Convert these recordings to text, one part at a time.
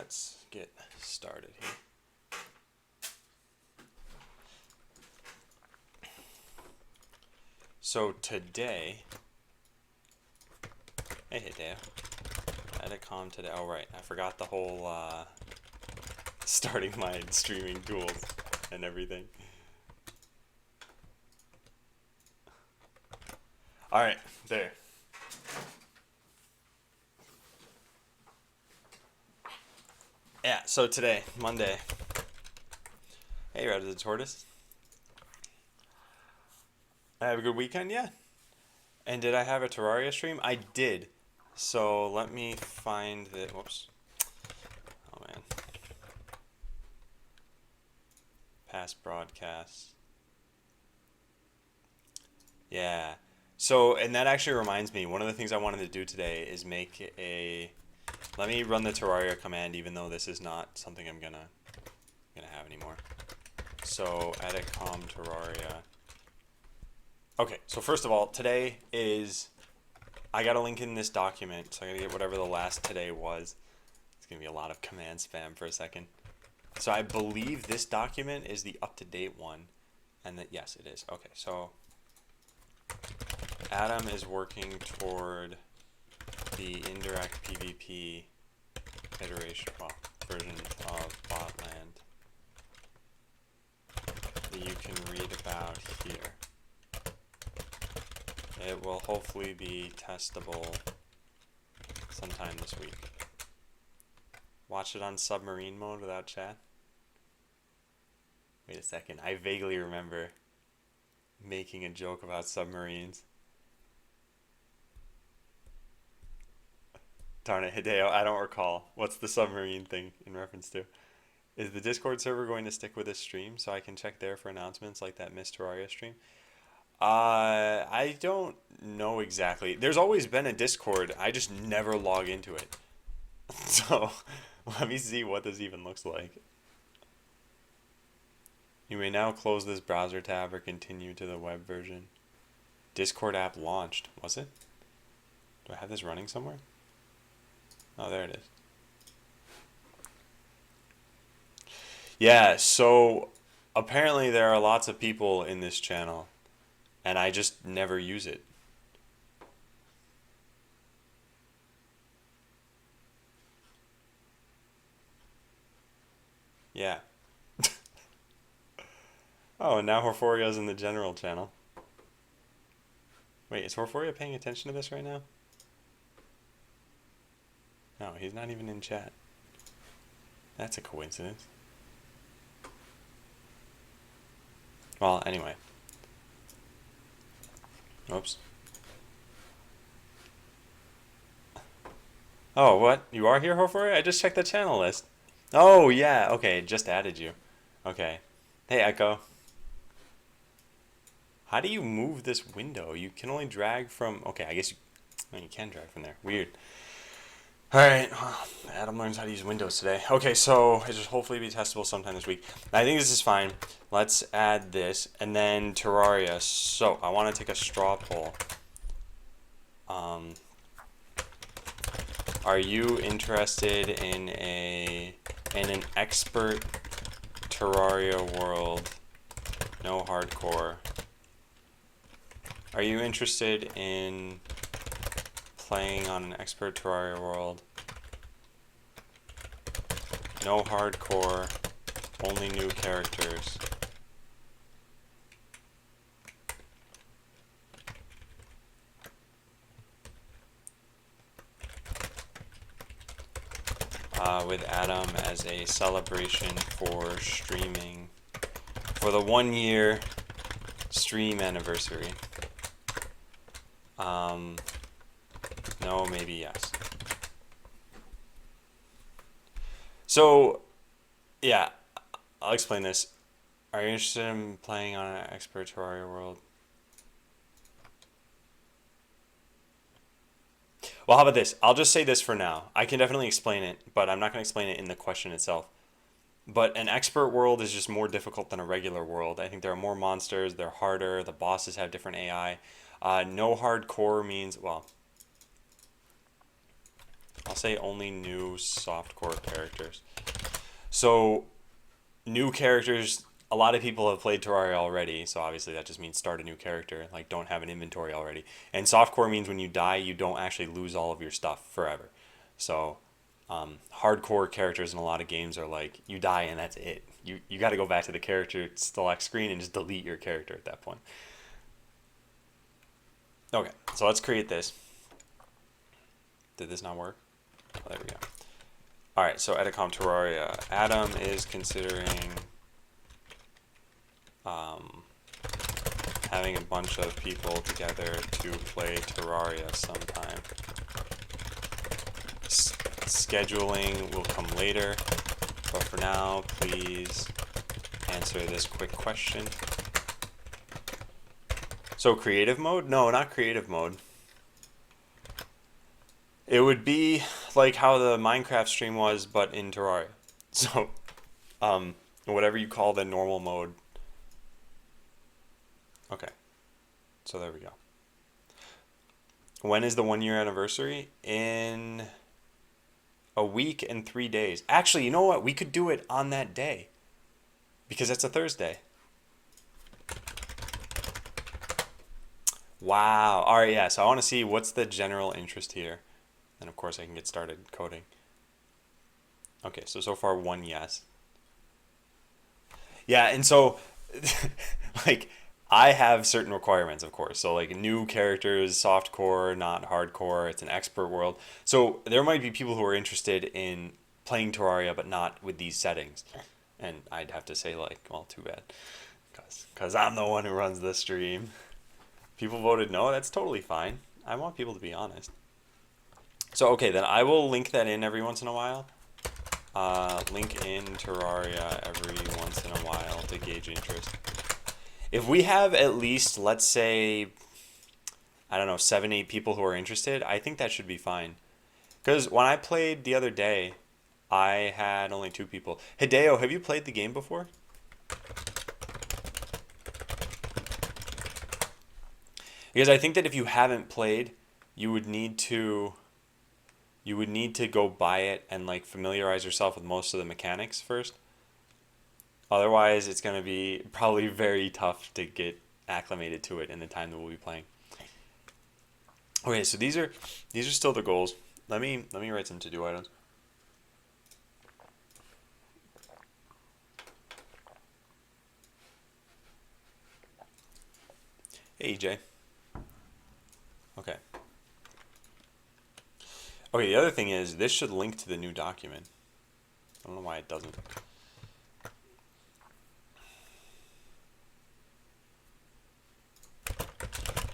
let's get started here. So today, hey Hideo, edit com today. Oh right, I forgot the whole starting my streaming tools and everything. All right, there. Yeah, so today, Monday. Hey, Red the Tortoise. I have a good weekend, yeah. And did I have a Terraria stream? I did. So let me find the. Whoops. Oh man. Past broadcasts. Yeah. So, and that actually reminds me, one of the things I wanted to do today is make a. Let me run the Terraria command, even though this is not something I'm gonna have anymore. So edit com Terraria. Okay, so first of all, today is. I got a link in this document, so I gotta get whatever the last today was. It's gonna be a lot of command spam for a second. So I believe this document is the up-to-date one, and that yes, it is. Okay, so Adam is working toward the indirect PvP iteration, well, version of Botland that you can read about here. It will hopefully be testable sometime this week. Watch it on submarine mode without chat. Wait a second, I vaguely remember making a joke about submarines. Darn it, Hideo, I don't recall. What's the submarine thing in reference to? Is the Discord server going to stick with this stream so I can check there for announcements like that Miss Terraria stream? I don't know exactly. There's always been a Discord. I just never log into it. So, let me see what this even looks like. You may now close this browser tab or continue to the web version. Discord app launched. Was it? Do I have this running somewhere? Oh, there it is. Yeah, so apparently there are lots of people in this channel, and I just never use it. Yeah. Oh, and now Horforia's in the general channel. Wait, is Horforia paying attention to this right now? No, he's not even in chat. That's a coincidence. Well, anyway. Oops. Oh, what? You are here, Horforia? I just checked the channel list. Oh, yeah. Okay, just added you. Okay. Hey, Echo. How do you move this window? You can only drag from... Okay, I guess you... No, you can drag from there. Weird. Alright, Adam learns how to use Windows today. Okay, so it should hopefully be testable sometime this week. I think this is fine. Let's add this, and then Terraria. So, I want to take a straw poll. Are you interested in an expert Terraria world? No hardcore. Are you interested in playing on an expert Terraria world? No hardcore, only new characters. With Adam as a celebration for streaming, for the 1 year stream anniversary. No, maybe yes. So, yeah, I'll explain this. Are you interested in playing on an expert Terraria world? Well, how about this? I'll just say this for now. I can definitely explain it, but I'm not going to explain it in the question itself. But an expert world is just more difficult than a regular world. I think there are more monsters, they're harder, the bosses have different AI. No hardcore means, well, I'll say only new softcore characters. So new characters, a lot of people have played Terraria already, so obviously that just means start a new character, like don't have an inventory already. And softcore means when you die, you don't actually lose all of your stuff forever. So hardcore characters in a lot of games are like, you die and that's it. You got to go back to the character select screen and just delete your character at that point. Okay, so let's create this. Did this not work? Oh, there we go. All right, so Edicom Terraria. Adam is considering having a bunch of people together to play Terraria sometime. Scheduling will come later, but for now, please answer this quick question. So creative mode? No, not creative mode. It would be like how the Minecraft stream was, but in Terraria. So, whatever you call the normal mode. Okay, so there we go. When is the 1 year anniversary? In a week and 3 days. Actually, you know what? We could do it on that day because it's a Thursday. Wow. All right, yeah. So I want to see what's the general interest here. And of course I can get started coding. Okay, so far one yes. Yeah, and so like I have certain requirements, of course. So like new characters, softcore, not hardcore. It's an expert world. So there might be people who are interested in playing Terraria, but not with these settings. And I'd have to say like, well, too bad, because I'm the one who runs the stream. People voted no. That's totally fine. I want people to be honest. So okay, then I will link that in every once in a while. Link in Terraria every once in a while to gauge interest. If we have at least, let's say, I don't know, 7, 8 people who are interested, I think that should be fine. Because when I played the other day, I had only 2 people. Hideo, have you played the game before? Because I think that if you haven't played, you would need to go buy it and like familiarize yourself with most of the mechanics first. Otherwise, it's going to be probably very tough to get acclimated to it in the time that we'll be playing. Okay, so these are still the goals. Let me write some to-do items. Hey, EJ. Okay. Okay, the other thing is this should link to the new document. I don't know why it doesn't.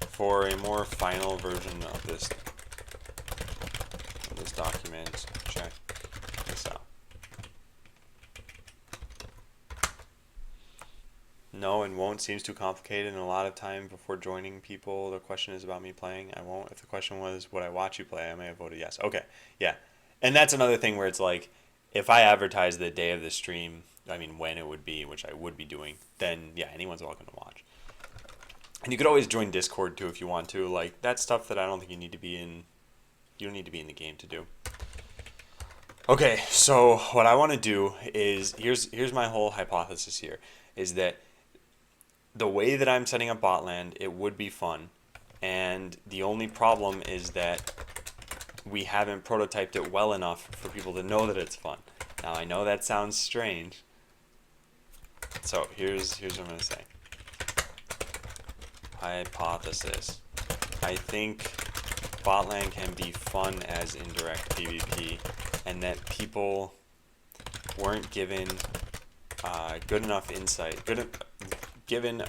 For a more final version of this document, check this out. No and won't seems too complicated, and a lot of time before joining people, the question is about me playing. I won't. If the question was, would I watch you play, I may have voted yes. Okay, yeah. And that's another thing where it's like, if I advertise the day of the stream, I mean when it would be, which I would be doing, then yeah, anyone's welcome to watch. And you could always join Discord too if you want to. Like, that's stuff that I don't think you need to be in. You don't need to be in the game to do. Okay, so what I want to do is, here's my whole hypothesis here, is that the way that I'm setting up Botland, it would be fun. And the only problem is that we haven't prototyped it well enough for people to know that it's fun. Now, I know that sounds strange. So here's what I'm going to say. Hypothesis. I think Botland can be fun as indirect PvP, and that people weren't given good enough insight, given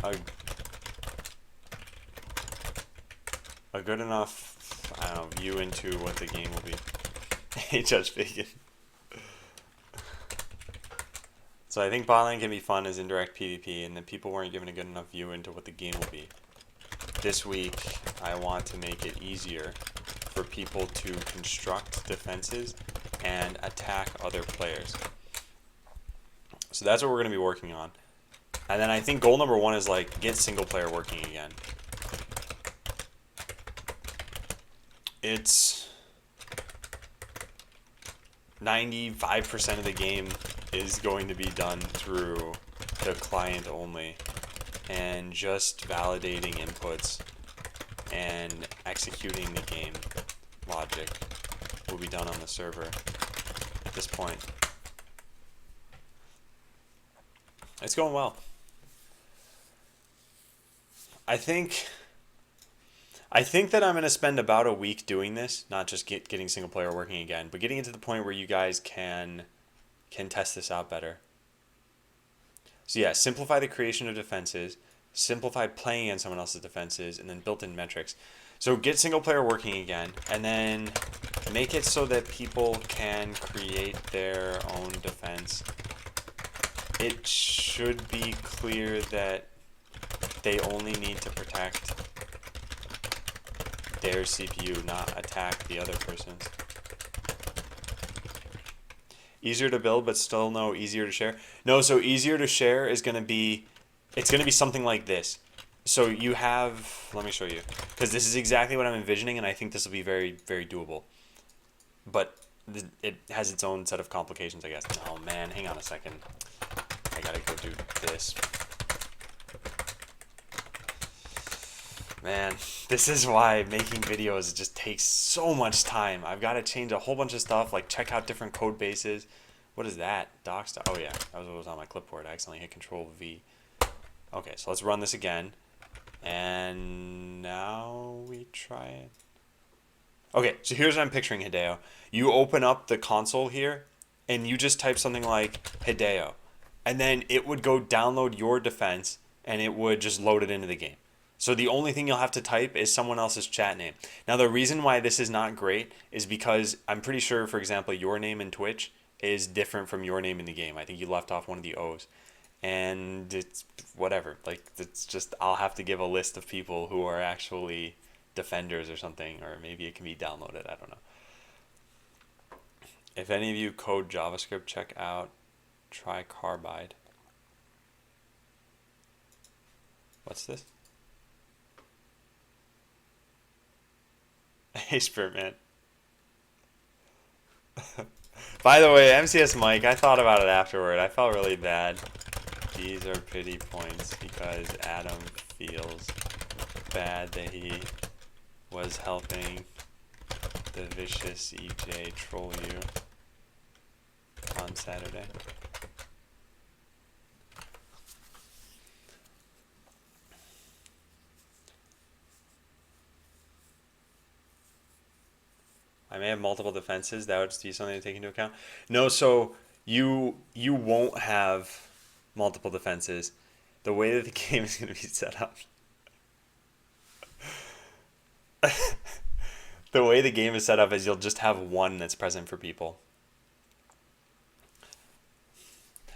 a good enough, I don't know, view into what the game will be. Hey, Judge Bacon. So I think Botland can be fun as indirect PvP, and that people weren't given a good enough view into what the game will be. This week, I want to make it easier for people to construct defenses and attack other players. So that's what we're going to be working on. And then I think goal number 1 is like get single player working again. It's 95% of the game is going to be done through the client only, and just validating inputs and executing the game logic will be done on the server at this point. It's going well. I think that I'm going to spend about a week doing this, not just getting single player working again, but getting it to the point where you guys can test this out better. So yeah, simplify the creation of defenses, simplify playing on someone else's defenses, and then built-in metrics. So get single player working again, and then make it so that people can create their own defense. It should be clear that they only need to protect their CPU, not attack the other person's. Easier to build, but still no easier to share. No, so easier to share is going to be, it's going to be something like this. So you have, let me show you, because this is exactly what I'm envisioning, and I think this will be very, very doable. But it has its own set of complications, I guess. Oh man, hang on a second. I gotta go do this. Man, this is why making videos just takes so much time. I've got to change a whole bunch of stuff, like check out different code bases. What is that? Doc stuff. Oh yeah, that was what was on my clipboard. I accidentally hit Control V. Okay, so let's run this again. And now we try it. Okay, so here's what I'm picturing, Hideo. You open up the console here, and you just type something like Hideo. And then it would go download your defense, and it would just load it into the game. So the only thing you'll have to type is someone else's chat name. Now the reason why this is not great is because I'm pretty sure, for example, your name in Twitch is different from your name in the game. I think you left off one of the O's. And it's whatever. Like, it's just, I'll have to give a list of people who are actually defenders or something, or maybe it can be downloaded. I don't know. If any of you code JavaScript, check out Try Carbide. What's this? Hey, Spirit Man. By the way, MCS Mike, I thought about it afterward. I felt really bad. These are pity points because Adam feels bad that he was helping the vicious EJ troll you on Saturday. I may have multiple defenses. That would be something to take into account. No, so you won't have multiple defenses. The way that the game is going to be set up. The way the game is set up is you'll just have one that's present for people.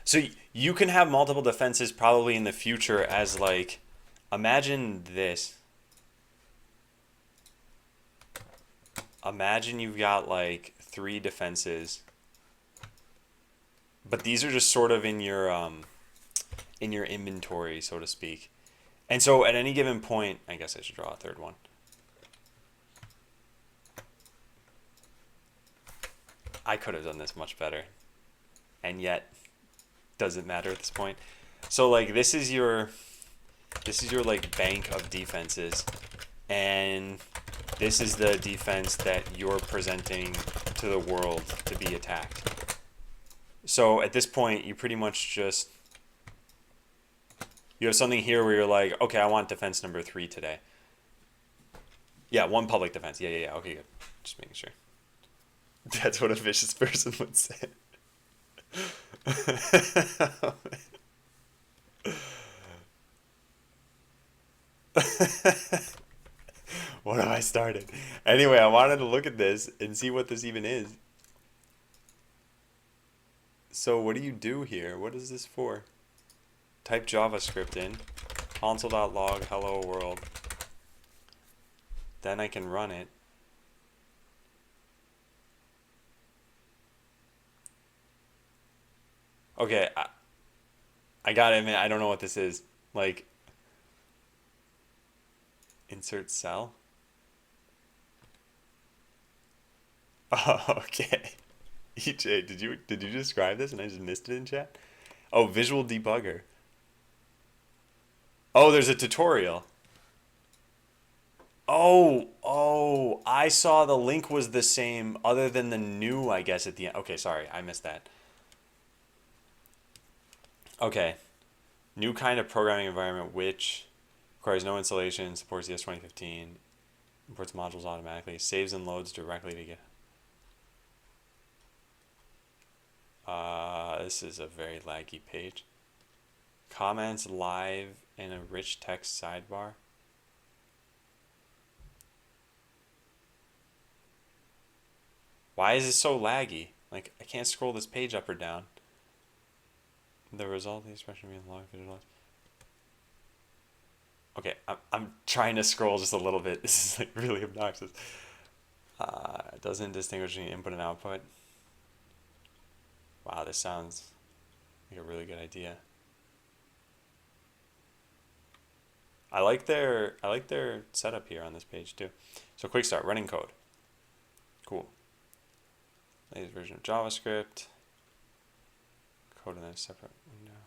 So you can have multiple defenses probably in the future as like, imagine this. Imagine you've got like 3 defenses, but these are just sort of in your inventory, so to speak. And so at any given point, I guess I should draw a third one. I could have done this much better, and yet doesn't matter at this point. So like this is your like bank of defenses, and this is the defense that you're presenting to the world to be attacked. So at this point, you pretty much just, you have something here where you're like, okay, I want defense number 3 today. Yeah, 1 public defense. Yeah. Okay, good. Just making sure. That's what a vicious person would say. What have I started? Anyway, I wanted to look at this and see what this even is. So what do you do here? What is this for? Type JavaScript in. Console.log hello world. Then I can run it. Okay, I gotta admit, I don't know what this is. Like, insert cell? Oh, okay. EJ, did you describe this and I just missed it in chat? Oh, visual debugger. Oh, there's a tutorial. Oh, I saw the link was the same other than the new, I guess, at the end. Okay, sorry, I missed that. Okay. New kind of programming environment which requires no installation, supports ES 2015, imports modules automatically, saves and loads directly to get. This is a very laggy page. Comments live in a rich text sidebar. Why is it so laggy? Like, I can't scroll this page up or down. The result of the expression being logged visualized. Okay, I'm trying to scroll just a little bit. This is like really obnoxious. It doesn't distinguish between input and output. Wow, this sounds like a really good idea. I like their setup here on this page too. So quick start, running code. Cool. Latest version of JavaScript. Code in a separate window.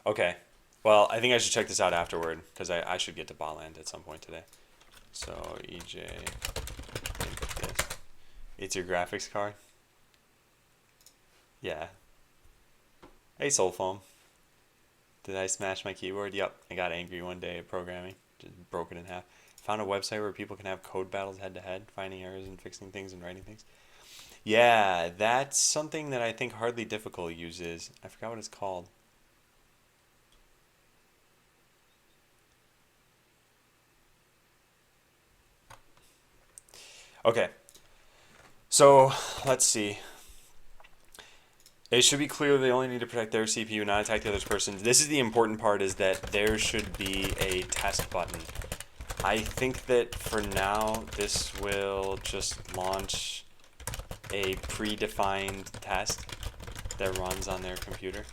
Okay. Well, I think I should check this out afterward because I should get to Botland at some point today. So EJ, input this. It's your graphics card. Yeah. Hey, Soulfoam. Did I smash my keyboard? Yep. I got angry one day at programming. Just broke it in half. Found a website where people can have code battles head to head, finding errors and fixing things and writing things. Yeah, that's something that I think Hardly Difficult uses. I forgot what it's called. Okay. So, let's see. It should be clear they only need to protect their CPU, not attack the other person. This is the important part, is that there should be a test button. I think that for now, this will just launch a predefined test that runs on their computer.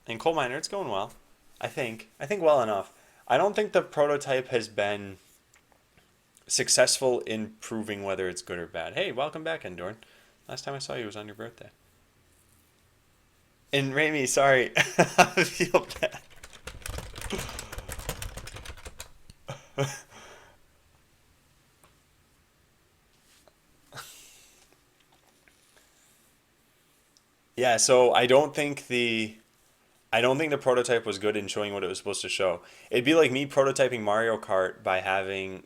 In Coal Miner, it's going well. I think well enough. I don't think the prototype has been successful in proving whether it's good or bad. Hey, welcome back, Endorn. Last time I saw you was on your birthday. And Raimi, sorry. I feel bad. Yeah, so I don't think the prototype was good in showing what it was supposed to show. It'd be like me prototyping Mario Kart by having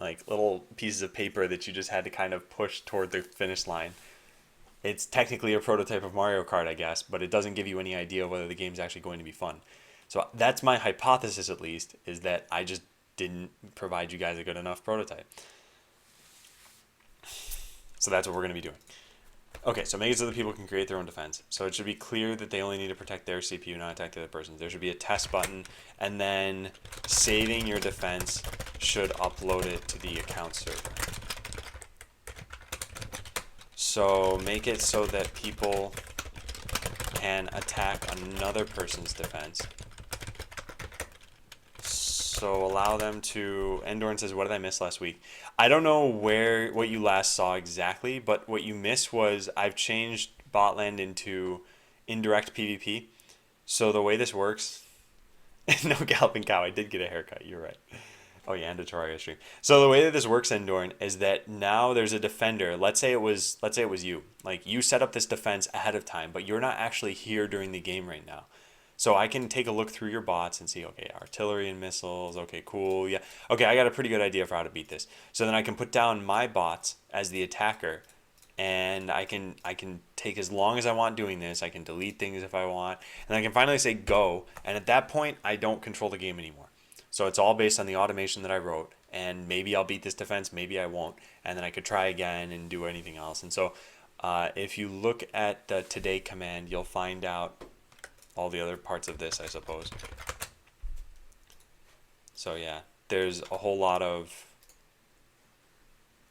like little pieces of paper that you just had to kind of push toward the finish line. It's technically a prototype of Mario Kart, I guess, but it doesn't give you any idea of whether the game's actually going to be fun. So that's my hypothesis, at least, is that I just didn't provide you guys a good enough prototype. So that's what we're going to be doing. Okay, so make it so that people can create their own defense. So it should be clear that they only need to protect their CPU, not attack the other person. There should be a test button, and then saving your defense should upload it to the account server. So make it so that people can attack another person's defense. So allow them to. Endorn says, "What did I miss last week?" I don't know what you last saw exactly, but what you missed was I've changed Botland into indirect PvP. So the way this works, no Galloping Cow. I did get a haircut. You're right. Oh yeah, and a Terraria stream. So the way that this works, Endorn, is that now there's a defender. Let's say it was you. Like you set up this defense ahead of time, but you're not actually here during the game right now. So I can take a look through your bots and see, okay, artillery and missiles, okay, cool, yeah. Okay, I got a pretty good idea for how to beat this. So then I can put down my bots as the attacker, and I can take as long as I want doing this. I can delete things if I want, and I can finally say go, and at that point, I don't control the game anymore. So it's all based on the automation that I wrote, and maybe I'll beat this defense, maybe I won't, and then I could try again and do anything else. And so if you look at the today command, you'll find out all the other parts of this, I suppose. So yeah, there's a whole lot of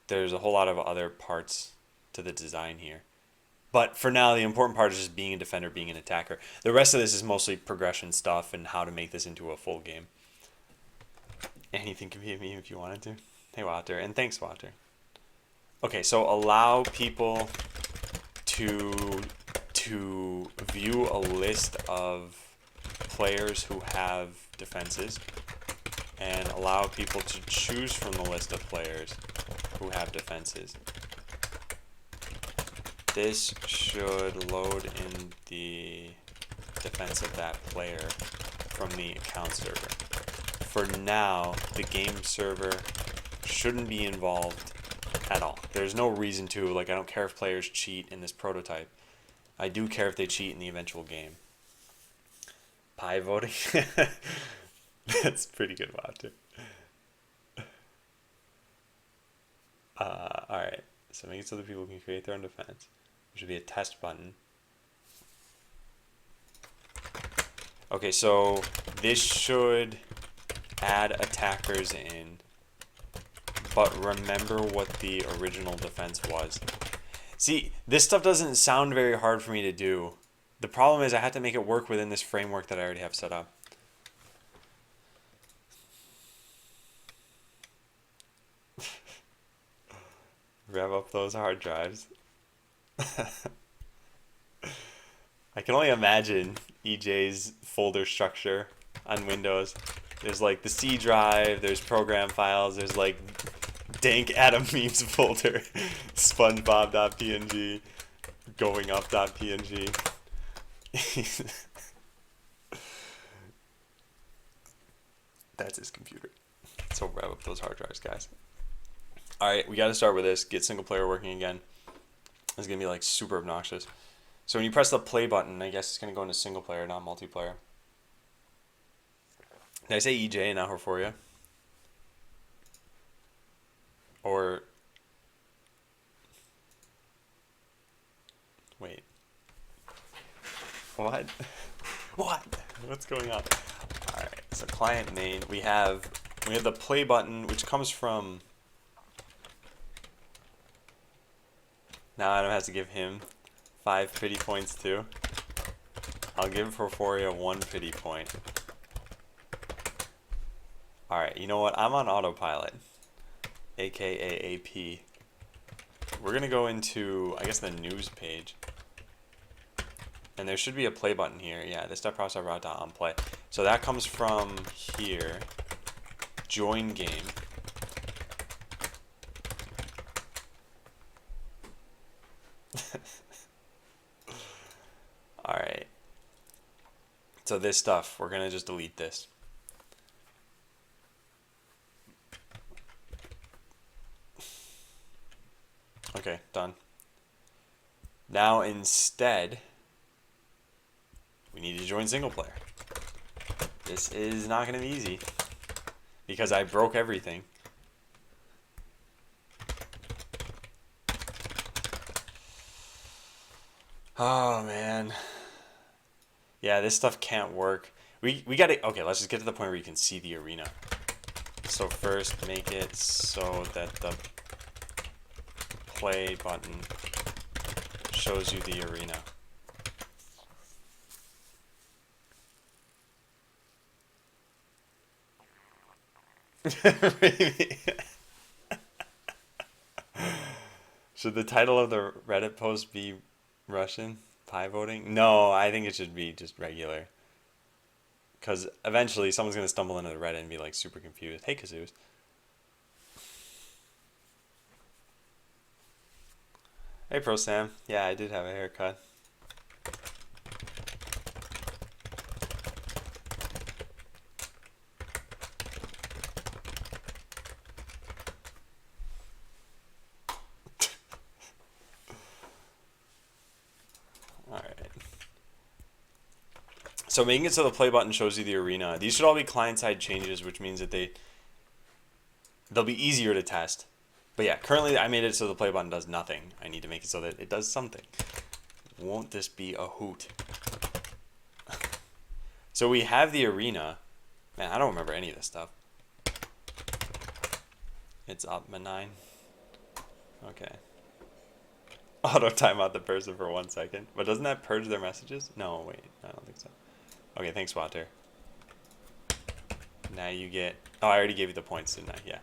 other parts to the design here. But for now, the important part is just being a defender, being an attacker. The rest of this is mostly progression stuff and how to make this into a full game. Anything could be a meme if you wanted to. Hey, Walter, and thanks, Walter. Okay, so allow people to view a list of players who have defenses, and allow people to choose from the list of players who have defenses. This should load in the defense of that player from the account server. For now, the game server shouldn't be involved at all. There's no reason to. Like, I don't care if players cheat in this prototype. I do care if they cheat in the eventual game. Pie voting? That's pretty good, Walter. Alright, so make it so that people can create their own defense. There should be a test button. Okay, so this should add attackers in, but remember what the original defense was. See, this stuff doesn't sound very hard for me to do. The problem is I have to make it work within this framework that I already have set up. Rev up those hard drives. I can only imagine EJ's folder structure on Windows. There's like the C drive, there's program files, there's like dank Adam memes folder, spongebob.png, going up.png. That's his computer. So rev up those hard drives, guys. Alright, we gotta start with this. Get single player working again. It's gonna be like super obnoxious. So when you press the play button, I guess it's gonna go into single player, not multiplayer. Did I say EJ and not for you? Or wait. What? What? What's going on? Alright, so client name, we have the play button, which comes from. Now Adam has to give him 5 pity points too. I'll give Porphoria 1 pity point. Alright, you know what? I'm on autopilot. AKA AP. We're gonna go into, I guess, the news page. And there should be a play button here. Yeah, this process route on play. So that comes from here. Join game. Alright. So this stuff, we're gonna just delete this. Okay, done. Now instead, we need to join single player. This is not gonna be easy because I broke everything. Oh man. Yeah, this stuff can't work. We gotta, okay, let's just get to the point where you can see the arena. So first make it so that the play button shows you the arena. Should the title of the Reddit post be Russian? Pie voting? No, I think it should be just regular. Because eventually someone's going to stumble into the Reddit and be like super confused. Hey, Kazoos. Hey, Pro Sam. Yeah, I did have a haircut. So making it so the play button shows you the arena. These should all be client-side changes, which means that they'll be easier to test. But yeah, currently I made it so the play button does nothing. I need to make it so that it does something. Won't this be a hoot? So we have the arena. Man, I don't remember any of this stuff. It's up, Manine. Okay. Auto timeout the person for 1 second. But doesn't that purge their messages? No, wait. I don't think so. Okay, thanks, Walter. Now you get... Oh, I already gave you the points, didn't I? Yeah.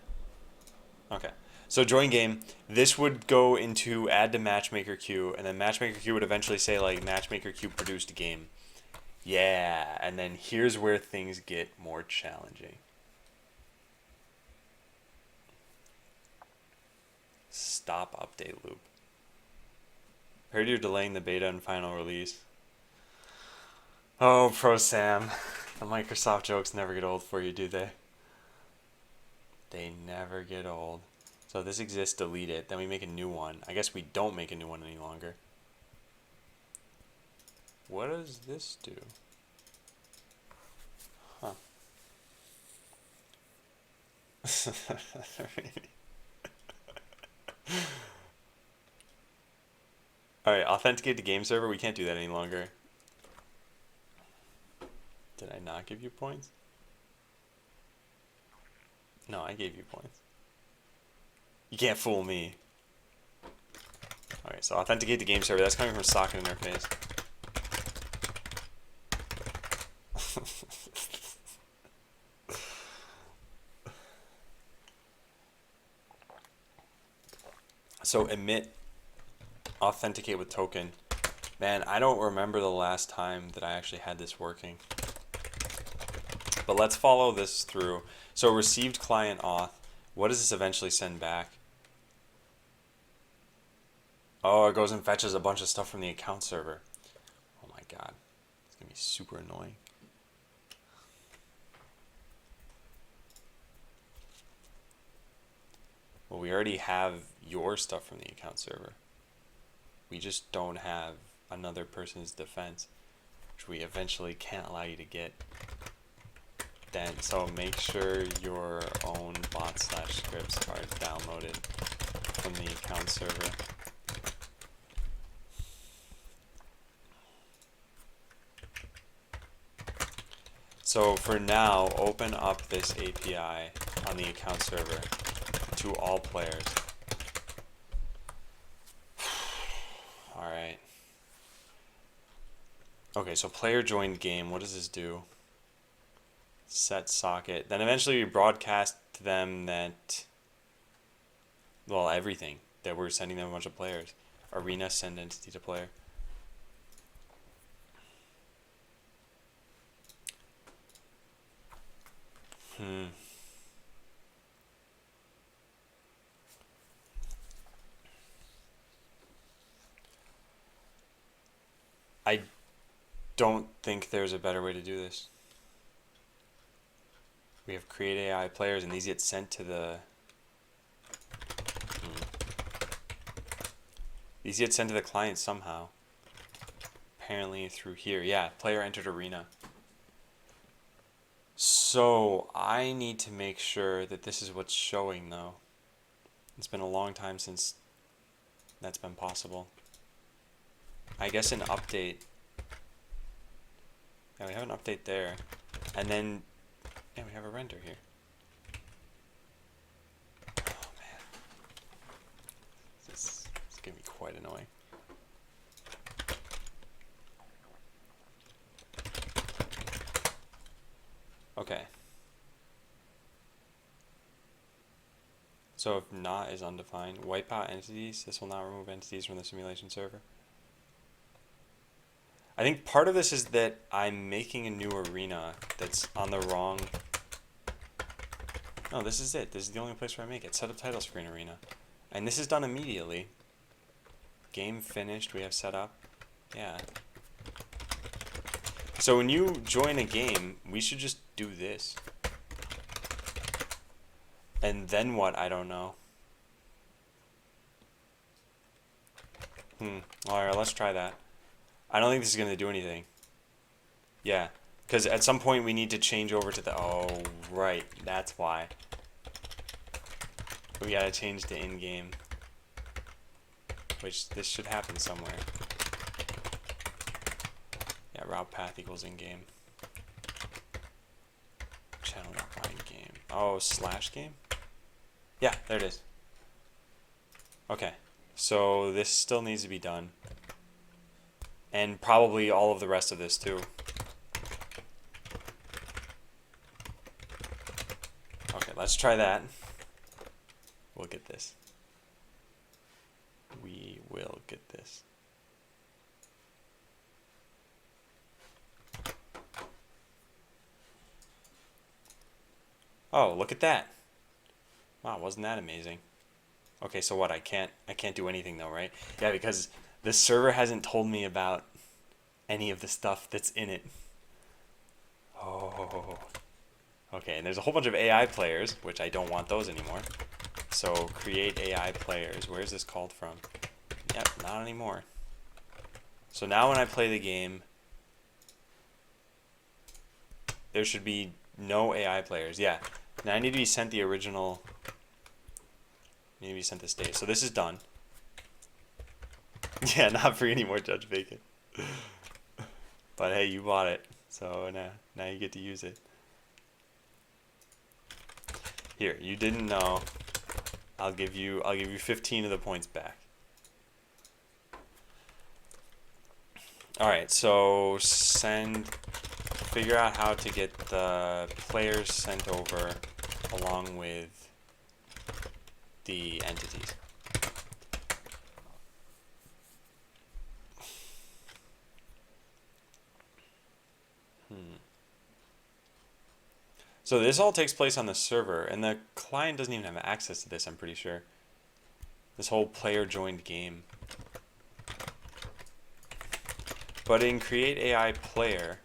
Okay. So join game. This would go into add to matchmaker queue, and then matchmaker queue would eventually say like matchmaker queue produced game. Yeah, and then here's where things get more challenging. Stop update loop. Heard you're delaying the beta and final release. Oh, Pro Sam. The Microsoft jokes never get old for you, do they? They never get old. So if this exists, delete it. Then we make a new one. I guess we don't make a new one any longer. What does this do? Huh. Alright, authenticate to game server. We can't do that any longer. Did I not give you points? No, I gave you points. You can't fool me. Alright, so authenticate to game server. That's coming from socket interface. So emit authenticate with token. Man, I don't remember the last time that I actually had this working. But let's follow this through. So received client auth. What does this eventually send back? Oh, it goes and fetches a bunch of stuff from the account server. Oh my god. It's going to be super annoying. Well, we already have your stuff from the account server. We just don't have another person's defense, which we eventually can't allow you to get. Then, so make sure your own bot/scripts are downloaded from the account server. So for now, open up this API on the account server to all players. Alright. Okay, so player joined game. What does this do? Set socket. Then eventually we broadcast to them that, well, everything. That we're sending them a bunch of players. Arena send entity to player. I don't think there's a better way to do this. We have create AI players, and these get sent to the... These get sent to the client somehow. Apparently through here. Yeah, player entered arena. So, I need to make sure that this is what's showing, though. It's been a long time since that's been possible. I guess an update. Yeah, we have an update there. And then, yeah, we have a render here. Oh, man. This is going to be quite annoying. Okay. So if not is undefined, wipe out entities. This will not remove entities from the simulation server. I think part of this is that I'm making a new arena that's on the wrong... No, this is it. This is the only place where I make it. Set up title screen arena. And this is done immediately. Game finished. We have set up. Yeah. So when you join a game, we should just do this. And then what? I don't know. Alright, let's try that. I don't think this is going to do anything. Yeah. Because at some point we need to change over to the... Oh, right. That's why. We got to change to in-game. Which, this should happen somewhere. Yeah, route path equals in-game. Channel.bind game. Oh, slash game? Yeah, there it is. Okay. So this still needs to be done. And probably all of the rest of this too. Okay, let's try that. We'll get this. We will get this. Oh, look at that. Wow, wasn't that amazing? Okay, so what? I can't do anything though, right? Yeah, because the server hasn't told me about any of the stuff that's in it. Oh. Okay, and there's a whole bunch of AI players, which I don't want those anymore. So create AI players. Where's this called from? Yep, not anymore. So now when I play the game, there should be no AI players. Yeah. Now I need to be sent the original. I need to be sent the state. So this is done. Yeah, not free anymore, Judge Bacon. But hey, you bought it, so now you get to use it. Here, you didn't know. I'll give you 15 of the points back. All right, so figure out how to get the players sent over along with the entities. So this all takes place on the server, and the client doesn't even have access to this, I'm pretty sure. This whole player joined game. But in create AI player,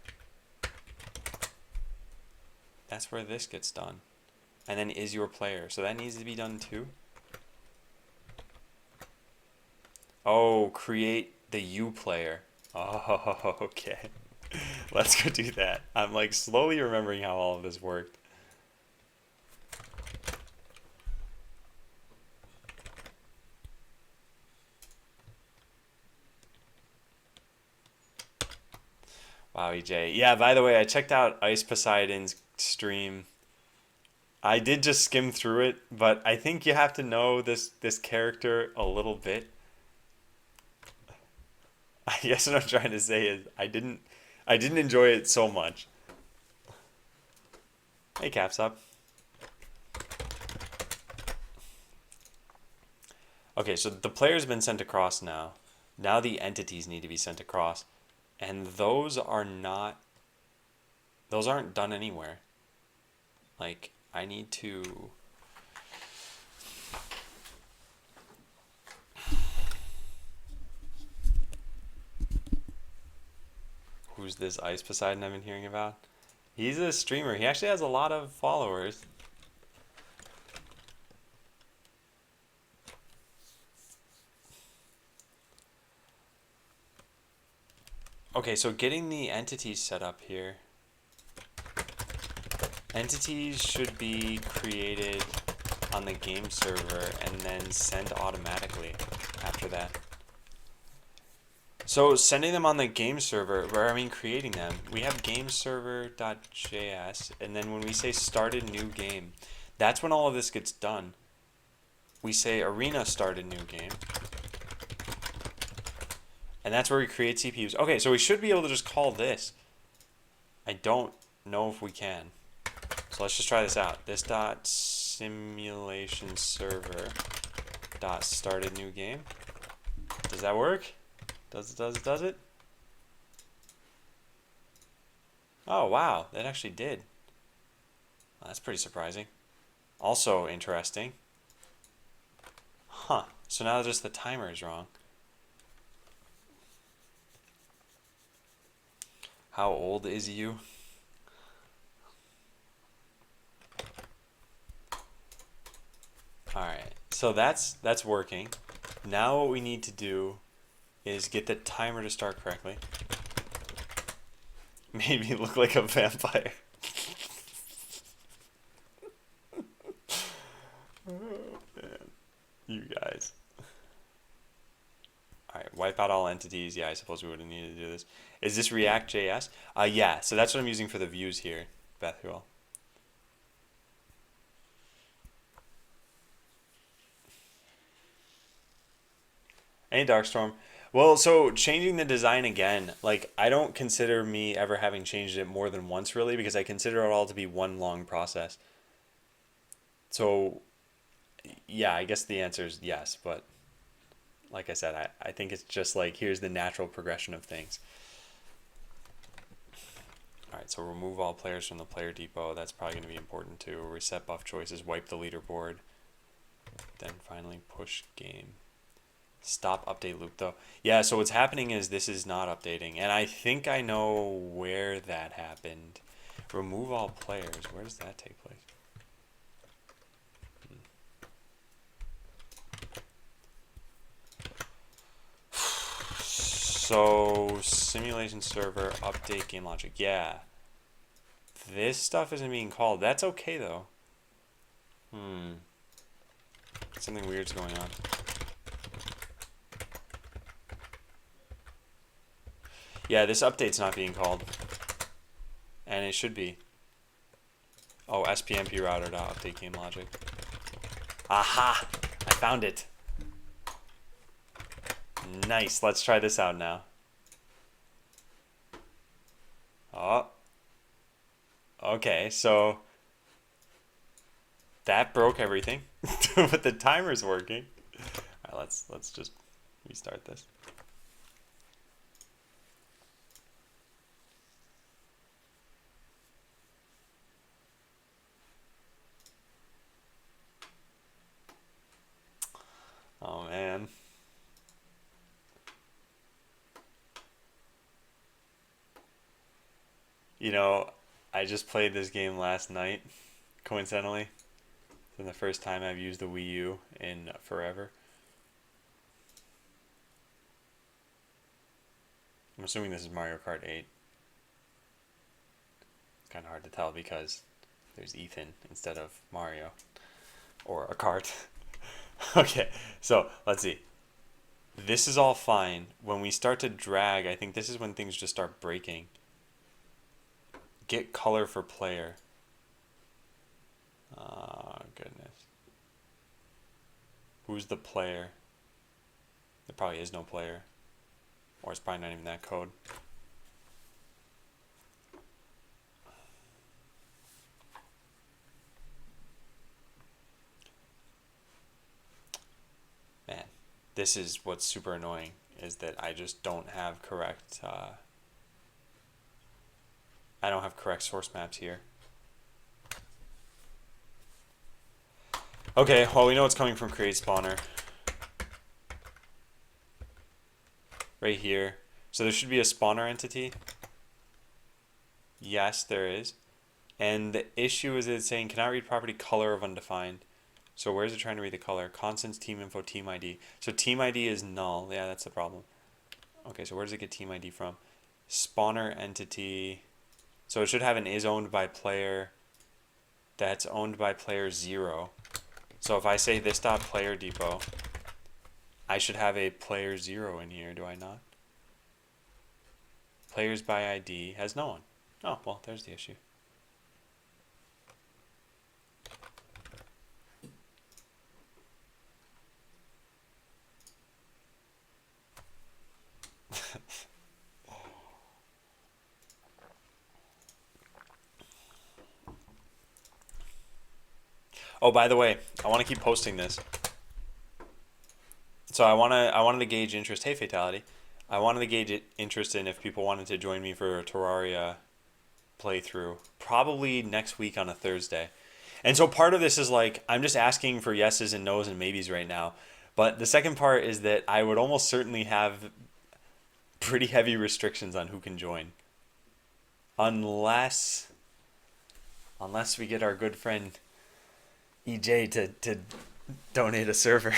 that's where this gets done. And then is your player. So that needs to be done too. Oh, create the you player. Oh, okay. Let's go do that. I'm like slowly remembering how all of this worked. Wow, EJ. Yeah, by the way, I checked out Ice Poseidon's stream. I did just skim through it, but I think you have to know this character a little bit. I guess what I'm trying to say is I didn't enjoy it so much. Hey, Caps Up. Okay, so the player's been sent across now. Now the entities need to be sent across. And those aren't done anywhere. Like, I need to... Who's this Ice Poseidon I've been hearing about? He's a streamer. He actually has a lot of followers. Okay, so getting the entities set up here. Entities should be created on the game server and then sent automatically after that. So sending them on the game server, or I mean creating them, we have gameserver.js, and then when we say started new game, that's when all of this gets done. We say arena started new game. And that's where we create CPUs. Okay, so we should be able to just call this. I don't know if we can. So let's just try this out. This dot simulation server dot started new game. Does that work? Does it? Oh wow, that actually did. Well, that's pretty surprising. Also interesting. Huh. So now just the timer is wrong. How old is you? Alright, so that's working. Now what we need to do is get the timer to start correctly. Maybe look like a vampire. Oh, man. You guys. Alright, wipe out all entities. Yeah, I suppose we would have needed to do this. Is this React.js? Yeah, so that's what I'm using for the views here, Bethuel. Hey, Darkstorm. Well, so changing the design again, like, I don't consider me ever having changed it more than once, really, because I consider it all to be one long process. So, yeah, I guess the answer is yes, but like I said, I think it's just like here's the natural progression of things. Alright, so remove all players from the player depot. That's probably going to be important too. Reset buff choices, wipe the leaderboard. Then finally push game. Stop update loop though. Yeah, so what's happening is this is not updating. And I think I know where that happened. Remove all players. Where does that take place? So, simulation server, update game logic. Yeah. This stuff isn't being called. That's okay though. Something weird's going on. Yeah, this update's not being called. And it should be. Oh, SPMP router to update game logic. Aha! I found it. Nice. Let's try this out now. Oh. Okay, so that broke everything. But the timer's working. Alright, let's just restart this. Oh man. You know, I just played this game last night, coincidentally. It's the first time I've used the Wii U in forever. I'm assuming this is Mario Kart 8. It's kind of hard to tell because there's Ethan instead of Mario. Or a cart. Okay, so let's see. This is all fine. When we start to drag, I think this is when things just start breaking. Get color for player. Oh, goodness. Who's the player? There probably is no player. Or it's probably not even that code. Man, this is what's super annoying, is that I just don't have correct, I don't have correct source maps here. Okay, well we know it's coming from create spawner. Right here. So there should be a spawner entity. Yes, there is. And the issue is that it's saying cannot read property color of undefined. So where is it trying to read the color? Constants, team info, team ID. So team ID is null. Yeah, that's the problem. Okay, so where does it get team ID from? Spawner entity. So it should have an is owned by player that's owned by player 0. So if I say this dot player depot, I should have a player 0 in here, do I not? Players by ID has no one. Oh, well, there's the issue. Oh, by the way, I want to keep posting this. So I wanted to gauge interest. Hey, Fatality. I wanted to gauge interest in if people wanted to join me for a Terraria playthrough, probably next week on a Thursday. And so part of this is like I'm just asking for yeses and nos and maybes right now. But the second part is that I would almost certainly have pretty heavy restrictions on who can join. Unless we get our good friend EJ to donate a server.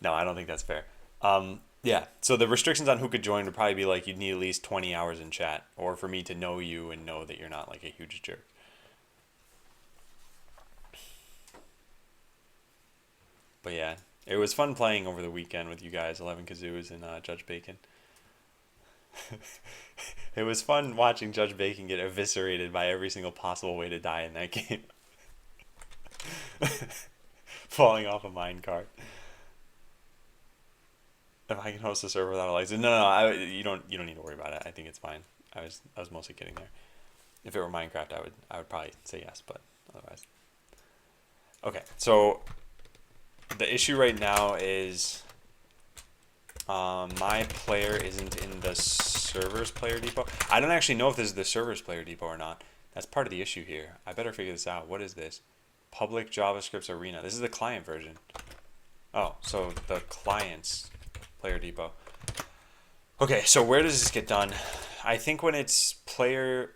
No, I don't think that's fair. Yeah, so the restrictions on who could join would probably be like you'd need at least 20 hours in chat, or for me to know you and know that you're not like a huge jerk. But yeah, it was fun playing over the weekend with you guys, 11 Kazoos and Judge Bacon. It was fun watching Judge Bacon get eviscerated by every single possible way to die in that game. Falling off a minecart. If I can host a server without a license, no, you don't need to worry about it. I think it's fine. I was mostly kidding there. If it were Minecraft, I would probably say yes, but otherwise. Okay, so the issue right now is my player isn't in the server's player depot. I don't actually know if this is the server's player depot or not. That's part of the issue here. I better figure this out. What is this? Public JavaScript's arena. This is the client version. Oh, so the client's player depot. Okay, so where does this get done? I think when it's player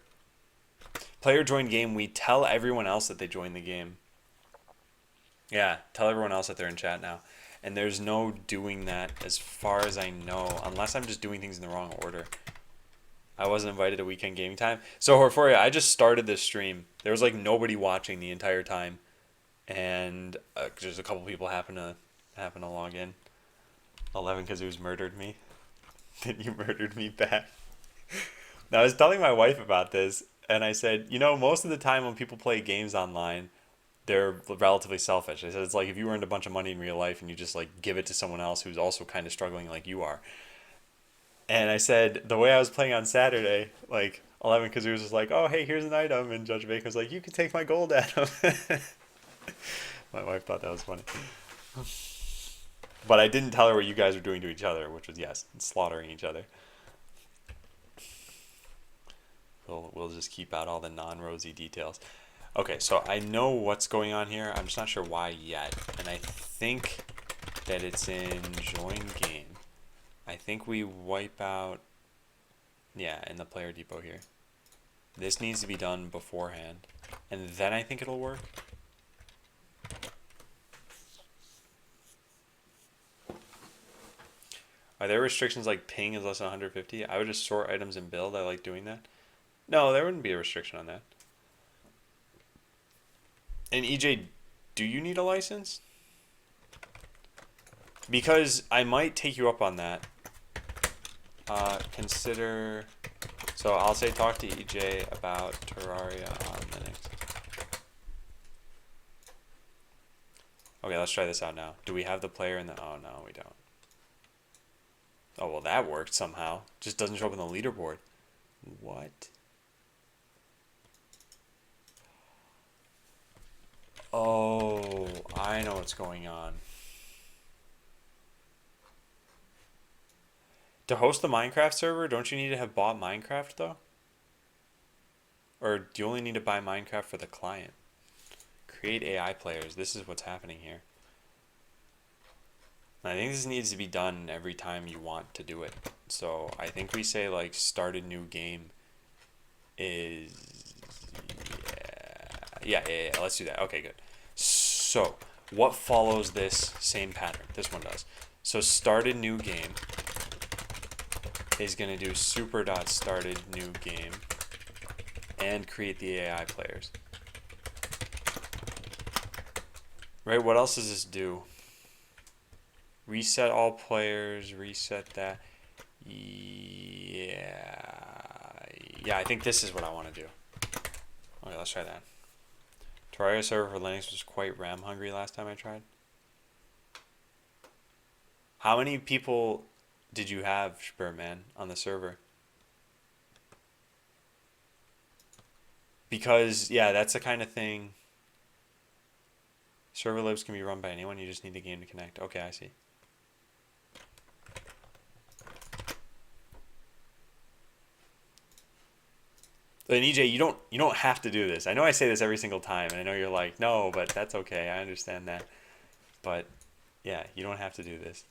join game, we tell everyone else that they joined the game. Yeah, tell everyone else that they're in chat now. And there's no doing that as far as I know, unless I'm just doing things in the wrong order. I wasn't invited to weekend gaming time. So Horforia, I just started this stream. There was like nobody watching the entire time, and just a couple people happen to log in. 11 Kazoos murdered me. Then you murdered me back. Now I was telling my wife about this, and I said, you know, most of the time when people play games online, they're relatively selfish. I said it's like if you earned a bunch of money in real life and you just like give it to someone else who's also kind of struggling like you are. And I said the way I was playing on Saturday, like 11 Kazoos was like, "Oh, hey, here's an item," and Judge Bacon was like, "You can take my gold, Adam." My wife thought that was funny, but I didn't tell her what you guys were doing to each other, which was yes, slaughtering each other. We'll just keep out all the non-rosy details. Okay, so I know what's going on here. I'm just not sure why yet, and I think that it's in join game. I think we wipe out, yeah, in the player depot here. This needs to be done beforehand, and then I think it'll work. Are there restrictions like ping is less than 150? I would just sort items and build. I like doing that. No, there wouldn't be a restriction on that. And EJ, do you need a license? Because I might take you up on that. Consider... So I'll say talk to EJ about Terraria on Linux. Okay, let's try this out now. Do we have the player in the... Oh, no, we don't. Oh, well, that worked somehow. Just doesn't show up on the leaderboard. What? Oh, I know what's going on. To host the Minecraft server, don't you need to have bought Minecraft, though? Or do you only need to buy Minecraft for the client? Create AI players. This is what's happening here. I think this needs to be done every time you want to do it. So I think we say like start a new game is yeah. Let's do that. Okay, good. So what follows this same pattern? This one does. So started new game is gonna do super.started new game and create the AI players. Right, what else does this do? Reset all players, reset that. Yeah, I think this is what I want to do. Okay, let's try that. Terraria server for Linux was quite RAM hungry last time I tried. How many people did you have, Spurman, on the server? Because, yeah, that's the kind of thing. Server libs can be run by anyone, you just need the game to connect. Okay, I see. And EJ, you don't have to do this. I know I say this every single time, and I know you're like, no, but that's okay. I understand that. But yeah, you don't have to do this.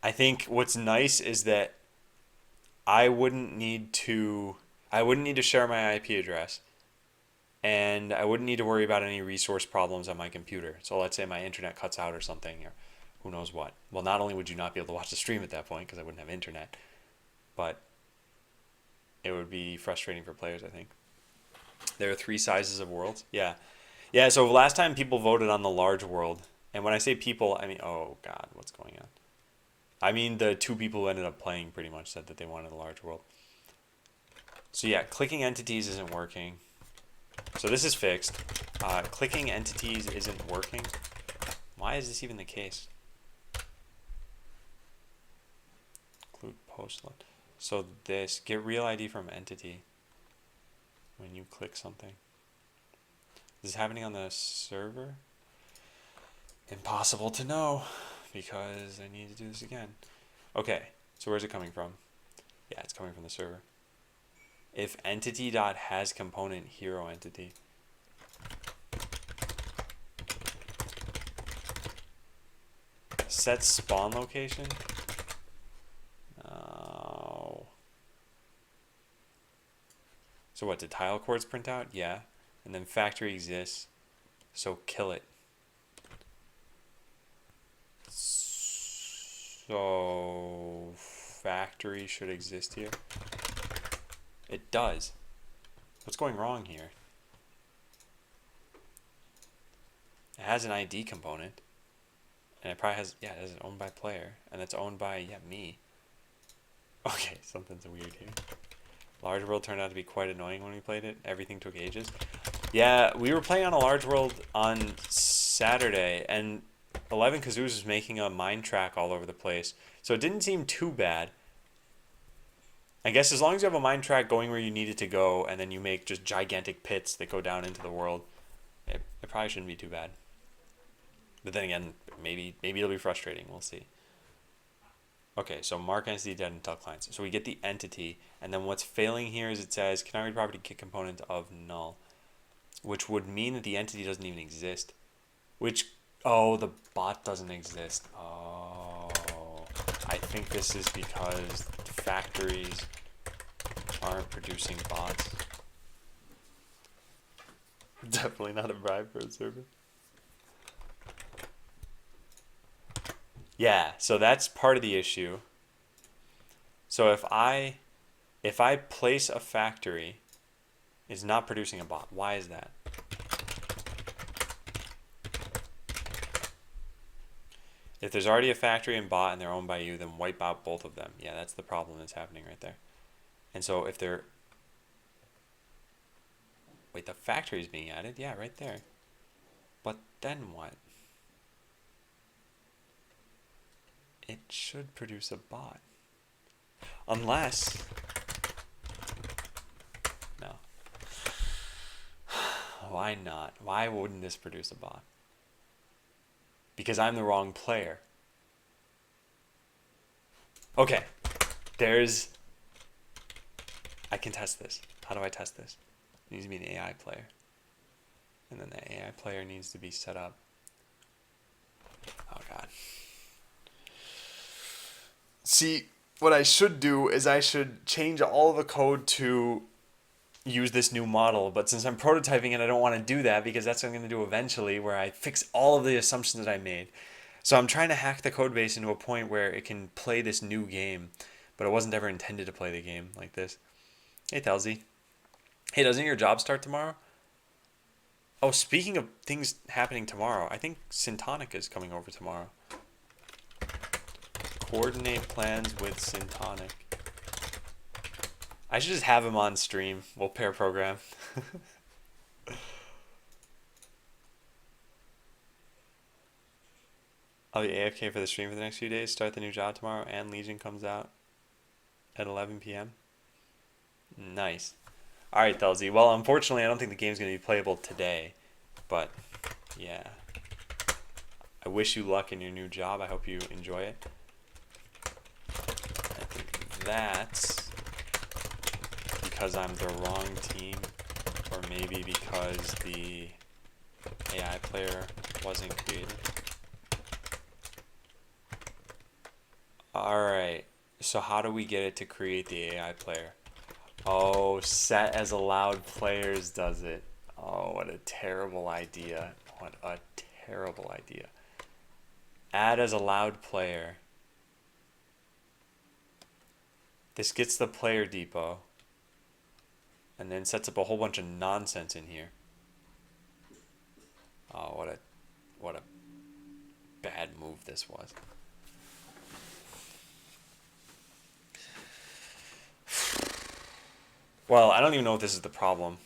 I think what's nice is that I wouldn't need to share my IP address, and I wouldn't need to worry about any resource problems on my computer. So let's say my internet cuts out or something, or who knows what. Well, not only would you not be able to watch the stream at that point because I wouldn't have internet, but it would be frustrating for players, I think. There are 3 sizes of worlds. Yeah. Yeah, so last time people voted on the large world. And when I say people, I mean, oh God, what's going on? I mean the 2 people who ended up playing pretty much said that they wanted a large world. So yeah, clicking entities isn't working. So this is fixed. Clicking entities isn't working. Why is this even the case? Include post load. So this, get real ID from entity when you click something. Is this happening on the server? Impossible to know because I need to do this again. Okay, so where's it coming from? Yeah, it's coming from the server. If entity.has component hero entity. Set spawn location. Oh. So what, did tile cords print out? Yeah. And then factory exists. So kill it. So factory should exist here. It does. What's going wrong here? It has an ID component. And it probably has, yeah, it is owned by player. And it's owned by, yeah, me. Okay, something's weird here. Large World turned out to be quite annoying when we played it. Everything took ages. Yeah, we were playing on a Large World on Saturday, and 11 Kazoos was making a mine track all over the place. So it didn't seem too bad. I guess as long as you have a mine track going where you need it to go, and then you make just gigantic pits that go down into the world, it probably shouldn't be too bad. But then again, maybe it'll be frustrating. We'll see. Okay, so mark entity dead until clients. So we get the entity, and then what's failing here is it says, can I read property kit component of null? Which would mean that the entity doesn't even exist. Which, oh, the bot doesn't exist. Oh, I think this is because factories aren't producing bots. Definitely not a bribe for a server. Yeah, so that's part of the issue. So if I place a factory, it's not producing a bot. Why is that? If there's already a factory and bot and they're owned by you, then wipe out both of them. Yeah, that's the problem that's happening right there. And so if they're... Wait, the factory is being added? Yeah, right there. But then what? It should produce a bot. Unless... No. Why not? Why wouldn't this produce a bot? Because I'm the wrong player. Okay. There's... I can test this. How do I test this? It needs to be an AI player. And then the AI player needs to be set up. Oh, God. See, what I should do is I should change all of the code to use this new model. But since I'm prototyping it, I don't want to do that because that's what I'm going to do eventually, where I fix all of the assumptions that I made. So I'm trying to hack the code base into a point where it can play this new game. But it wasn't ever intended to play the game like this. Hey, Telzy. Hey, doesn't your job start tomorrow? Oh, speaking of things happening tomorrow, I think Syntonic is coming over tomorrow. Coordinate plans with Syntonic. I should just have him on stream. We'll pair program. I'll be AFK for the stream for the next few days. Start the new job tomorrow, and Legion comes out at 11 p.m. Nice. Alright, Telzy. Well, unfortunately, I don't think the game's going to be playable today. But, yeah. I wish you luck in your new job. I hope you enjoy it. I think that's because I'm the wrong team, or maybe because the AI player wasn't created. Alright, so how do we get it to create the AI player? Oh, set as allowed players does it. Oh, what a terrible idea. What a terrible idea. Add as allowed player. This gets the player depot. And then sets up a whole bunch of nonsense in here. Oh, what a bad move this was. Well, I don't even know if this is the problem.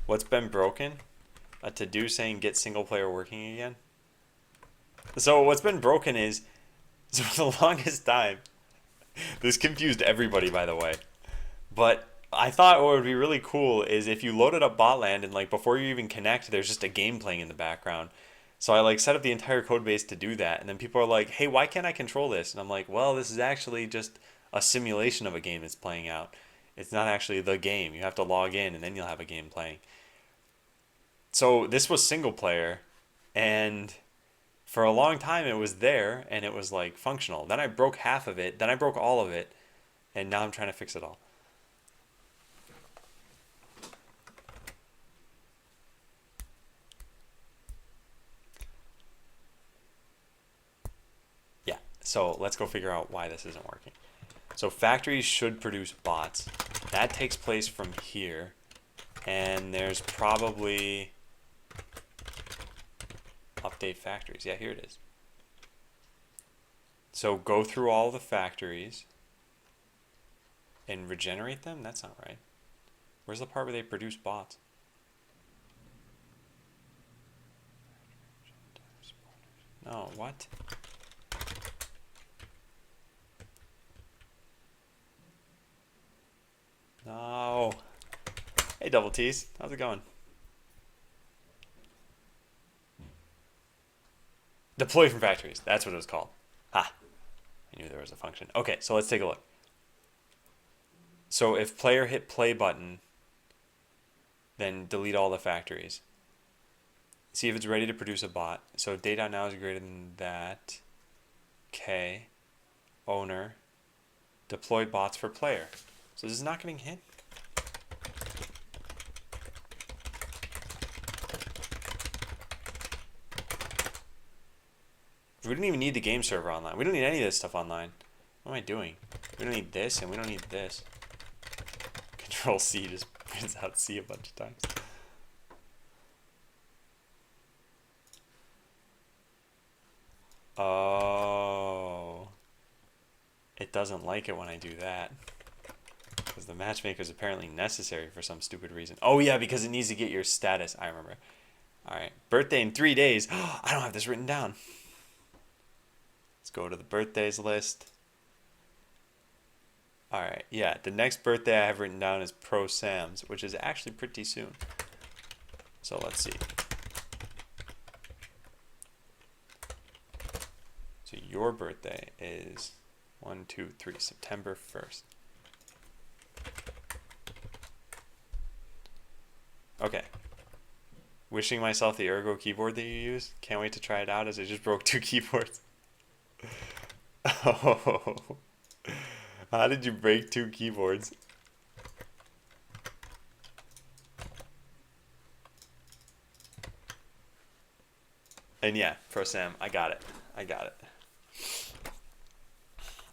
What's been broken? A to-do saying get single player working again? So what's been broken is, so for the longest time, this confused everybody, by the way, but I thought what would be really cool is if you loaded up Botland and like before you even connect, there's just a game playing in the background. So I like set up the entire code base to do that, and then people are like, "Hey, why can't I control this?" And I'm like, "Well, this is actually just a simulation of a game that's playing out. It's not actually the game. You have to log in, and then you'll have a game playing." So this was single player, and for a long time it was there, and it was like functional. Then I broke half of it. Then I broke all of it, and now I'm trying to fix it all. Yeah, so let's go figure out why this isn't working. So factories should produce bots. That takes place from here. And there's probably update factories. Yeah, here it is. So go through all the factories and regenerate them? That's not right. Where's the part where they produce bots? No, what? No. Hey, Double T's. How's it going? Deploy from factories. That's what it was called. Ah, I knew there was a function. Okay, so let's take a look. So if player hit play button, then delete all the factories. See if it's ready to produce a bot. So data now is greater than that. Okay. Owner. Deploy bots for player. So this is not getting hit. We don't even need the game server online. We don't need any of this stuff online. What am I doing? We don't need this, and we don't need this. Control C just prints out C a bunch of times. Oh. It doesn't like it when I do that. Because the matchmaker is apparently necessary for some stupid reason. Oh yeah, because it needs to get your status. I remember. Alright. Birthday in 3 days. I don't have this written down. Let's go to the birthdays list. Alright, yeah, the next birthday I have written down is Pro Sam's, which is actually pretty soon. So let's see. So your birthday is 1, 2, 3, September 1st. Okay. Wishing myself the Ergo keyboard that you use. Can't wait to try it out as I just broke 2 keyboards. Oh. How did you break 2 keyboards? And yeah, Pro Sam, I got it. I got it.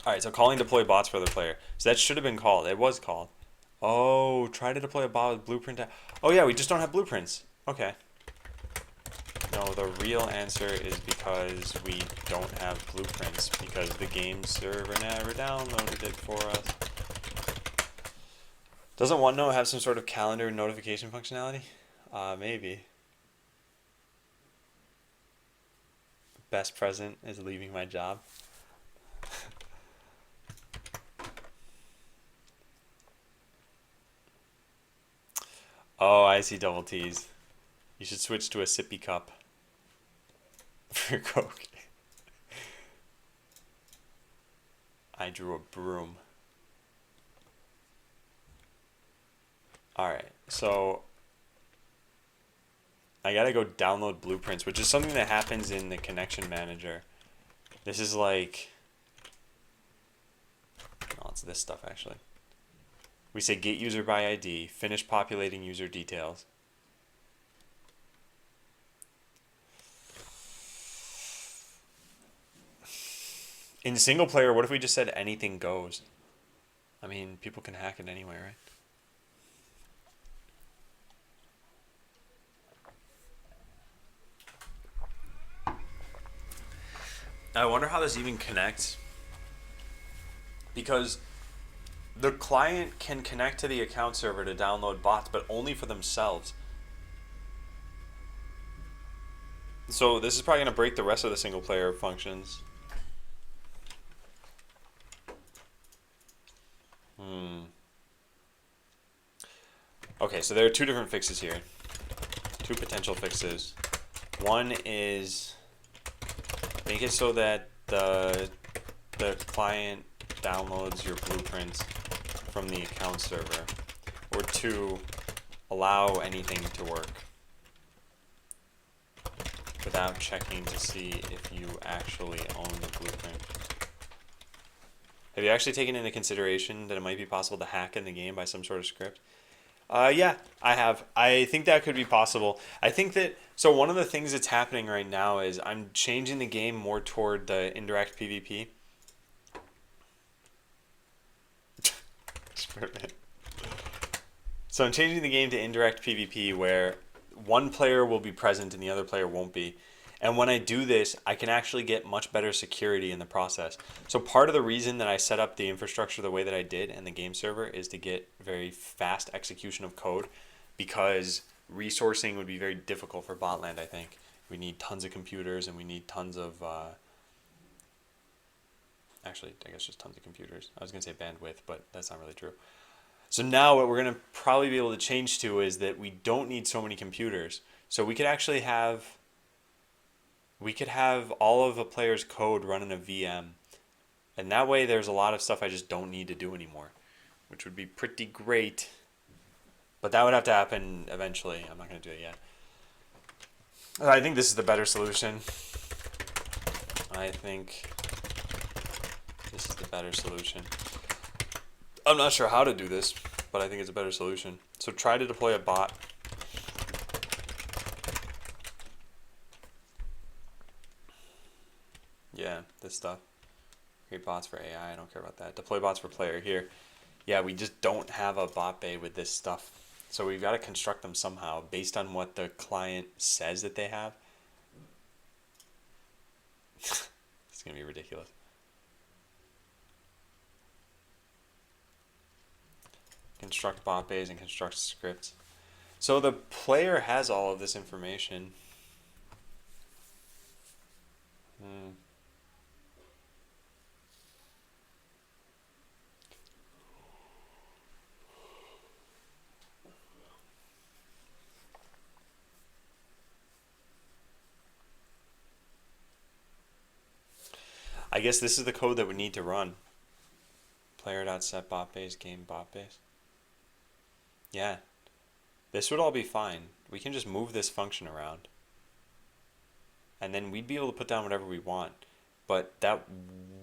Alright, so calling deploy bots for the player. So that should have been called. It was called. Oh, try to deploy a bot with blueprint. Oh yeah, we just don't have blueprints. Okay. No, the real answer is because we don't have blueprints because the game server never downloaded it for us. Doesn't OneNote have some sort of calendar notification functionality? Maybe. Best present is leaving my job. Oh, I see double T's. You should switch to a sippy cup for Coke. I drew a broom. Alright, so I gotta go download blueprints, which is something that happens in the connection manager. This is like, oh, it's this stuff actually. We say get user by ID, finish populating user details. In single player, what if we just said anything goes? I mean, people can hack it anyway, right? I wonder how this even connects. Because the client can connect to the account server to download bots, but only for themselves. So this is probably going to break the rest of the single player functions. Okay, so there are two different fixes here. Two potential fixes. One is make it so that the client downloads your blueprints from the account server. Or two, allow anything to work without checking to see if you actually own the blueprint. Have you actually taken into consideration that it might be possible to hack in the game by some sort of script? Yeah, I have. I think that could be possible. I think that, so one of the things that's happening right now is I'm changing the game more toward the indirect PvP. Experiment. So I'm changing the game to indirect PvP where one player will be present and the other player won't be. And when I do this, I can actually get much better security in the process. So part of the reason that I set up the infrastructure the way that I did and the game server is to get very fast execution of code, because resourcing would be very difficult for Botland, I think. We need tons of computers and we need tons of, actually, I guess just tons of computers. I was going to say bandwidth, but that's not really true. So now what we're going to probably be able to change to is that we don't need so many computers. So we could actually have all of a player's code run in a VM. And that way there's a lot of stuff I just don't need to do anymore, which would be pretty great. But that would have to happen eventually. I'm not going to do it yet. I think this is the better solution. I think this is the better solution. I'm not sure how to do this, but I think it's a better solution. So try to deploy a bot. Yeah, this stuff. Create bots for AI, I don't care about that. Deploy bots for player here. Yeah, we just don't have a bot bay with this stuff. So we've got to construct them somehow based on what the client says that they have. It's going to be ridiculous. Construct bot bays and construct scripts. So the player has all of this information. I guess this is the code that would need to run. Player.set bot base, game bot base. Yeah. This would all be fine. We can just move this function around. And then we'd be able to put down whatever we want. But that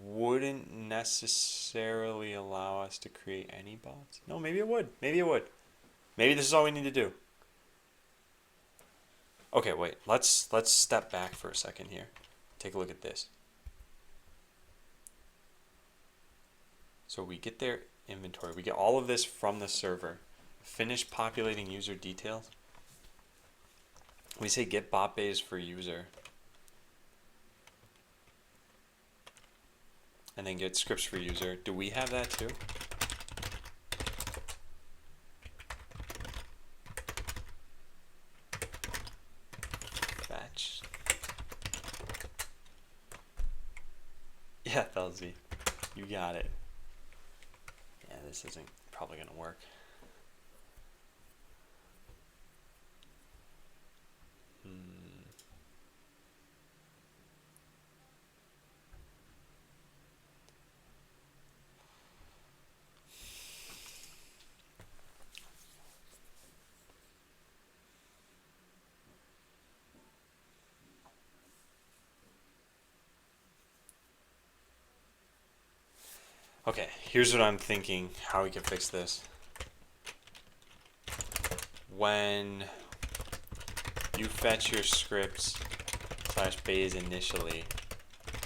wouldn't necessarily allow us to create any bots. No, maybe it would. Maybe it would. Maybe this is all we need to do. Okay, wait. Let's step back for a second here. Take a look at this. So we get their inventory. We get all of this from the server. Finish populating user details. We say get bot bays for user. And then get scripts for user. Do we have that too? Batch. Yeah, Felzy. You got it. Yeah, this isn't probably going to work. Okay, here's what I'm thinking, how we can fix this. When you fetch your scripts / bays initially,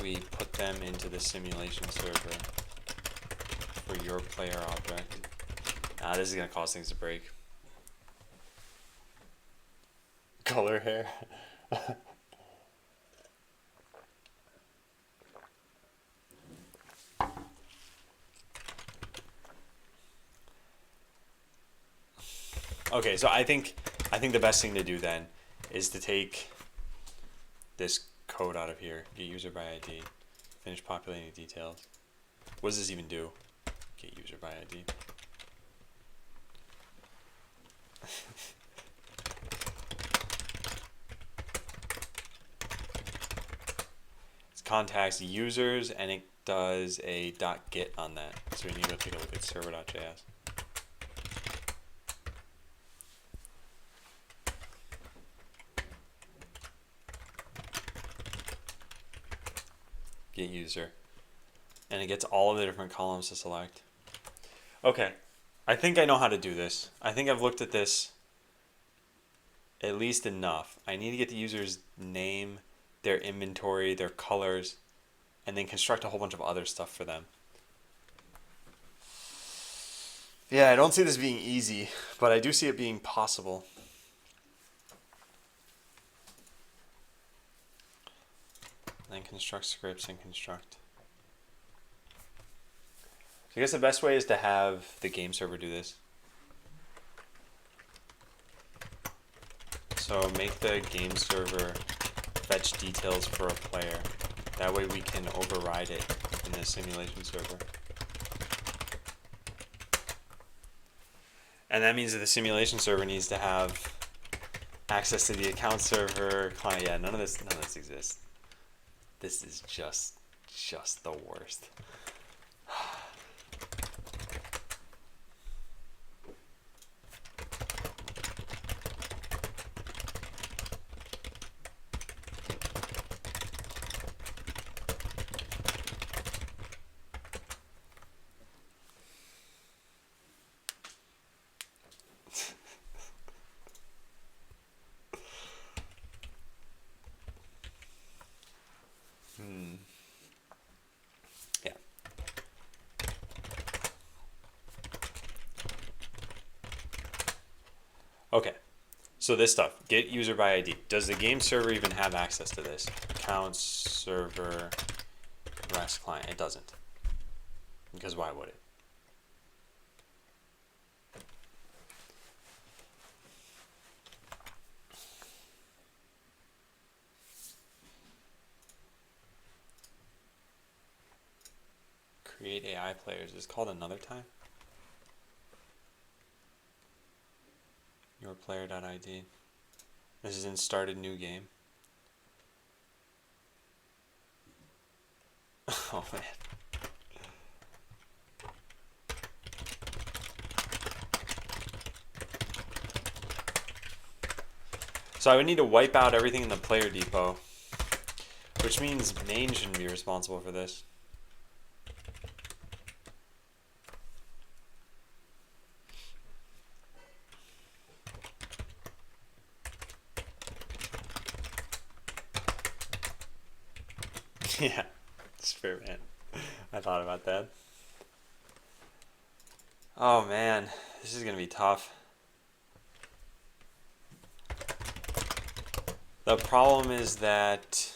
we put them into the simulation server for your player object. This is going to cause things to break. Color hair. Okay, so I think the best thing to do then is to take this code out of here, get user by ID, finish populating details. What does this even do? Get user by ID. It contacts users and it does a .git on that. So we need to go take a look at server.js. Get user. And it gets all of the different columns to select. Okay. I think I know how to do this. I think I've looked at this at least enough. I need to get the user's name, their inventory, their colors, and then construct a whole bunch of other stuff for them. Yeah, I don't see this being easy, but I do see it being possible. And then construct scripts and construct. So I guess the best way is to have the game server do this. So make the game server fetch details for a player. That way we can override it in the simulation server. And that means that the simulation server needs to have access to the account server, client. Yeah, none of this exists. This is just the worst. Yeah. Okay. So this stuff, get user by ID. Does the game server even have access to this? Account server REST client. It doesn't. Because why would it? Create AI players is called another time. Your player.id. This is in started new game. Oh man. So I would need to wipe out everything in the player depot, which means main shouldn't be responsible for this. Yeah, it's fair, man. I thought about that. Oh man, this is gonna be tough. The problem is that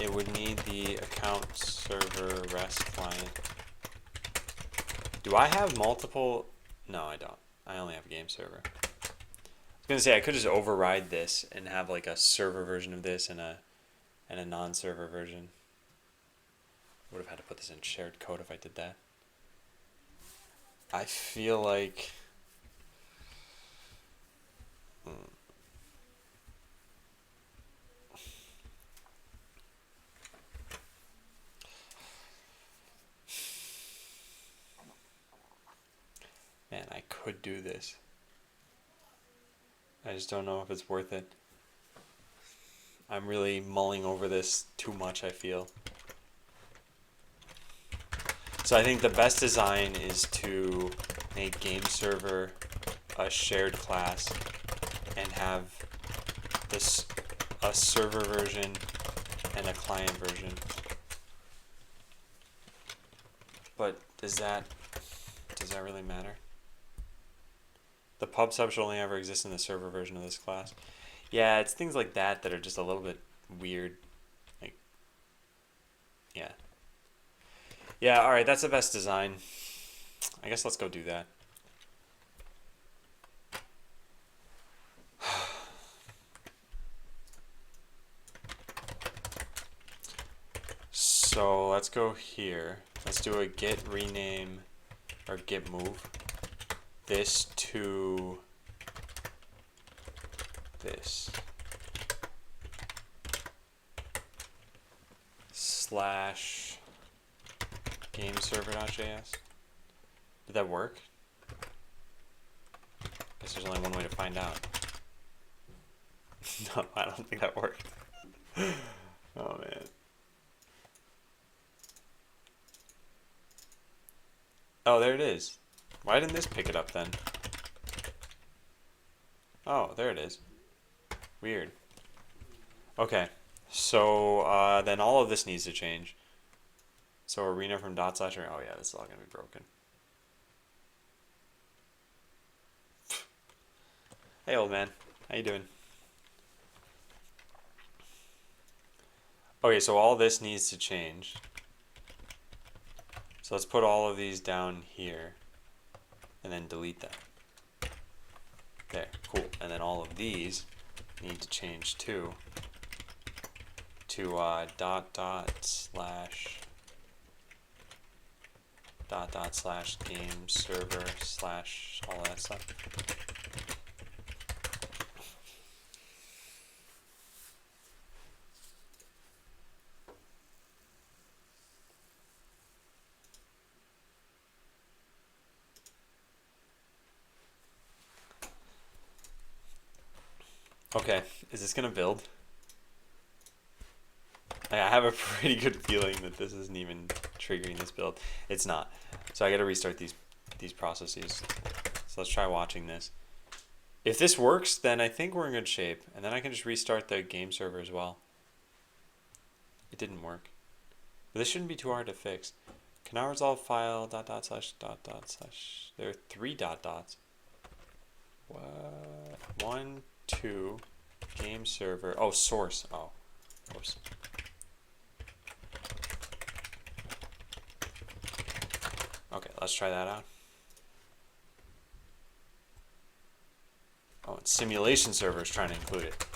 it would need the account server REST client. Do I have multiple? No, I don't. I only have a game server. I was gonna say I could just override this and have like a server version of this and a non-server version. Would have had to put this in shared code if I did that. I feel like man, I could do this. I just don't know if it's worth it. I'm really mulling over this too much, I feel. So I think the best design is to make game server a shared class and have this a server version and a client version. But does that really matter? The pub sub should only ever exist in the server version of this class. Yeah, it's things like that that are just a little bit weird. Like, yeah. Yeah, alright, that's the best design. I guess let's go do that. So let's go here. Let's do a git rename or git move. this to this slash game server.js. Did that work? Guess there's only one way to find out. No, I don't think that worked. Oh man. Oh, there it is. Why didn't this pick it up then? Oh, there it is. Weird. Okay, so then all of this needs to change. So arena from dot slash arena. Oh yeah, this is all gonna be broken. Hey old man, how you doing? Okay, so all this needs to change. So let's put all of these down here and then delete them. There, cool. And then all of these need to change too to dot slash game server slash all of that stuff. Okay, is this gonna build? I have a pretty good feeling that this isn't even triggering this build. It's not. So I gotta restart these processes. So let's try watching this. If this works, then I think we're in good shape. And then I can just restart the game server as well. It didn't work. But this shouldn't be too hard to fix. Can now resolve file dot dot slash dot dot slash. There are 3 dot dots. What? 1, 2, game server. Oh, source. Oh, whoops. Okay, let's try that out. Oh, and simulation server is trying to include it.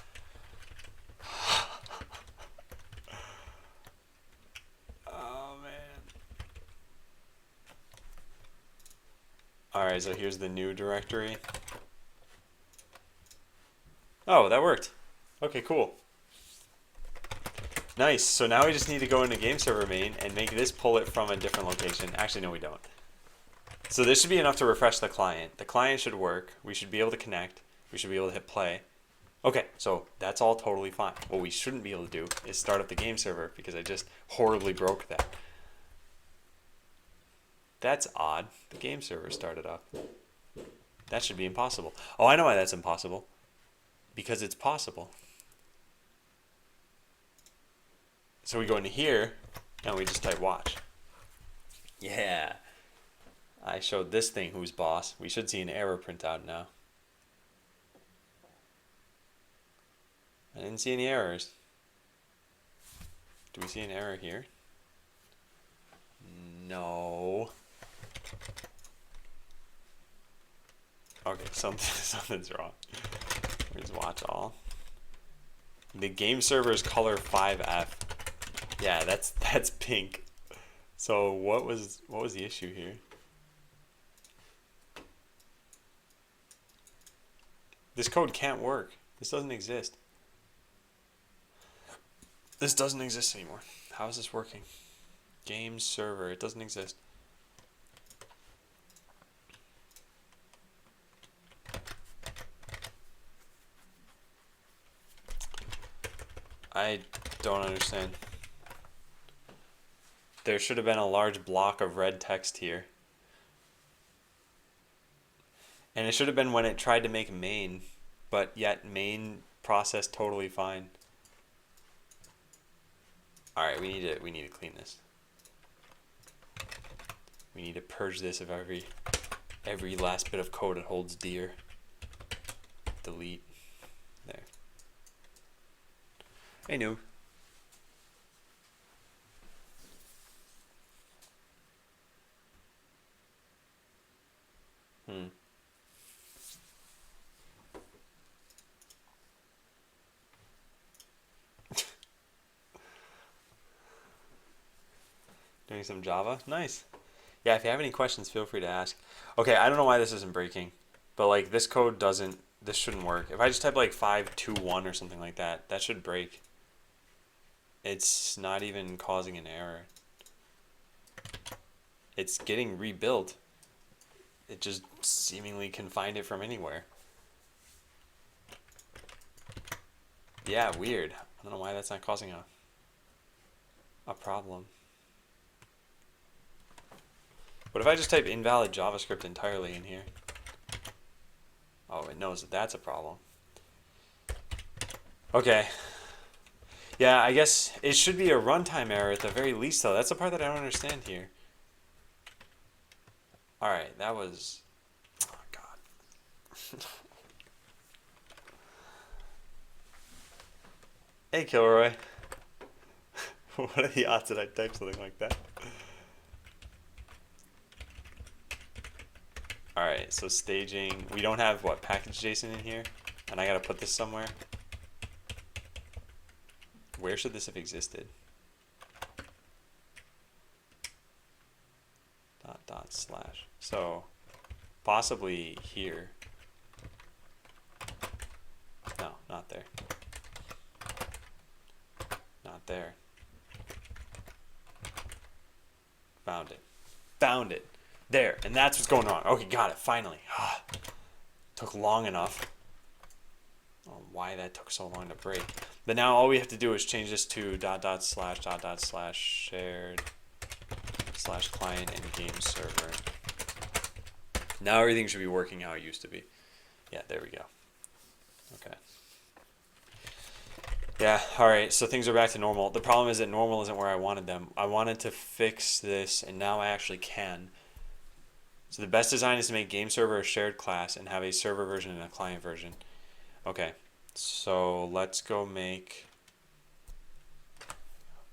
Oh, man. Alright, so here's the new directory. Oh, that worked. Okay, cool. Nice. So now we just need to go into game server main and make this pull it from a different location. Actually, no, we don't. So this should be enough to refresh the client. The client should work. We should be able to connect. We should be able to hit play. Okay, so that's all totally fine. What we shouldn't be able to do is start up the game server because I just horribly broke that. That's odd. The game server started up. That should be impossible. Oh, I know why that's impossible. Because it's possible. So we go into here and we just type watch. Yeah. I showed this thing who's boss. We should see an error printout now. I didn't see any errors. Do we see an error here? No. Okay, something's wrong. Let's watch all. The game server is color 5F. Yeah, that's pink. So what was the issue here? This code can't work. This doesn't exist. This doesn't exist anymore. How is this working? Game server, it doesn't exist. I don't understand. There should have been a large block of red text here. And it should have been when it tried to make main, but yet main processed totally fine. Alright, we need to clean this. We need to purge this of every last bit of code it holds dear. Delete. There. Hey, noob. Doing some Java. Nice. Yeah, if you have any questions, feel free to ask. Okay, I don't know why this isn't breaking, but like this code doesn't. This shouldn't work. If I just type like 521 or something like that, that should break. It's not even causing an error. It's getting rebuilt. It just seemingly can find it from anywhere. Yeah, weird. I don't know why that's not causing a problem. What if I just type invalid JavaScript entirely in here? Oh, it knows that that's a problem. Okay. Yeah, I guess it should be a runtime error at the very least, though. That's the part that I don't understand here. Alright, that was... Oh, God. Hey, Kilroy. What are the odds that I type something like that? Alright, so staging. We don't have, what, package JSON in here? And I gotta put this somewhere? Where should this have existed? // So, possibly here. No, not there. Not there. Found it. Found it. There. And that's what's going on. Okay, got it. Finally. Took long enough. I don't know why that took so long to break. But now all we have to do is change this to // shared / client and game server. Now everything should be working how it used to be. Yeah, there we go. Okay. Yeah, alright, so things are back to normal. The problem is that normal isn't where I wanted them. I wanted to fix this, and now I actually can. So the best design is to make game server a shared class and have a server version and a client version. Okay, so let's go make...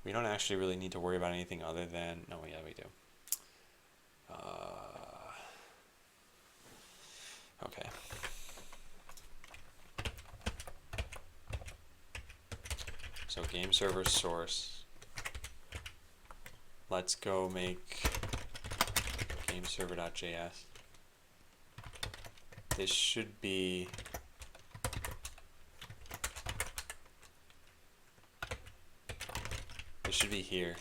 We don't actually really need to worry about anything other than... No, yeah, we do. Okay. So game server source. Let's go make game server.js. This should be... This should be here.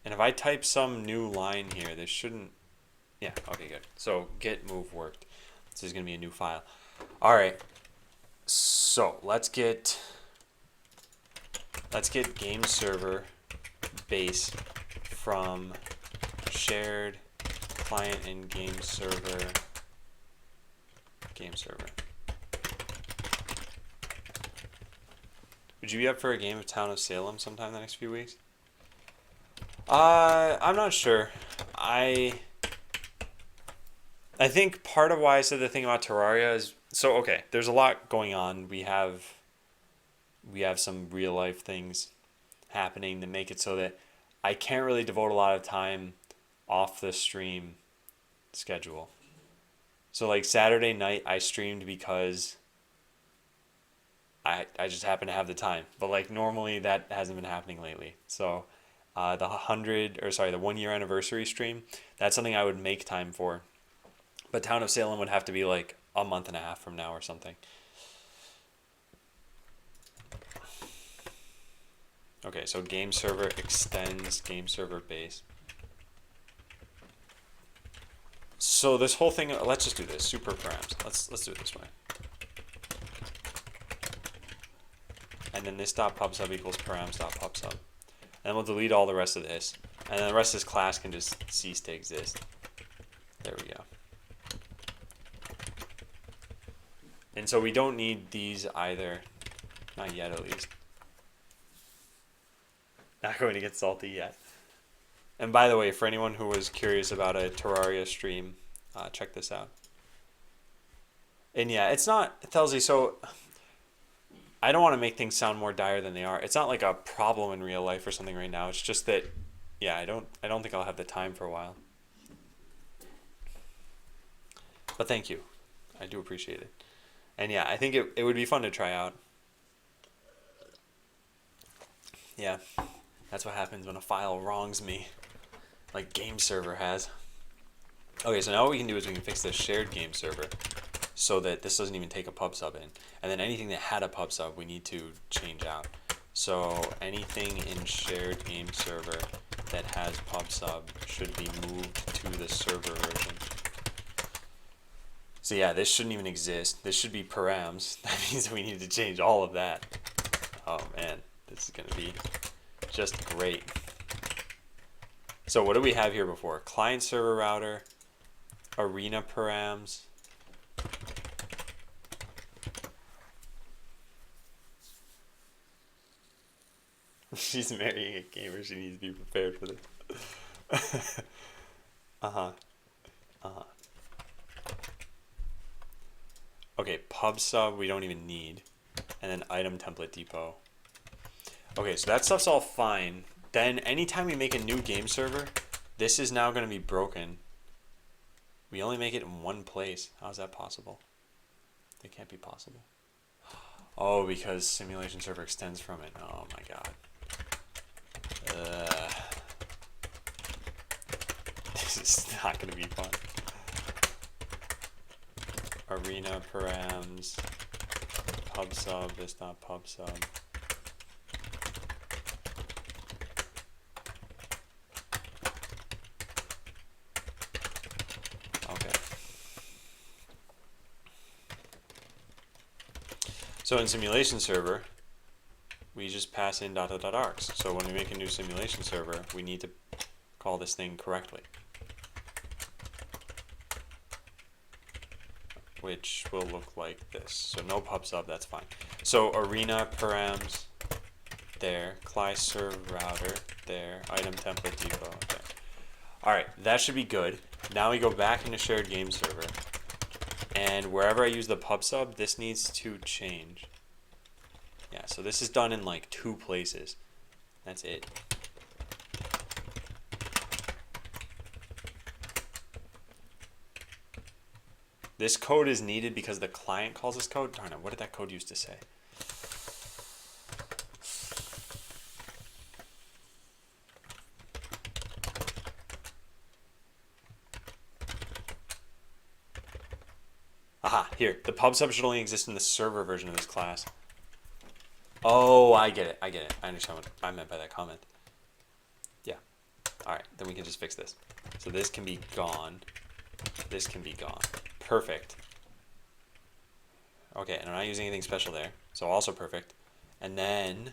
And if I type some new line here, this shouldn't... Yeah, okay, good. So get move worked. This is going to be a new file. All right. So let's get game server base from shared client and game server. Would you be up for a game of Town of Salem sometime in the next few weeks? I'm not sure. I think part of why I said the thing about Terraria is so okay. There's a lot going on. We have some real life things happening that make it so that I can't really devote a lot of time off the stream schedule. So like Saturday night I streamed because I just happen to have the time. But like normally that hasn't been happening lately. So the 1 year anniversary stream, that's something I would make time for. But Town of Salem would have to be like a month and a half from now or something. Okay, so game server extends game server base. So this whole thing, let's just do this, super params. Let's do it this way. And then this dot pub sub equals params dot pub sub. And then we'll delete all the rest of this. And then the rest of this class can just cease to exist. There we go. And so we don't need these either. Not yet, at least. Not going to get salty yet. And by the way, for anyone who was curious about a Terraria stream, check this out. And yeah, it's not, Thelzy, so I don't want to make things sound more dire than they are. It's not like a problem in real life or something right now. It's just that, yeah, I don't think I'll have the time for a while. But thank you. I do appreciate it. And yeah, I think it would be fun to try out. Yeah, that's what happens when a file wrongs me, like game server has. Okay, so now what we can do is we can fix the shared game server so that this doesn't even take a pub sub in. And then anything that had a pub sub, we need to change out. So anything in shared game server that has pub sub should be moved to the server version. So yeah, this shouldn't even exist. This should be params. That means we need to change all of that. Oh man, this is gonna be just great. So what do we have here before? Client server router, arena params. She's marrying a gamer. She needs to be prepared for this. Uh-huh. Uh-huh. Okay, pub sub we don't even need. And then item template depot. Okay, so that stuff's all fine. Then anytime we make a new game server, this is now going to be broken. We only make it in one place. How is that possible? It can't be possible. Oh, because simulation server extends from it. Oh my god. This is not going to be fun. Arena params. Pub sub is not pub sub. Okay. So in simulation server, we just pass in .args. So when we make a new simulation server, we need to call this thing correctly, which will look like this. So no pub sub, that's fine. So arena params there, cli serve router there, item template depot there. All right, that should be good. Now we go back into shared game server, and wherever I use the pub sub, this needs to change. Yeah, so this is done in like 2 places. That's it. This code is needed because the client calls this code. Darn it, what did that code used to say? Aha, here. The pub sub should only exist in the server version of this class. Oh, I get it. I get it. I understand what I meant by that comment. Yeah. Alright, then we can just fix this. So this can be gone. This can be gone. Perfect. Okay, and I'm not using anything special there. So also perfect. And then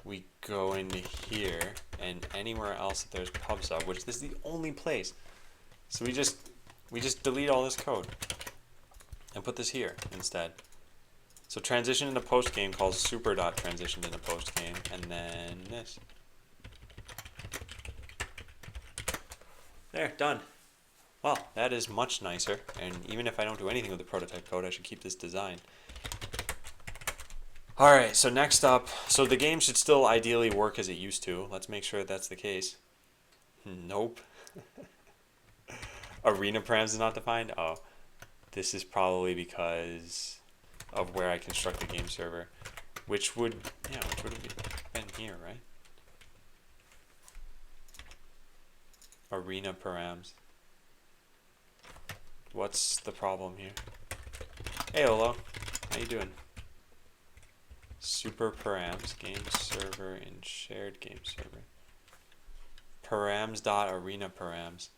we go into here, and anywhere else that there's pub sub, which this is the only place. So we just delete all this code and put this here instead. So transition into post game calls super.transition into post game, and then this. There, done. Well, that is much nicer, and even if I don't do anything with the prototype code, I should keep this design. Alright, so next up, so the game should still ideally work as it used to. Let's make sure that's the case. Nope. Arena params is not defined? Oh, this is probably because of where I construct the game server, which would have been here, right? Arena params. What's the problem here? Hey Olo, how you doing? Super params, game server, and shared game server. Params.arena params.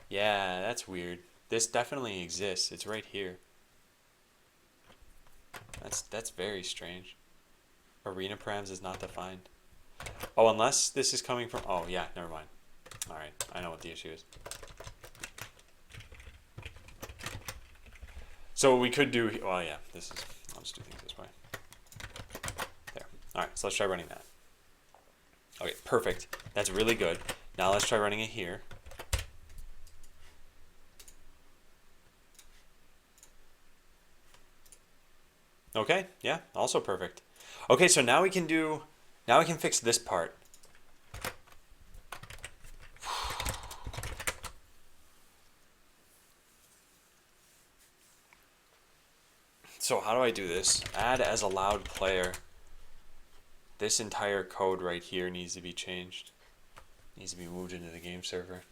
Yeah, that's weird. This definitely exists. It's right here. That's very strange. Arena params is not defined. Oh, unless this is coming from... Oh, yeah, never mind. Alright, I know what the issue is. So what we could do... Well, yeah, this is... I'll just do things this way. There. Alright, so let's try running that. Okay, perfect. That's really good. Now let's try running it here. Okay, yeah, also perfect. Okay, so now we can fix this part. So how do I do this? Add as allowed player. this entire code right here needs to be changed. Needs to be moved into the game server.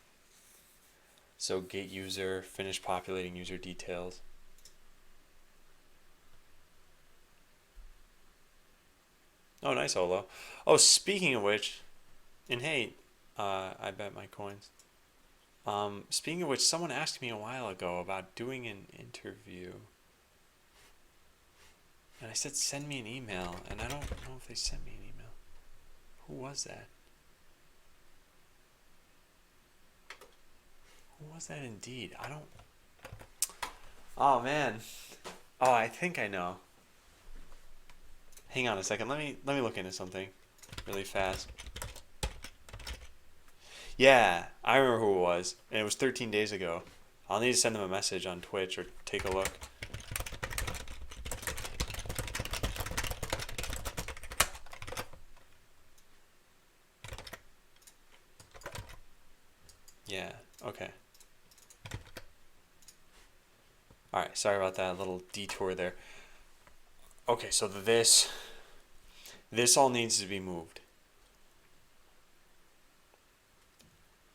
So get user, finish populating user details. Oh, nice, Olo. Oh, speaking of which, and hey, I bet my coins. Speaking of which, someone asked me a while ago about doing an interview. And I said, send me an email. And I don't know if they sent me an email. Who was that? Who was that indeed? I don't... Oh, man. Oh, I think I know. Hang on a second. Let me look into something really fast. Yeah, I remember who it was. And it was 13 days ago. I'll need to send them a message on Twitch or take a look. Yeah, okay. Alright, sorry about that little detour there. Okay, so this all needs to be moved.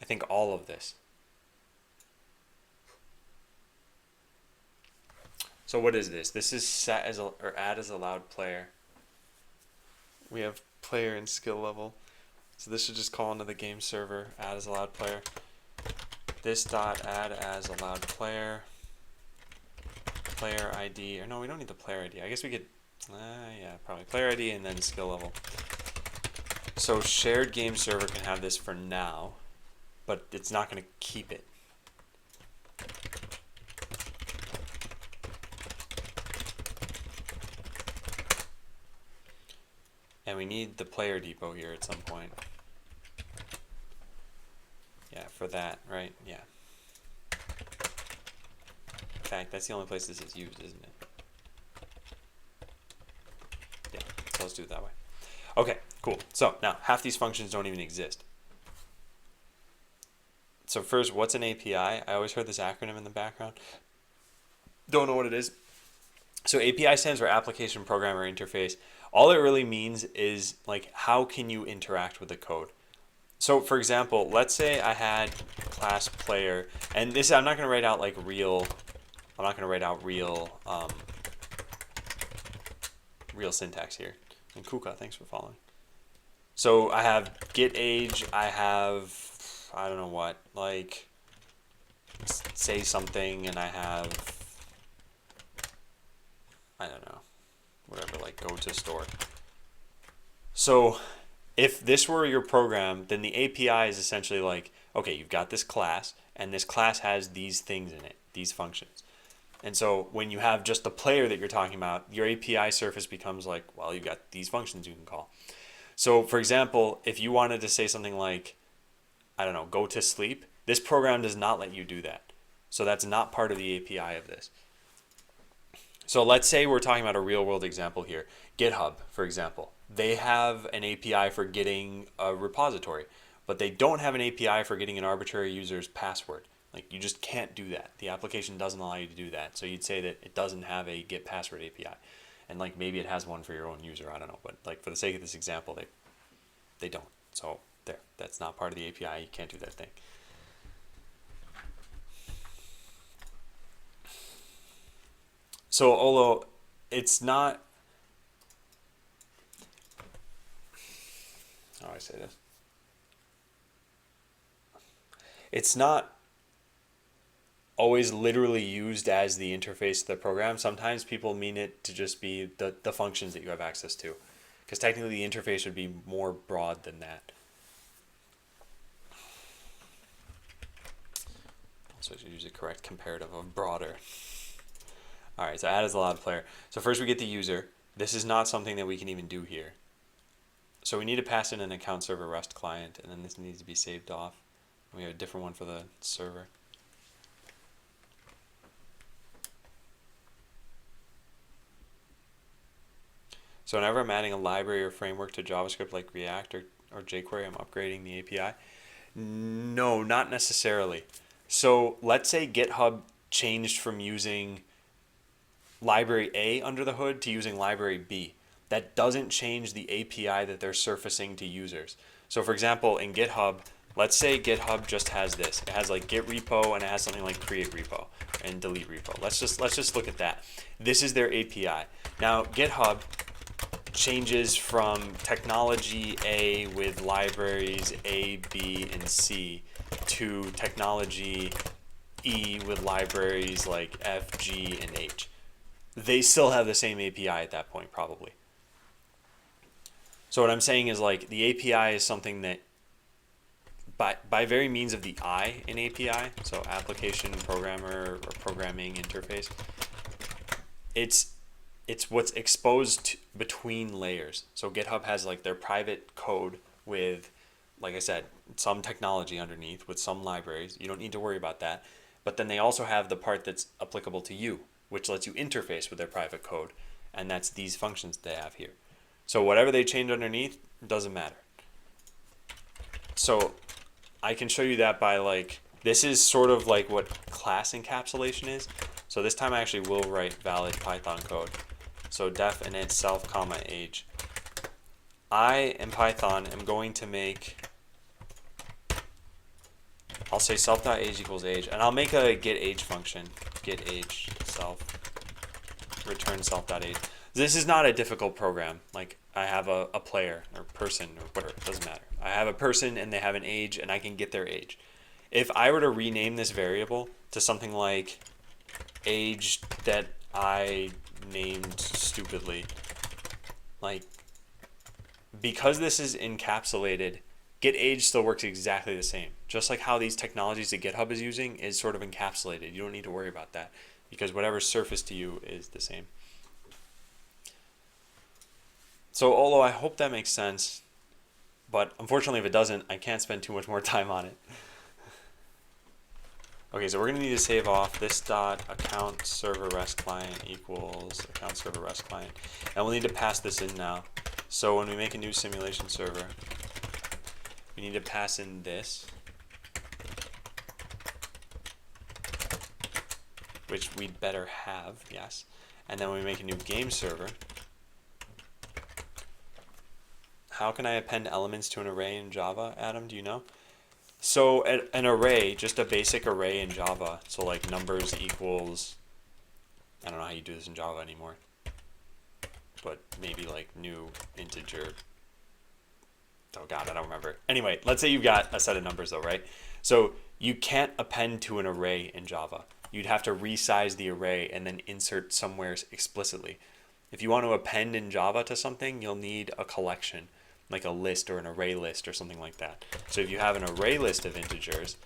I think all of this. So what is this? This is set as or add as allowed player. We have player and skill level. So this should just call into the game server, add as allowed player. This dot add as allowed player. Player ID, or no, we don't need the player ID. I guess we could, yeah, probably player ID and then skill level. So shared game server can have this for now, but it's not going to keep it. And we need the player depot here at some point. Yeah, for that, right? Yeah. In fact, that's the only place this is used, isn't it? Yeah, so let's do it that way. Okay, cool. So now, half these functions don't even exist. So first, what's an API? I always heard this acronym in the background. Don't know what it is. So API stands for Application Programmer Interface. All it really means is, like, how can you interact with the code? So for example, let's say I had class player, and this, I'm not going to write out like real, I'm not going to write out real syntax here. And Kuka, thanks for following. So I have get age, I have, I don't know what, like, say something, and I have, I don't know, whatever, like go to store. So if this were your program, then the API is essentially like, okay, you've got this class, and this class has these things in it, these functions. And so when you have just the player that you're talking about, your API surface becomes like, well, you've got these functions you can call. So for example, if you wanted to say something like, I don't know, go to sleep, this program does not let you do that. So that's not part of the API of this. So let's say we're talking about a real world example here. GitHub, for example. They have an API for getting a repository, but they don't have an API for getting an arbitrary user's password. Like, you just can't do that. The application doesn't allow you to do that. So you'd say that it doesn't have a get password API. And like maybe it has one for your own user, I don't know. But like for the sake of this example, they don't. So there, that's not part of the API. You can't do that thing. So Olo, it's not, how do I say this? It's not always literally used as the interface to the program. Sometimes people mean it to just be the functions that you have access to. Because technically the interface would be more broad than that. So I should use a correct comparative of broader. Alright, so add as allowed player. So first we get the user. This is not something that we can even do here. So we need to pass in an account server REST client, and then this needs to be saved off. We have a different one for the server. So whenever I'm adding a library or framework to JavaScript like React or jQuery, I'm upgrading the API. No, not necessarily. So let's say GitHub changed from using library A under the hood to using library B. that doesn't change the API that they're surfacing to users. So for example, in GitHub, let's say GitHub just has this. It has like git repo and it has something like create repo and delete repo. Let's just look at that. This is their API. Now GitHub changes from technology A with libraries A, B, and C to technology E with libraries like F, G, and H. They still have the same API at that point, probably. So what I'm saying is like the API is something that by very means of the I in API, so application programmer or programming interface, it's what's exposed between layers. So GitHub has like their private code with, like I said, some technology underneath with some libraries. You don't need to worry about that. But then they also have the part that's applicable to you, which lets you interface with their private code. And that's these functions they have here. So whatever they change underneath doesn't matter. So I can show you that by like, this is sort of like what class encapsulation is. So this time I actually will write valid Python code. So def init self comma age. I in Python am going to make, I'll say self.age equals age, and I'll make a get age function, get age self, return self.age. This is not a difficult program. Like I have a player or person or whatever, it doesn't matter. I have a person and they have an age and I can get their age. If I were to rename this variable to something like age that I named stupidly, like, because this is encapsulated, get age still works exactly the same. Just like how these technologies that GitHub is using is sort of encapsulated. You don't need to worry about that because whatever's surfaced to you is the same. So Olo, I hope that makes sense, but unfortunately if it doesn't, I can't spend too much more time on it. Okay, so we're going to need to save off this dot account server rest client equals account server rest client, and we'll need to pass this in now. So when we make a new simulation server, we need to pass in this, which we'd better have, yes. And then when we make a new game server, how can I append elements to an array in Java, Adam? Do you know? So an array, just a basic array in Java, so like numbers equals, I don't know how you do this in Java anymore, but maybe like new integer. Oh God, I don't remember. Anyway, let's say you've got a set of numbers though, right? So you can't append to an array in Java. You'd have to resize the array and then insert somewhere explicitly. If you want to append in Java to something, you'll need a collection, like a list or an array list or something like that. So if you have an array list of integers,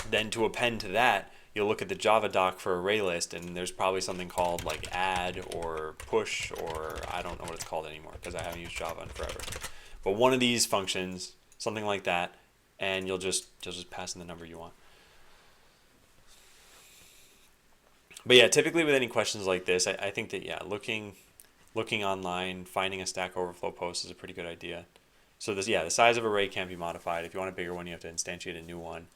then to append to that, you'll look at the Java doc for array list, and there's probably something called like add or push, or I don't know what it's called anymore because I haven't used Java in forever. But one of these functions, something like that, and you'll just pass in the number you want. But yeah, typically with any questions like this, I think that yeah, looking online, finding a Stack Overflow post is a pretty good idea. So this, yeah, the size of array can't be modified. If you want a bigger one, you have to instantiate a new one.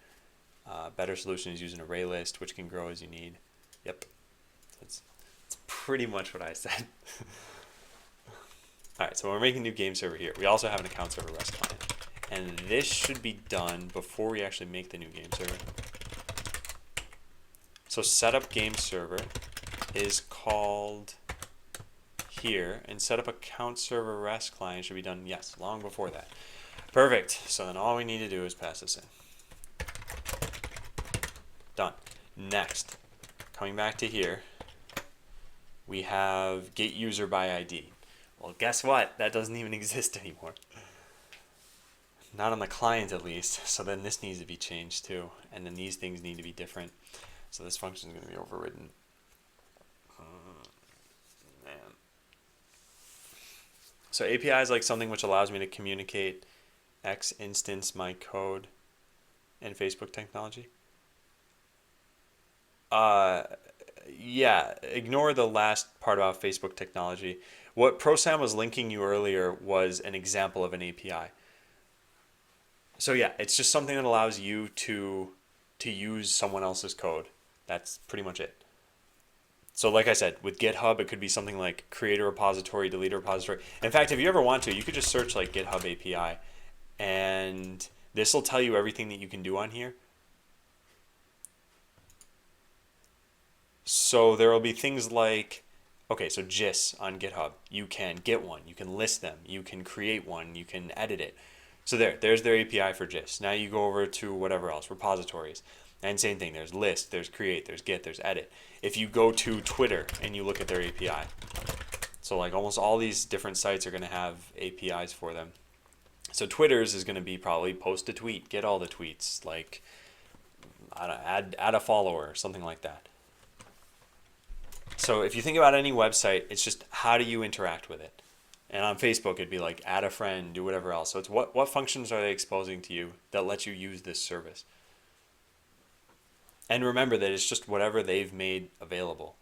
Better solution is use an array list, which can grow as you need. Yep, that's pretty much what I said. All right, so we're making a new game server here. We also have an account server REST client, and this should be done before we actually make the new game server. So setup game server is called here, and setup account server REST client should be done, yes, long before that. Perfect. So then all we need to do is pass this in. Done. Next, coming back to here, we have get user by ID. Well, guess what? That doesn't even exist anymore. Not on the client at least. So then this needs to be changed too, and then these things need to be different. So this function is going to be overridden. Man. So API is like something which allows me to communicate X instance my code and Facebook technology. Yeah, ignore the last part about Facebook technology. What ProSam was linking you earlier was an example of an API. So yeah, it's just something that allows you to use someone else's code. That's pretty much it. So like I said, with GitHub, it could be something like create a repository, delete a repository. In fact, if you ever want to, you could just search like GitHub API, and this will tell you everything that you can do on here. So there will be things like, okay, so GIS on GitHub, you can get one, you can list them, you can create one, you can edit it. So there's their API for GIS. Now you go over to whatever else, repositories. And same thing, there's list, there's create, there's get, there's edit. If you go to Twitter and you look at their API, so like almost all these different sites are going to have APIs for them. So Twitter's is going to be probably post a tweet, get all the tweets, like I don't know, add a follower, something like that. So if you think about any website, it's just how do you interact with it? And on Facebook, it'd be like add a friend, do whatever else. So it's what functions are they exposing to you that let you use this service? And remember that it's just whatever they've made available.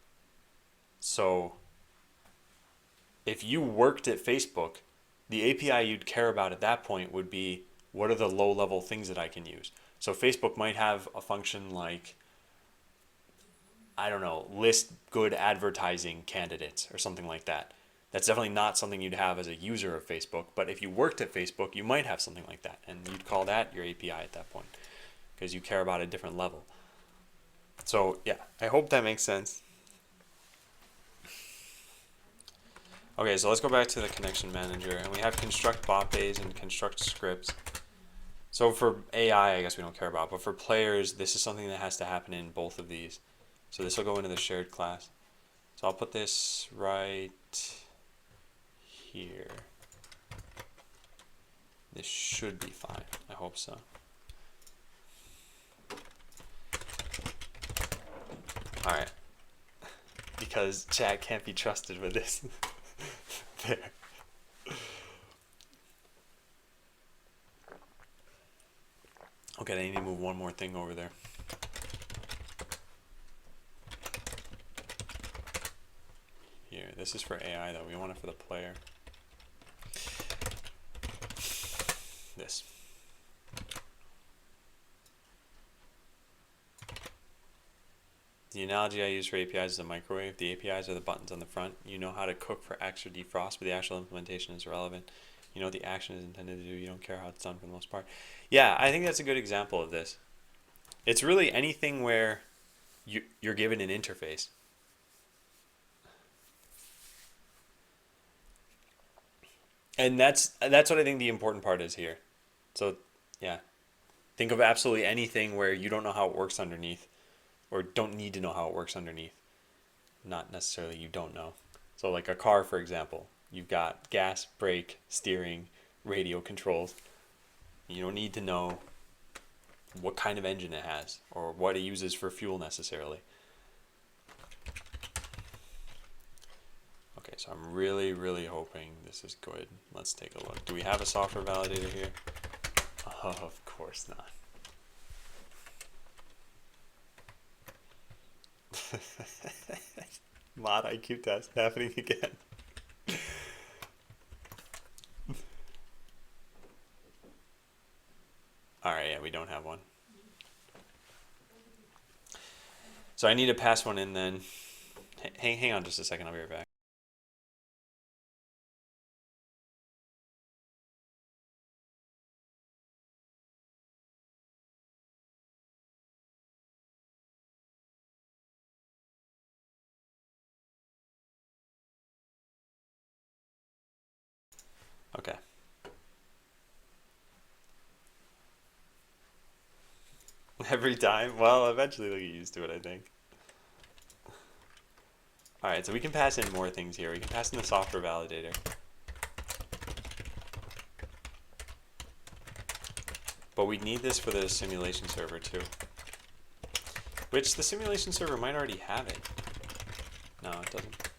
So if you worked at Facebook, the API you'd care about at that point would be what are the low-level things that I can use? So Facebook might have a function like, I don't know, list good advertising candidates or something like that. That's definitely not something you'd have as a user of Facebook, but if you worked at Facebook, you might have something like that, and you'd call that your API at that point because you care about a different level. So yeah, I hope that makes sense. Okay, so let's go back to the connection manager, and we have construct bot bays and construct scripts. So for AI, I guess we don't care about, but for players, this is something that has to happen in both of these. So this will go into the shared class. So I'll put this right here. This should be fine. I hope so. All right. Because chat can't be trusted with this. There. Okay, I need to move one more thing over there. Here, this is for AI though. We want it for the player. This. The analogy I use for APIs is a microwave. The APIs are the buttons on the front. You know how to cook for X or defrost, but the actual implementation is irrelevant. You know what the action is intended to do. You don't care how it's done for the most part. Yeah, I think that's a good example of this. It's really anything where you're given an interface. And that's what I think the important part is here. So, yeah. Think of absolutely anything where you don't know how it works underneath, or don't need to know how it works underneath. Not necessarily you don't know. So like a car, for example, you've got gas, brake, steering, radio controls. You don't need to know what kind of engine it has or what it uses for fuel necessarily. Okay, so I'm really, really hoping this is good. Let's take a look. Do we have a software validator here? Oh, of course not. Mod IQ test happening again. Alright, yeah, we don't have one. So I need to pass one in then. Hang on just a second, I'll be right back. Okay. Every time? Well, eventually they'll get used to it, I think. Alright, so we can pass in more things here. We can pass in the software validator. But we need this for the simulation server too. Which the simulation server might already have it. No, it doesn't.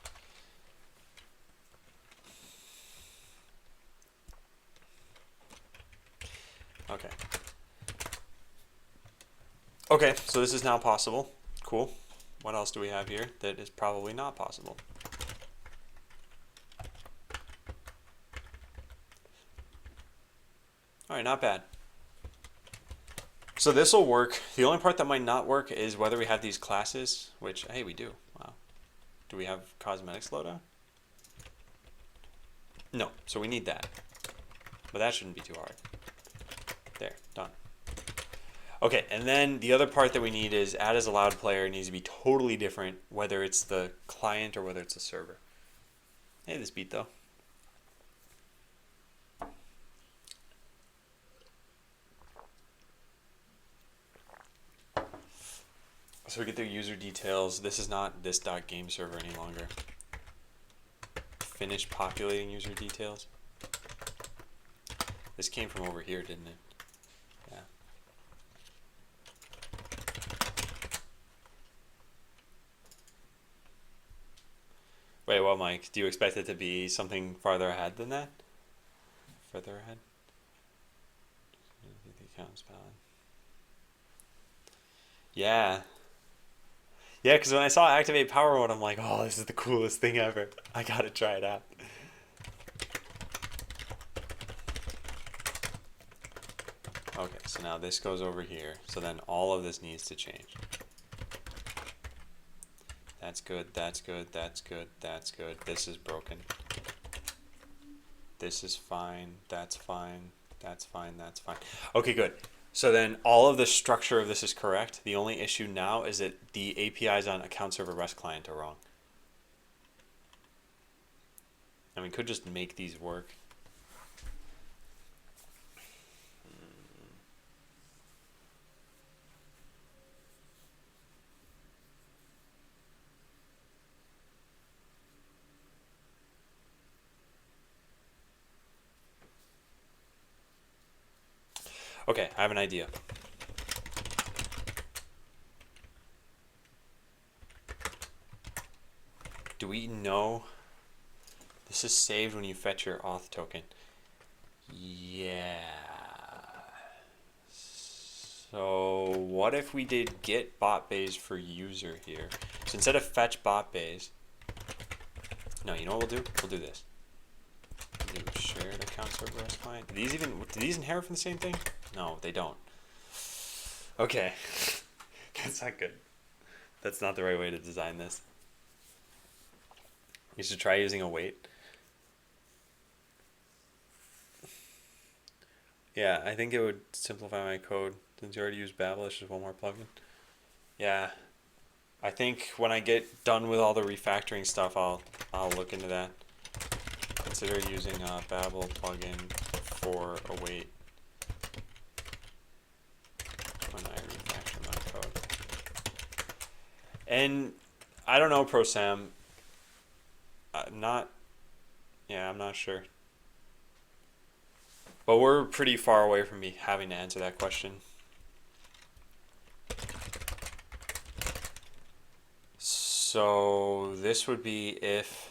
Okay. Okay, so this is now possible. Cool. What else do we have here that is probably not possible? Alright, not bad. So this will work. The only part that might not work is whether we have these classes, which, hey, we do. Wow. Do we have cosmetics loadout? No, so we need that. But that shouldn't be too hard. There, done. Okay, and then the other part that we need is add as allowed player needs to be totally different, whether it's the client or whether it's the server. Hey, this beat though. So we get the user details. This is not this .game server any longer. Finish populating user details. This came from over here, didn't it? Yeah. Wait, well, Mike, do you expect it to be something farther ahead than that? Further ahead? The account's valid. Yeah. Yeah, because when I saw activate power mode, I'm like, oh, this is the coolest thing ever. I gotta try it out. Okay, so now this goes over here. So then all of this needs to change. That's good, that's good, that's good, that's good. This is broken. This is fine, that's fine, that's fine, that's fine. Okay, good. So then all of the structure of this is correct. The only issue now is that the APIs on account server REST client are wrong. And we could just make these work. Okay, I have an idea. Do we know this is saved when you fetch your auth token? Yeah. So what if we did get bot bays for user here? So instead of fetch bot bays, no, you know what we'll do? We'll do this. Do shared account server REST client. Do these inherit from the same thing? No, they don't. Okay. That's not good. That's not the right way to design this. You should try using a wait. Yeah, I think it would simplify my code. Since you already use Babel, it's just one more plugin. Yeah. I think when I get done with all the refactoring stuff, I'll look into that. Consider using a Babel plugin for await when I refactor my code. And I don't know, ProSam. I'm not sure. But we're pretty far away from me having to answer that question. So this would be if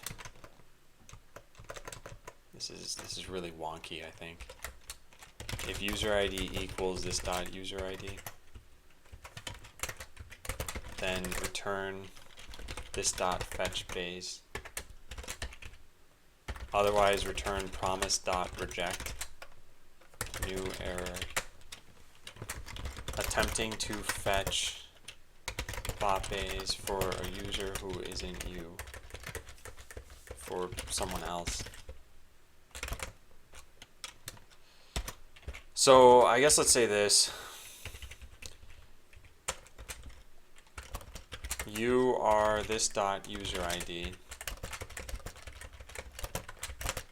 this is really wonky, I think. If user ID equals this dot user ID, then return this dot fetch base. Otherwise, return promise dot reject. New error. Attempting to fetch bot base for a user who isn't you. For someone else. So I guess let's say this. You are this dot user ID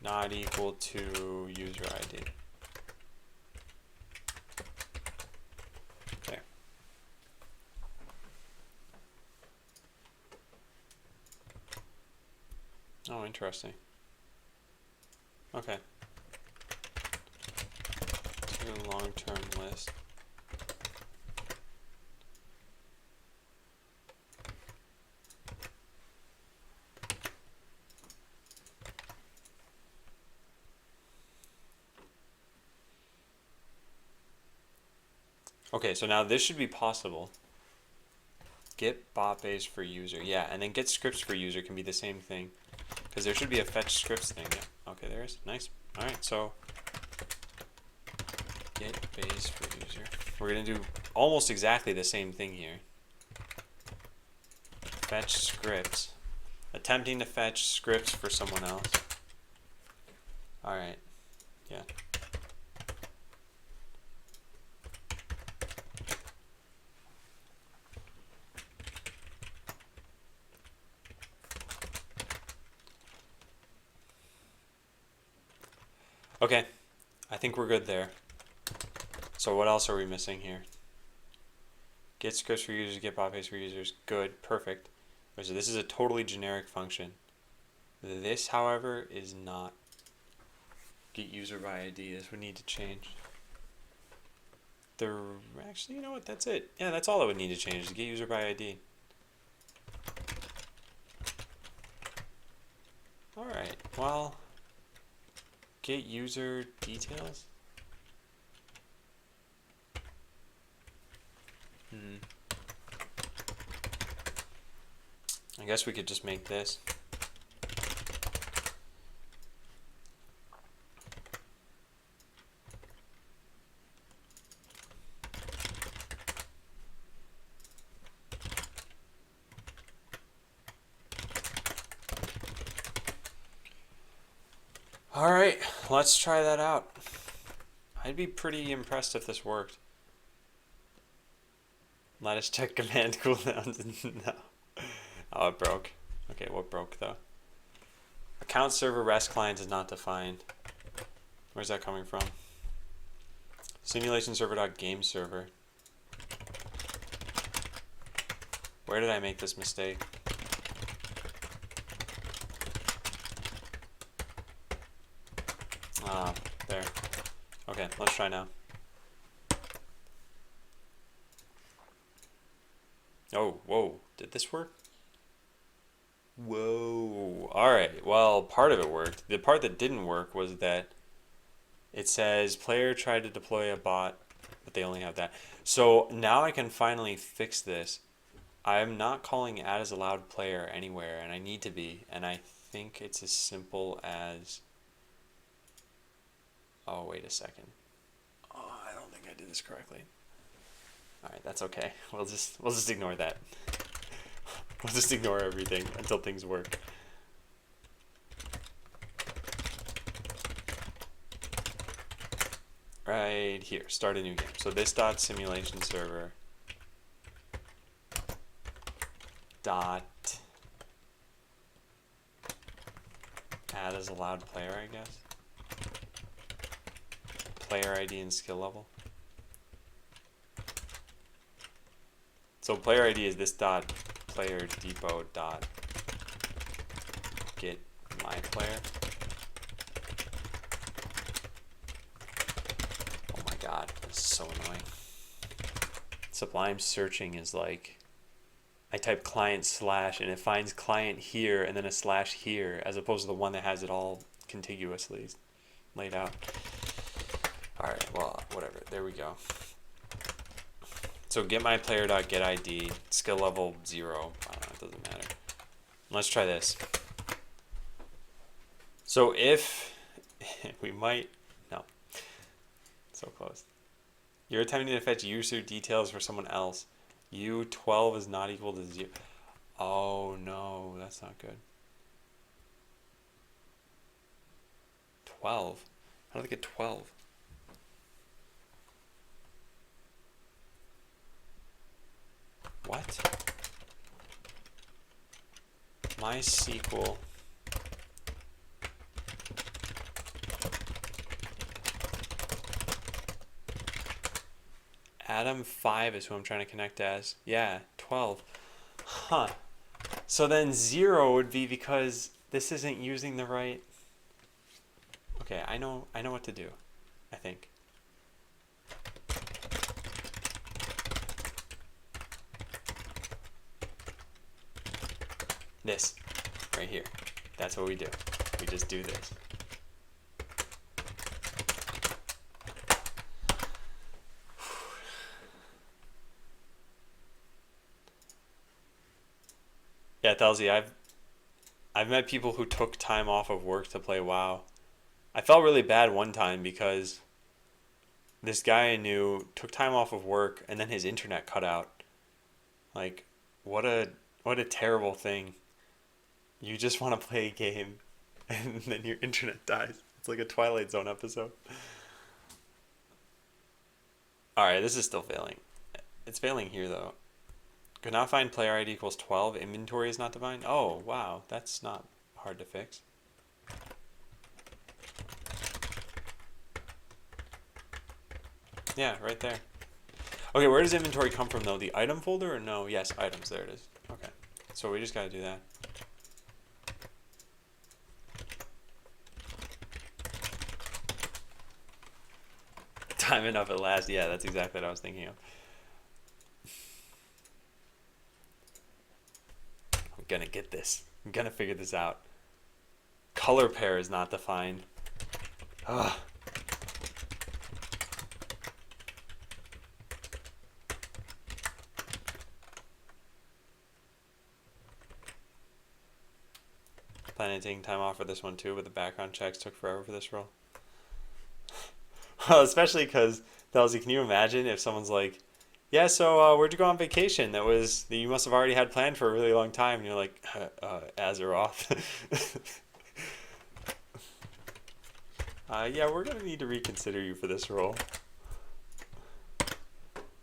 not equal to user ID. There. Oh, interesting. Okay. To long-term list. Okay, so now this should be possible. Get bot base for user. Yeah, and then get scripts for user can be the same thing. Because there should be a fetch scripts thing. Yeah. Okay, there is. Nice. Alright, so get base for user. We're going to do almost exactly the same thing here. Fetch scripts. Attempting to fetch scripts for someone else. Alright. Yeah. Okay. I think we're good there. So what else are we missing here? Get scripts for users, get bot paste for users. Good. Perfect. So this is a totally generic function. This, however, is not. Get user by ID. This would need to change. Actually, you know what? That's it. Yeah, that's all it would need to change, is get user by ID. Alright, well, get user details? I guess we could just make this. Alright, let's try that out. I'd be pretty impressed if this worked. Let us check command cooldowns. No. Oh, it broke. Okay, what broke though? Account server rest client is not defined. Where's that coming from? Simulation server.game server. Where did I make this mistake? Ah, there. Okay, let's try now. Oh, whoa. Did this work? Whoa. Alright, well, part of it worked. The part that didn't work was that it says player tried to deploy a bot, but they only have that. So now I can finally fix this. I'm not calling add as allowed player anywhere, and I need to be. And I think it's as simple as... Oh, wait a second. Oh, I don't think I did this correctly. Alright, that's okay. We'll just ignore that. We'll just ignore everything until things work. Right here, start a new game. So this dot simulation server dot add as allowed player, I guess. Player ID and skill level. So player ID is this dot player depot dot get my player. Oh my god, this is so annoying. Sublime searching is like, I type client slash and it finds client here and then a slash here, as opposed to the one that has it all contiguously laid out. Alright, well, whatever. There we go. So get my player dot get ID, skill level 0. I don't know, it doesn't matter. Let's try this. So if we might, no, so close. You're attempting to fetch user details for someone else. U12 is not equal to 0. Oh no, that's not good. 12? How do I get 12? What? MySQL. Adam 5 is who I'm trying to connect as. Yeah, 12. Huh. So then 0 would be because this isn't using the right... Okay, I know what to do, I think. This, right here. That's what we do. We just do this. Yeah, Thelzy, I've met people who took time off of work to play WoW. I felt really bad one time because this guy I knew took time off of work and then his internet cut out. Like, what a terrible thing. You just want to play a game, and then your internet dies. It's like a Twilight Zone episode. Alright, this is still failing. It's failing here, though. Could not find player ID equals 12. Inventory is not defined. Oh, wow. That's not hard to fix. Yeah, right there. Okay, where does inventory come from, though? The item folder or no? Yes, items. There it is. Okay. So we just got to do that. Time enough at last. Yeah, that's exactly what I was thinking of. I'm gonna get this. I'm gonna figure this out. Color pair is not defined. Ugh. Planning on taking time off for this one too, but the background checks took forever for this role. Well, especially because, Delzy, can you imagine if someone's like, yeah, so where'd you go on vacation? That you must have already had planned for a really long time. And you're like, Azeroth. Yeah, we're going to need to reconsider you for this role.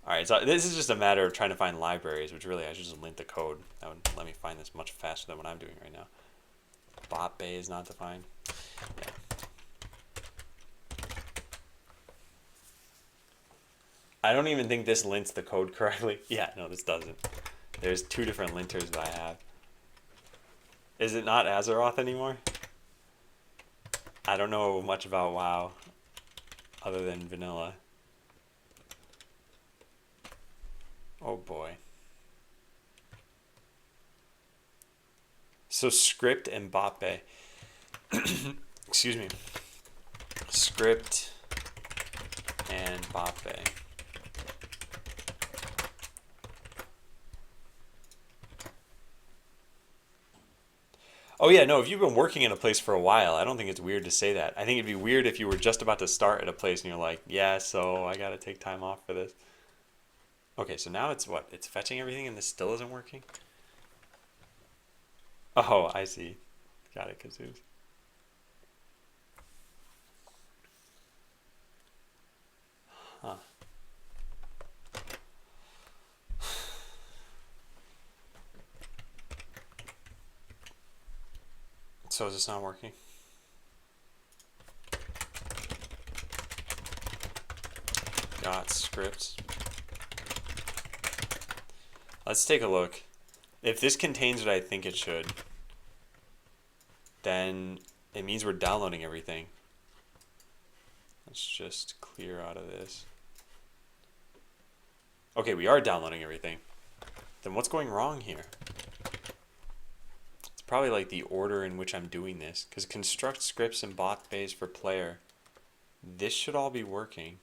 Alright, so this is just a matter of trying to find libraries, which really I should just link the code. That would let me find this much faster than what I'm doing right now. Bot bay is not defined. Yeah. I don't even think this lints the code correctly. Yeah, no, this doesn't. There's two different linters that I have. Is it not Azeroth anymore? I don't know much about WoW other than vanilla. Oh boy. So script and bot bay. Excuse me. Script and bot bay. Oh yeah, no, if you've been working in a place for a while, I don't think it's weird to say that. I think it'd be weird if you were just about to start at a place and you're like, yeah, so I gotta take time off for this. Okay, so now it's what? It's fetching everything and this still isn't working? Oh, I see. Got it, Kazoos. Huh. So is this not working? Got scripts. Let's take a look. If this contains what I think it should, then it means we're downloading everything. Let's just clear out of this. Okay, we are downloading everything. Then what's going wrong here? It's probably like the order in which I'm doing this, because construct scripts and bot bays for player. This should all be working.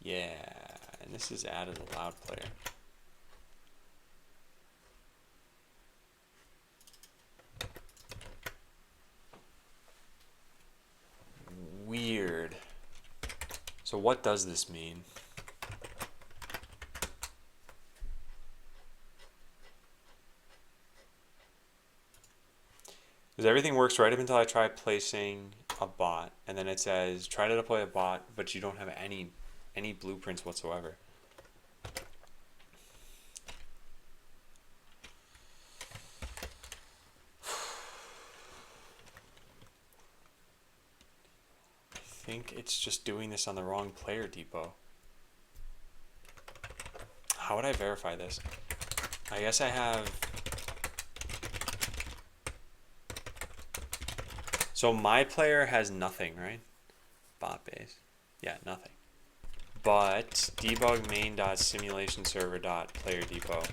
Yeah, and this is added allowed player. Weird. So what does this mean? Because everything works right up until I try placing a bot, and then it says try to deploy a bot, but you don't have any blueprints whatsoever. I think it's just doing this on the wrong player depot. How would I verify this? I guess I have... So my player has nothing, right? Bot base. Yeah, nothing. But debug main.simulationserver.player depot.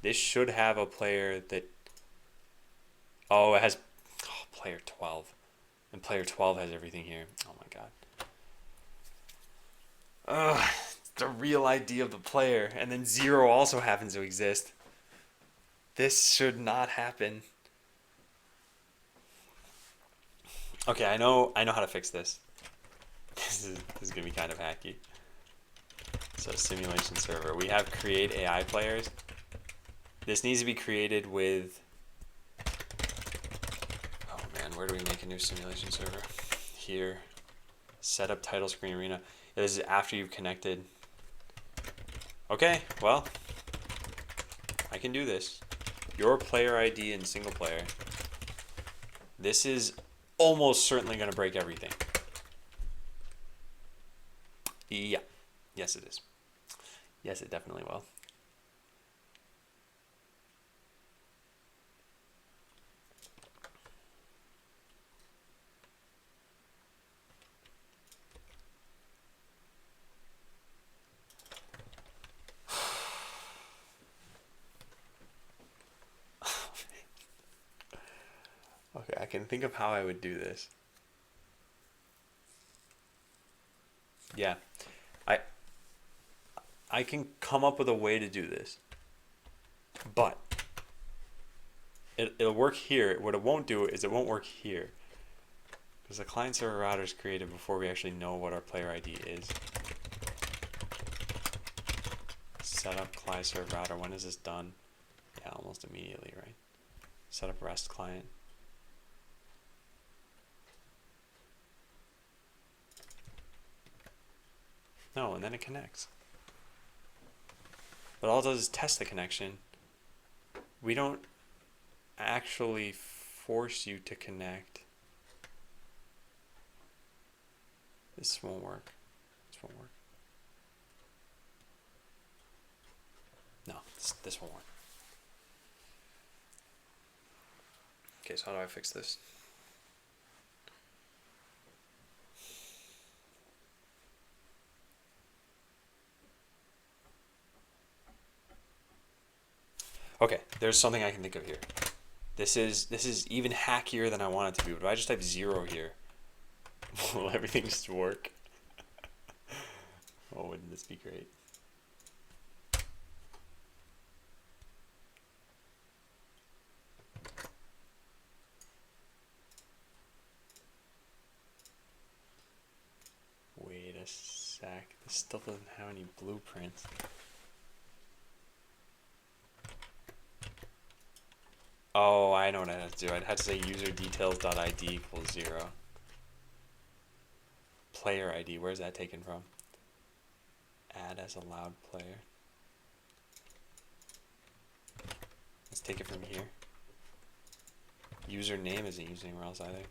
This should have a player that... Oh, it has player 12. And player 12 has everything here. Oh my god. Ugh, it's the real ID of the player. And then 0 also happens to exist. This should not happen. Okay, I know how to fix this. This is gonna be kind of hacky. So simulation server. We have create AI players. This needs to be created with... Oh man, where do we make a new simulation server? Here. Set up title screen arena. This is after you've connected. Okay, well, I can do this. Your player ID in single player. This is almost certainly going to break everything. Yeah. Yes, it is. Yes, it definitely will. Okay, I can think of how I would do this. Yeah. I can come up with a way to do this. But it'll work here. What it won't do is it won't work here. Because the client server router is created before we actually know what our player ID is. Set up client server router. When is this done? Yeah, almost immediately, right? Set up REST client. No, and then it connects. But all it does is test the connection. We don't actually force you to connect. This won't work. This won't work. No, this won't work. Okay, so how do I fix this? Okay, there's something I can think of here. This is even hackier than I want it to be. But if I just type 0 here, will everything just work? Oh, wouldn't this be great? Wait a sec. This still doesn't have any blueprints. Oh, I know what I have to do. I'd have to say user details.id equals 0. Player ID, where's that taken from? Add as allowed player. Let's take it from here. Username isn't used anywhere else either.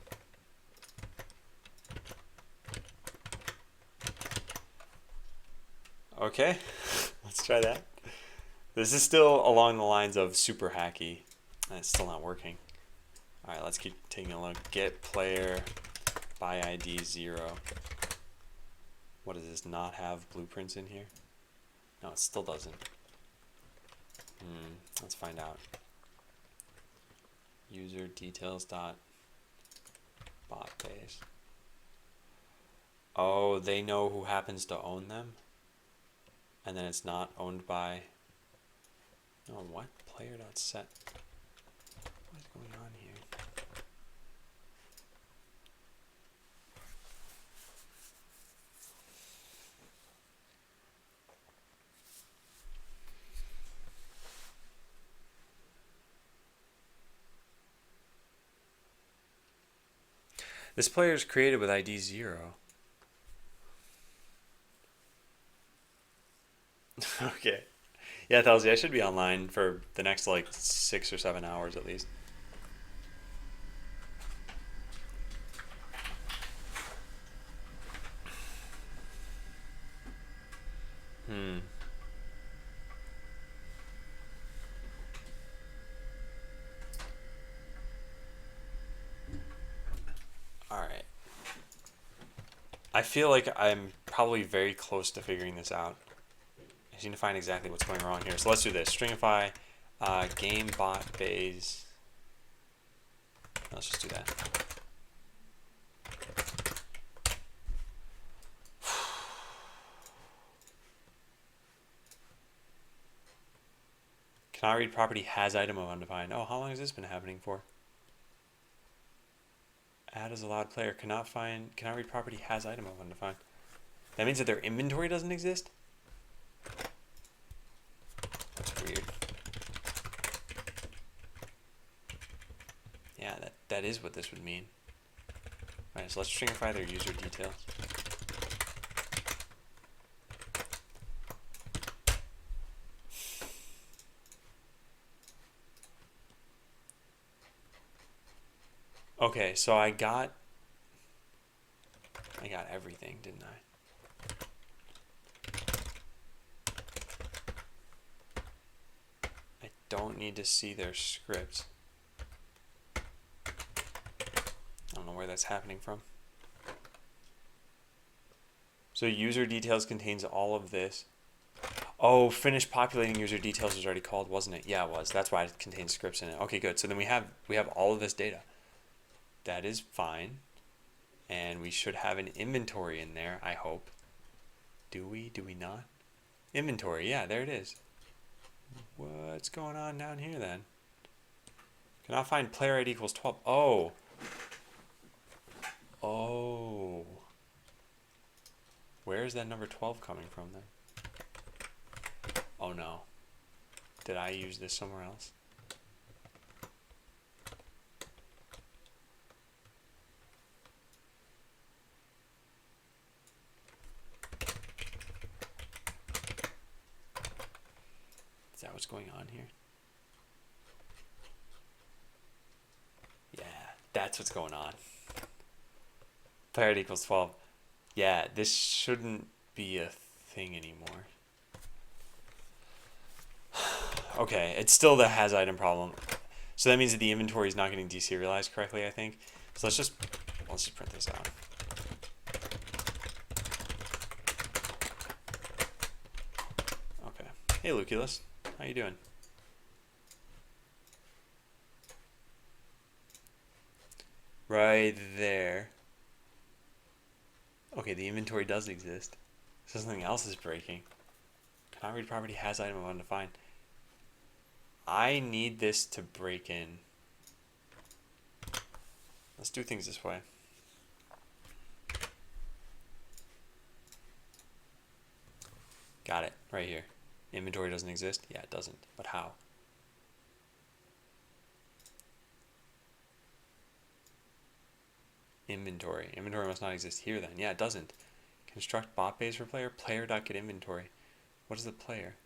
Okay, let's try that. This is still along the lines of super hacky. And it's still not working. Alright, let's keep taking a look. Get player by ID 0. What does this not have blueprints in here? No, it still doesn't. Let's find out. User details dot bot base. Oh, they know who happens to own them? And then it's not owned by... Oh, what? Player dot set. What is going on here? This player is created with ID 0. Okay. Yeah, it tells you I should be online for the next like 6 or 7 hours at least. Alright. I feel like I'm probably very close to figuring this out. I just need to find exactly what's going wrong here. So let's do this. Stringify game bot base. Let's just do that. Cannot read property has item of undefined. Oh, how long has this been happening for? Add as allowed player. Cannot read property has item of undefined. That means that their inventory doesn't exist? That's weird. Yeah, that is what this would mean. Alright, so let's stringify their user details. Okay, so I got everything, didn't I? I don't need to see their scripts. I don't know where that's happening from. So user details contains all of this. Oh, finish populating user details was already called, wasn't it? Yeah, it was. That's why it contains scripts in it. Okay, good. So then we have all of this data. That is fine. And we should have an inventory in there, I hope. Do we? Do we not? Inventory, yeah, there it is. What's going on down here then? Cannot find player ID equals 12. Oh. Oh. Where is that number 12 coming from then? Oh no. Did I use this somewhere else? Is that what's going on here? Yeah, that's what's going on. Player ID equals 12. Yeah, this shouldn't be a thing anymore. Okay, it's still the has item problem. So that means that the inventory is not getting deserialized correctly, I think. So let's just print this out. Okay. Hey, Luculus. How you doing? Right there. Okay, the inventory does exist. So something else is breaking. Cannot read property has item of undefined. I need this to break in. Let's do things this way. Got it, right here. Inventory doesn't exist? Yeah, it doesn't. But how? Inventory. Inventory must not exist here then. Yeah, it doesn't. Construct bot base for player. Player.get inventory. What is the player?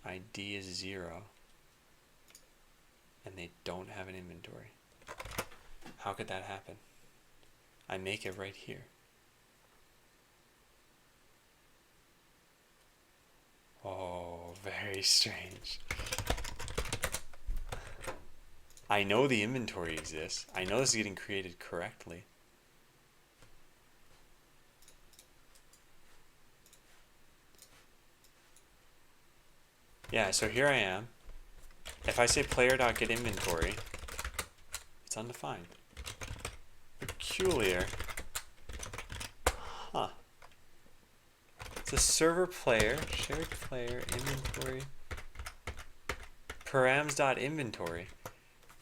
ID is 0. And they don't have an inventory. How could that happen? I make it right here. Oh, very strange. I know the inventory exists. I know this is getting created correctly. Yeah, so here I am. If I say player.getInventory, it's undefined. Peculiar. Huh. It's a server player, shared player, inventory, params.inventory.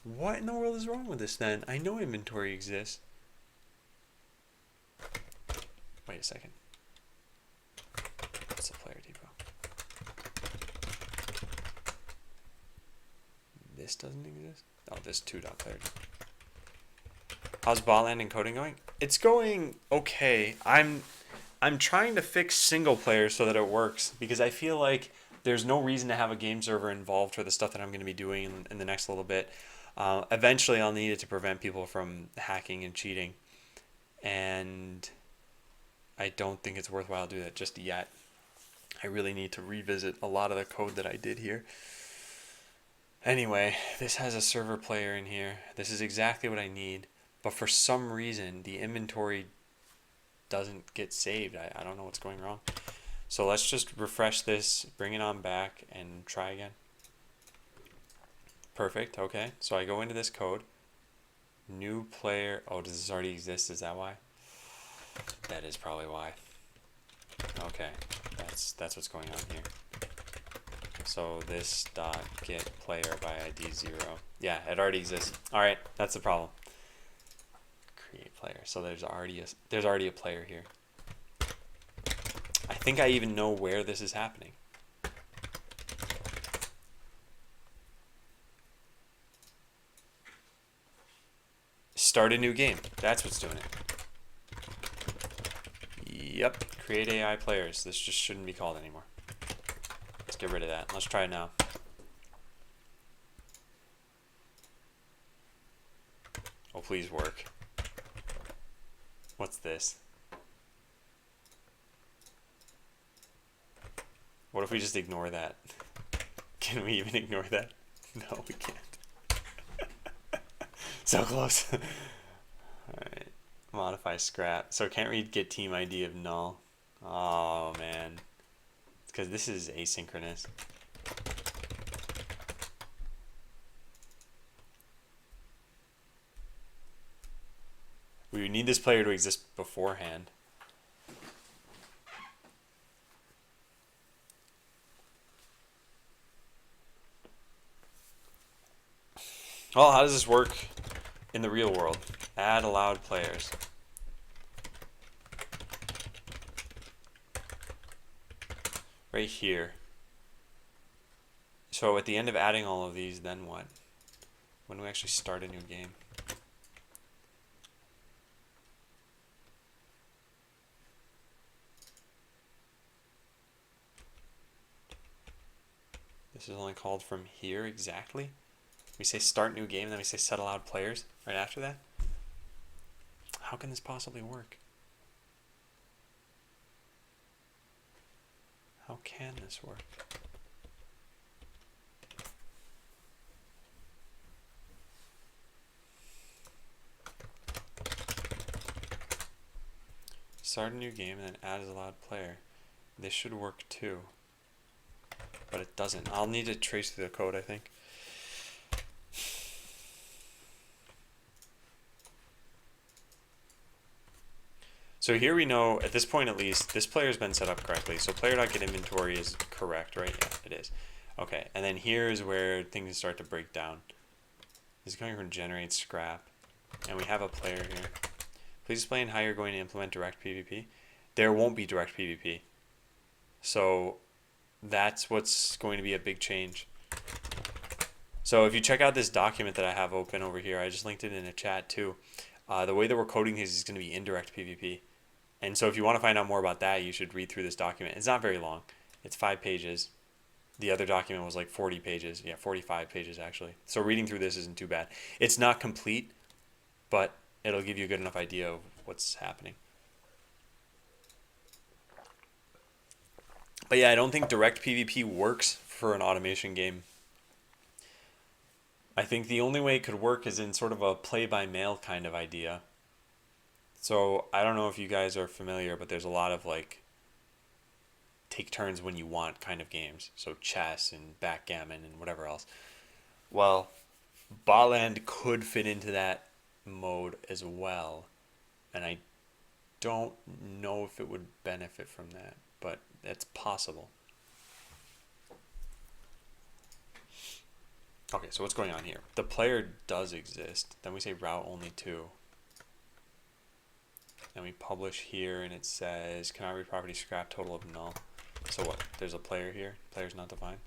What in the world is wrong with this then? I know inventory exists. Wait a second. What's the player depot? This doesn't exist? Oh, this 2.player. How's botland encoding going? It's going okay. I'm trying to fix single player so that it works because I feel like there's no reason to have a game server involved for the stuff that I'm going to be doing in the next little bit. Eventually, I'll need it to prevent people from hacking and cheating, and I don't think it's worthwhile to do that just yet. I really need to revisit a lot of the code that I did here. Anyway, this has a server player in here. This is exactly what I need, but for some reason, the inventory doesn't get saved. I don't know what's going wrong. So let's just refresh this, bring it on back, and try again. Perfect, okay. So I go into this code. New player. Oh, does this already exist? Is that why? That is probably why. Okay, that's what's going on here. So this dot get player by ID 0. Yeah, it already exists. All right, that's the problem. Create player. So there's already a player here. I think I even know where this is happening. Start a new game. That's what's doing it. Yep. Create AI players. This just shouldn't be called anymore. Let's get rid of that. Let's try it now. Oh, please work. What's this? What if we just ignore that? Can we even ignore that? No, we can't. So close. Alright. Modify scrap. So can't read get team ID of null. Oh man. It's because this is asynchronous. We need this player to exist beforehand. Well, how does this work in the real world? Add allowed players. Right here. So at the end of adding all of these, then what? When do we actually start a new game? This is only called from here exactly. We say start new game, then we say set allowed players right after that. How can this possibly work? How can this work? Start a new game and then add as allowed player. This should work too. But it doesn't. I'll need to trace through the code, I think. So here we know, at this point at least, this player's been set up correctly. So player.getInventory is correct, right? Yeah, it is. Okay, and then here's where things start to break down. This is coming from generate scrap. And we have a player here. Please explain how you're going to implement direct PvP. There won't be direct PvP. So that's what's going to be a big change. So if you check out this document that I have open over here, I just linked it in a chat too. The way that we're coding these is going to be indirect PvP. And so if you want to find out more about that, you should read through this document. It's not very long. It's 5 pages. The other document was like 40 pages. Yeah, 45 pages actually. So reading through this isn't too bad. It's not complete, but it'll give you a good enough idea of what's happening. But yeah, I don't think direct PvP works for an automation game. I think the only way it could work is in sort of a play-by-mail kind of idea. So I don't know if you guys are familiar, but there's a lot of like take turns when you want kind of games. So chess and backgammon and whatever else. Well, Botland could fit into that mode as well. And I don't know if it would benefit from that, but it's possible. Okay, so what's going on here? The player does exist. Then we say route only to. Then we publish here and it says cannot read property scrap total of null. So what? There's a player here. Player's not defined.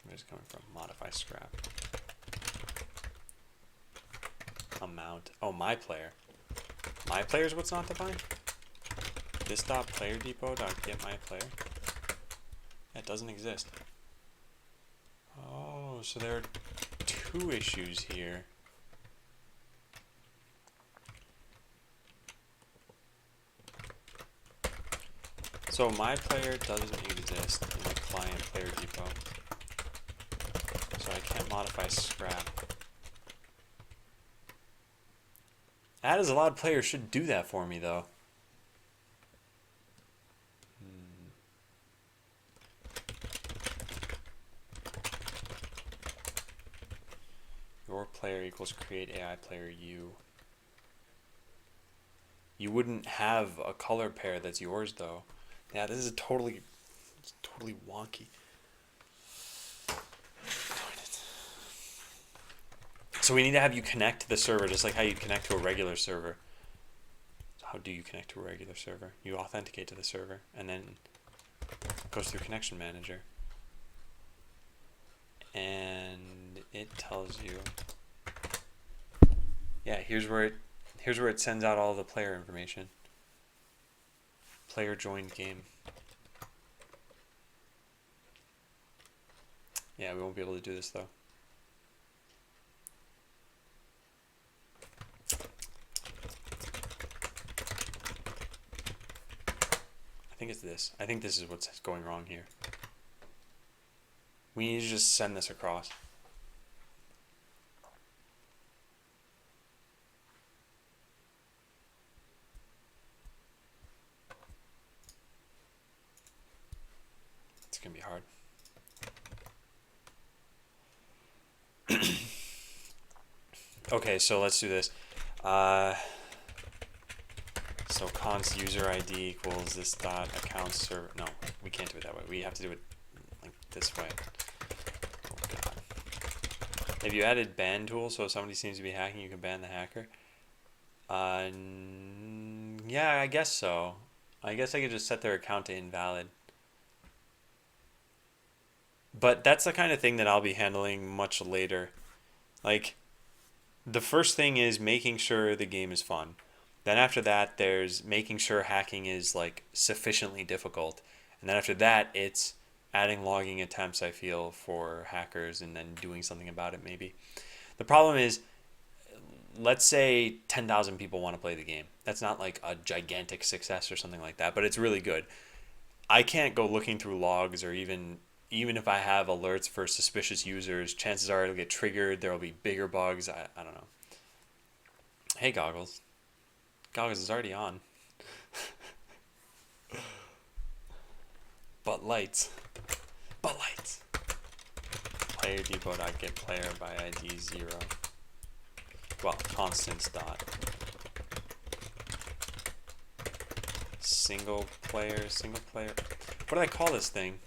Where's it coming from? Modify scrap. Amount. Oh, my player. My player is what's not defined? This dot player depot dot get my player. That doesn't exist. Oh, so there are 2 issues here. So my player doesn't exist in the client player depot. So I can't modify scrap. Add as allowed player should do that for me though. Your player equals create AI player U. You wouldn't have a color pair that's yours though. Yeah, this is totally wonky. So we need to have you connect to the server just like how you connect to a regular server. So how do you connect to a regular server? You authenticate to the server and then it goes through connection manager. and it tells you, yeah, here's where it sends out all the player information. Player joined game. Yeah, we won't be able to do this though. I think it's this. I think this is what's going wrong here. We need to just send this across. It's gonna be hard. Okay, so let's do this. So const user ID equals this dot account server. No, we can't do it that way. We have to do it like this way. Oh god. Have you added ban tool so if somebody seems to be hacking, you can ban the hacker? Yeah, I guess so. I guess I could just set their account to invalid. But that's the kind of thing that I'll be handling much later. Like, the first thing is making sure the game is fun. Then after that, there's making sure hacking is like sufficiently difficult. And then after that, it's adding logging attempts, I feel, for hackers and then doing something about it maybe. The problem is, let's say 10,000 people want to play the game. That's not like a gigantic success or something like that, but it's really good. I can't go looking through logs, or even if I have alerts for suspicious users, chances are it'll get triggered. There will be bigger bugs. I don't know. Hey, Goggles. Goggles is already on. But lights. Player depot.get player by ID 0. Well, constants dot. Single player. What do I call this thing?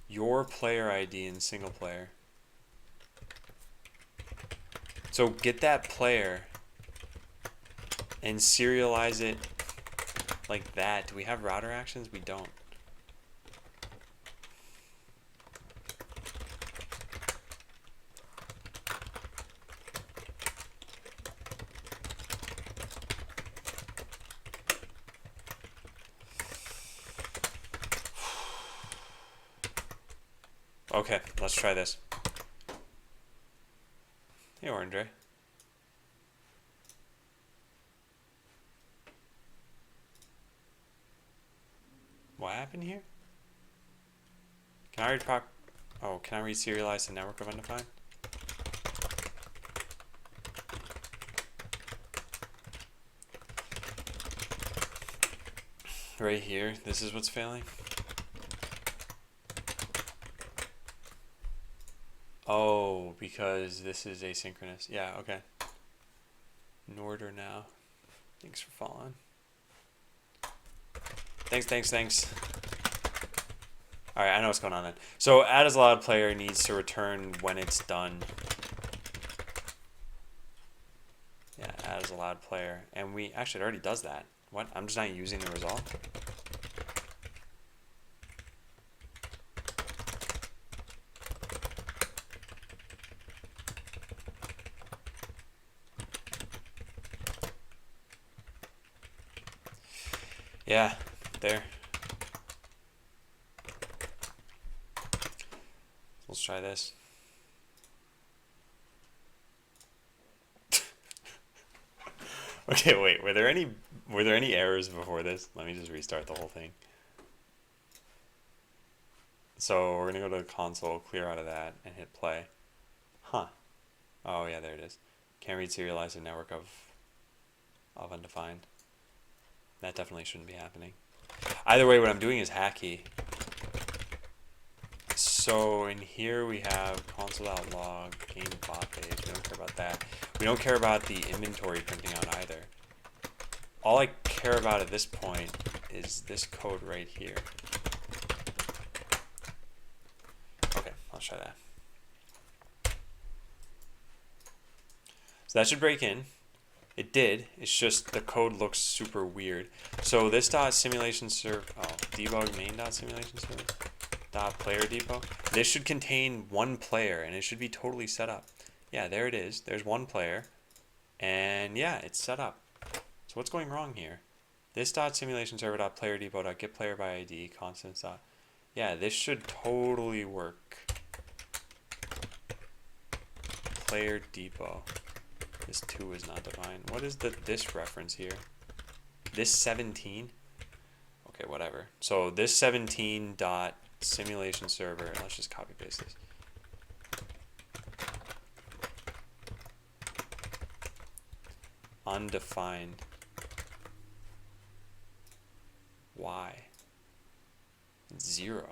Your player ID in single player. So get that player and serialize it like that. Do we have router actions? We don't. Okay, let's try this. Hey, Andre. What happened here? Can I re-serialize the network of undefined? Right here, this is what's failing. Oh, because this is asynchronous. Yeah, okay. In order now. Thanks for following. Thanks. Alright, I know what's going on then. So add as allowed player needs to return when it's done. Yeah, add as allowed player. And we actually, it already does that. What? I'm just not using the result? Yeah, there. Let's try this. Okay, wait. Were there any errors before this? Let me just restart the whole thing. So we're gonna go to the console, clear out of that, and hit play. Huh. Oh yeah, there it is. Can't read serialize a network of undefined. That definitely shouldn't be happening. Either way, what I'm doing is hacky. So in here we have console.log game bot page. We don't care about that. We don't care about the inventory printing out either. All I care about at this point is this code right here. Okay, let's try that. So that should break in. It did. It's just the code looks super weird. So this dot simulation server, debug main dot simulation server. dot player depot. This should contain one player, and it should be totally set up. Yeah, there it is. There's one player, and yeah, it's set up. So what's going wrong here? This dot simulation server dot player depot dot get player by ID constants dot. Yeah, this should totally work. Player depot. This 2 is not defined. What is this reference here? This 17? Okay, whatever. So this 17 dot simulation server, let's just copy paste this. Undefined. Why? 0.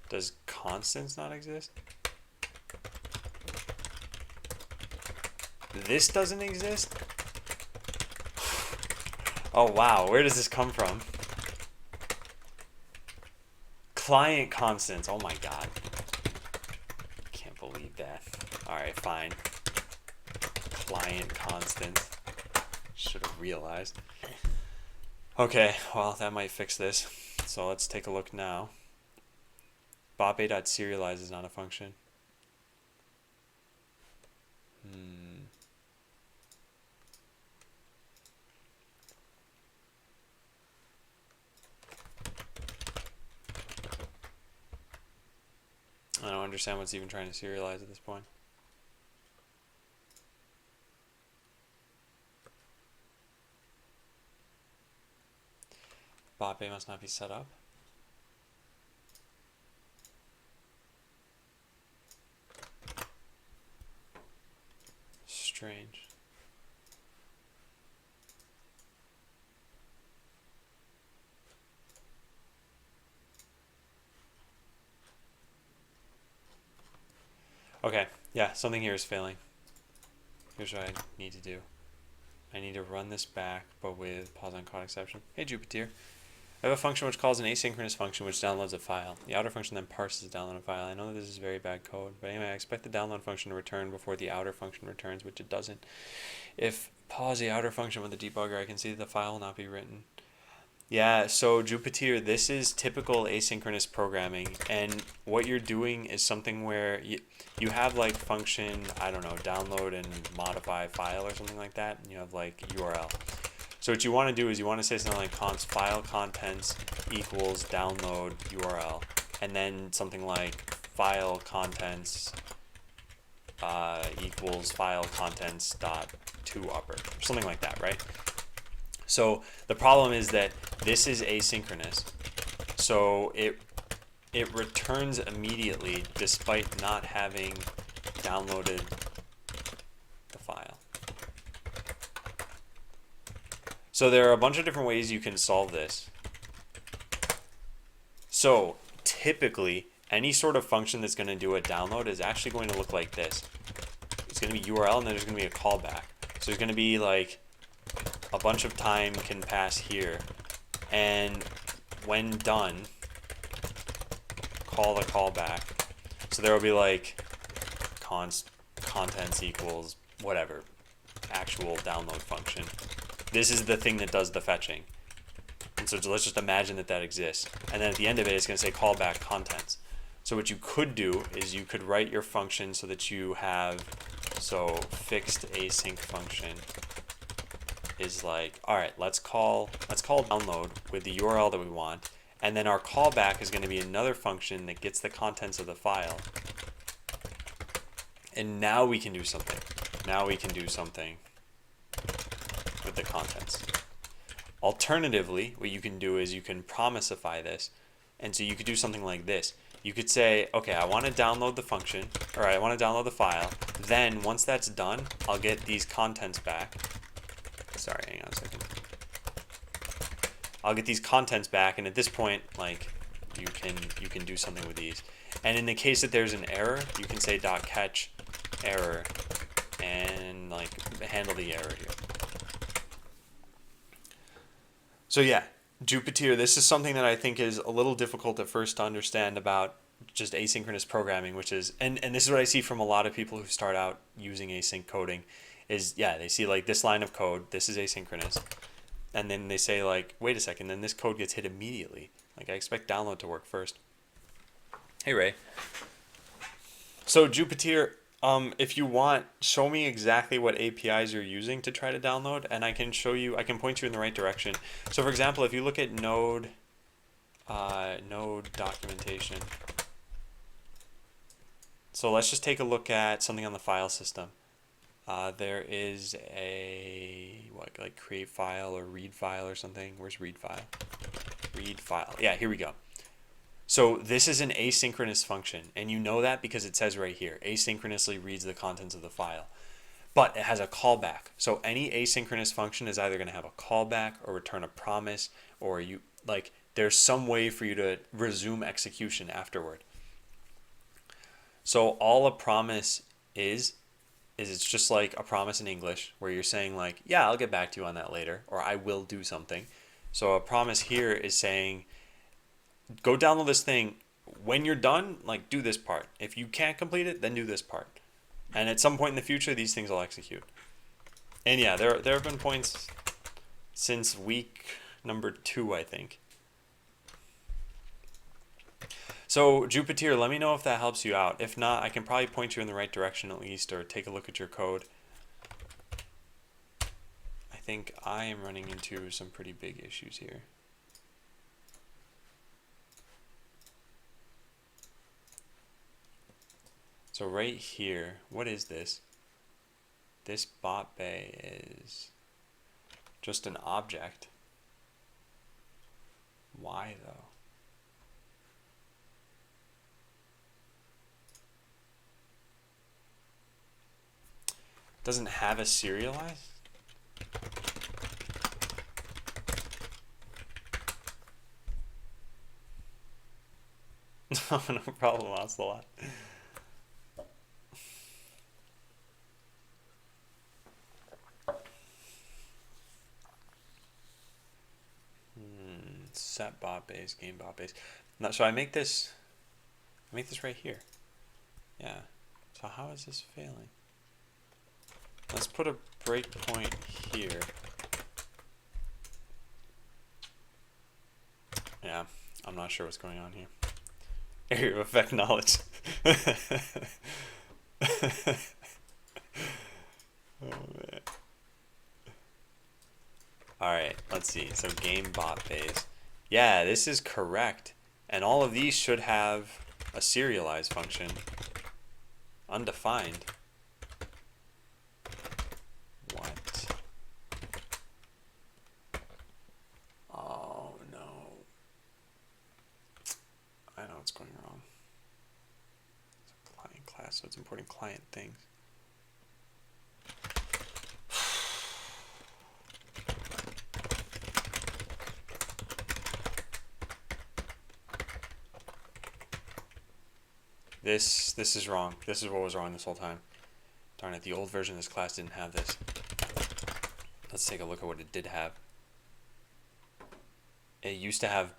Does constants not exist? This doesn't exist? Oh wow, where does this come from? Client constants, oh my god. Can't believe that. Alright, fine. Client constants. Should have realized. Okay, well that might fix this. So let's take a look now. bop.a.serialize is not a function. I don't understand what's even trying to serialize at this point. bop.a must not be set up. Strange. Okay, yeah, something here is failing. Here's what I need to do. I need to run this back, but with pause on caught exception. Hey Jupiter. I have a function which calls an asynchronous function which downloads a file. The outer function then parses the downloaded file. I know that this is very bad code, but anyway, I expect the download function to return before the outer function returns, which it doesn't. If pause the outer function with the debugger, I can see that the file will not be written. Yeah, so Jupiter, this is typical asynchronous programming, and what you're doing is something where you have like function, I don't know, download and modify file or something like that, and you have like URL. So what you want to do is you want to say something like const file contents equals download URL, and then something like file contents equals file contents dot to upper, or something like that, right? So the problem is that this is asynchronous, so it returns immediately despite not having downloaded the file. So there are a bunch of different ways you can solve this. So typically, any sort of function that's going to do a download is actually going to look like this. It's going to be URL, and then there's going to be a callback. So there's going to be like a bunch of time can pass here, and when done, call the callback. So there will be like contents equals whatever actual download function. This is the thing that does the fetching. And so let's just imagine that that exists. And then at the end of it, it's going to say callback contents. So what you could do is you could write your function so that you have, so fixed async function is like, all right, let's call download with the URL that we want. And then our callback is going to be another function that gets the contents of the file. And now we can do something. Now we can do something with the contents. Alternatively, what you can do is you can promisify this. And so you could do something like this. You could say, okay, I want to download the function, or I want to download the file. Then once that's done, I'll get these contents back. Sorry, hang on a second. I'll get these contents back, and at this point, like, you can do something with these. And in the case that there's an error, you can say .catch error and like handle the error here. So yeah, Jupiter, this is something that I think is a little difficult at first to understand about just asynchronous programming, which is, and this is what I see from a lot of people who start out using async coding, is yeah, they see like this line of code, this is asynchronous, and then they say like, wait a second, then this code gets hit immediately. Like I expect download to work first. Hey Ray. So Jupiter, if you want, show me exactly what APIs you're using to try to download, and I can show you, I can point you in the right direction. So for example, if you look at Node documentation. So let's just take a look at something on the file system. There is a, what, like create file or read file or something. Where's read file? Read file. Yeah, here we go. So this is an asynchronous function, and you know that because it says right here, asynchronously reads the contents of the file. But it has a callback. So any asynchronous function is either going to have a callback or return a promise, or you, like, there's some way for you to resume execution afterward. So all a promise is it's just like a promise in English where you're saying like, yeah, I'll get back to you on that later, or I will do something. So a promise here is saying, go download this thing. When you're done, like, do this part. If you can't complete it, then do this part. And at some point in the future, these things will execute. And yeah, there have been points since week number 2, I think. So Jupiter, let me know if that helps you out. If not, I can probably point you in the right direction at least, or take a look at your code. I think I am running into some pretty big issues here. So right here, what is this? This bot bay is just an object. Why though? Doesn't have a serialize? No problem, Ocelot. Set bot base, game bot base. No, so I make this right here. Yeah. So how is this failing? Let's put a breakpoint here. Yeah, I'm not sure what's going on here. Area of effect knowledge. Oh man. Alright, let's see. So game bot base. Yeah, this is correct. And all of these should have a serialize function. Undefined. What? Oh no. I know what's going wrong. It's a client class, so it's importing client things. This is wrong. This is what was wrong this whole time. Darn it, the old version of this class didn't have this. Let's take a look at what it did have. It used to have...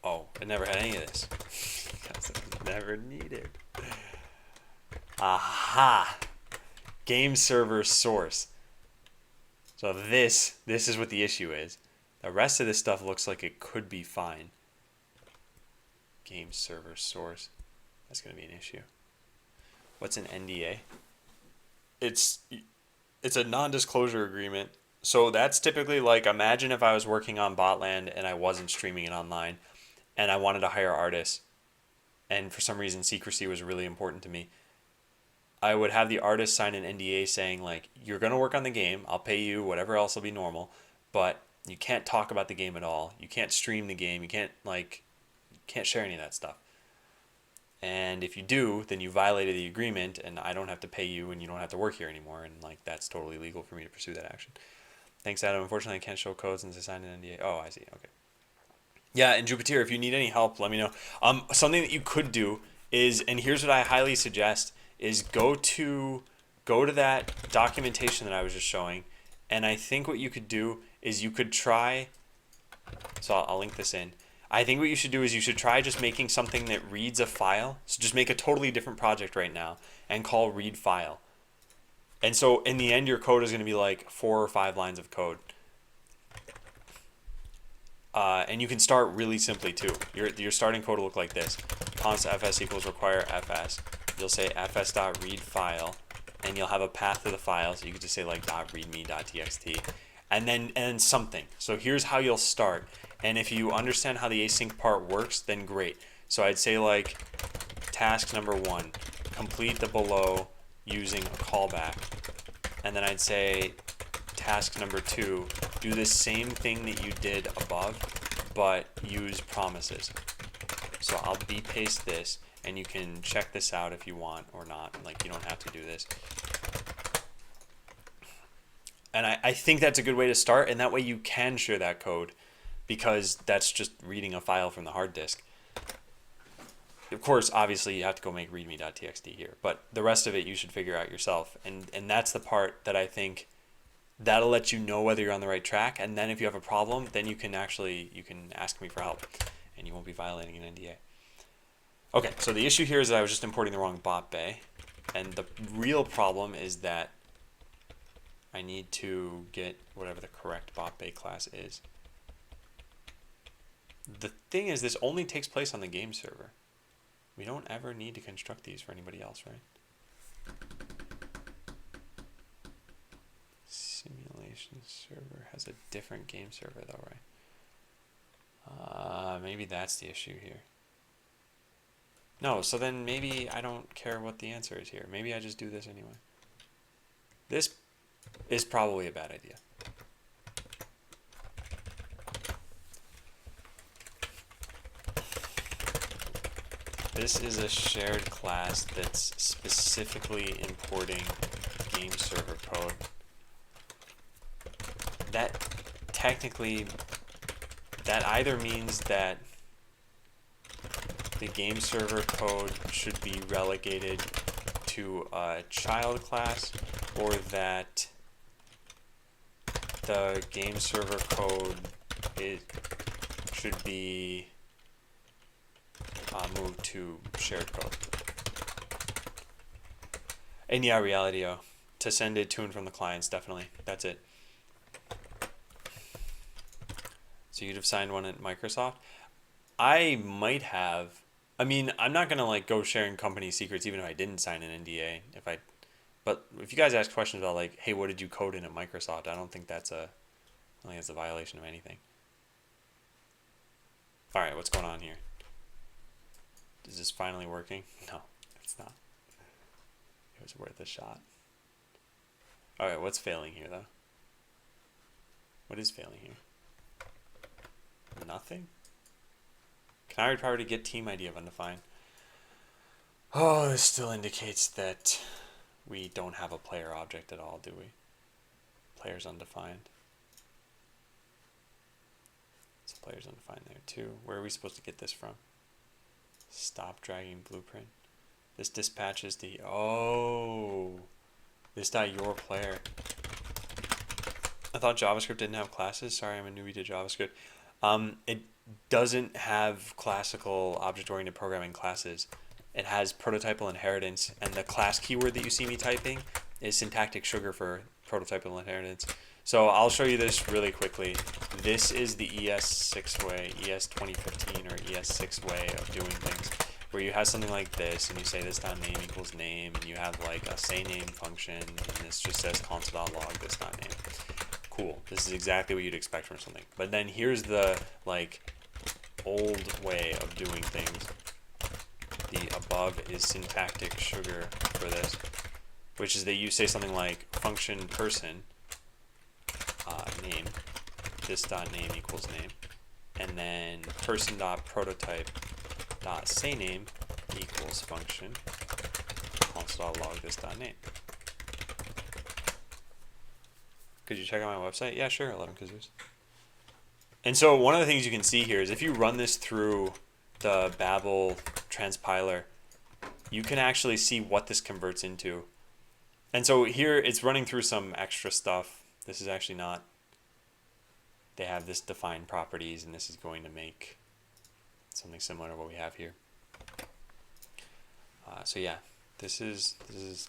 Oh, it never had any of this. Because it was never needed. Aha! Game server source. So this is what the issue is. The rest of this stuff looks like it could be fine. Game server source. That's going to be an issue. What's an NDA? It's a non-disclosure agreement. So that's typically like, imagine if I was working on Botland and I wasn't streaming it online and I wanted to hire artists, and for some reason secrecy was really important to me. I would have the artist sign an NDA saying like, you're going to work on the game, I'll pay you, whatever else will be normal, but you can't talk about the game at all. You can't stream the game. You can't share any of that stuff. And if you do, then you violated the agreement and I don't have to pay you and you don't have to work here anymore, and like that's totally legal for me to pursue that action. Thanks, Adam. Unfortunately, I can't show code since I signed an NDA. Oh, I see. Okay. Yeah, and Jupiter, if you need any help, let me know. Something that you could do is, and here's what I highly suggest, is go to that documentation that I was just showing, and I think what you could do is you could try, so I'll link this in. I think what you should do is you should try just making something that reads a file. So just make a totally different project right now and call read file. And so in the end, your code is going to be like 4 or 5 lines of code. And you can start really simply too. Your starting code will look like this: const fs equals require fs. You'll say fs.read file, and you'll have a path to the file. So you could just say like .readme.txt, and then something. So here's how you'll start. And if you understand how the async part works, then great. So I'd say like task number 1, complete the below using a callback, and then I'd say task number 2, do the same thing that you did above, but use promises. So I'll paste this, and you can check this out if you want or not. Like, you don't have to do this. And I think that's a good way to start, and that way you can share that code, because that's just reading a file from the hard disk. Of course, obviously, you have to go make readme.txt here, but the rest of it you should figure out yourself. And that's the part that I think that'll let you know whether you're on the right track. And then if you have a problem, then you can ask me for help, and you won't be violating an NDA. Okay, so the issue here is that I was just importing the wrong bot bay, and the real problem is that I need to get whatever the correct bot bay class is. The thing is, this only takes place on the game server. We don't ever need to construct these for anybody else, right? Simulation server has a different game server though, right? Maybe that's the issue here. No, so then maybe I don't care what the answer is here. Maybe I just do this anyway. This is probably a bad idea. This is a shared class that's specifically importing game server code. That technically, that either means that the game server code should be relegated to a child class, or that the game server code should be moved to shared code. And yeah, Realityo, to send it to and from the clients, definitely. That's it. So you'd have signed one at Microsoft? I might have. I mean, I'm not gonna like go sharing company secrets even if I didn't sign an NDA. But if you guys ask questions about like, hey, what did you code in at Microsoft? I don't think that's a violation of anything. All right, what's going on here? Is this finally working? No, it's not. It was worth a shot. All right, what's failing here though? What is failing here? Nothing? Canary priority get team ID of undefined. Oh, this still indicates that we don't have a player object at all, do we? Player's undefined. So player's undefined there too. Where are we supposed to get this from? Stop dragging blueprint. This dispatches the, oh, this your player. I thought JavaScript didn't have classes. Sorry, I'm a newbie to JavaScript. It doesn't have classical object-oriented programming classes. It has prototypal inheritance, and the class keyword that you see me typing is syntactic sugar for prototypal inheritance. So I'll show you this really quickly. This is the ES6 way, ES 2015 or ES6 way of doing things, where you have something like this, and you say this.name equals name, and you have like a sayName function, and this just says console.log this.name. Cool. This is exactly what you'd expect from something. But then here's the like old way of doing things. The above is syntactic sugar for this, which is that you say something like function person name, this.name equals name, and then person.prototype.sayName equals function console.log this.name. Could you check out my website? Yeah, sure, 11 kazoos. And so one of the things you can see here is if you run this through the Babel transpiler, you can actually see what this converts into. And so here it's running through some extra stuff. This is actually not, they have this defined properties, and this is going to make something similar to what we have here. So yeah, this is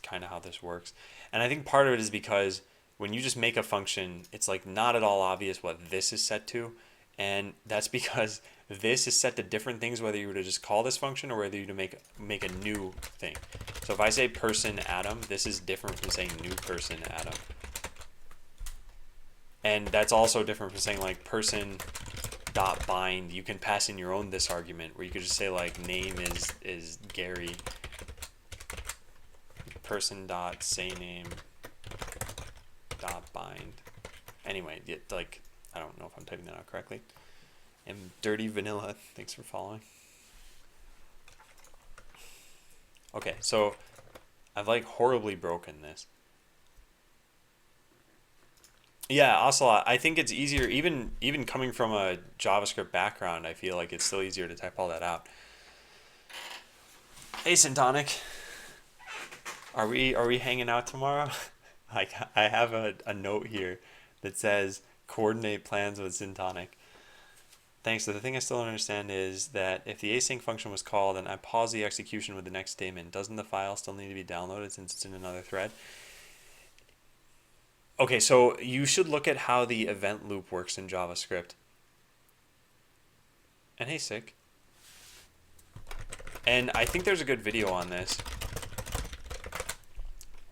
kind of how this works. And I think part of it is because when you just make a function, it's like not at all obvious what this is set to. And that's because this is set to different things whether you were to just call this function or whether you to make a new thing. So if I say person Adam, this is different from saying new person Adam. And that's also different from saying like person dot bind. You can pass in your own this argument where you could just say like name is Gary. Person dot say name dot bind. Anyway, like I don't know if I'm typing that out correctly. And Dirty Vanilla, thanks for following. Okay, so I've like horribly broken this. Yeah, Ocelot, I think it's easier, even coming from a JavaScript background, I feel like it's still easier to type all that out. Hey, Syntonic. Are we hanging out tomorrow? Like I have a note here that says coordinate plans with Syntonic. Thanks. So the thing I still don't understand is that if the async function was called and I pause the execution with the next statement, doesn't the file still need to be downloaded since it's in another thread? Okay, so you should look at how the event loop works in JavaScript. And hey, Sick. And I think there's a good video on this.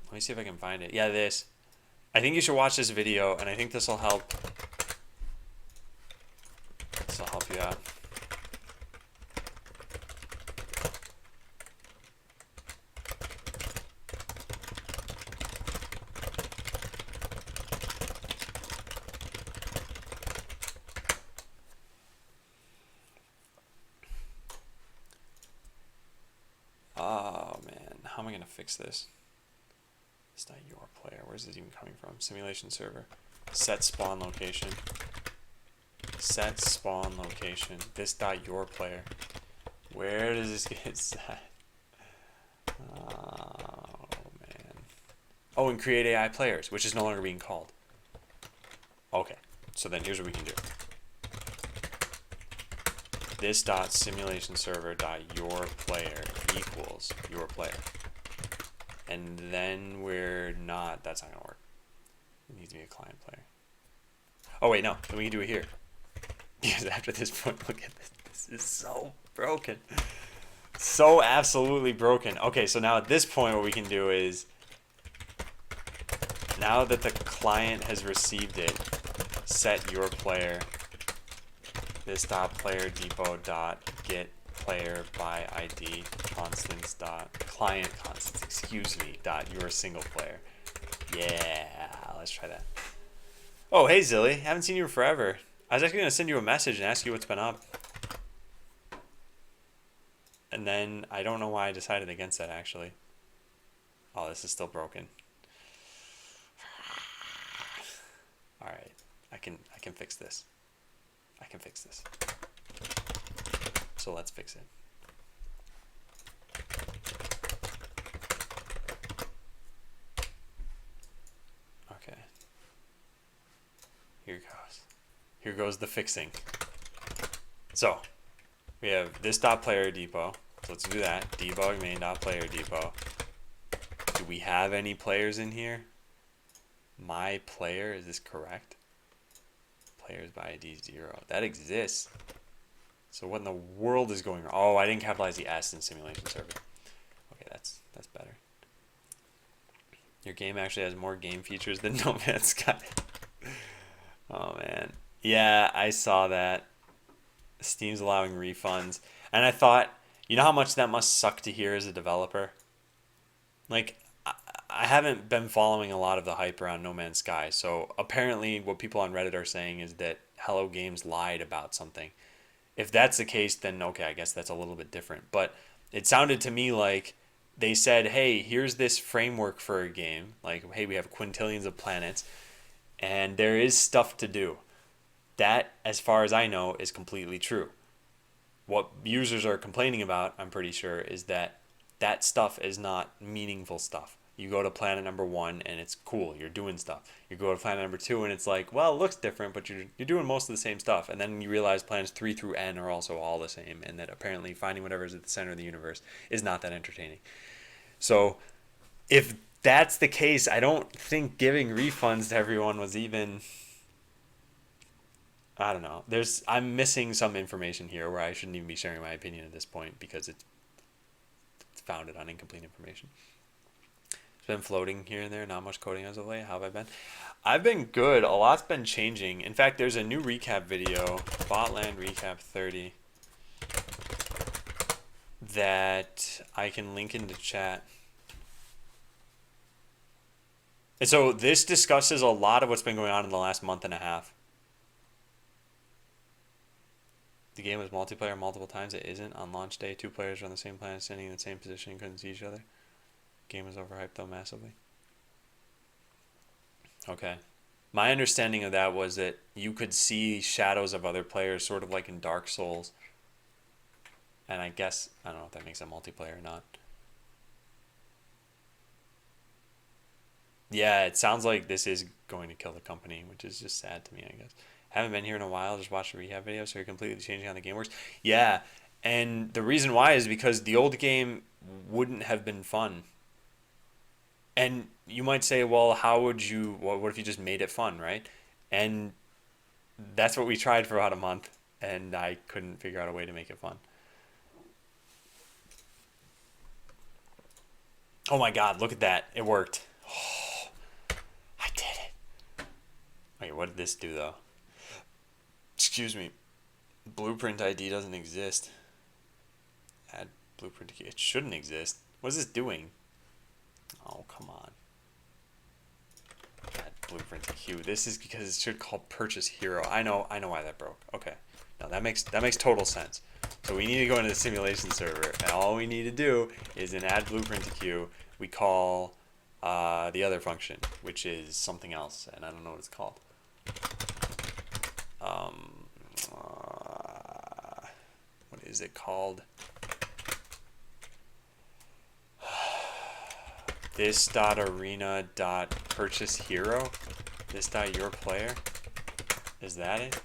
Let me see if I can find it. Yeah, this. I think you should watch this video, and I think this will help. This will help you out. Oh man, how am I gonna fix this? It's not your player. Where's this even coming from? Simulation server. Set spawn location. Set spawn location. This dot your player. Where does this get set? Oh man. Oh, and create AI players, which is no longer being called. Okay, so then here's what we can do. This dot simulation server dot your player equals your player. And then we're not, that's not gonna work. It needs to be a client player. Oh wait, no, then we can do it here. Because after this point, look at this. This is so broken. So absolutely broken. Okay, so now at this point what we can do is, now that the client has received it, set your player, this dot player depot dot get player by ID constants dot client constants, excuse me, dot your single player. Yeah, let's try that. Oh, hey Zilly, haven't seen you in forever. I was actually gonna send you a message and ask you what's been up. And then I don't know why I decided against that actually. Oh, this is still broken. All right, I can fix this. I can fix this. So let's fix it. Okay. Here goes. Here goes the fixing. So we have this dot player depot. So let's do that. Debug main dot player depot. Do we have any players in here? My player, is this correct? Players by ID 0. That exists. So what in the world is going on? Oh, I didn't capitalize the S in simulation server. Okay, that's better. Your game actually has more game features than No Man's Sky. Oh man. Yeah, I saw that. Steam's allowing refunds. And I thought, you know how much that must suck to hear as a developer? Like, I haven't been following a lot of the hype around No Man's Sky, so apparently what people on Reddit are saying is that Hello Games lied about something. If that's the case, then okay, I guess that's a little bit different. But it sounded to me like they said, hey, here's this framework for a game. Like, hey, we have quintillions of planets, and there is stuff to do. That, as far as I know, is completely true. What users are complaining about, I'm pretty sure, is that that stuff is not meaningful stuff. You go to planet number 1 and it's cool, you're doing stuff. You go to planet number 2 and it's like, well, it looks different, but you're doing most of the same stuff. And then you realize planets 3 through N are also all the same, and that apparently finding whatever is at the center of the universe is not that entertaining. So if that's the case, I don't think giving refunds to everyone was even I don't know. I'm missing some information here where I shouldn't even be sharing my opinion at this point because it's founded on incomplete information. It's been floating here and there, not much coding as of late. How have I been? I've been good. A lot's been changing. In fact, there's a new recap video, Botland Recap 30, that I can link into chat. And so this discusses a lot of what's been going on in the last month and a half. The game was multiplayer multiple times. It isn't. On launch day, two players were on the same planet, standing in the same position and couldn't see each other. Game was overhyped though massively. Okay. My understanding of that was that you could see shadows of other players, sort of like in Dark Souls. And I guess, I don't know if that makes it multiplayer or not. Yeah, it sounds like this is going to kill the company, which is just sad to me, I guess. Haven't been here in a while, just watched a rehab video, so you're completely changing how the game works. Yeah, and the reason why is because the old game wouldn't have been fun. And you might say, well, how would you, what if you just made it fun, right? And that's what we tried for about a month, and I couldn't figure out a way to make it fun. Oh my god, look at that. It worked. Oh, I did it. Wait, what did this do, though? Excuse me. Blueprint ID doesn't exist. Add blueprint key. It shouldn't exist. What is this doing? Oh, come on. Add blueprint to queue. This is because it should call purchase hero. I know why that broke. Okay. No, that makes total sense. So we need to go into the simulation server, and all we need to do is in add blueprint to queue, we call the other function, which is something else, and I don't know what it's called. What is it called? This dot arena dot purchase hero. This dot your player. Is that it?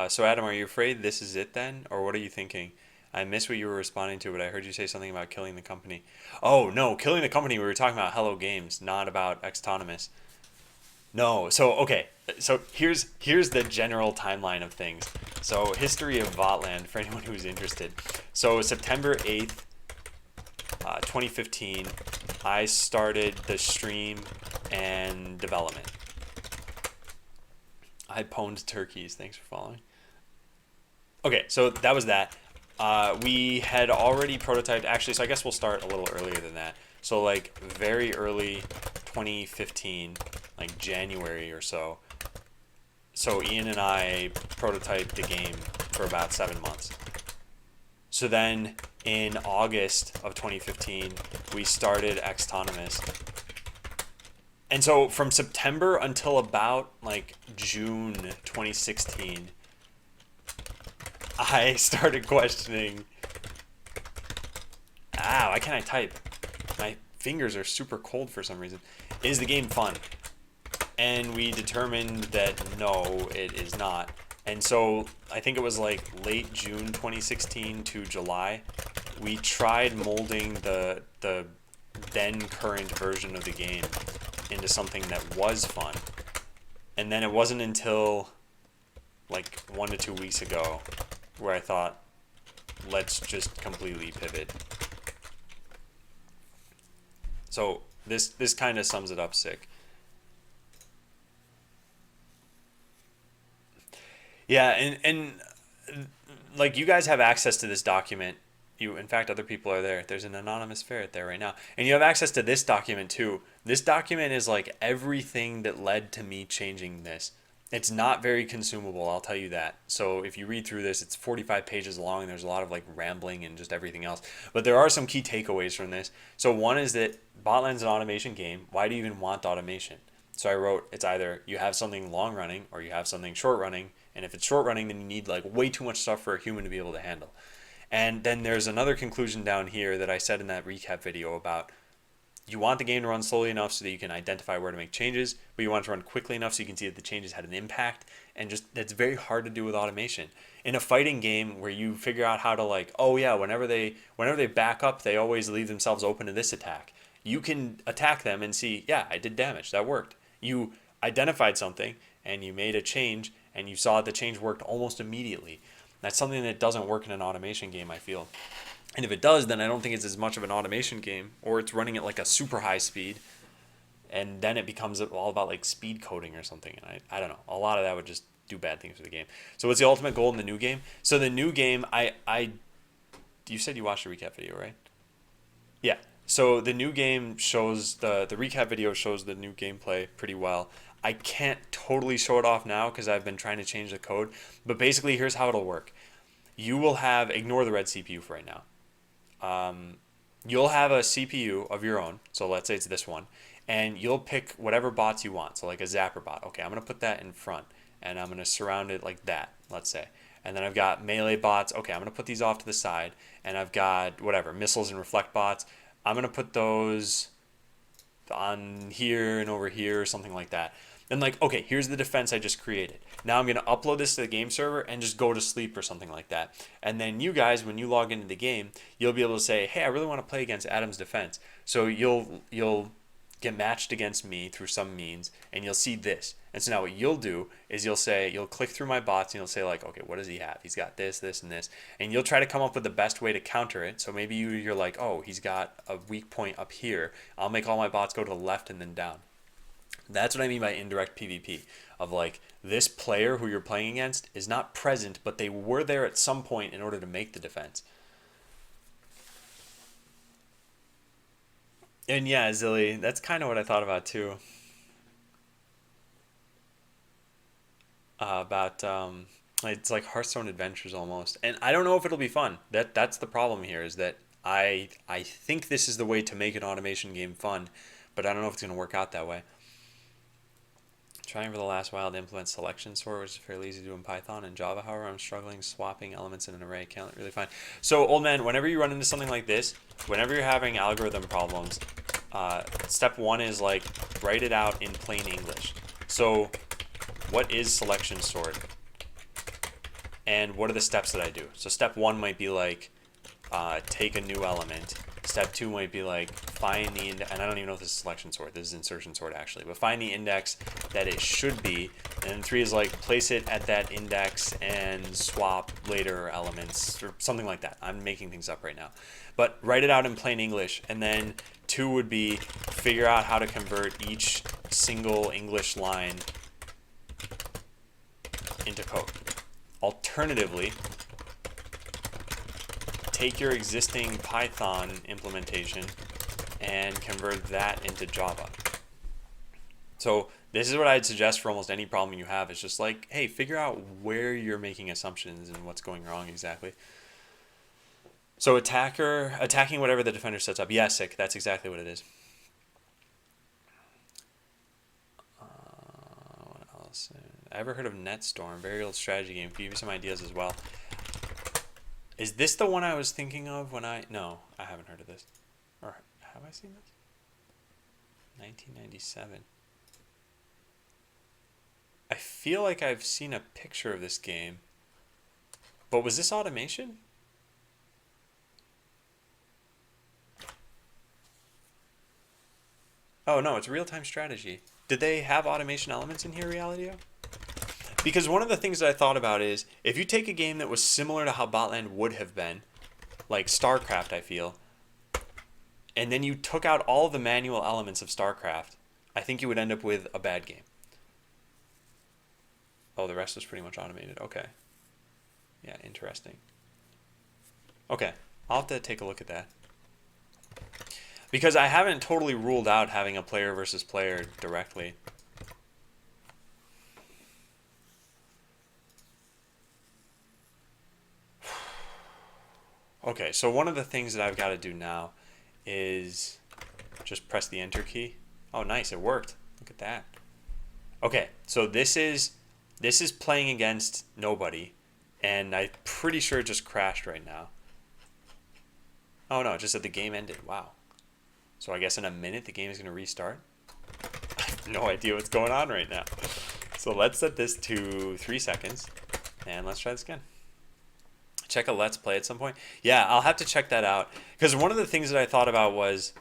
So Adam, are you afraid this is it then? Or what are you thinking? I missed what you were responding to, but I heard you say something about killing the company. Oh, no, killing the company, we were talking about Hello Games, not about Xtonomus. No, so, okay, so here's the general timeline of things. So, history of Votland, for anyone who's interested. So, September 8th, 2015, I started the stream and development. I pwned turkeys, thanks for following. Okay, so that was that. We had already prototyped, actually, so I guess we'll start a little earlier than that. So like very early 2015, like January or so. So Ian and I prototyped the game for about 7 months. So then in August of 2015, we started Xtonomus. And so from September until about like June 2016, I started questioning, why can't I type? My fingers are super cold for some reason. Is the game fun? And we determined that no, it is not. And so I think it was like late June 2016 to July, we tried molding the then current version of the game into something that was fun. And then it wasn't until like 1 to 2 weeks ago where I thought, let's just completely pivot. So this kind of sums it up sick. Yeah, and like you guys have access to this document. In fact, other people are there. There's an anonymous ferret there right now. And you have access to this document too. This document is like everything that led to me changing this. It's not very consumable, I'll tell you that. So if you read through this, it's 45 pages long and there's a lot of like rambling and just everything else. But there are some key takeaways from this. So one is that Botland's an automation game. Why do you even want automation? So I wrote, it's either you have something long running or you have something short running. And if it's short running, then you need like way too much stuff for a human to be able to handle. And then there's another conclusion down here that I said in that recap video about you want the game to run slowly enough so that you can identify where to make changes, but you want it to run quickly enough so you can see that the changes had an impact. And just that's very hard to do with automation. In a fighting game where you figure out how to like, oh yeah, whenever they back up, they always leave themselves open to this attack. You can attack them and see, yeah, I did damage. That worked. You identified something and you made a change and you saw the change worked almost immediately. That's something that doesn't work in an automation game, I feel. And if it does, then I don't think it's as much of an automation game, or it's running at like a super high speed, and then it becomes all about like speed coding or something. And I don't know. A lot of that would just do bad things for the game. So what's the ultimate goal in the new game? So the new game, you said you watched the recap video, right? Yeah. So the new game shows the recap video shows the new gameplay pretty well. I can't totally show it off now because I've been trying to change the code. But basically, here's how it'll work. You will have, ignore the red CPU for right now. You'll have a CPU of your own. So let's say it's this one. And you'll pick whatever bots you want. So like a zapper bot. Okay, I'm going to put that in front. And I'm going to surround it like that, let's say. And then I've got melee bots. Okay, I'm going to put these off to the side. And I've got, whatever, missiles and reflect bots. I'm going to put those on here and over here or something like that. And like, okay, here's the defense I just created. Now I'm going to upload this to the game server and just go to sleep or something like that. And then you guys, when you log into the game, you'll be able to say, hey, I really want to play against Adam's defense. So you'll get matched against me through some means, and you'll see this. And so now what you'll do is you'll click through my bots and you'll say like, okay, what does he have? He's got this, this, and this. And you'll try to come up with the best way to counter it. So maybe you're like, oh, he's got a weak point up here. I'll make all my bots go to the left and then down. That's what I mean by indirect PvP. Of like, this player who you're playing against is not present, but they were there at some point in order to make the defense. And yeah, Zilly, that's kind of what I thought about too. About it's like Hearthstone Adventures almost, and I don't know if it'll be fun. That's the problem here is that I think this is the way to make an automation game fun, but I don't know if it's gonna work out that way. Trying for the last while to implement selection sort, which is fairly easy to do in Python and Java. However, I'm struggling swapping elements in an array. Can't really find. So, old man, whenever you run into something like this, whenever you're having algorithm problems, step one is like write it out in plain English. So, what is selection sort? And what are the steps that I do? So, step one might be like take a new element. Step two might be like find the index, and I don't even know if this is selection sort. This is insertion sort actually, but find the index that it should be. And then three is like place it at that index and swap later elements or something like that. I'm making things up right now, but write it out in plain English. And then two would be figure out how to convert each single English line into code. Alternatively, take your existing Python implementation and convert that into Java. So this is what I'd suggest for almost any problem you have. It's just like, hey, figure out where you're making assumptions and what's going wrong exactly. So attacking whatever the defender sets up. Yeah, sick. That's exactly what it is. What else? I ever heard of NetStorm? Very old strategy game. Can you give me some ideas as well? Is this the one I was thinking of when no, I haven't heard of this. Or have I seen this? 1997. I feel like I've seen a picture of this game. But was this automation? Oh no, it's real-time strategy. Did they have automation elements in here, Realitio? Because one of the things that I thought about is, if you take a game that was similar to how Botland would have been, like StarCraft, I feel, and then you took out all the manual elements of StarCraft, I think you would end up with a bad game. Oh, the rest is pretty much automated. Okay. Yeah, interesting. Okay, I'll have to take a look at that. Because I haven't totally ruled out having a player versus player directly. Okay, so one of the things that I've got to do now is just press the enter key. Oh, nice, it worked. Look at that. Okay, so this is playing against nobody, and I'm pretty sure it just crashed right now. Oh no, it just said the game ended. Wow. So I guess in a minute the game is going to restart. I have no idea what's going on right now. So let's set this to 3 seconds and let's try this again. Check a let's play at some point. Yeah, I'll have to check that out. Because one of the things that I thought about was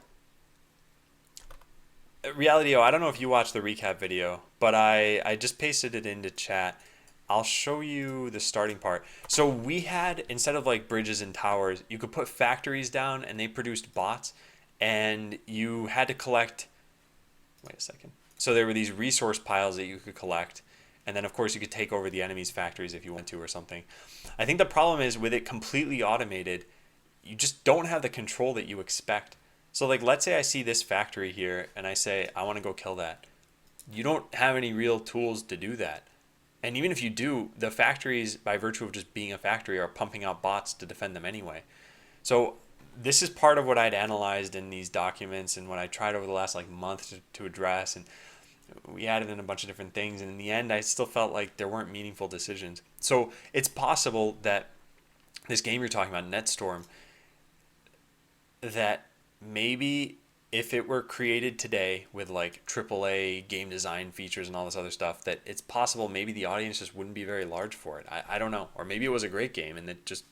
Reality-O. I don't know if you watched the recap video, but I just pasted it into chat. I'll show you the starting part. So we had, instead of like bridges and towers, you could put factories down and they produced bots, and you had to collect, wait a second. So there were these resource piles that you could collect, and then of course you could take over the enemy's factories if you want to or something. I think the problem is with it completely automated, you just don't have the control that you expect. So like, let's say I see this factory here and I say, I want to go kill that. You don't have any real tools to do that. And even if you do, the factories, by virtue of just being a factory, are pumping out bots to defend them anyway. So this is part of what I'd analyzed in these documents and what I tried over the last like month to address. And we added in a bunch of different things. And in the end, I still felt like there weren't meaningful decisions. So it's possible that this game you're talking about, Netstorm, that maybe if it were created today with like AAA game design features and all this other stuff, that it's possible maybe the audience just wouldn't be very large for it. I don't know. Or maybe it was a great game and it just,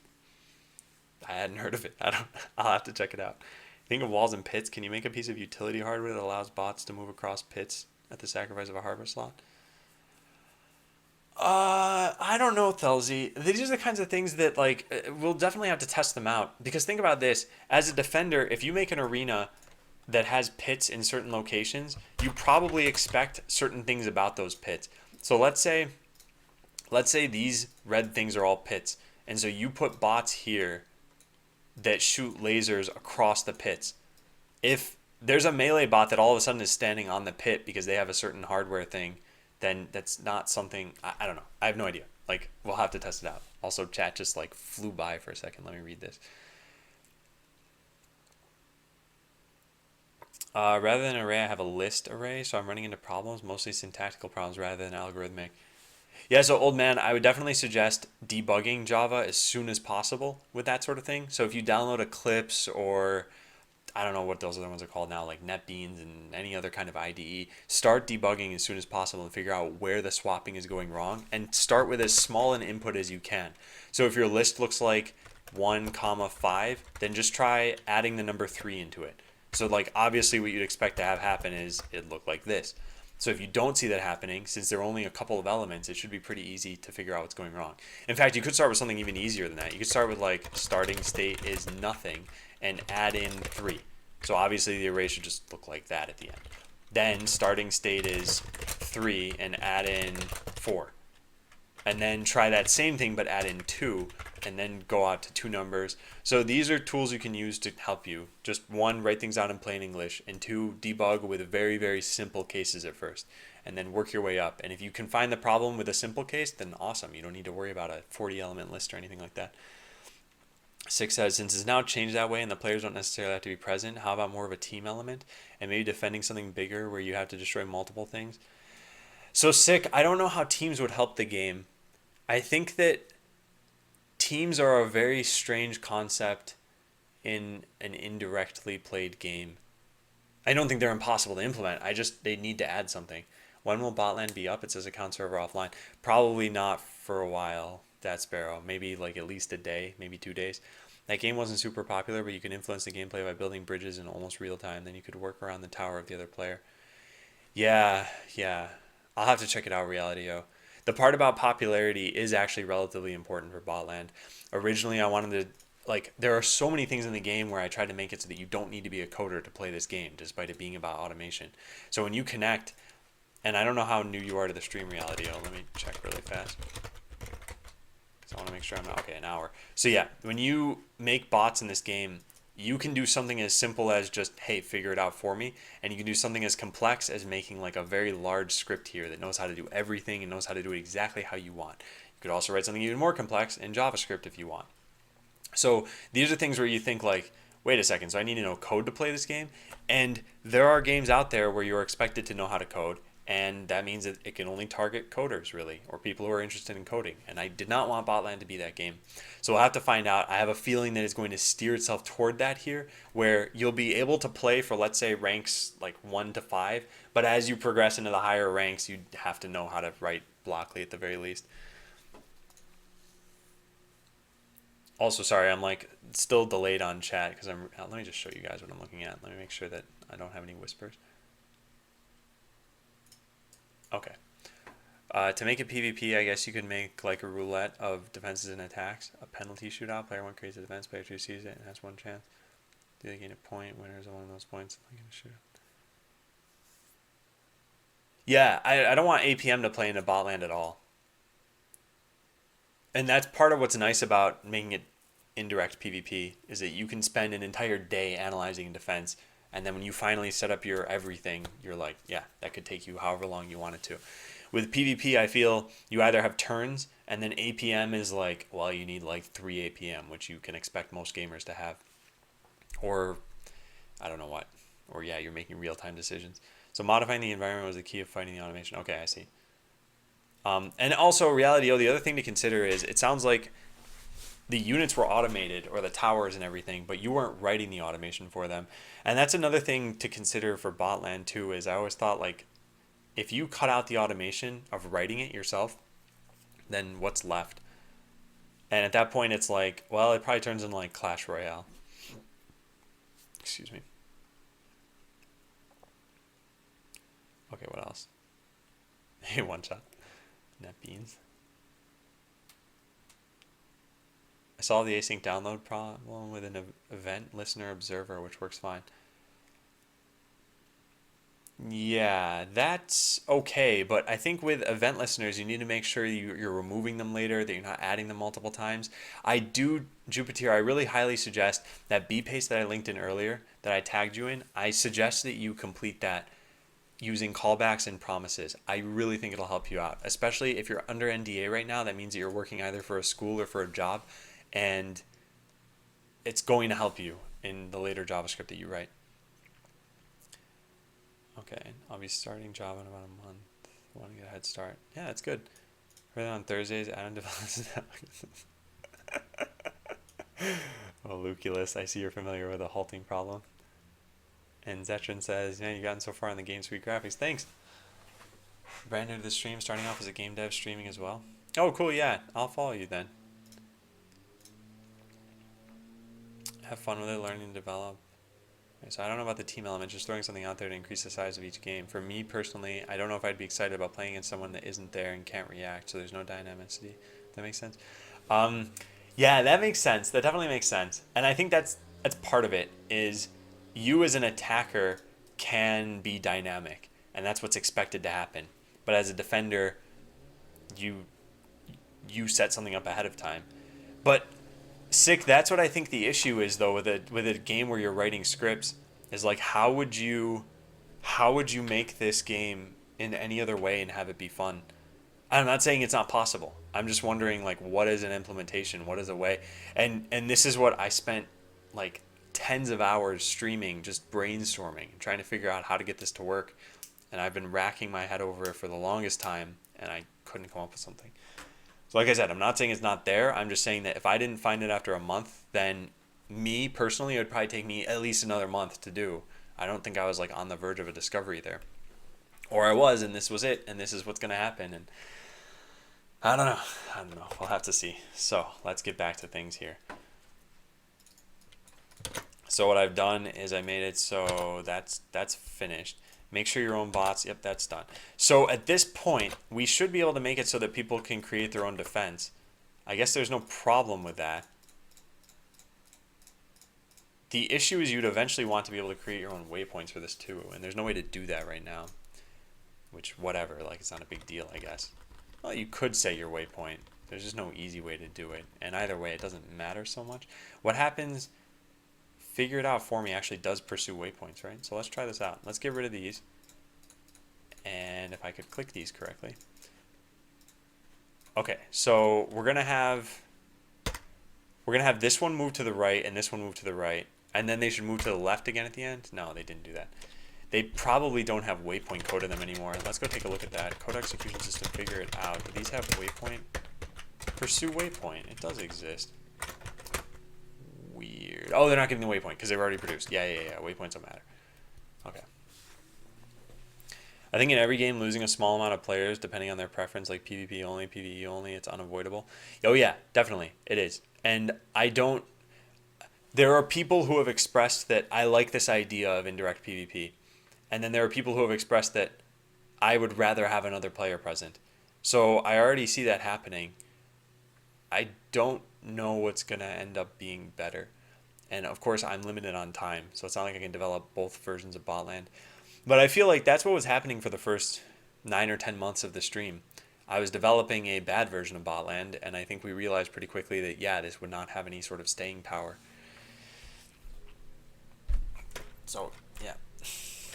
I hadn't heard of it. I'll have to check it out. Think of walls and pits. Can you make a piece of utility hardware that allows bots to move across pits at the sacrifice of a harbor slot? I don't know, Thelzy. These are the kinds of things that like we'll definitely have to test them out. Because think about this: as a defender, if you make an arena that has pits in certain locations, you probably expect certain things about those pits. So let's say these red things are all pits, and so you put bots here that shoot lasers across the pits. If there's a melee bot that all of a sudden is standing on the pit because they have a certain hardware thing, then that's not something, I don't know. I have no idea. Like, we'll have to test it out. Also, chat just like flew by for a second. Let me read this. Rather than an array, I have a list array, so I'm running into problems, mostly syntactical problems rather than algorithmic. Yeah, so old man, I would definitely suggest debugging Java as soon as possible with that sort of thing. So if you download Eclipse or I don't know what those other ones are called now, like NetBeans and any other kind of IDE, start debugging as soon as possible and figure out where the swapping is going wrong, and start with as small an input as you can. So if your list looks like 1, 5, then just try adding the number 3 into it. So like obviously what you'd expect to have happen is it look like this. So if you don't see that happening, since there are only a couple of elements, it should be pretty easy to figure out what's going wrong. In fact, you could start with something even easier than that. You could start with like starting state is nothing and add in 3. So obviously the array should just look like that at the end. Then starting state is 3 and add in 4. And then try that same thing but add in 2 and then go out to 2 numbers. So these are tools you can use to help you. Just 1, write things out in plain English, and 2, debug with very, very simple cases at first, and then work your way up. And if you can find the problem with a simple case, then awesome. You don't need to worry about a 40 element list or anything like that. 6 says, since it's now changed that way and the players don't necessarily have to be present, how about more of a team element and maybe defending something bigger where you have to destroy multiple things? So Sick, I don't know how teams would help the game. I think that teams are a very strange concept in an indirectly played game. I don't think they're impossible to implement. They need to add something. When will Botland be up? It says account server offline. Probably not for a while, that Sparrow. Maybe like at least a day, maybe 2 days. That game wasn't super popular, but you can influence the gameplay by building bridges in almost real time. Then you could work around the tower of the other player. Yeah. I'll have to check it out, Reality-O. The part about popularity is actually relatively important for Botland. Originally, I wanted to, like, there are so many things in the game where I tried to make it so that you don't need to be a coder to play this game, despite it being about automation. So when you connect, and I don't know how new you are to the stream, Reality-O. Let me check really fast. Because I want to make sure I'm not, okay, an hour. So yeah, when you make bots in this game, you can do something as simple as just, hey, figure it out for me. And you can do something as complex as making like a very large script here that knows how to do everything and knows how to do it exactly how you want. You could also write something even more complex in JavaScript if you want. So these are things where you think like, wait a second, so I need to know code to play this game? And there are games out there where you're expected to know how to code. and that means that it can only target coders, really, or people who are interested in coding. And I did not want Botland to be that game. So we'll have to find out. I have a feeling that it's going to steer itself toward that here, where you'll be able to play for, let's say, ranks like 1 to 5, but as you progress into the higher ranks, you have to know how to write Blockly at the very least. Also, sorry, I'm like still delayed on chat because let me just show you guys what I'm looking at. Let me make sure that I don't have any whispers. Okay. To make a PvP, I guess you could make like a roulette of defenses and attacks. A penalty shootout. Player 1 creates a defense, player 2 sees it and has 1 chance. Do they gain a point? Winners along those points. I'm gonna shoot. Yeah, I don't want APM to play into Botland at all. And that's part of what's nice about making it indirect PvP, is that you can spend an entire day analyzing defense, and then when you finally set up your everything, you're like, yeah, that could take you however long you want it to. With PvP, I feel you either have turns, and then APM is like, well, you need like 3 APM, which you can expect most gamers to have. Or, I don't know what. Or yeah, you're making real-time decisions. So modifying the environment was the key of fighting the automation. Okay, I see. And also, reality, the other thing to consider is it sounds like the units were automated, or the towers and everything, but you weren't writing the automation for them. And that's another thing to consider for Botland too, is I always thought, like, if you cut out the automation of writing it yourself, then what's left? And at that point, it's like, well, it probably turns into like Clash Royale. Excuse me. Okay, what else? Hey, one shot. Net beans. I solved the async download problem with an event listener observer, which works fine. Yeah, that's okay, but I think with event listeners, you need to make sure you're removing them later, that you're not adding them multiple times. Jupiter, I really highly suggest that bpaste that I linked in earlier, that I tagged you in, I suggest that you complete that using callbacks and promises. I really think it'll help you out, especially if you're under NDA right now. That means that you're working either for a school or for a job, and it's going to help you in the later JavaScript that you write. Okay, I'll be starting Java in about a month. I want to get a head start. Yeah, that's good. Right on Thursdays, Adam develops. Oh, Luculus, I see you're familiar with the halting problem. And Zetrin says, yeah, you've gotten so far in the game, sweet graphics. Thanks. Brand new to the stream, starting off as a game dev, streaming as well. Oh, cool, yeah. I'll follow you then. Have fun with it, learning to develop. Okay, so I don't know about the team element, just throwing something out there to increase the size of each game. For me personally, I don't know if I'd be excited about playing against someone that isn't there and can't react, so there's no dynamicity. That makes sense? Yeah, that makes sense. That definitely makes sense. And I think that's part of it, is you as an attacker can be dynamic, and that's what's expected to happen. But as a defender, you set something up ahead of time. But Sick, that's what I think the issue is, though, with a game where you're writing scripts, is like, how would you make this game in any other way and have it be fun? I'm not saying it's not possible. I'm just wondering, like, what is an implementation? What is a way? And this is what I spent like tens of hours streaming, just brainstorming, trying to figure out how to get this to work. And I've been racking my head over it for the longest time, and I couldn't come up with something. So like I said, I'm not saying it's not there. I'm just saying that if I didn't find it after a month, then me personally, it would probably take me at least another month to do. I don't think I was like on the verge of a discovery there. Or I was, and this was it, and this is what's going to happen. And I don't know. We'll have to see. So let's get back to things here. So what I've done is I made it so that's finished. Make sure your own bots. Yep, that's done. So at this point, we should be able to make it so that people can create their own defense. I guess there's no problem with that. The issue is you'd eventually want to be able to create your own waypoints for this too, and there's no way to do that right now. Which, whatever, like, it's not a big deal, I guess. Well, you could set your waypoint. There's just no easy way to do it. And either way, it doesn't matter so much. What happens... Figure It Out For Me actually does pursue waypoints, right? So let's try this out. Let's get rid of these. And if I could click these correctly. Okay, so we're gonna have this one move to the right and this one move to the right. And then they should move to the left again at the end? No, they didn't do that. They probably don't have waypoint code in them anymore. Let's go take a look at that. Code execution system, figure it out. Do these have waypoint? Pursue waypoint. It does exist. Weird. Oh, they're not getting the waypoint because they've already produced. Yeah. Waypoints don't matter. Okay. I think in every game, losing a small amount of players, depending on their preference, like PvP only, PvE only, it's unavoidable. Oh yeah, definitely. It is. And I don't... There are people who have expressed that I like this idea of indirect PvP. And then there are people who have expressed that I would rather have another player present. So I already see that happening. I don't know what's going to end up being better. And of course, I'm limited on time, so it's not like I can develop both versions of Botland. But I feel like that's what was happening for the first 9 or 10 months of the stream. I was developing a bad version of Botland, and I think we realized pretty quickly that, yeah, this would not have any sort of staying power. So, yeah.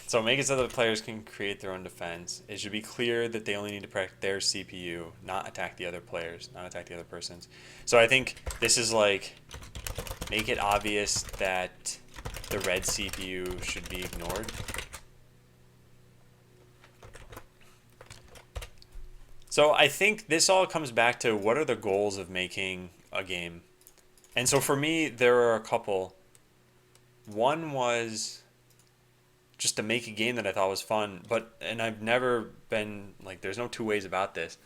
So make it so that the players can create their own defense. It should be clear that they only need to protect their CPU, not attack the other players, not attack the other persons. So I think this is like, make it obvious that the red CPU should be ignored. So I think this all comes back to what are the goals of making a game. And so for me, there are a couple. One was just to make a game that I thought was fun, and I've never been, like, there's no two ways about this.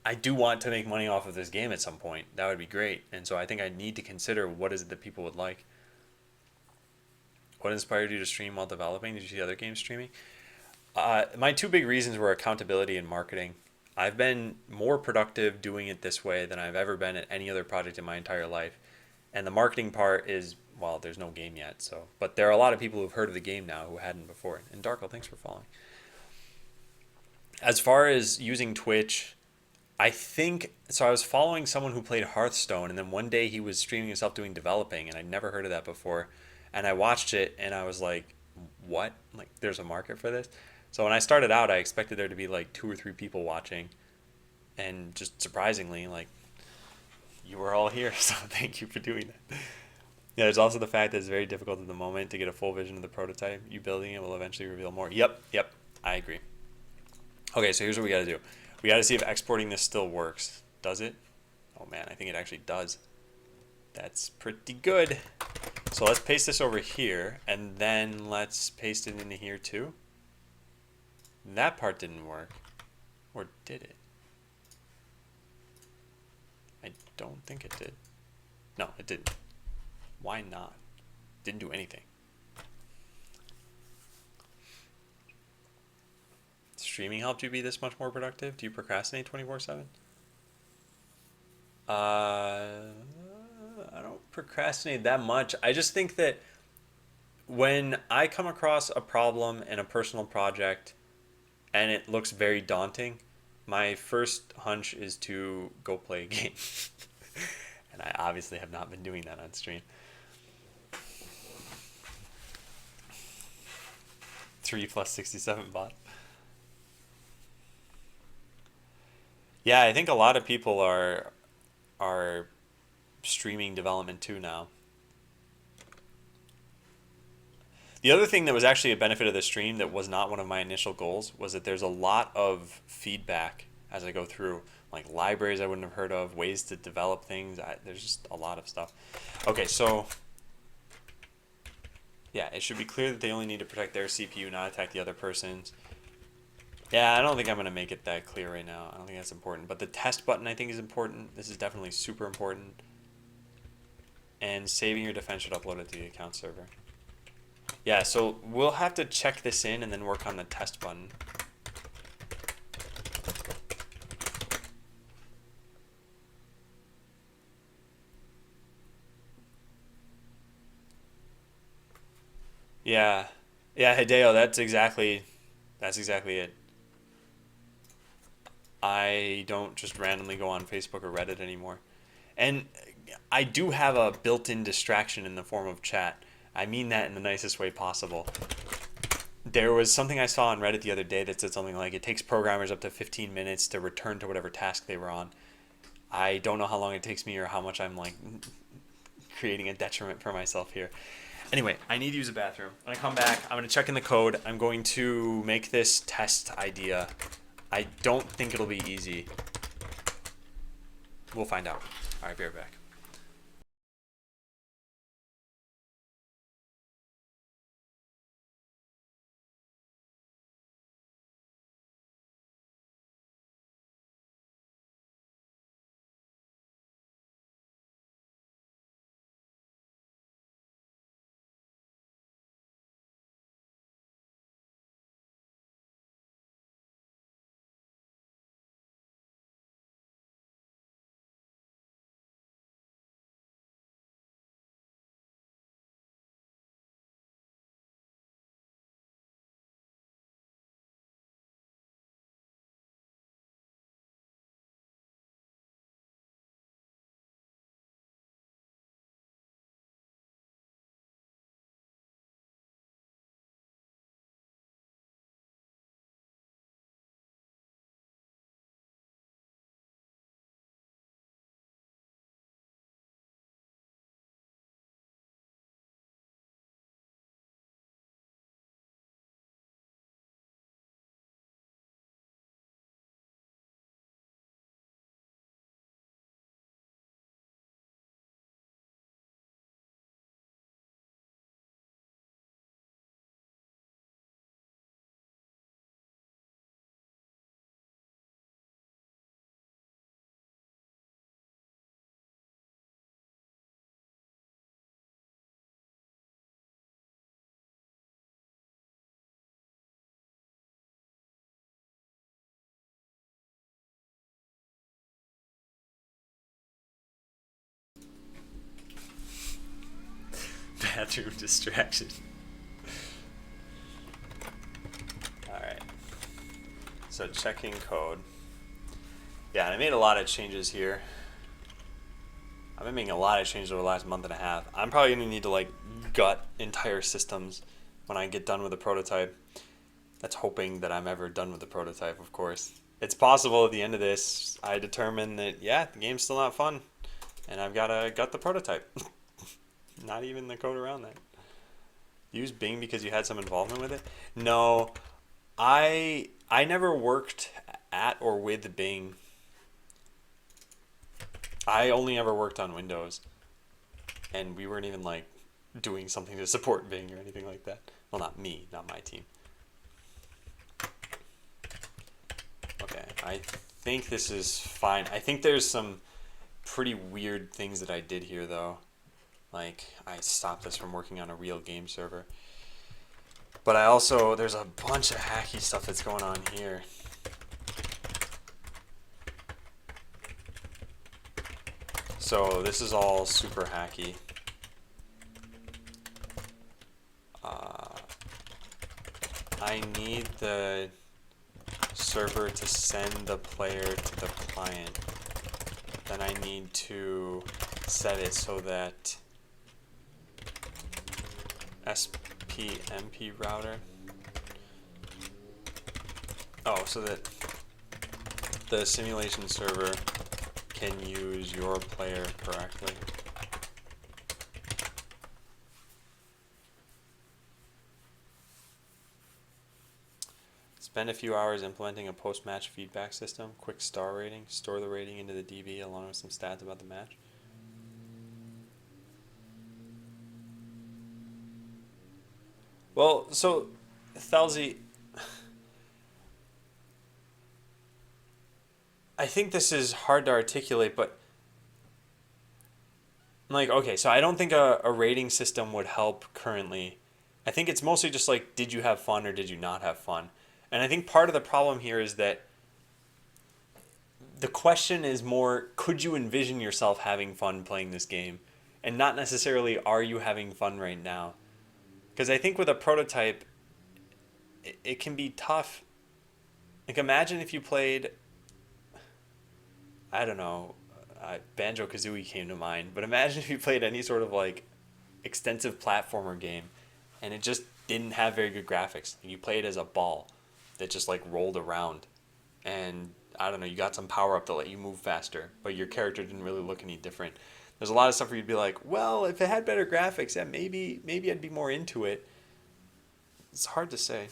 I do want to make money off of this game at some point. That would be great. And so I think I need to consider what is it that people would like. What inspired you to stream while developing? Did you see other games streaming? My two big reasons were accountability and marketing. I've been more productive doing it this way than I've ever been at any other project in my entire life. And the marketing part is, well, there's no game yet, so. But there are a lot of people who've heard of the game now who hadn't before. And Darko, thanks for following. As far as using Twitch, I think, so I was following someone who played Hearthstone, and then one day he was streaming himself doing developing, and I'd never heard of that before. And I watched it, and I was like, what? Like, there's a market for this? So when I started out, I expected there to be like 2 or 3 people watching. And just surprisingly, like, you were all here, so thank you for doing that. Yeah, there's also the fact that it's very difficult at the moment to get a full vision of the prototype. You building it will eventually reveal more. Yep, I agree. Okay, so here's what we got to do. We got to see if exporting this still works. Does it? Oh man, I think it actually does. That's pretty good. So let's paste this over here, and then let's paste it into here too. That part didn't work. Or did it? I don't think it did. No, it didn't. Why not? Didn't do anything. Streaming helped you be this much more productive? Do you procrastinate 24/7? I don't procrastinate that much. I just think that when I come across a problem in a personal project and it looks very daunting, my first hunch is to go play a game. And I obviously have not been doing that on stream. 3 plus 67 bot. Yeah, I think a lot of people are streaming development too now. The other thing that was actually a benefit of the stream that was not one of my initial goals was that there's a lot of feedback as I go through, like libraries I wouldn't have heard of, ways to develop things. There's just a lot of stuff. Okay, so yeah, it should be clear that they only need to protect their CPU, not attack the other person's. Yeah, I don't think I'm going to make it that clear right now. I don't think that's important. But the test button I think is important. This is definitely super important. And saving your defense should upload it to the account server. Yeah, so we'll have to check this in and then work on the test button. Yeah. Yeah, Hideo, that's exactly it. I don't just randomly go on Facebook or Reddit anymore. And I do have a built-in distraction in the form of chat. I mean that in the nicest way possible. There was something I saw on Reddit the other day that said something like, it takes programmers up to 15 minutes to return to whatever task they were on. I don't know how long it takes me or how much I'm like creating a detriment for myself here. Anyway, I need to use a bathroom. When I come back, I'm going to check in the code. I'm going to make this test idea. I don't think it'll be easy. We'll find out. All right, be right back. Bathroom distraction. All right. So checking code. Yeah, and I made a lot of changes here. I've been making a lot of changes over the last month and a half. I'm probably gonna need to like gut entire systems when I get done with the prototype. That's hoping that I'm ever done with the prototype, of course. It's possible at the end of this, I determine that, yeah, the game's still not fun, and I've gotta gut the prototype. Not even the code around that. Use Bing because you had some involvement with it? No, I never worked at or with Bing. I only ever worked on Windows, and we weren't even like doing something to support Bing or anything like that. Well, not me, not my team. Okay, I think this is fine. I think there's some pretty weird things that I did here though. Like, I stopped this from working on a real game server. But I also, there's a bunch of hacky stuff that's going on here. So this is all super hacky. I need the server to send the player to the client. Then I need to set it so that SPMP router. Oh, so that the simulation server can use your player correctly. Spend a few hours implementing a post-match feedback system, quick star rating, store the rating into the DB along with some stats about the match. Well, so, Thalzy, I think this is hard to articulate, but like, okay, so I don't think a rating system would help currently. I think it's mostly just like, did you have fun or did you not have fun? And I think part of the problem here is that the question is more, could you envision yourself having fun playing this game? And not necessarily, are you having fun right now? Because I think with a prototype, it can be tough. Like, imagine if you played, I don't know, Banjo-Kazooie came to mind, but imagine if you played any sort of like extensive platformer game and it just didn't have very good graphics. You play it as a ball that just like rolled around, and I don't know, you got some power up to let you move faster, but your character didn't really look any different. There's a lot of stuff where you'd be like, well, if it had better graphics, yeah, maybe I'd be more into it. It's hard to say.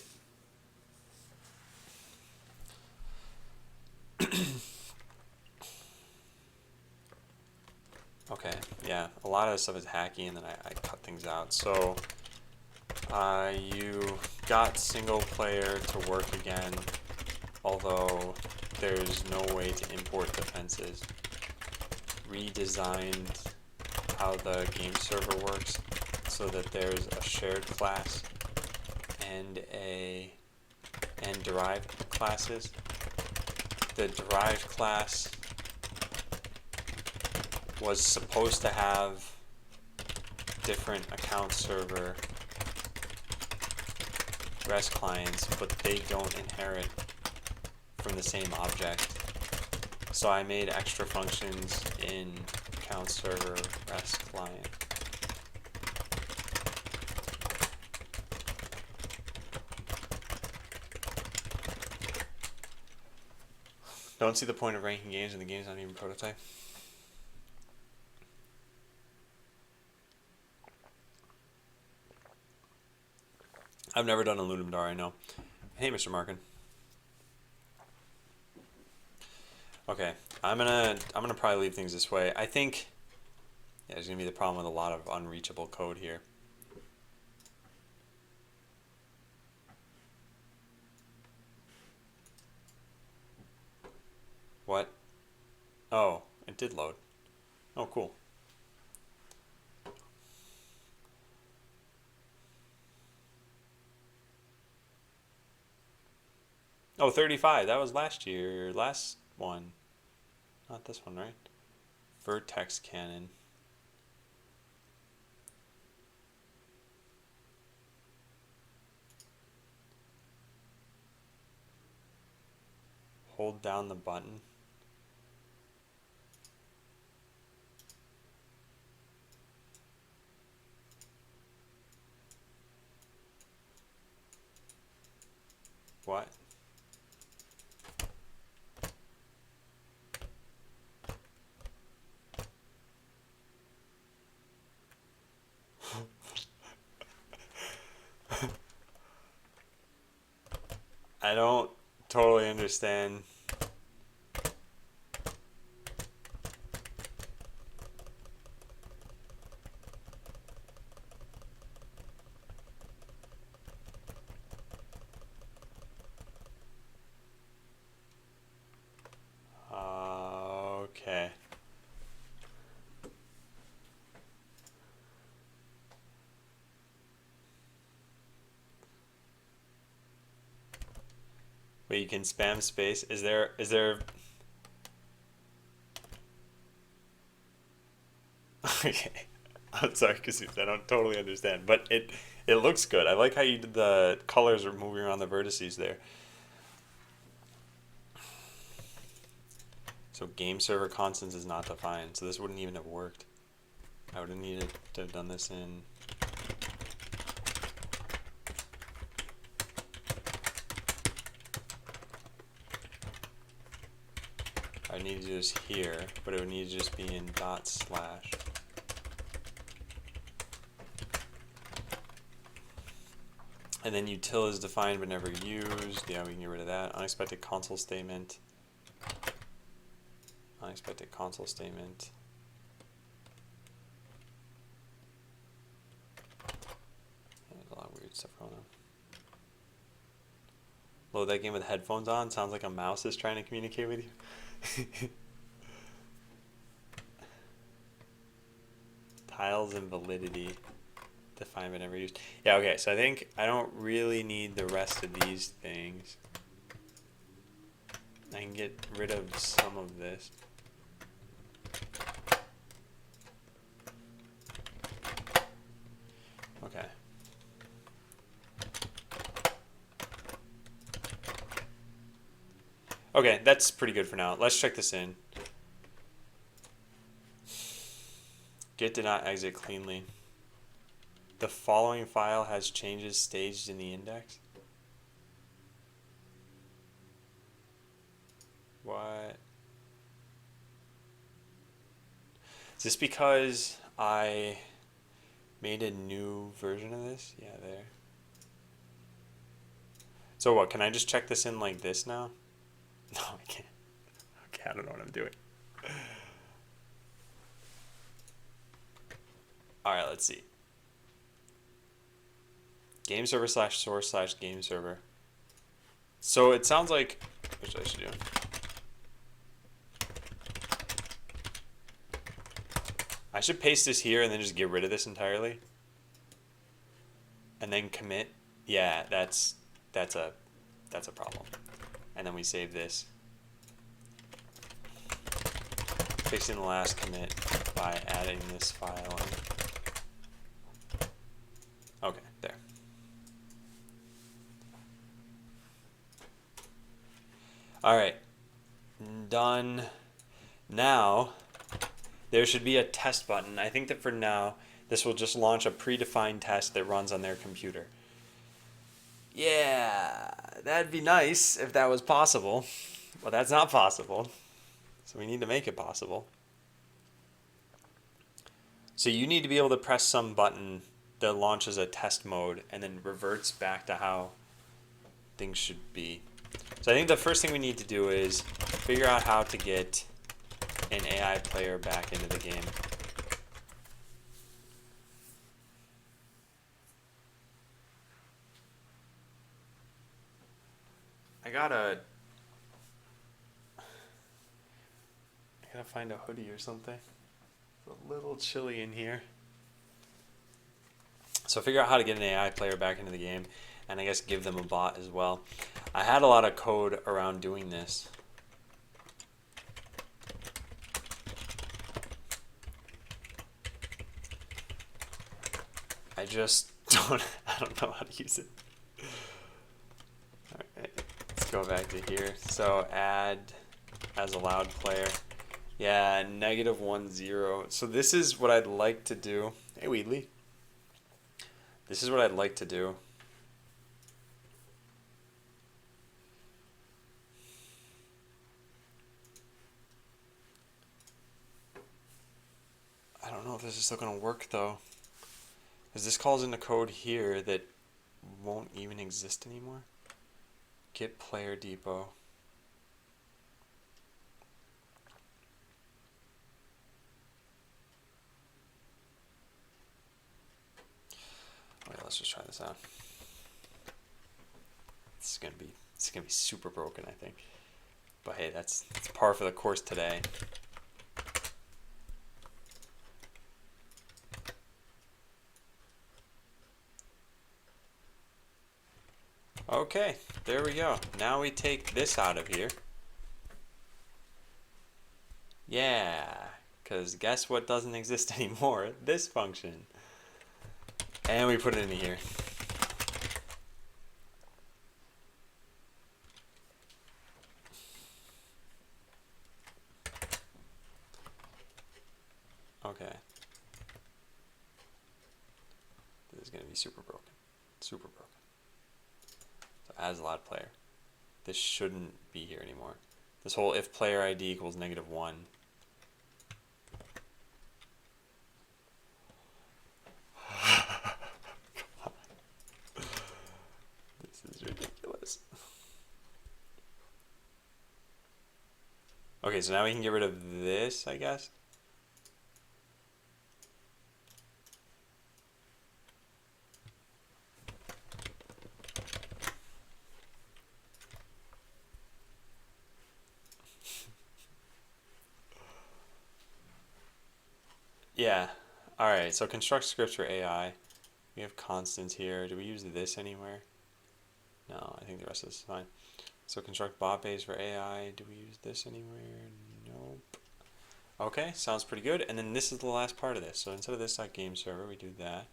Okay, yeah, a lot of the stuff is hacky, and then I cut things out. So you got single player to work again, although there's no way to import defenses. Redesigned how the game server works so that there's a shared class and derived classes. The derived class was supposed to have different account server REST clients, but they don't inherit from the same object. So I made extra functions in account server REST client. Don't see the point of ranking games and the game's not even prototype. I've never done a Lunum Dare, I know. Hey, Mr. Markin. Okay, I'm gonna probably leave things this way. I think there's gonna be the problem with a lot of unreachable code here. What? Oh, it did load. Oh, cool. Oh, 35. That was last year. Last one. Not this one, right? Vertex cannon. Hold down the button. What? I don't totally understand. Okay. Wait, you can spam space. Is there Okay. I'm sorry, because I don't totally understand, but it looks good. I like how you did the colors are moving around the vertices there. So game server constants is not defined, so this wouldn't even have worked. I would have needed to have done this in I would need to do this here, but it would need to just be in dot slash. And then util is defined but never used. Yeah, we can get rid of that. Unexpected console statement. Unexpected console statement. There's a lot of weird stuff going on. Load that game with headphones on. Sounds like a mouse is trying to communicate with you. Tiles and validity. Define but never used. Yeah, okay, so I think I don't really need the rest of these things. I can get rid of some of this. Okay. Okay, that's pretty good for now. Let's check this in. Git did not exit cleanly. The following file has changes staged in the index. What? Is this because I made a new version of this? Yeah, there. So what, can I just check this in like this now? No, I can't. Okay, I don't know what I'm doing. Alright, let's see. Game server slash source slash game server. So it sounds like, what should I do? I should paste this here and then just get rid of this entirely. And then commit. Yeah, that's a problem. And then we save this. Fixing the last commit by adding this file in. Okay, there. Alright. Done. Now, there should be a test button. I think that for now, this will just launch a predefined test that runs on their computer. Yeah, that'd be nice if that was possible. But that's not possible. So we need to make it possible. So you need to be able to press some button that launches a test mode and then reverts back to how things should be. So I think the first thing we need to do is figure out how to get an AI player back into the game. I gotta find a hoodie or something. It's a little chilly in here. So figure out how to get an AI player back into the game, and I guess give them a bot as well. I had a lot of code around doing this. I just I don't know how to use it. Alright, let's go back to here. So add as allowed player. Yeah, -10. So this is what I'd like to do. Hey, Weedley. This is what I'd like to do. I don't know if this is still going to work, though. Because this calls in the code here that won't even exist anymore. Get player depot. Okay, let's just try this out. This is gonna be super broken, I think. But hey, that's par for the course today. Okay, there we go. Now we take this out of here. Yeah, because guess what doesn't exist anymore? This function. And we put it in here. Okay. This is going to be super broken. Super broken. So as a allowed player. This shouldn't be here anymore. This whole if player ID equals -1. This is ridiculous. Okay, so now we can get rid of this, I guess. Yeah. Alright, so construct scripts for AI. We have constants here. Do we use this anywhere? No, I think the rest of this is fine. So construct bot base for AI. Do we use this anywhere? Nope. Okay, sounds pretty good. And then this is the last part of this. So instead of this .game server, we do that.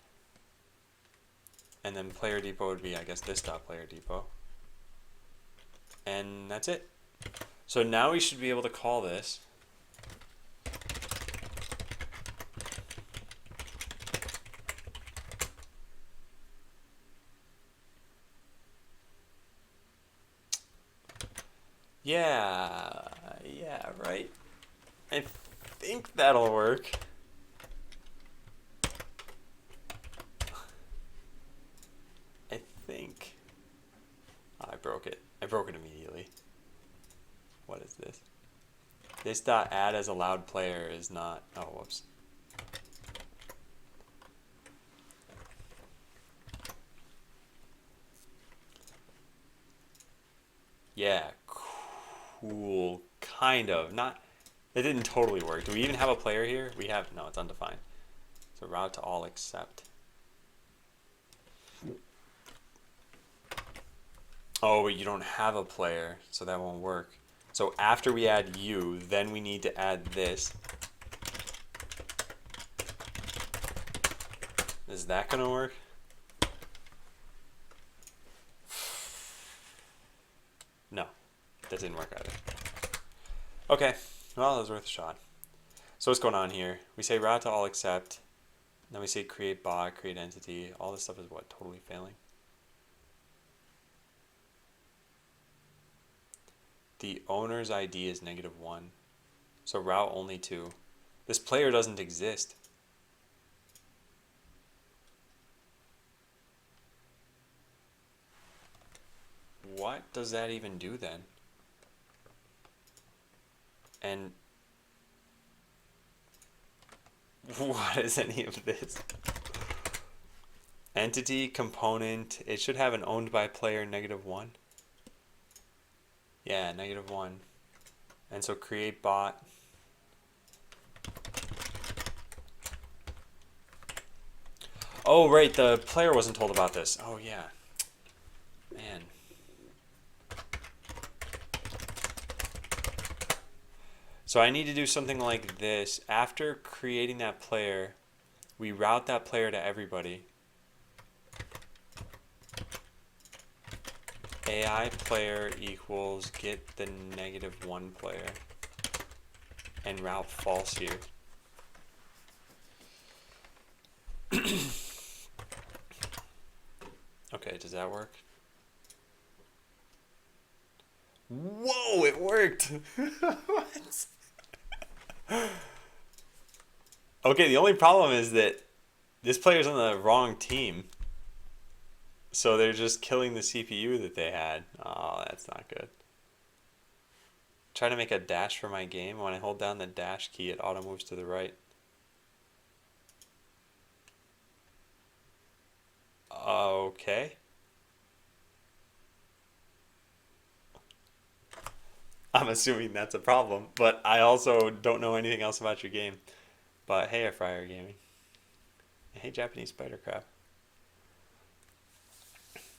And then player depot would be, I guess, this .player depot. And that's it. So now we should be able to call this. Yeah, right. I think that'll work. I broke it immediately. What is this? This dot add as allowed player is not. Oh, whoops. Yeah, cool. Kind of. Not. It didn't totally work. Do we even have a player here? We have. No, it's undefined. So route to all except. Oh, but you don't have a player, so that won't work. So after we add you, then we need to add this. Is that gonna work? No, that didn't work either. Okay, well, that was worth a shot. So what's going on here? We say route to all except, then we say create bot, create entity. All this stuff is what? Totally failing. The owner's ID is -1. So route only to. This player doesn't exist. What does that even do then? And what is any of this? Entity, component, it should have an owned by player -1. Yeah, -1. And so create bot. Oh, right, the player wasn't told about this. Oh, yeah. Man. So I need to do something like this. After creating that player, we route that player to everybody. AI player equals get the -1 player. And route false here. Okay, does that work? Whoa, it worked! What? Okay, the only problem is that this player's on the wrong team. So they're just killing the CPU that they had. Oh, that's not good. Try to make a dash for my game. When I hold down the dash key, it auto moves to the right. Okay. I'm assuming that's a problem, but I also don't know anything else about your game. But hey, Fryer Gaming. Hey, Japanese Spider Crab.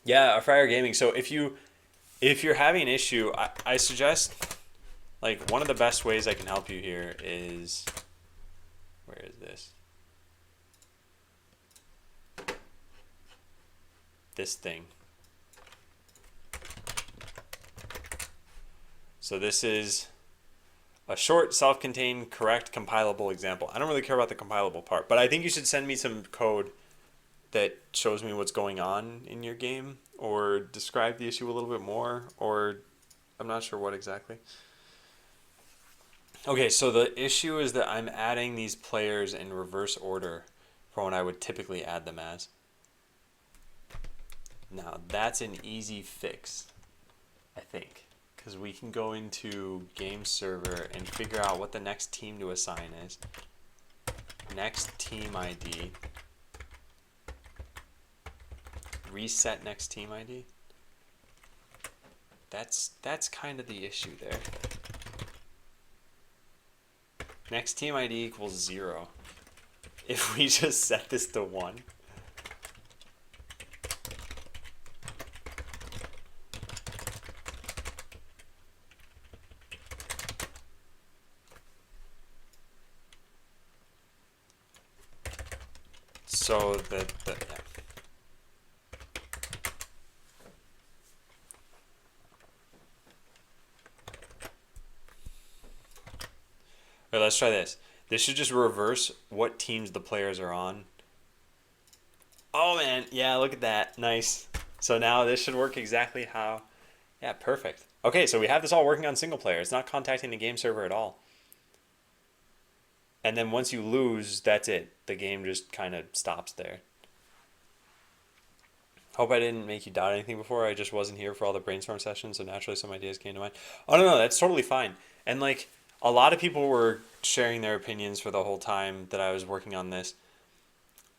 Yeah, Fryer Gaming. So if you're having an issue, I suggest like one of the best ways I can help you here is where is this? This thing. So this is a short, self-contained, correct, compilable example. I don't really care about the compilable part, but I think you should send me some code that shows me what's going on in your game or describe the issue a little bit more, or I'm not sure what exactly. Okay, so the issue is that I'm adding these players in reverse order from what I would typically add them as. Now, that's an easy fix, I think, because we can go into game server and figure out what the next team to assign is. Next team ID. Reset next team ID. That's kind of the issue there. Next team ID equals 0. If we just set this to 1. So yeah. All right, let's try this. This should just reverse what teams the players are on. Oh man, yeah, look at that. Nice. So now this should work exactly how. Yeah, perfect. Okay, so we have this all working on single player. It's not contacting the game server at all. And then once you lose, that's it. The game just kind of stops there. Hope I didn't make you doubt anything before. I just wasn't here for all the brainstorm sessions, so naturally some ideas came to mind. Oh, no, no, that's totally fine. And like a lot of people were sharing their opinions for the whole time that I was working on this.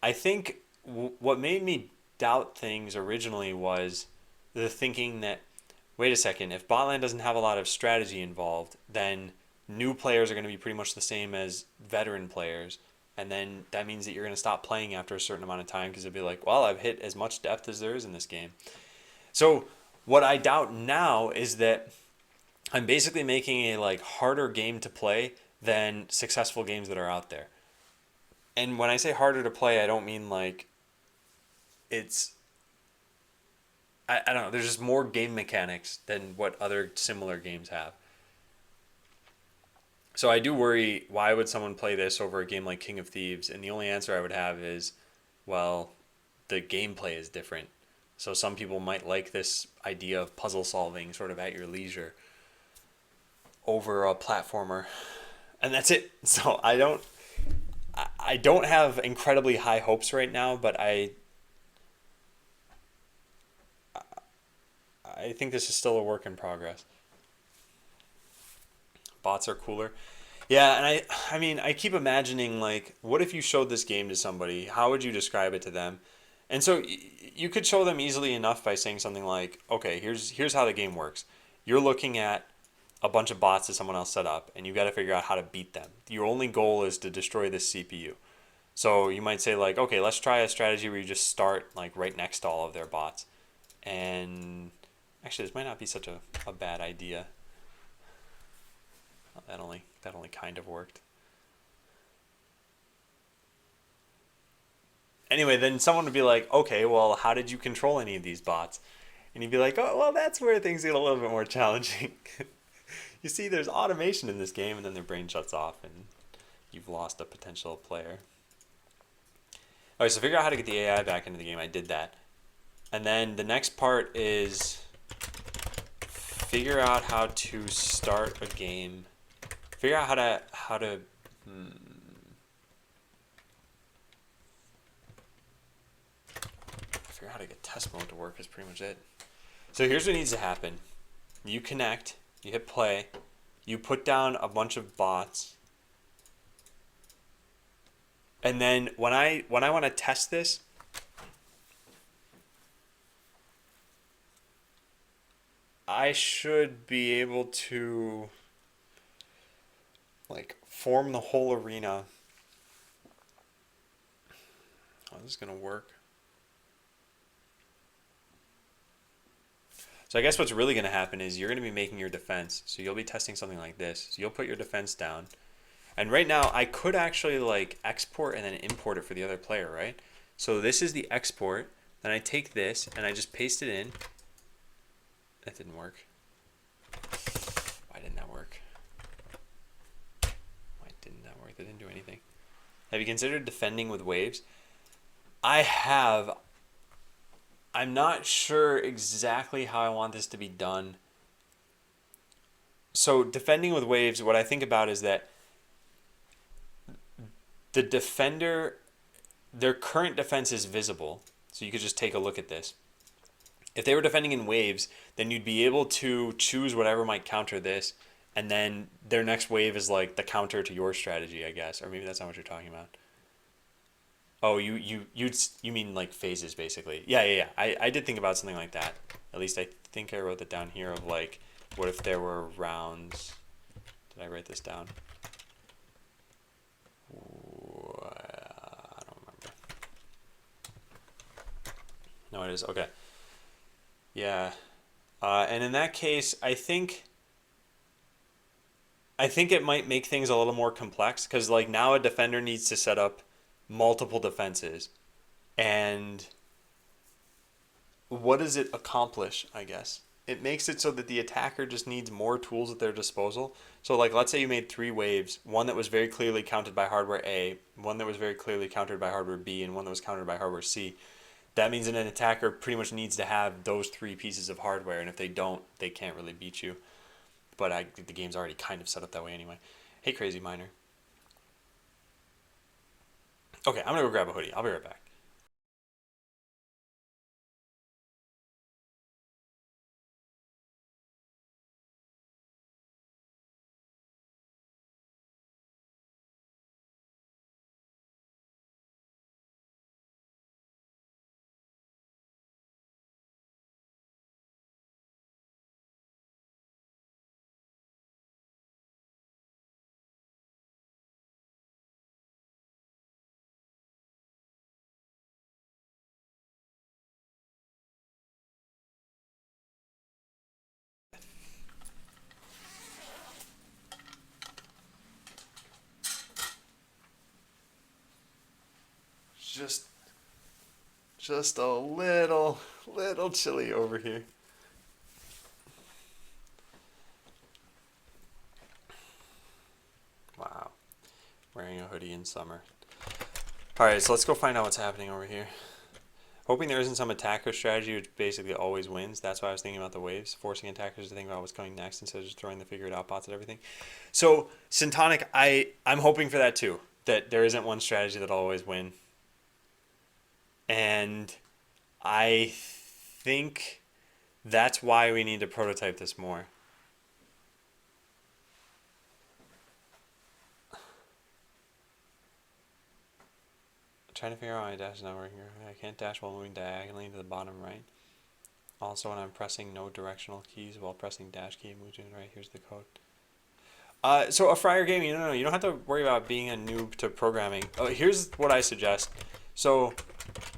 I think what made me doubt things originally was the thinking that, wait a second, if botland doesn't have a lot of strategy involved, then new players are going to be pretty much the same as veteran players. And then that means that you're going to stop playing after a certain amount of time because it'll be like, well, I've hit as much depth as there is in this game. So what I doubt now is that I'm basically making a like harder game to play than successful games that are out there. And when I say harder to play, I don't mean like it's I don't know, there's just more game mechanics than what other similar games have. So I do worry, why would someone play this over a game like King of Thieves? And the only answer I would have is, well, the gameplay is different. So some people might like this idea of puzzle solving sort of at your leisure over a platformer. And that's it. So I don't have incredibly high hopes right now, but I think this is still a work in progress. Bots are cooler. Yeah, and I mean, I keep imagining like, what if you showed this game to somebody? How would you describe it to them? And so you could show them easily enough by saying something like, okay, here's how the game works. You're looking at a bunch of bots that someone else set up, and you got to figure out how to beat them. Your only goal is to destroy this CPU. So you might say like, okay, let's try a strategy where you just start like right next to all of their bots. And actually, this might not be such a bad idea. That only kind of worked. Anyway, then someone would be like, okay, well, how did you control any of these bots? And you'd be like, oh, well, that's where things get a little bit more challenging. You see, there's automation in this game, and then their brain shuts off, and you've lost a potential player. All right, so figure out how to get the AI back into the game. I did that. And then the next part is figure out how to start a game. Figure out how to figure out how to get test mode to work is pretty much it. So here's what needs to happen. You connect, you hit play, you put down a bunch of bots. And then when I want to test this, I should be able to like form the whole arena. Oh, this is gonna work. So I guess what's really going to happen is you're going to be making your defense. So you'll be testing something like this. So you'll put your defense down. And right now I could actually like export and then import it for the other player, right? So this is the export. Then I take this and I just paste it in. That didn't work. Why didn't that work? Why didn't that work? That didn't do anything. Have you considered defending with waves? I have. I'm not sure exactly how I want this to be done. So defending with waves, what I think about is that the defender, their current defense is visible. So you could just take a look at this. If they were defending in waves, then you'd be able to choose whatever might counter this, and then their next wave is like the counter to your strategy, I guess. Or maybe that's not what you're talking about. Oh, you mean like phases basically? Yeah. I did think about something like that. At least I think I wrote that down here of like, what if there were rounds? Did I write this down? I don't remember. No, it is okay. Yeah, and in that case, I think it might make things a little more complex because like now a defender needs to set up multiple defenses, and what does it accomplish, I guess? It makes it so that the attacker just needs more tools at their disposal. So like let's say you made three waves, one that was very clearly countered by hardware A, one that was very clearly countered by hardware B, and one that was countered by hardware C. That means that an attacker pretty much needs to have those three pieces of hardware, and if they don't, they can't really beat you. But the game's already kind of set up that way anyway. Hey, Crazy Miner. Okay, I'm gonna go grab a hoodie. I'll be right back. just a little chilly over here. Wow. Wearing a hoodie in summer. Alright, so let's go find out what's happening over here. Hoping there isn't some attacker strategy which basically always wins. That's why I was thinking about the waves, forcing attackers to think about what's coming next instead of just throwing the figured out bots at everything. So, Syntonic, I'm hoping for that too. That there isn't one strategy that'll always win. And I think that's why we need to prototype this more. Trying to figure out why my dash is not working. I can't dash while moving diagonally to the bottom right. Also, when I'm pressing no directional keys while pressing dash key, move to the right. Here's the code. So a Friar Gaming, no, you don't have to worry about being a noob to programming. Here's what I suggest. So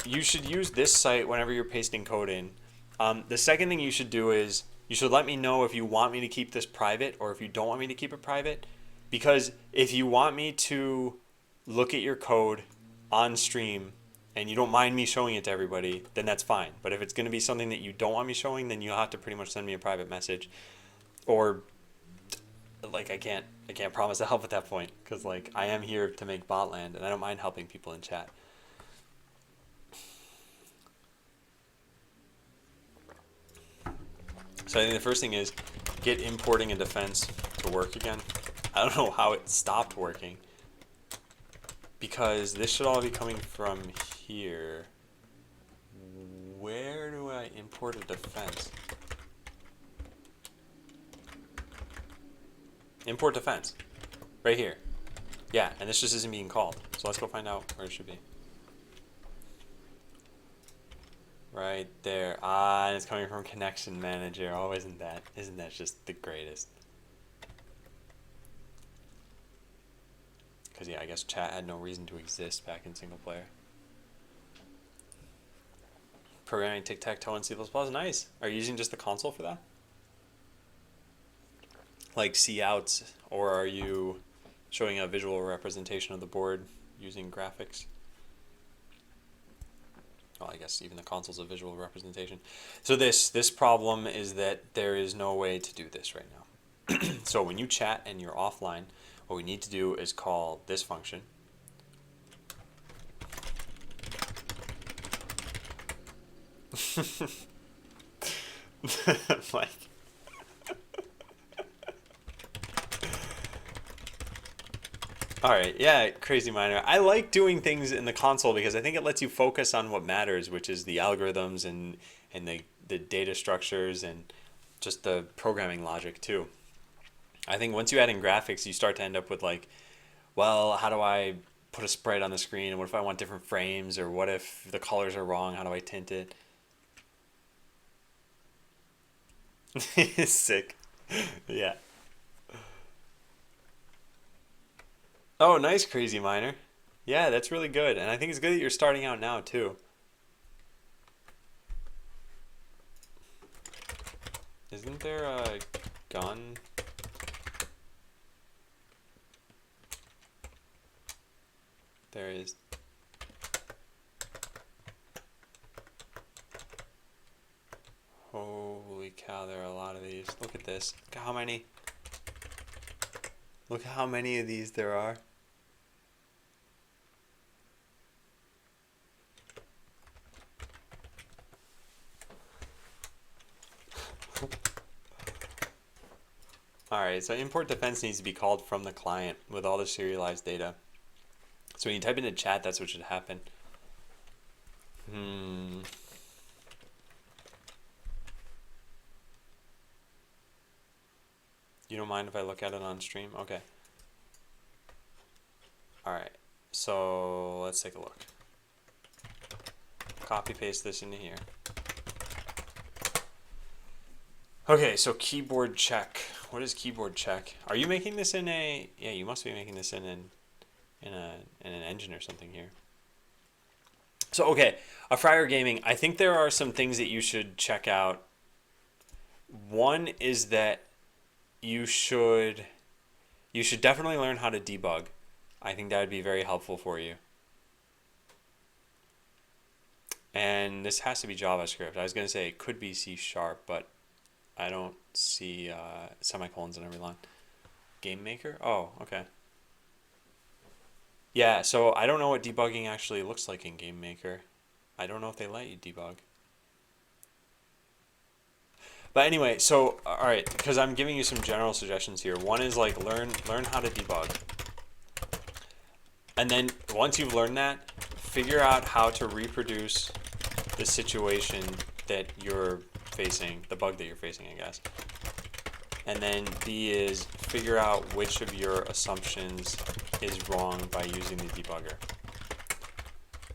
you should use this site whenever you're pasting code in. The second thing you should do is you should let me know if you want me to keep this private or if you don't want me to keep it private. Because if you want me to look at your code on stream and you don't mind me showing it to everybody, then that's fine. But if it's going to be something that you don't want me showing, then you'll have to pretty much send me a private message. Or like I can't promise to help at that point because like I am here to make botland and I don't mind helping people in chat. So I think the first thing is get importing and defense to work again. I don't know how it stopped working. Because this should all be coming from here. Where do I import a defense? Import defense. Right here. Yeah, and this just isn't being called. So let's go find out where it should be. Right there. Ah, and it's coming from Connection Manager. Oh, isn't that just the greatest? Because, yeah, I guess chat had no reason to exist back in single player. Programming tic-tac-toe in C++, nice. Are you using just the console for that? Like C-outs, or are you showing a visual representation of the board using graphics? Well, I guess even the console's a visual representation. So this problem is that there is no way to do this right now. So when you chat and you're offline, what we need to do is call this function. Like, alright, yeah, Crazy Miner. I like doing things in the console because I think it lets you focus on what matters, which is the algorithms and the data structures and just the programming logic too. I think once you add in graphics, you start to end up with like, well, how do I put a sprite on the screen? And what if I want different frames? Or what if the colors are wrong? How do I tint it? Sick. Yeah. Oh, nice, Crazy Miner. Yeah, that's really good. And I think it's good that you're starting out now, too. Isn't there a gun? There is. Holy cow, there are a lot of these. Look at this. Look at how many. Look how many of these there are. Alright, so import defense needs to be called from the client with all the serialized data. So when you type into chat, that's what should happen. You don't mind if I look at it on stream? Okay. Alright, so let's take a look. Copy paste this into here. Okay, so keyboard check. What is keyboard check? Are you making this in a... Yeah, you must be making this in an engine or something here. So, okay, a Friar Gaming. I think there are some things that you should check out. One is that you should definitely learn how to debug. I think that would be very helpful for you. And this has to be JavaScript. I was going to say it could be C#, but I don't see semicolons in every line. Game Maker? Oh, okay. Yeah, so I don't know what debugging actually looks like in Game Maker. I don't know if they let you debug. But anyway, so all right, because I'm giving you some general suggestions here. One is like learn how to debug. And then once you've learned that, figure out how to reproduce the situation that you're facing, the bug that you're facing, I guess. And then B is figure out which of your assumptions is wrong by using the debugger.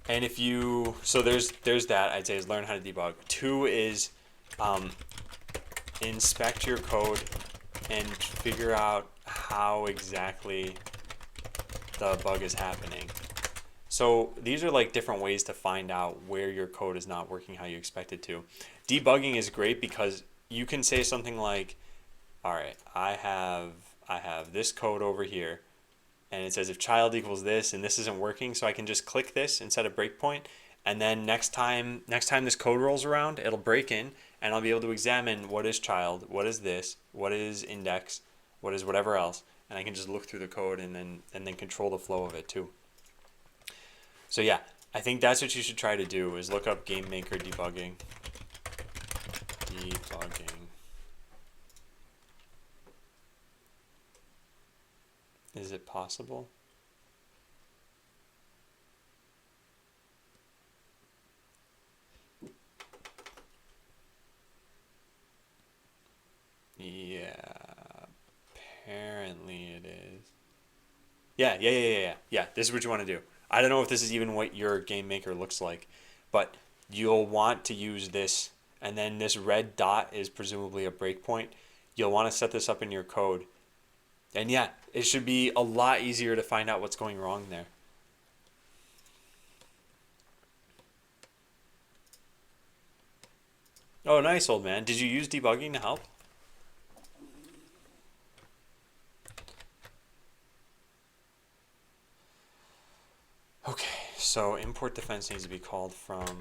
And if you, so there's that, I'd say, is learn how to debug. 2 is inspect your code and figure out how exactly the bug is happening. So these are like different ways to find out where your code is not working how you expect it to. Debugging is great because you can say something like, all right, I have this code over here, and it says if child equals this and this isn't working, so I can just click this and set a breakpoint, and then next time this code rolls around, it'll break in, and I'll be able to examine what is child, what is this, what is index, what is whatever else, and I can just look through the code and then control the flow of it too. So yeah, I think that's what you should try to do, is look up Game Maker debugging. Debugging. Is it possible? Yeah, apparently it is. Yeah, this is what you want to do. I don't know if this is even what your Game Maker looks like, but you'll want to use this, and then this red dot is presumably a breakpoint. You'll want to set this up in your code. And yeah, it should be a lot easier to find out what's going wrong there. Oh, nice, old man. Did you use debugging to help? Okay, so import defense needs to be called from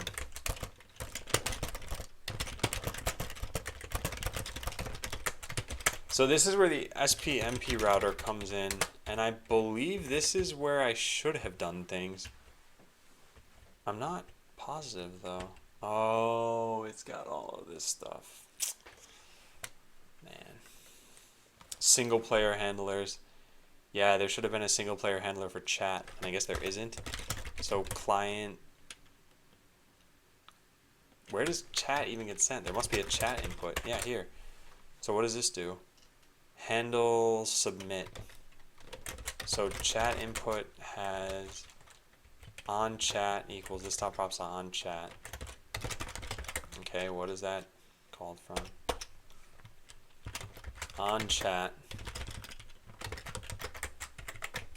So this is where the SPMP router comes in, and I believe this is where I should have done things. I'm not positive though. Oh, it's got all of this stuff. Man. Single player handlers. Yeah, there should have been a single player handler for chat, and I guess there isn't. So client. Where does chat even get sent? There must be a chat input. Yeah, here. So what does this do? Handle submit. So chat input has on chat equals this dot props on chat. Okay, what is that called from? On chat.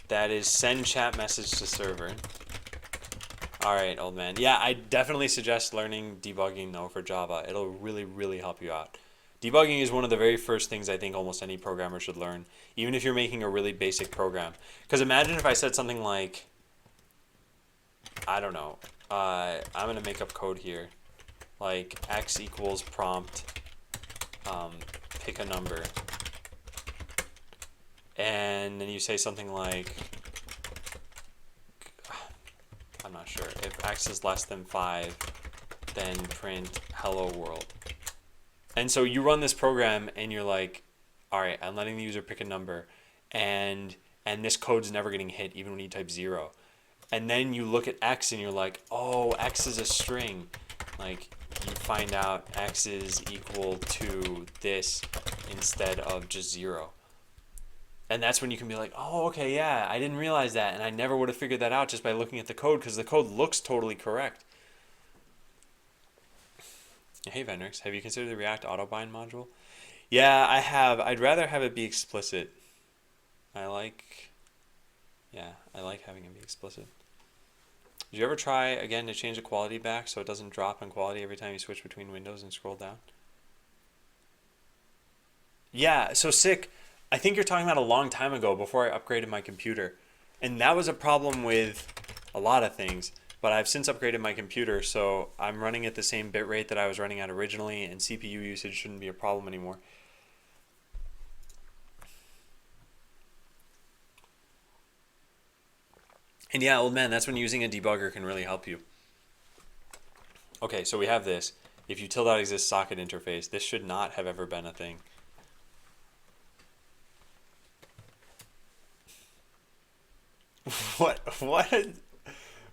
That is send chat message to server. Alright, old man. Yeah, I definitely suggest learning debugging though for Java. It'll really, really help you out. Debugging is one of the very first things I think almost any programmer should learn, even if you're making a really basic program. Because imagine if I said something like, I don't know, I'm going to make up code here, like x equals prompt, pick a number, and then you say something like, I'm not sure, if x is less than 5, then print hello world. And so you run this program and you're like, all right, I'm letting the user pick a number, and this code's never getting hit even when you type 0. And then you look at x and you're like, oh, x is a string. Like, you find out x is equal to this instead of just 0. And that's when you can be like, oh, okay, yeah, I didn't realize that, and I never would have figured that out just by looking at the code, because the code looks totally correct. Hey Vendrix, have you considered the React Autobind module? Yeah, I have. I'd rather have it be explicit. I like having it be explicit. Did you ever try, again, to change the quality back so it doesn't drop in quality every time you switch between windows and scroll down? Yeah, so sick. I think you're talking about a long time ago before I upgraded my computer. And that was a problem with a lot of things. But I've since upgraded my computer, so I'm running at the same bit rate that I was running at originally, and CPU usage shouldn't be a problem anymore. And yeah, old man, that's when using a debugger can really help you. Okay, so we have this. If util.exist socket interface, this should not have ever been a thing.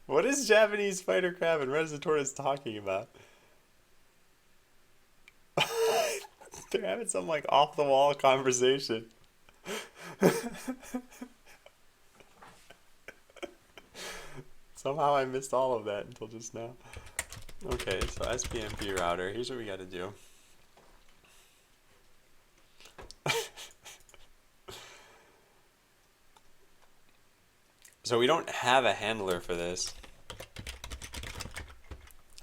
What is Japanese spider crab and Red Tortoise talking about? They're having some like off the wall conversation. Somehow I missed all of that until just now. Okay, so SPMP router, here's what we gotta do. So we don't have a handler for this.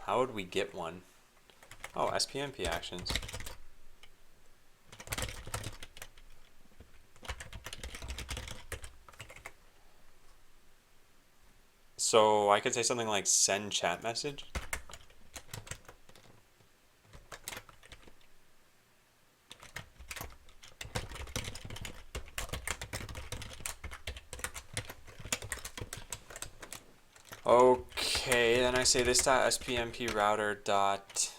How would we get one? Oh, SPMP actions. So I could say something like send chat message. Okay, then I say this dot SPMP router dot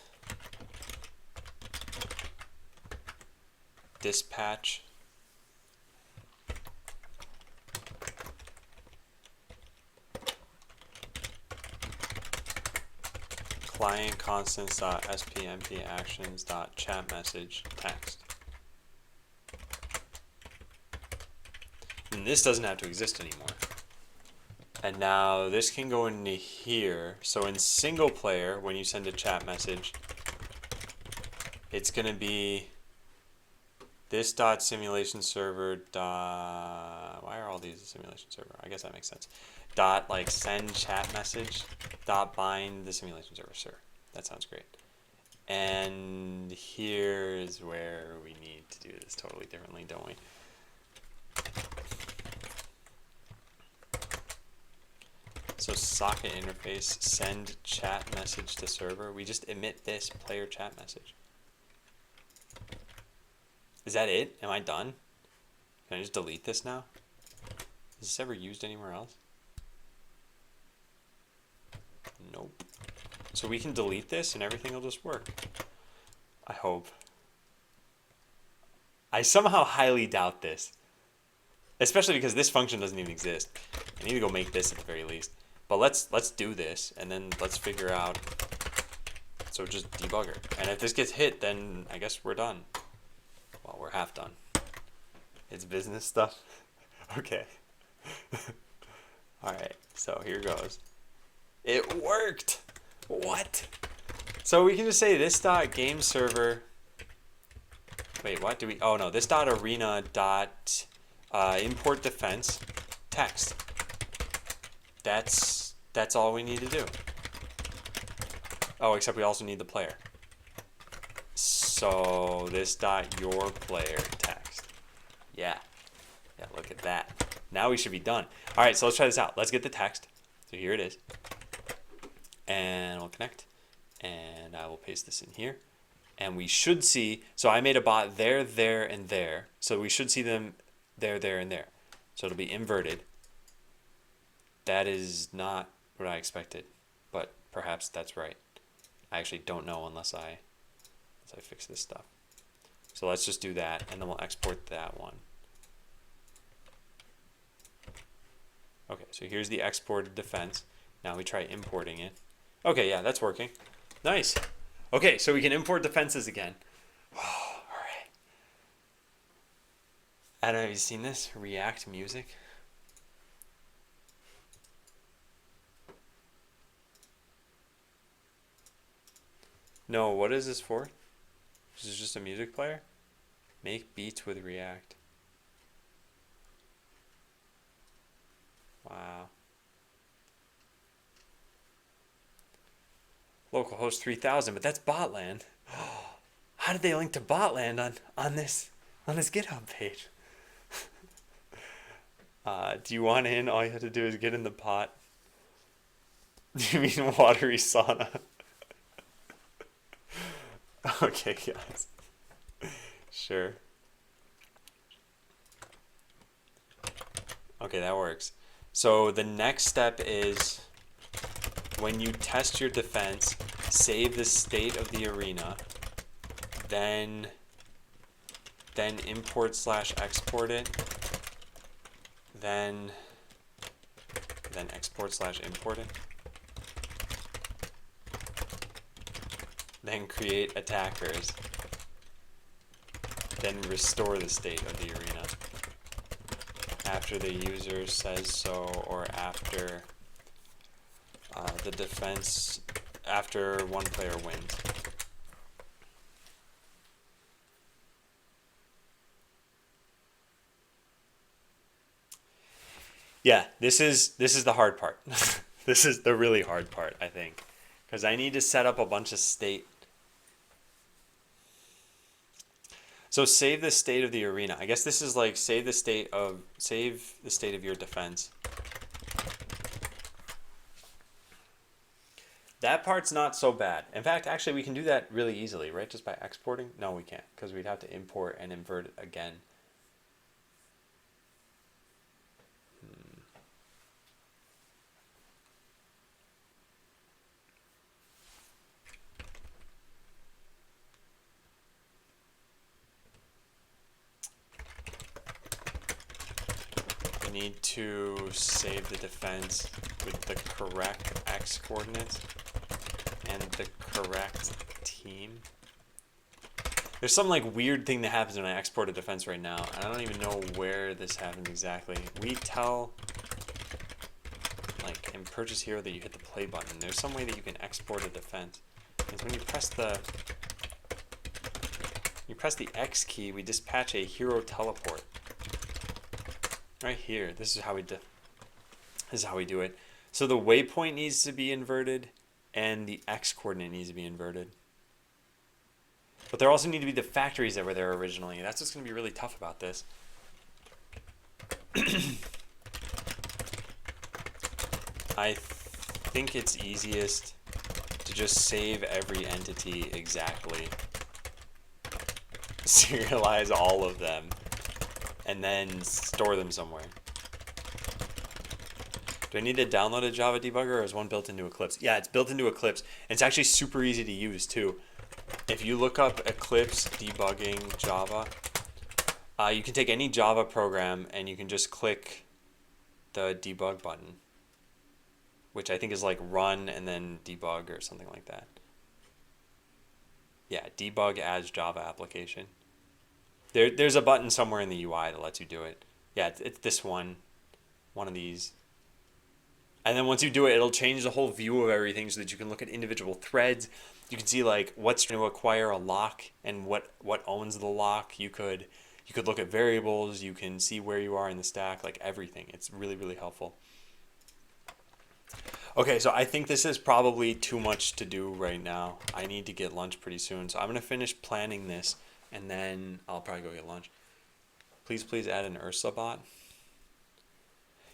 dispatch client constants dot SPMP actions dot chat message text. And this doesn't have to exist anymore. And now this can go into here. So in single player, when you send a chat message, it's going to be this dot simulation server dot, why are all these a simulation server? I guess that makes sense. Dot like send chat message dot bind the simulation server. Sure, that sounds great. And here's where we need to do this totally differently, don't we? So socket interface, send chat message to server. We just emit this player chat message. Is that it? Am I done? Can I just delete this now? Is this ever used anywhere else? Nope. So we can delete this and everything will just work. I hope. I somehow highly doubt this. Especially because this function doesn't even exist. I need to go make this at the very least. But let's do this, and then let's figure out. So just debugger. And if this gets hit, then I guess we're done. Well, we're half done. It's business stuff. Okay. Alright, so here goes. It worked! What? So we can just say this dot game server. Wait, what do we? Oh no, this dot arena dot import defense text. That's all we need to do. Oh, except we also need the player. So this dot your player text. Yeah. Yeah, look at that. Now we should be done. All right, so let's try this out. Let's get the text. So here it is. And we'll connect. And I will paste this in here. And we should see, so I made a bot there, and there. So we should see them there, and there. So it'll be inverted. That is not what I expected, but perhaps that's right. I actually don't know unless I fix this stuff. So let's just do that, and then we'll export that one. Okay, so here's the exported defense. Now we try importing it. Okay, yeah, that's working. Nice. Okay, so we can import defenses again. All right. Adam, have you seen this? React music. No, what is this for? This is just a music player? Make beats with React. Wow. Localhost 3000, but that's Botland. How did they link to Botland on this GitHub page? Do you want in? All you have to do is get in the pot. You mean watery sauna? Okay, guys. Sure. Okay, that works. So the next step is when you test your defense, save the state of the arena, then import slash export it, then export slash import it, then create attackers, then restore the state of the arena after the user says so, or after the defense, after one player wins. Yeah, this is the hard part. This is the really hard part, I think, because I need to set up a bunch of state. So save the state of the arena. I guess this is like save the state of your defense. That part's not so bad. In fact, actually, we can do that really easily, right? Just by exporting? No, we can't, because we'd have to import and invert it again. We need to save the defense with the correct X coordinates and the correct team. There's some like weird thing that happens when I export a defense right now. I don't even know where this happens exactly. We tell like in purchase hero that you hit the play button. There's some way that you can export a defense. It's when you press the X key, we dispatch a hero teleport. Right here. This is how we do it. So the waypoint needs to be inverted and the X coordinate needs to be inverted. But there also need to be the factories that were there originally. That's what's going to be really tough about this. I think it's easiest to just save every entity exactly. Serialize all of them. And then store them somewhere. Do I need to download a Java debugger, or is one built into Eclipse? Yeah, it's built into Eclipse. And it's actually super easy to use too. If you look up Eclipse debugging Java, you can take any Java program and you can just click the debug button, which I think is like run and then debug or something like that. Yeah, debug as Java application. There's a button somewhere in the UI that lets you do it. Yeah, it's this one of these. And then once you do it, it'll change the whole view of everything so that you can look at individual threads. You can see like what's trying to acquire a lock and what owns the lock. You could look at variables. You can see where you are in the stack, like everything. It's really, really helpful. Okay, so I think this is probably too much to do right now. I need to get lunch pretty soon. So I'm going to finish planning this. And then I'll probably go get lunch. Please add an Ursa bot.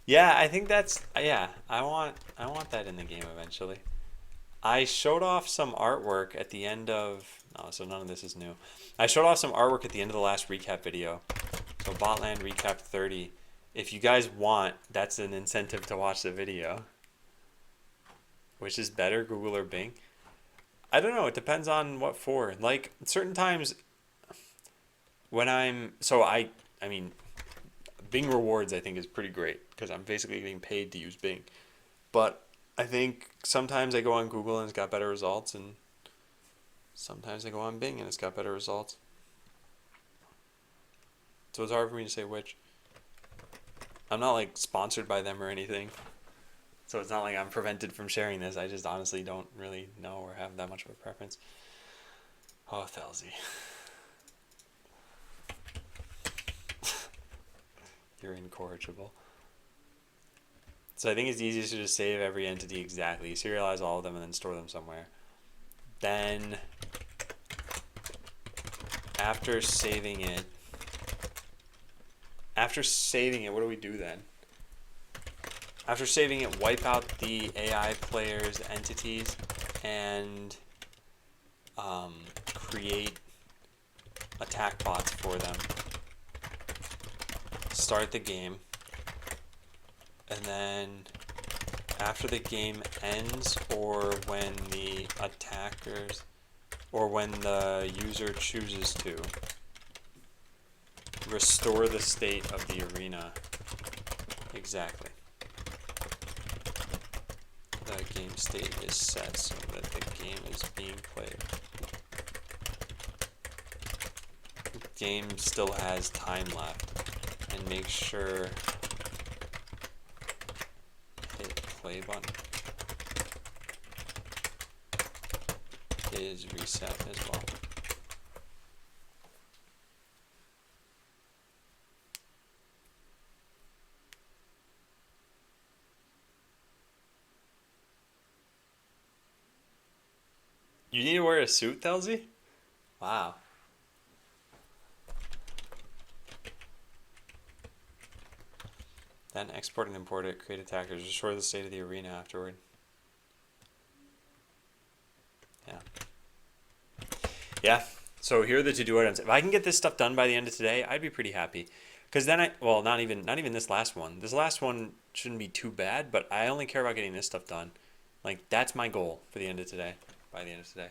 Yeah, I think that's I want that in the game eventually. I showed off some artwork at the end of so none of this is new. I showed off some artwork at the end of the last recap video. So Botland recap 30. If you guys want, that's an incentive to watch the video. Which is better, Google or Bing? I don't know, it depends on what for. Like certain times when I mean, Bing rewards I think is pretty great because I'm basically getting paid to use Bing. But I think sometimes I go on Google and it's got better results, and sometimes I go on Bing and it's got better results. So it's hard for me to say which. I'm not like sponsored by them or anything. So it's not like I'm prevented from sharing this. I just honestly don't really know or have that much of a preference. Oh, Thalsey. You're incorrigible. So I think it's easiest to just save every entity exactly, serialize all of them, and then store them somewhere. Then, after saving it, what do we do then? After saving it, wipe out the AI players' entities and create attack bots for them. Start the game, and then after the game ends, or when the attackers, or when the user chooses to, restore the state of the arena. Exactly. The game state is set so that the game is being played. The game still has time left, and make sure hit play button is reset as well. You need to wear a suit, Telsey? Wow. Then export and import it, create attackers, restore the state of the arena afterward. Yeah. Yeah. So here are the to-do items. If I can get this stuff done by the end of today, I'd be pretty happy. Because then well, not even this last one. This last one shouldn't be too bad, but I only care about getting this stuff done. Like, that's my goal for the end of today, by the end of today.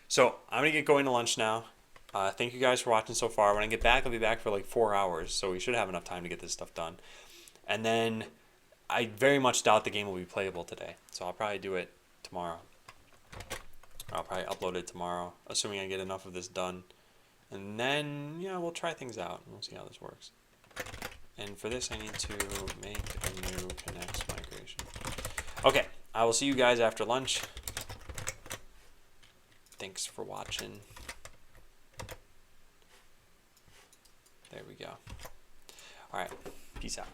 So I'm going to get going to lunch now. Thank you guys for watching so far. When I get back, I'll be back for like 4 hours, so we should have enough time to get this stuff done. And then I very much doubt the game will be playable today, so I'll probably do it tomorrow. I'll probably upload it tomorrow, assuming I get enough of this done. And then, yeah, we'll try things out, and we'll see how this works. And for this, I need to make a new connects migration. Okay, I will see you guys after lunch. Thanks for watching. There we go. All right, peace out.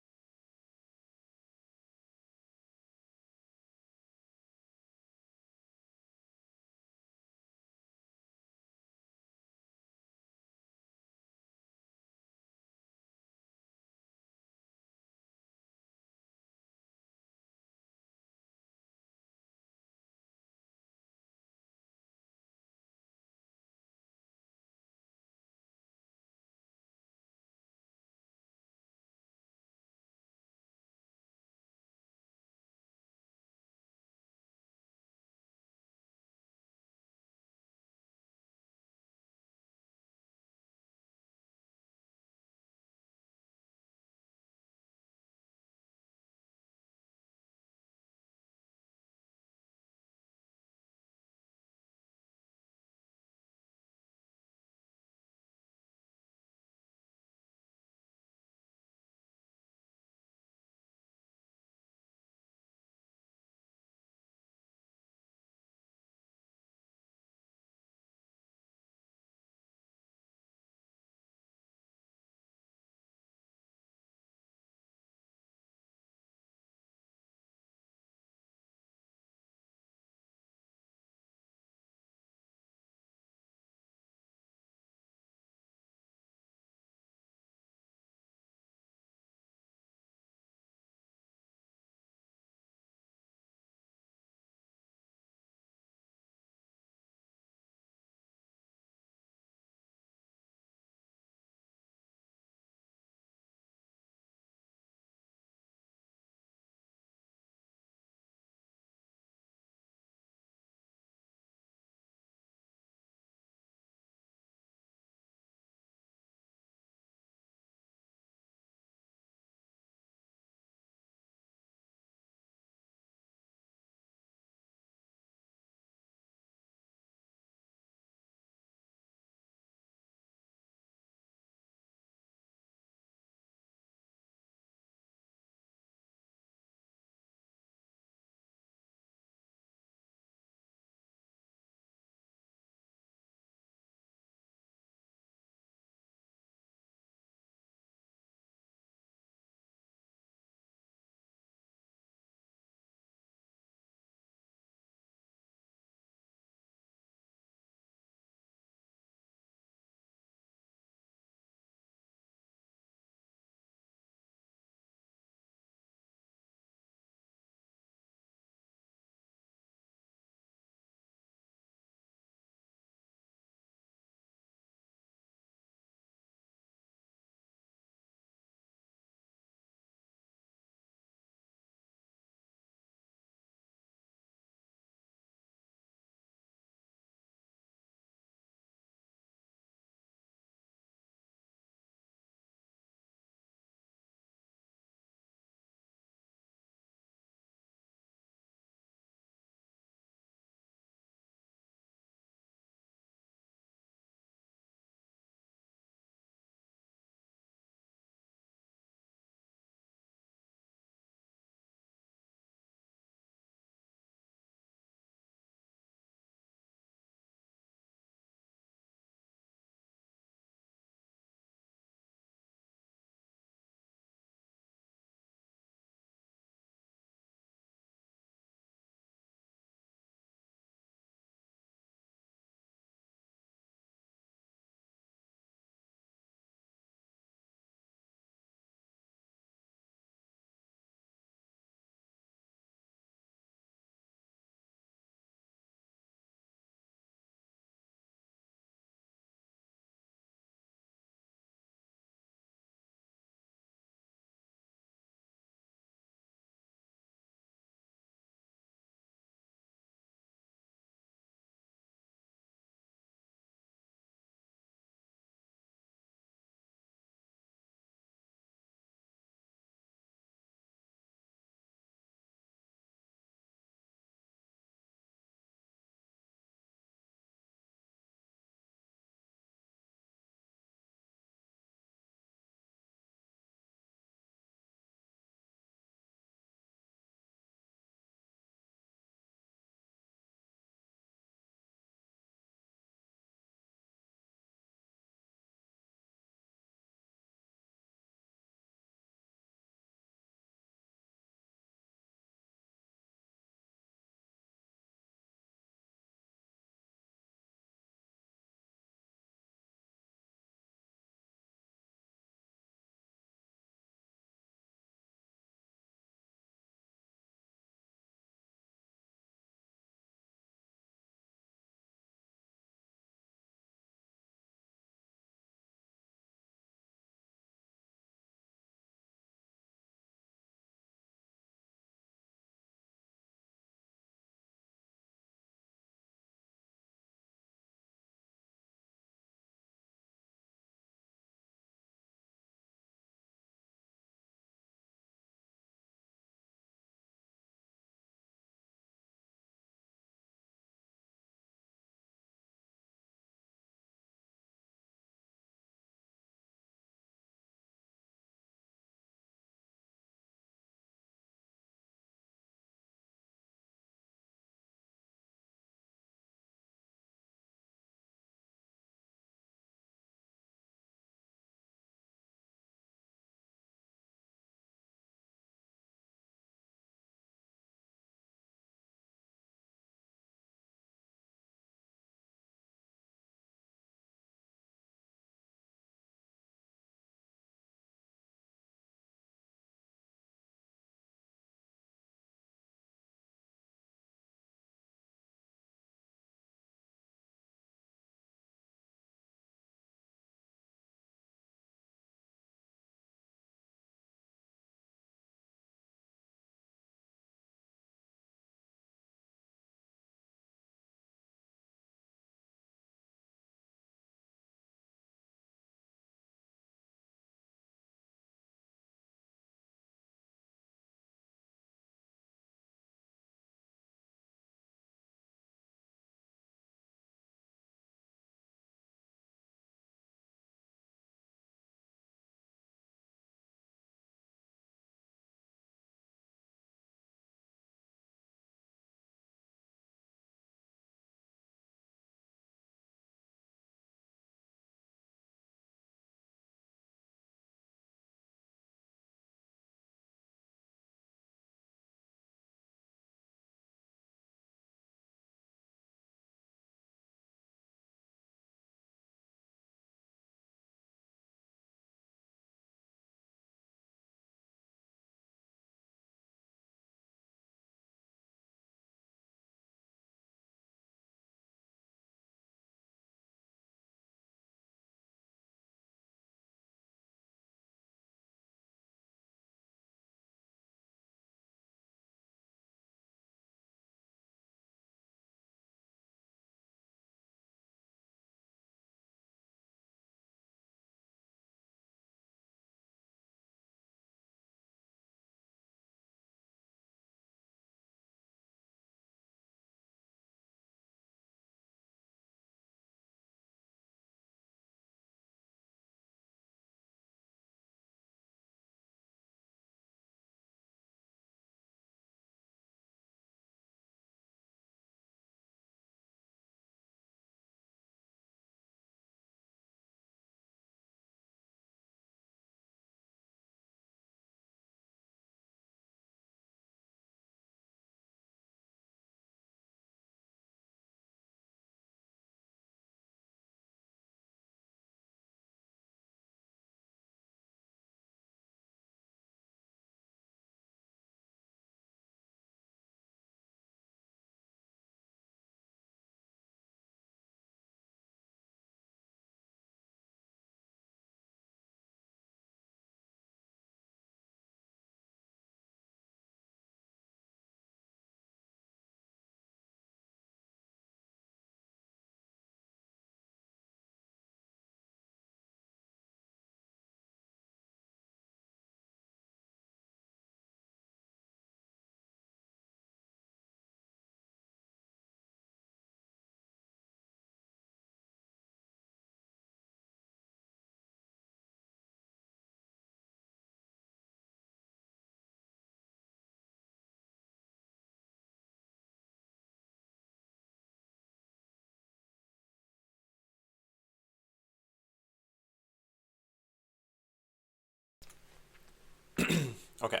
Okay.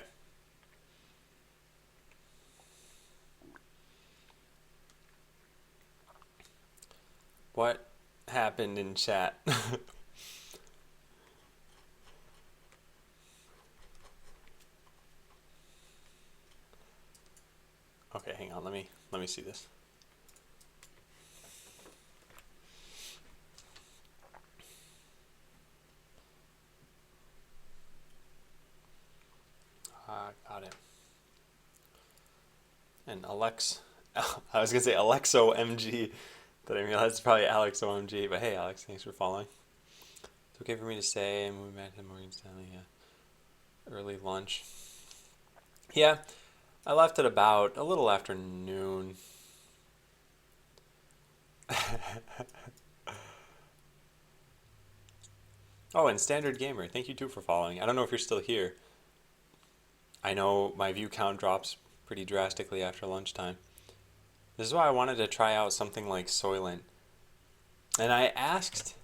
What happened in chat? Okay, hang on. Let me see this. Got it. And Alex, I was gonna say Alexo MG, but I realized it's probably Alex OMG. But hey, Alex, thanks for following. It's okay for me to say I'm moving back to Morgan Stanley. Early lunch. Yeah, I left at about a little after noon. Oh, and Standard Gamer, thank you too for following. I don't know if you're still here. I know my view count drops pretty drastically after lunchtime. This is why I wanted to try out something like Soylent. And I asked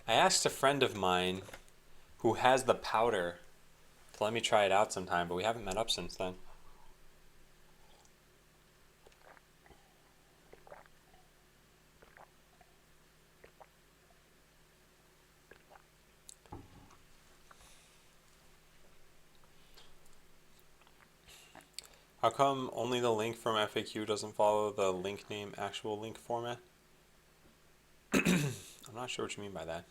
a friend of mine who has the powder to let me try it out sometime, but we haven't met up since then. How come only the link from FAQ doesn't follow the link name actual link format? I'm not sure what you mean by that.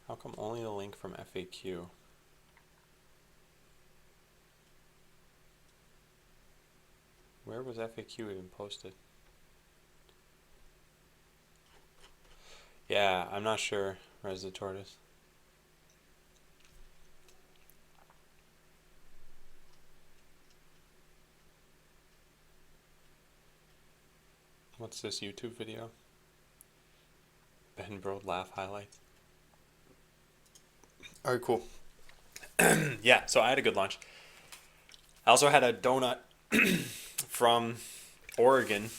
How come only the link from FAQ? Where was FAQ even posted? Yeah, I'm not sure, Res the Tortoise. What's this YouTube video? Ben Broad laugh highlights. Alright, cool. Yeah, so I had a good lunch. I also had a donut from Oregon.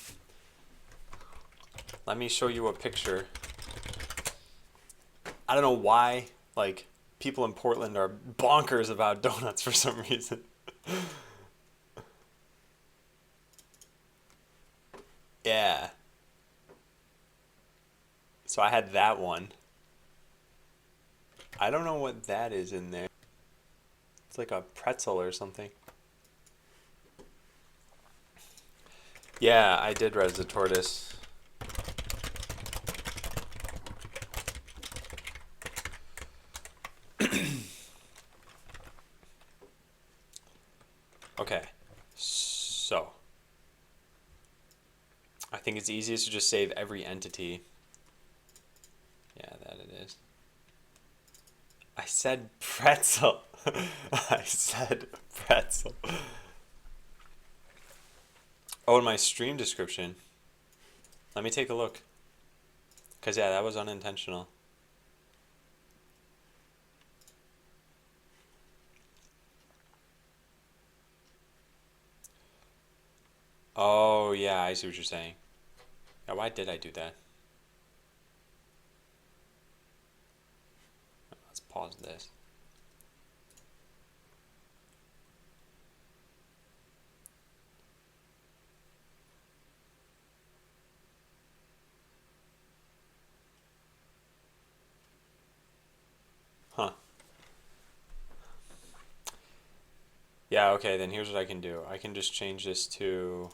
Let me show you a picture. I don't know why, like, people in Portland are bonkers about donuts for some reason. Yeah. So I had that one. I don't know what that is in there. It's like a pretzel or something. Yeah, I did Res the Tortoise. Okay, so I think it's easiest to just save every entity. Yeah, that it is. I said pretzel. I said pretzel. Oh, in my stream description. Let me take a look. Because, yeah, that was unintentional. Oh, yeah, I see what you're saying. Now, why did I do that? Let's pause this. Huh. Yeah, okay, then here's what I can do. I can just change this to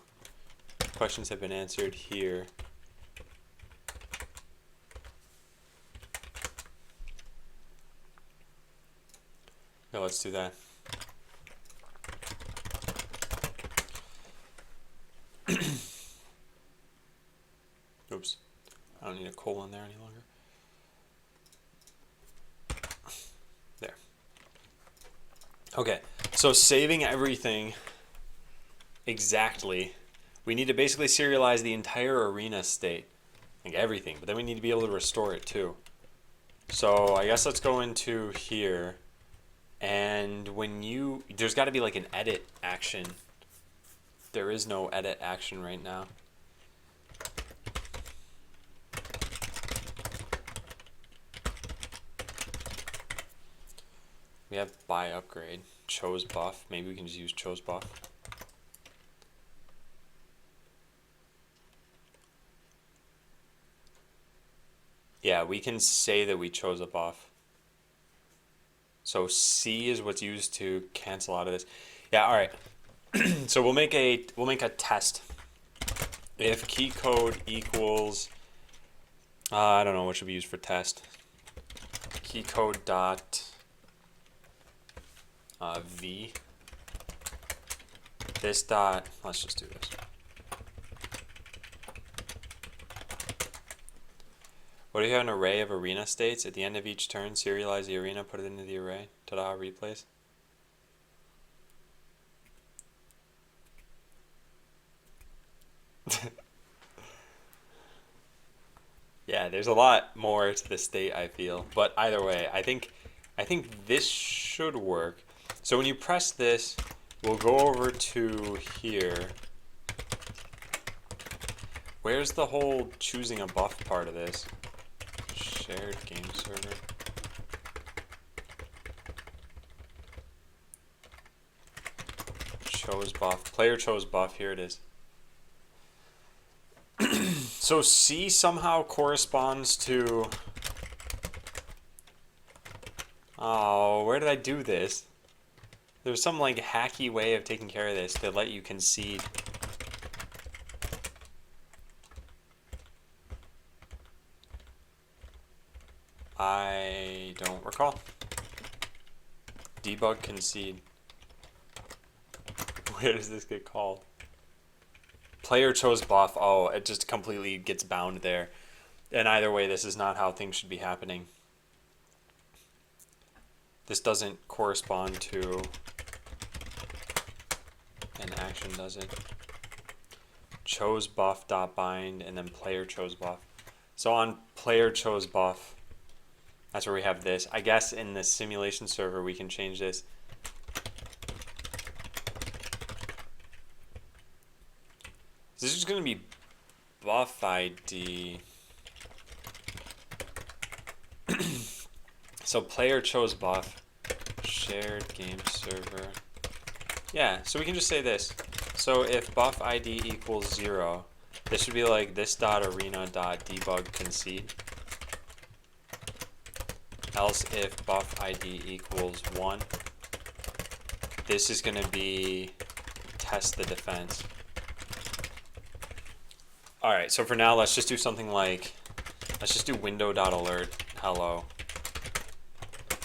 questions have been answered here. Yeah, let's do that. Oops. I don't need a colon there any longer. There. Okay, so saving everything exactly, we need to basically serialize the entire arena state. Like everything, but then we need to be able to restore it too. So I guess let's go into here. And there's got to be like an edit action. There is no edit action right now. We have buy upgrade. chose buff. Maybe we can just use chose buff. Yeah, we can say that we chose a buff. So C is what's used to cancel out of this. Yeah, all right. So we'll make a test. If key code equals, I don't know what should be used for test. Key code dot v. This dot. Let's just do this. What if you have an array of arena states? At the end of each turn, serialize the arena, put it into the array. Ta-da, replace. Yeah, there's a lot more to the state, I feel. But either way, I think this should work. So when you press this, we'll go over to here. Where's the whole choosing a buff part of this? Shared game server. Chose buff. Player chose buff. Here it is. So C somehow corresponds to... Oh, where did I do this? There's some like hacky way of taking care of this to let you concede. I don't recall. Debug concede. Where does this get called? Player chose buff. Oh, it just completely gets bound there. And either way, this is not how things should be happening. This doesn't correspond to an action, does it? Chose buff dot bind and then player chose buff. So on player chose buff, that's where we have this. I guess in the simulation server we can change this. This is going to be buff ID. So player chose buff, shared game server. Yeah, so we can just say this. So if buff ID equals 0, this should be like this dot arena dot debug concede. Else if buff ID equals 1, this is going to be test the defense. Alright, so for now, let's just do something like, let's just do window.alert hello.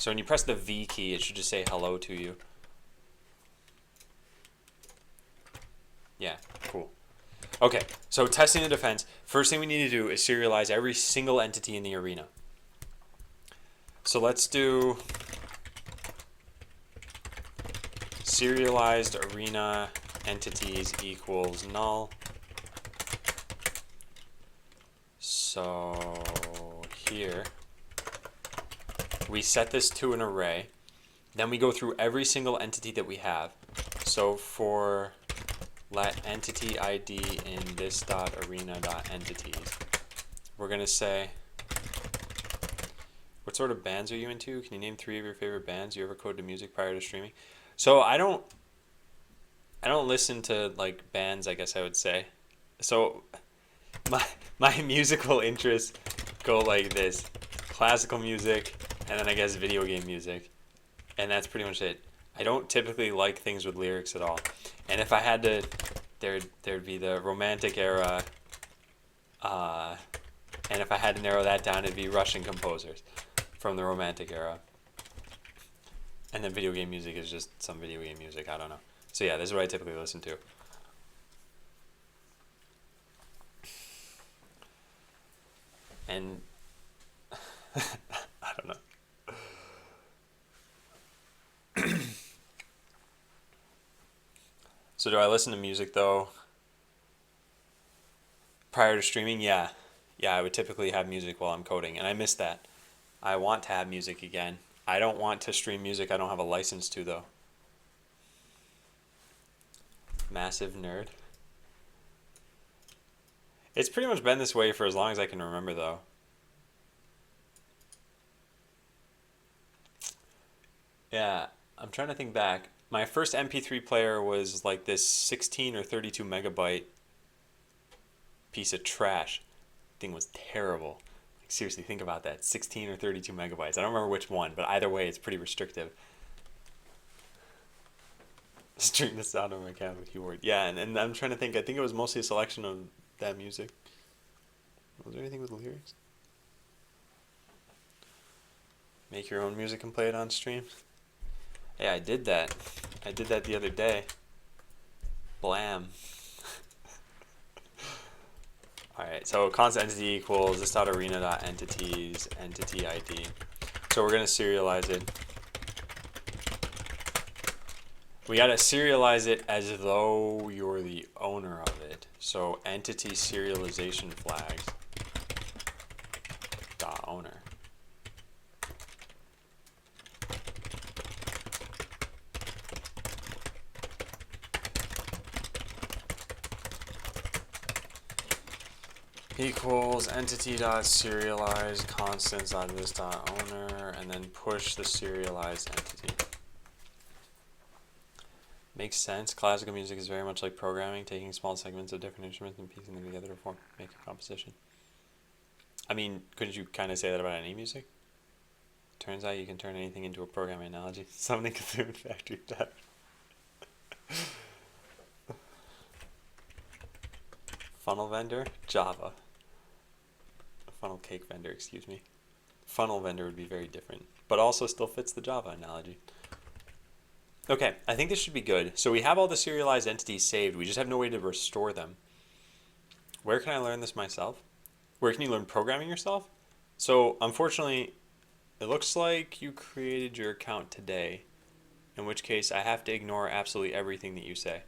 So when you press the V key, it should just say hello to you. Yeah, cool. Okay, so testing the defense. First thing we need to do is serialize every single entity in the arena. So let's do serialized arena entities equals null. So here, we set this to an array. Then we go through every single entity that we have. So for let entity ID in this dot arena dot entities, we're going to say, what sort of bands are you into? Can you name 3 of your favorite bands? You ever code to music prior to streaming? So I don't listen to like bands, I guess I would say. So my musical interests go like this: classical music, and then I guess video game music, and that's pretty much it. I don't typically like things with lyrics at all, and if I had to, there'd be the romantic era, and if I had to narrow that down, it'd be Russian composers from the romantic era, and then video game music is just some video game music. I don't know. So yeah, this is what I typically listen to. And I don't know. So do I listen to music though prior to streaming? Yeah. Yeah, I would typically have music while I'm coding, and I miss that. I want to have music again. I don't want to stream music I don't have a license to though. Massive nerd. It's pretty much been this way for as long as I can remember though. Yeah, I'm trying to think back. My first MP3 player was like this 16 or 32 megabyte piece of trash. Thing was terrible. Like, seriously, think about that. 16 or 32 megabytes. I don't remember which one, but either way, it's pretty restrictive. String the sound of my cat with keyboard. Yeah, and I'm trying to think. I think it was mostly a selection of that music. Was there anything with lyrics? Make your own music and play it on stream? Hey, I did that. I did that the other day. Blam. Alright, so const entity equals this.arena.entities entity ID. So we're going to serialize it. We got to serialize it as though you're the owner of it. So entity serialization flags dot owner. Equals entity dot serialize constants dot this dot owner, and then push the serialized entity. Makes sense. Classical music is very much like programming, taking small segments of different instruments and piecing them together to make a composition. I mean, couldn't you kind of say that about any music? Turns out you can turn anything into a programming analogy. Something Cthulhu Factory that. Funnel vendor, Java. Funnel cake vendor, excuse me. Funnel vendor would be very different, but also still fits the Java analogy. Okay, I think this should be good. So we have all the serialized entities saved. We just have no way to restore them. Where can I learn this myself? Where can you learn programming yourself? So unfortunately, it looks like you created your account today, in which case I have to ignore absolutely everything that you say.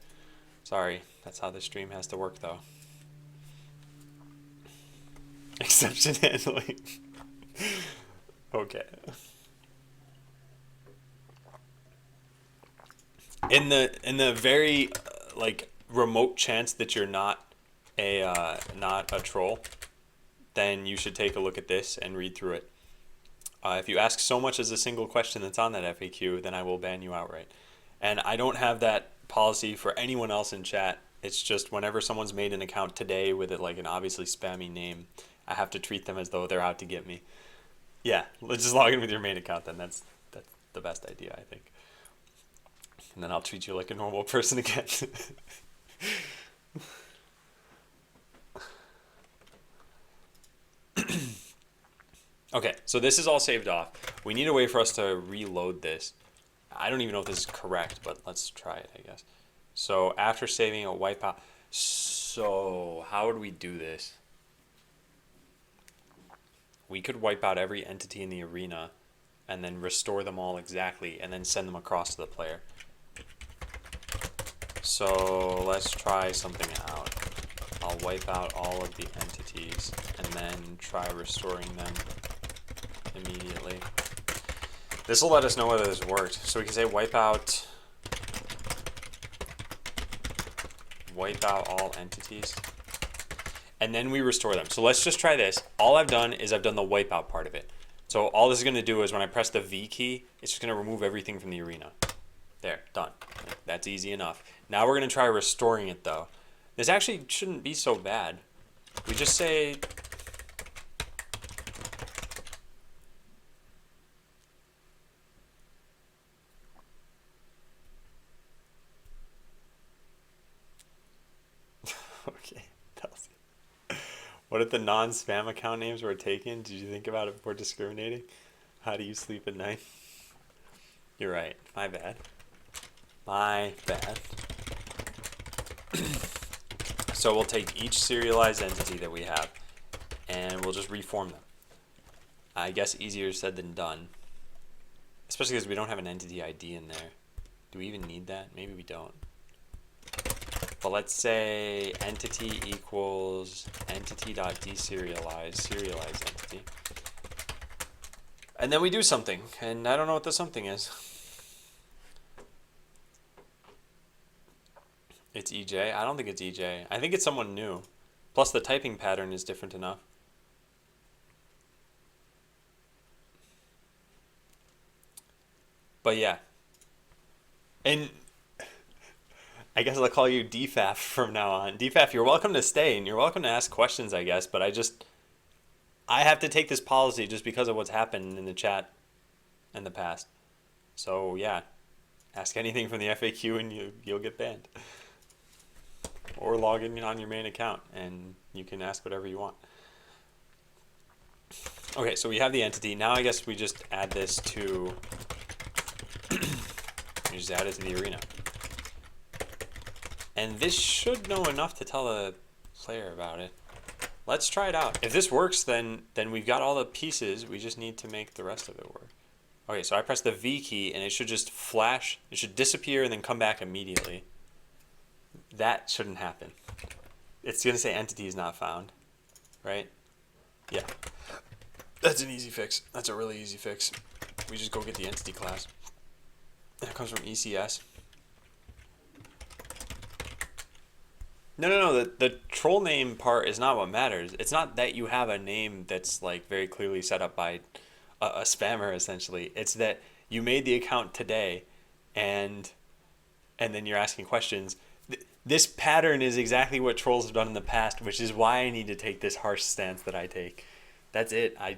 Sorry, that's how this stream has to work though. Exception handling. Okay. In the very like remote chance that you're not a troll, then you should take a look at this and read through it. If you ask so much as a single question that's on that FAQ, then I will ban you outright. And I don't have that policy for anyone else in chat. It's just whenever someone's made an account today with it like an obviously spammy name, I have to treat them as though they're out to get me. Yeah, let's just log in with your main account then. That's the best idea, I think. And then I'll treat you like a normal person again. Okay, so this is all saved off. We need a way for us to reload this. I don't even know if this is correct, but let's try it, I guess. So after saving a wipeout. So how would we do this? We could wipe out every entity in the arena and then restore them all exactly and then send them across to the player. So let's try something out. I'll wipe out all of the entities and then try restoring them immediately. This will let us know whether this worked. So we can say wipe out all entities. And then we restore them. So let's just try this. All I've done is I've done the wipeout part of it. So all this is going to do is when I press the V key, it's just going to remove everything from the arena. There, done. That's easy enough. Now we're going to try restoring it though. This actually shouldn't be so bad. We just say... Okay. What if the non-spam account names were taken? Did you think about it before discriminating? How do you sleep at night? You're right. My bad. My bad. So we'll take each serialized entity that we have and we'll just reform them. I guess easier said than done. Especially because we don't have an entity ID in there. Do we even need that? Maybe we don't. But let's say entity equals entity.deserialize, serialized entity. And then we do something, and I don't know what the something is. It's EJ? I don't think it's EJ. I think it's someone new. Plus the typing pattern is different enough. But yeah. And I guess I'll call you DFAF from now on. DFAF, you're welcome to stay and you're welcome to ask questions, I guess, but I have to take this policy just because of what's happened in the chat in the past. So yeah, ask anything from the FAQ and you'll get banned. Or log in on your main account and you can ask whatever you want. Okay, so we have the entity. Now I guess we just add this to, we just add it to the arena. And this should know enough to tell the player about it. Let's try it out. If this works, then we've got all the pieces. We just need to make the rest of it work. Okay, so I press the V key and it should just flash. It should disappear and then come back immediately. That shouldn't happen. It's going to say entity is not found, right? Yeah. That's an easy fix. That's a really easy fix. We just go get the entity class. That comes from ECS. No. The troll name part is not what matters. It's not that you have a name that's like very clearly set up by a spammer, essentially. It's that you made the account today, and then you're asking questions. This pattern is exactly what trolls have done in the past, which is why I need to take this harsh stance that I take. That's it. I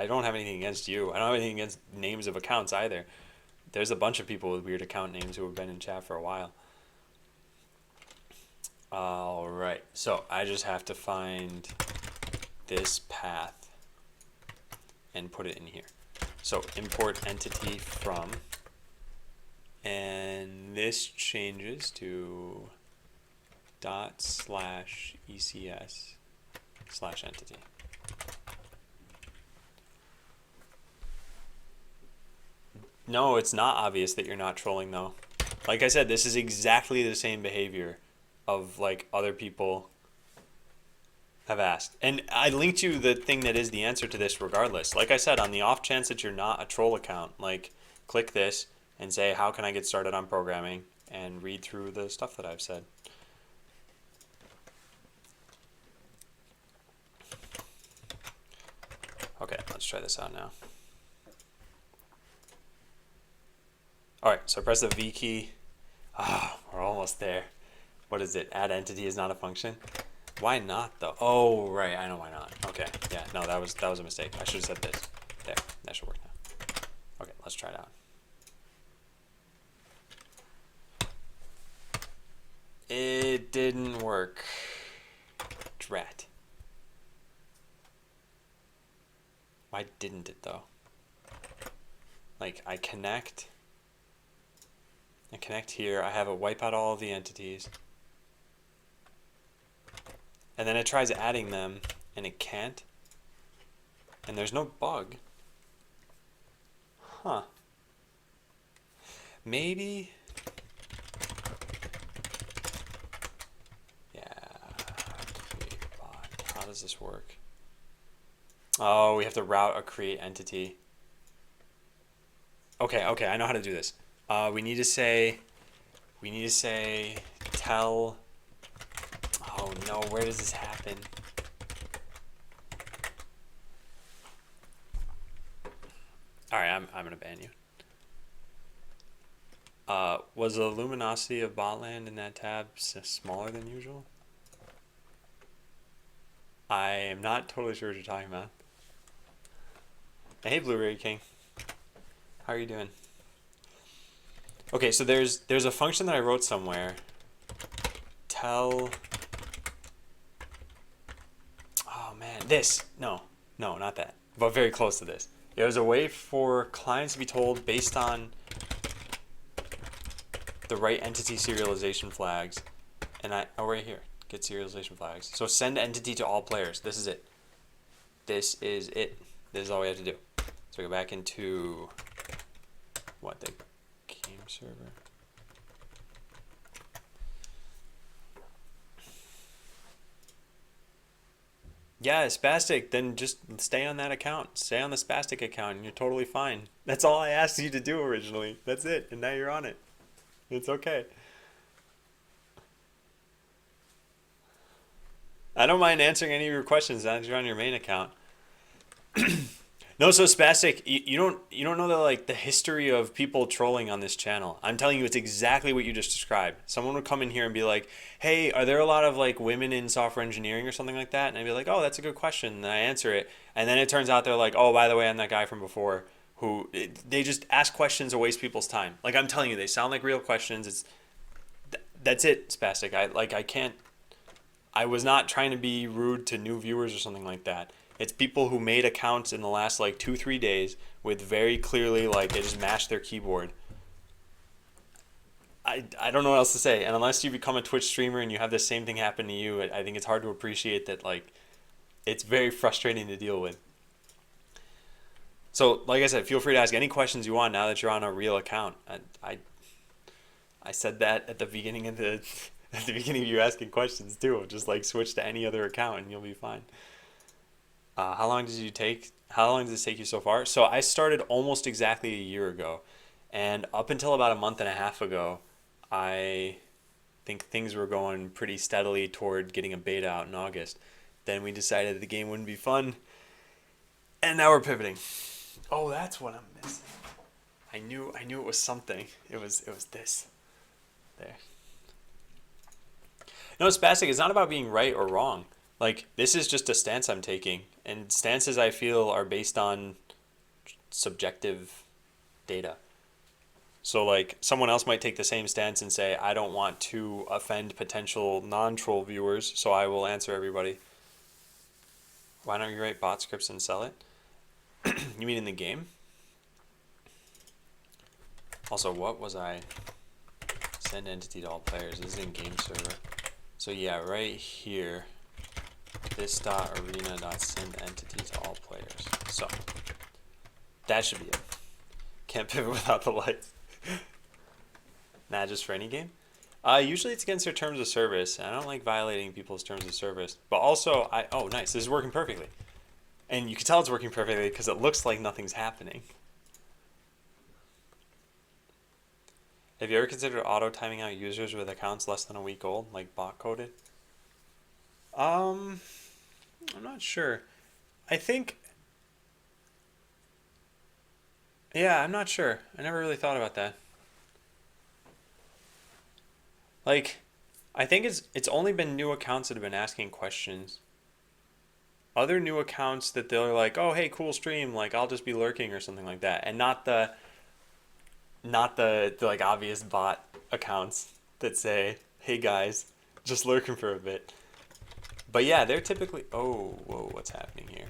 don't have anything against you. I don't have anything against names of accounts either. There's a bunch of people with weird account names who have been in chat for a while. All right, so I just have to find this path and put it in here. So import entity from, and this changes to ./ECS/entity. No, it's not obvious that you're not trolling though. Like I said, this is exactly the same behavior of like other people have asked. And I linked you the thing that is the answer to this regardless. Like I said, on the off chance that you're not a troll account, like click this and say, how can I get started on programming, and read through the stuff that I've said. Okay, let's try this out now. All right, so press the V key. Ah, we're almost there. What is it? Add entity is not a function. Why not though? Oh, right, I know why not. Okay, yeah, no, that was a mistake. I should have said this. There, that should work now. Okay, let's try it out. It didn't work. Drat. Why didn't it though? Like I connect here. I have it wipe out all of the entities. And then it tries adding them and it can't. And there's no bug. Huh. Maybe. Yeah. Create bot. How does this work? Oh, we have to route a create entity. Okay, I know how to do this. We need to say tell. Oh no, where does this happen? All right, I'm gonna ban you. Was the luminosity of botland in that tab smaller than usual? I am not totally sure what you're talking about. Hey, Blu-ray King. How are you doing? Okay, so there's a function that I wrote somewhere. Tell. Oh man, this. No, not that. But very close to this. It was a way for clients to be told based on the right entity serialization flags. And right here, get serialization flags. So send entity to all players. This is it. This is it. This is all we have to do. So we go back into what, the game server. Yeah, Spastic, then just stay on that account. Stay on the Spastic account and you're totally fine. That's all I asked you to do originally. That's it. And now you're on it. It's okay. I don't mind answering any of your questions as you're on your main account. No, so Spastic, you don't know the like the history of people trolling on this channel. I'm telling you, it's exactly what you just described. Someone would come in here and be like, "Hey, are there a lot of like women in software engineering or something like that?" And I'd be like, "Oh, that's a good question." And I answer it, and then it turns out they're like, "Oh, by the way, I'm that guy from before." They just ask questions to waste people's time. Like I'm telling you, they sound like real questions. That's it, Spastic. I can't. I was not trying to be rude to new viewers or something like that. It's people who made accounts in the last like 2-3 days with very clearly like they just mashed their keyboard. I don't know what else to say. And unless you become a Twitch streamer and you have the same thing happen to you, I think it's hard to appreciate that like it's very frustrating to deal with. So like I said, feel free to ask any questions you want now that you're on a real account. I said that at the beginning of the at the beginning of you asking questions too. Just like switch to any other account and you'll be fine. How long did you take? How long did this take you so far? So I started almost exactly a year ago, and up until about a month and a half ago, I think things were going pretty steadily toward getting a beta out in August. Then we decided the game wouldn't be fun, and now we're pivoting. Oh, that's what I'm missing. I knew it was something. It was this. There. No, Spastic, it's not about being right or wrong. Like, this is just a stance I'm taking. And stances I feel are based on subjective data. So, like, someone else might take the same stance and say, I don't want to offend potential non troll viewers, so I will answer everybody. Why don't you write bot scripts and sell it? You mean in the game? Also, what was I? Send entity to all players. This is in game server. So yeah, right here, this dot arena dot send entity to all players. So that should be it. Can't pivot without the lights. Nah, just for any game. Usually it's against their terms of service. And I don't like violating people's terms of service. But also, oh nice, this is working perfectly. And you can tell it's working perfectly because it looks like nothing's happening. Have you ever considered auto timing out users with accounts less than a week old, like bot coded? I'm not sure. I think, yeah, I'm not sure. I never really thought about that. Like, I think it's only been new accounts that have been asking questions. Other new accounts that they're like, oh hey, cool stream, like I'll just be lurking or something like that, and not the like obvious bot accounts that say, hey guys, just lurking for a bit. But yeah, they're typically, oh, whoa, what's happening here?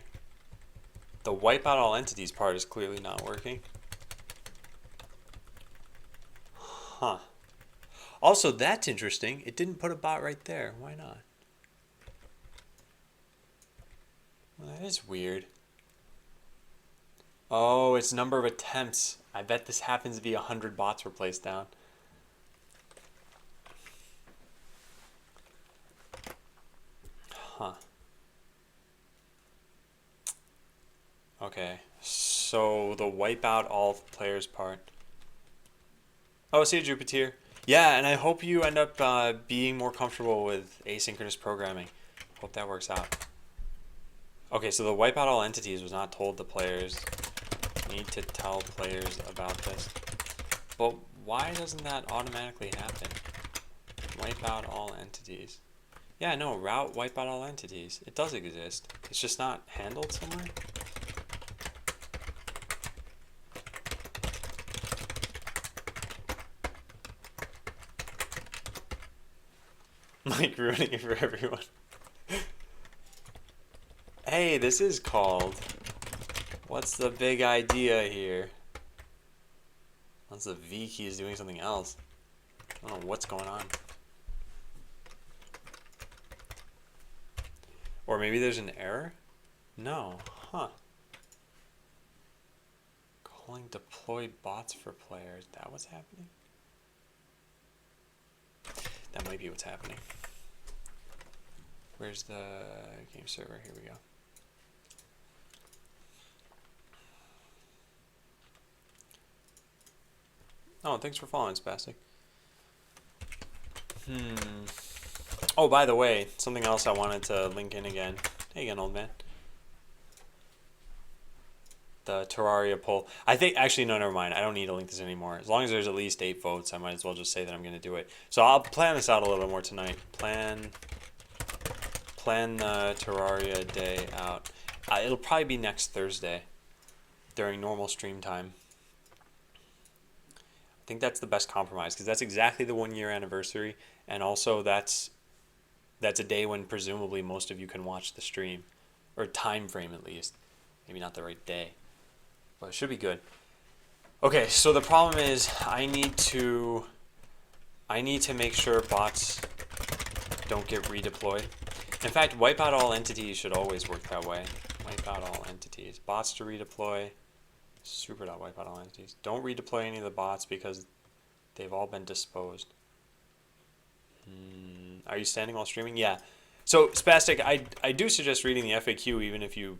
The wipe out all entities part is clearly not working. Huh. Also, that's interesting. It didn't put a bot right there. Why not? Well, that is weird. Oh, it's number of attempts. I bet this happens to be 100 bots were placed down. Huh. Okay. So the wipe out all players part. Oh, see you, Jupiter. Yeah, and I hope you end up being more comfortable with asynchronous programming. Hope that works out. Okay, so the wipe out all entities was not told to players. Need to tell players about this. But why doesn't that automatically happen? Wipe out all entities. Yeah, no, route wipe out all entities. It does exist. It's just not handled somewhere. Like ruining it for everyone. Hey, this is called... What's the big idea here? Unless the V key is doing something else. I don't know what's going on. Or maybe there's an error? No. Huh. Calling deploy bots for players. That what's happening? That might be what's happening. Where's the game server? Here we go. Oh, thanks for following, Spastic. Oh, by the way, something else I wanted to link in again. Hey again, old man. the Terraria poll. I think actually no, never mind. I don't need to link this anymore. As long as there's at least 8 votes, I might as well just say that I'm going to do it. So I'll plan this out a little bit more tonight. Plan the Terraria day out. It'll probably be next Thursday during normal stream time. I think that's the best compromise because that's exactly the 1-year anniversary, and also that's a day when presumably most of you can watch the stream, or time frame at least. Maybe not the right day, but it should be good. Okay, so the problem is I need to make sure bots don't get redeployed. In fact, wipe out all entities should always work that way. Wipe out all entities. Bots to redeploy. Super.wipe out all entities. Don't redeploy any of the bots because they've all been disposed. Are you standing while streaming? Yeah. So Spastic, I do suggest reading the FAQ even if you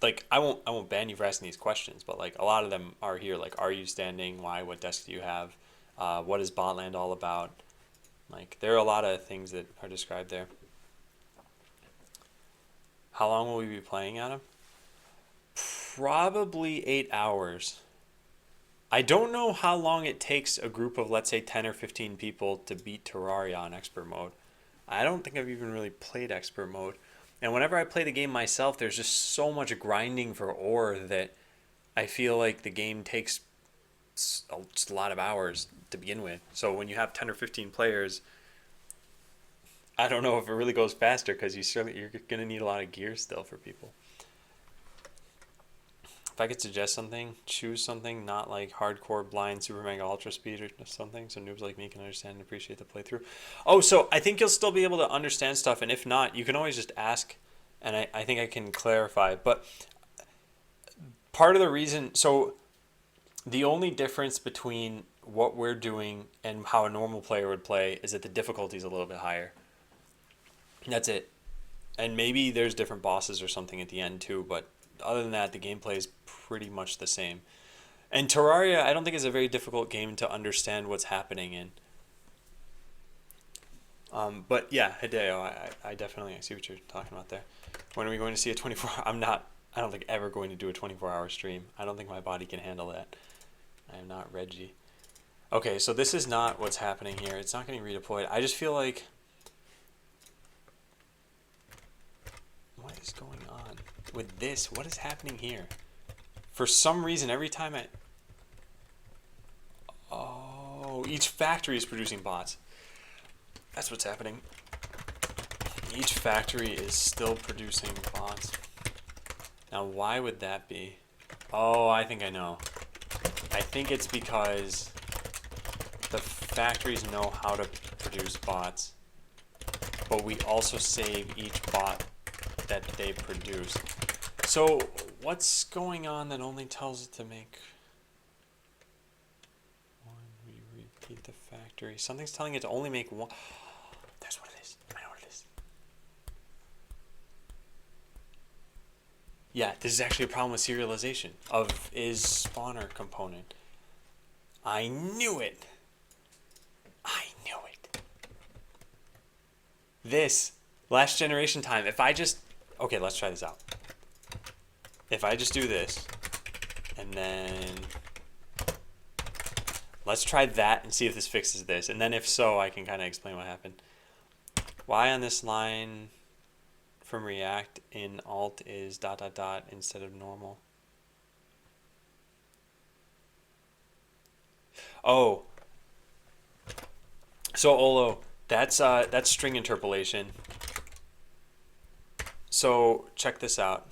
like. I won't ban you for asking these questions, but like a lot of them are here. Like, are you standing? Why? What desk do you have? What is Botland all about? Like, there are a lot of things that are described there. How long will we be playing, Adam? Probably 8 hours. I don't know how long it takes a group of, let's say, 10 or 15 people to beat Terraria on expert mode. I don't think I've even really played expert mode. And whenever I play the game myself, there's just so much grinding for ore that I feel like the game takes just a lot of hours to begin with. So when you have 10 or 15 players, I don't know if it really goes faster because you're going to need a lot of gear still for people. If I could suggest something, choose something not like hardcore blind super mega ultra speed or something so noobs like me can understand and appreciate the playthrough. Oh, so I think you'll still be able to understand stuff, and if not, you can always just ask and I think I can clarify. But part of the reason, so the only difference between what we're doing and how a normal player would play is that the difficulty is a little bit higher. That's it. And maybe there's different bosses or something at the end too, but other than that, the gameplay is pretty much the same. And Terraria, I don't think is a very difficult game to understand what's happening in. But yeah, Hideo, I definitely see what you're talking about there. When are we going to see a 24? I don't think ever going to do a 24-hour stream. I don't think my body can handle that. I am not Reggie. Okay, so this is not what's happening here. It's not getting redeployed. I just feel like, what is going on with this? What is happening here? For some reason, every time oh, each factory is producing bots. That's what's happening. Each factory is still producing bots. Now, why would that be? Oh, I think I know. I think it's because the factories know how to produce bots, but we also save each bot that they produce. So what's going on that only tells it to make one? We repeat the factory. Something's telling it to only make one. That's what it is. I know what it is. Yeah, this is actually a problem with serialization of is spawner component. I knew it. I knew it. This last generation time. If I just, okay, let's try this out. If I just do this, and then let's try that and see if this fixes this. And then if so, I can kind of explain what happened. Why on this line from React in alt is ... instead of normal? Oh. So Olo, that's string interpolation. So check this out.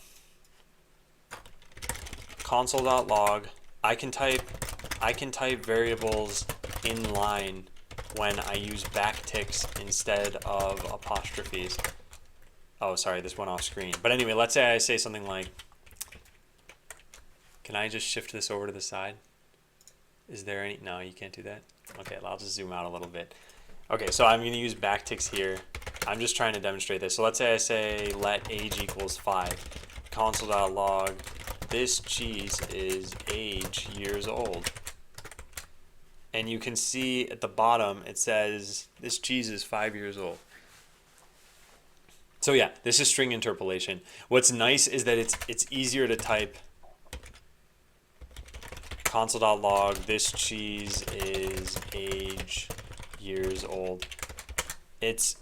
Console.log. I can type variables in line when I use backticks instead of apostrophes. Oh, sorry, this went off screen. But anyway, let's say I say something like, can I just shift this over to the side? Is there any? No, you can't do that. Okay, I'll just zoom out a little bit. Okay, so I'm going to use backticks here. I'm just trying to demonstrate this. So let's say I say let age equals 5. Console.log. This cheese is age years old. And you can see at the bottom it says this cheese is 5 years old. So yeah, this is string interpolation. What's nice is that it's easier to type console.log, this cheese is age years old. It's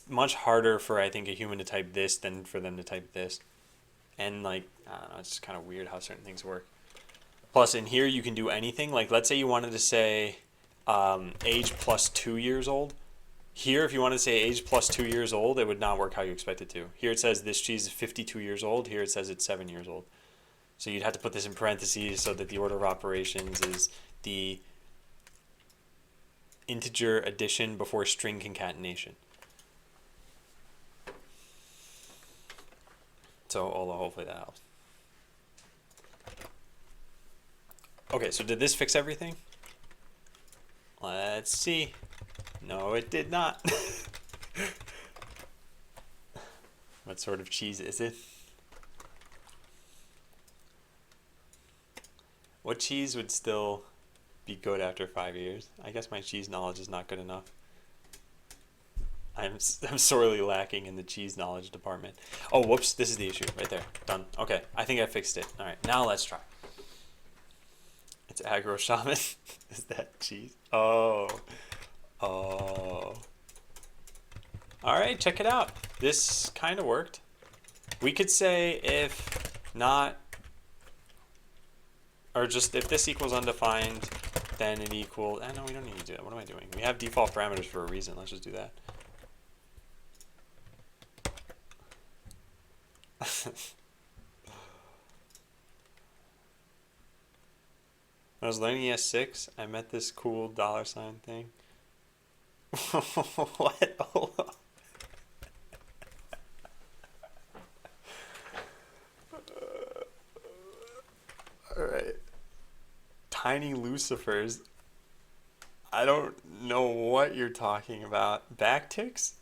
much harder for, I think, a human to type this than for them to type this. And like, I don't know, it's just kind of weird how certain things work. Plus in here you can do anything. Like let's say you wanted to say age plus 2 years old. Here, if you wanted to say age plus 2 years old, it would not work how you expect it to. Here it says this cheese is 52 years old. Here it says it's 7 years old. So you'd have to put this in parentheses so that the order of operations is the integer addition before string concatenation. So Ola, hopefully that helps. Okay, so did this fix everything? Let's see. No, it did not. What sort of cheese is it? What cheese would still be good after 5 years? I guess my cheese knowledge is not good enough. I'm sorely lacking in the cheese knowledge department. Oh, whoops, this is the issue right there. Done. Okay, I think I fixed it. All right, now let's try. It's aggro shaman. Is that cheese? Oh. Oh. All right, check it out. This kind of worked. We could say if not, or just if this equals undefined, then it equals, no, we don't need to do that. What am I doing? We have default parameters for a reason. Let's just do that. When I was learning ES6, I met this cool $sign thing. What? Alright. Tiny lucifers. I don't know what you're talking about. Backticks?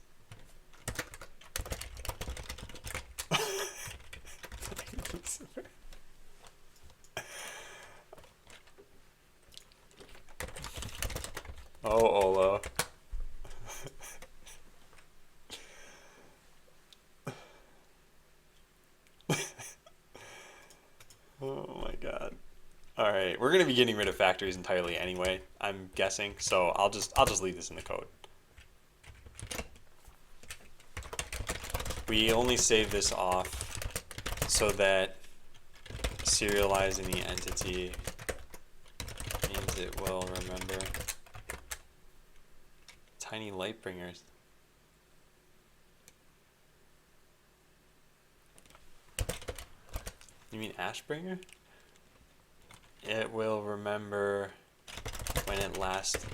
Oh, Olo. Oh my god. All right, we're gonna be getting rid of factories entirely anyway, I'm guessing. So I'll just leave this in the code. We only save this off so that serializing the entity means it will remember. Tiny light bringers. You mean Ashbringer? It will remember when it last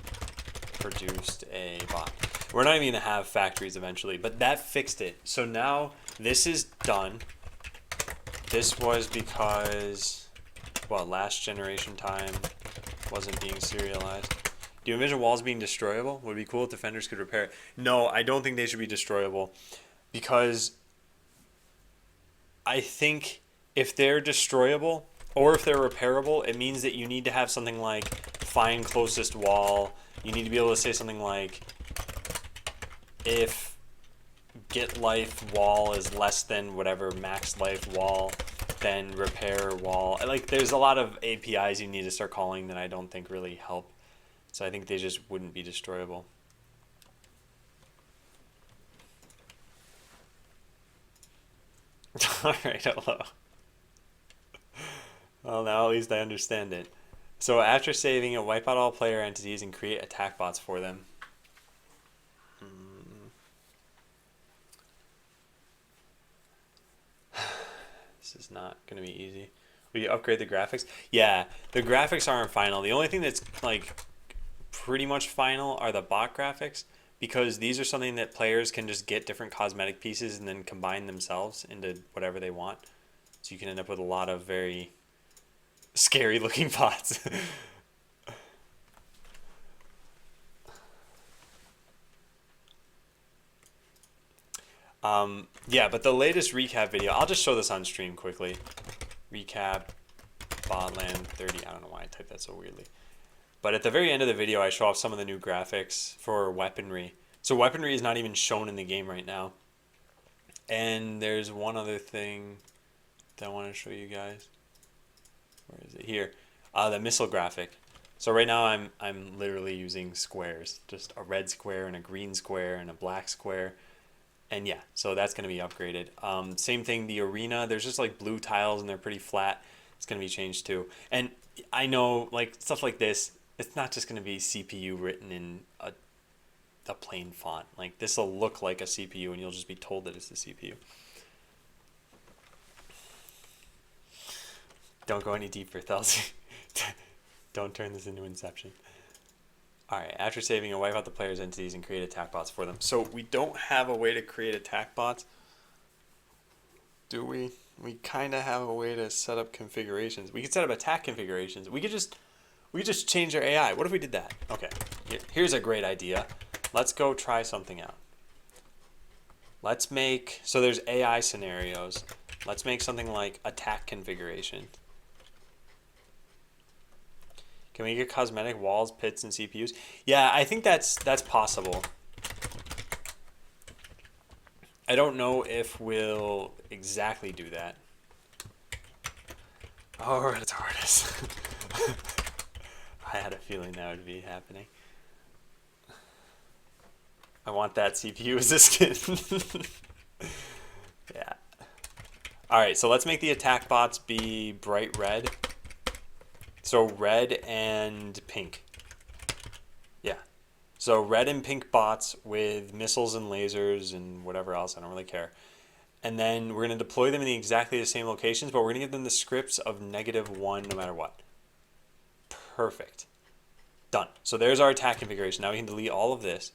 produced a bot. We're not even going to have factories eventually, but that fixed it. So now this is done. This was because, well, last generation time wasn't being serialized. Do you envision walls being destroyable? Would it be cool if defenders could repair it? No, I don't think they should be destroyable, because I think if they're destroyable or if they're repairable, it means that you need to have something like find closest wall. You need to be able to say something like if get life wall is less than whatever max life wall, then repair wall. Like, there's a lot of APIs you need to start calling that I don't think really help. So I think they just wouldn't be destroyable. Alright, hello. Well, now at least I understand it. So after saving it, wipe out all player entities and create attack bots for them. This is not going to be easy. Will you upgrade the graphics? Yeah, the graphics aren't final. The only thing that's like pretty much final are the bot graphics, because these are something that players can just get different cosmetic pieces and then combine themselves into whatever they want. So you can end up with a lot of very scary looking bots. Yeah, but the latest recap video, I'll just show this on stream quickly. Recap botland 30. I don't know why I typed that so weirdly. But at the very end of the video, I show off some of the new graphics for weaponry. So weaponry is not even shown in the game right now. And there's one other thing that I want to show you guys. Where is it? Here. The missile graphic. So right now I'm literally using squares, just a red square and a green square and a black square. And yeah, so that's going to be upgraded. Same thing, the arena, there's just like blue tiles and they're pretty flat. It's going to be changed too. And I know like stuff like this, it's not just going to be CPU written in a plain font. Like this will look like a CPU and you'll just be told that it's the CPU. Don't go any deeper, Thelsey. Don't turn this into Inception. Alright, after saving, you'll wipe out the player's entities and create attack bots for them. So we don't have a way to create attack bots. Do we? We kind of have a way to set up configurations. We could set up attack configurations. We could just change our AI. What if we did that? Okay, here's a great idea. Let's go try something out. Let's make, so there's AI scenarios. Let's make something like attack configuration. Can we get cosmetic walls, pits, and CPUs? Yeah, I think that's possible. I don't know if we'll exactly do that. Oh, it's hardest. I had a feeling that would be happening. I want that CPU as a skin. Yeah. Alright, so let's make the attack bots be bright red. So red and pink. Yeah. So red and pink bots with missiles and lasers and whatever else. I don't really care. And then we're going to deploy them in exactly the same locations, but we're going to give them the scripts of -1 no matter what. Perfect. Done. So there's our attack configuration. Now we can delete all of this.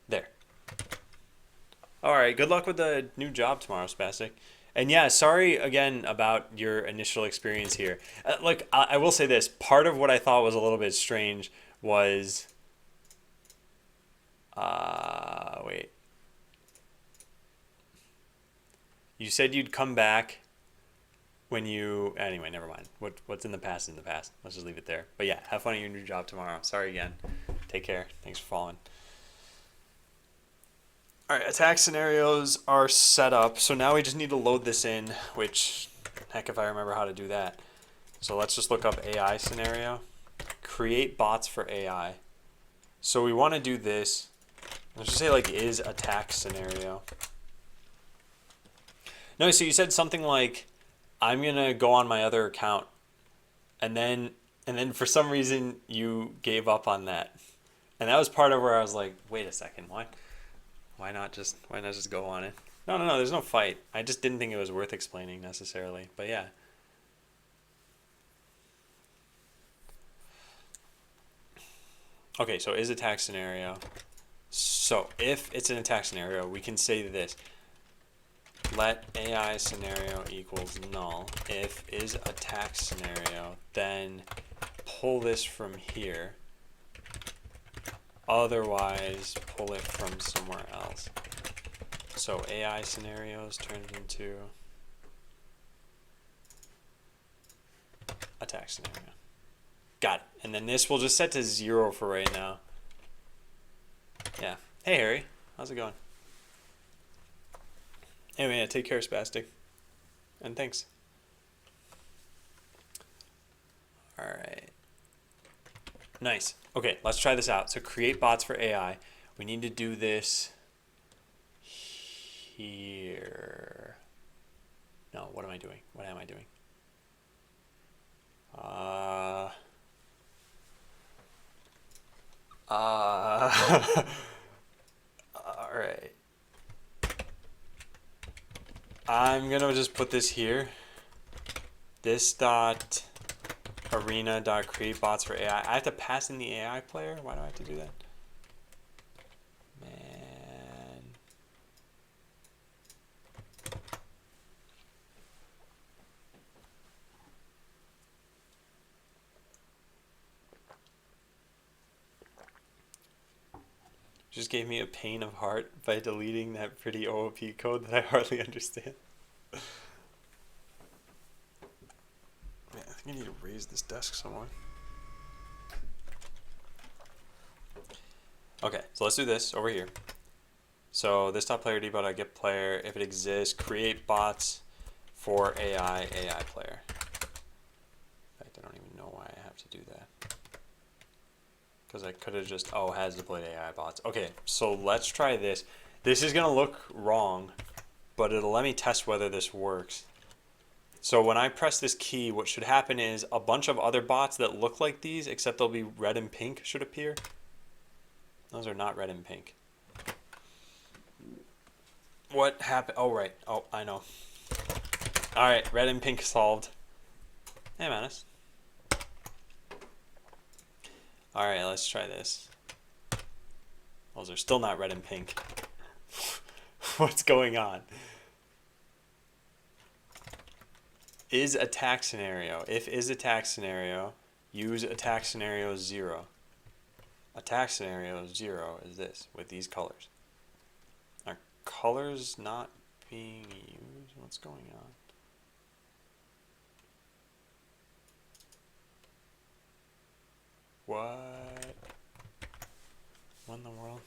There. Alright, good luck with the new job tomorrow, Spastic. And yeah, sorry again about your initial experience here. Look, I will say this. Part of what I thought was a little bit strange was... wait. You said you'd come back when you... Anyway, never mind. What's in the past is in the past. Let's just leave it there. But yeah, have fun at your new job tomorrow. Sorry again. Take care. Thanks for following. Alright, attack scenarios are set up. So now we just need to load this in, which, heck if I remember how to do that. So let's just look up AI scenario. Create bots for AI. So we want to do this. Let's just say like is attack scenario. No, so you said something like, I'm going to go on my other account. And then for some reason you gave up on that. And that was part of where I was like, wait a second, what? Why not just go on it? No, there's no fight. I just didn't think it was worth explaining necessarily. But yeah. Okay, so is attack scenario. So if it's an attack scenario, we can say this. Let AI scenario equals null. If is attack scenario, then pull this from here. Otherwise, pull it from somewhere else. So AI scenarios turned into attack scenario. Got it. And then this we'll just set to 0 for right now. Yeah. Hey, Harry. How's it going? Anyway, yeah, take care, Spastic. And thanks. Alright. Nice. Okay, let's try this out. So create bots for AI. We need to do this here. No, what am I doing? What am I doing? Alright. I'm gonna just put this here. This dot arena dot create bots for AI. I have to pass in the AI player? Why do I have to do that? Man. Just gave me a pain of heart by deleting that pretty OOP code that I hardly understand. Man, I think I need to raise this desk somewhere. Okay, so let's do this over here. So this dot player debot get player, if it exists, create bots for AI player. In fact, I don't even know why I have to do that. Because I could have just, oh, has deployed AI bots. Okay, so let's try this. This is going to look wrong, but it'll let me test whether this works. So when I press this key, what should happen is a bunch of other bots that look like these, except they'll be red and pink, should appear. Those are not red and pink. What happened? Oh, right. Oh, I know. All right, red and pink solved. Hey, Manus. All right, let's try this. Those are still not red and pink. What's going on? Is attack scenario. If is attack scenario, use attack scenario 0. Attack scenario 0 is this, with these colors. Are colors not being used? What's going on? What? What in the world?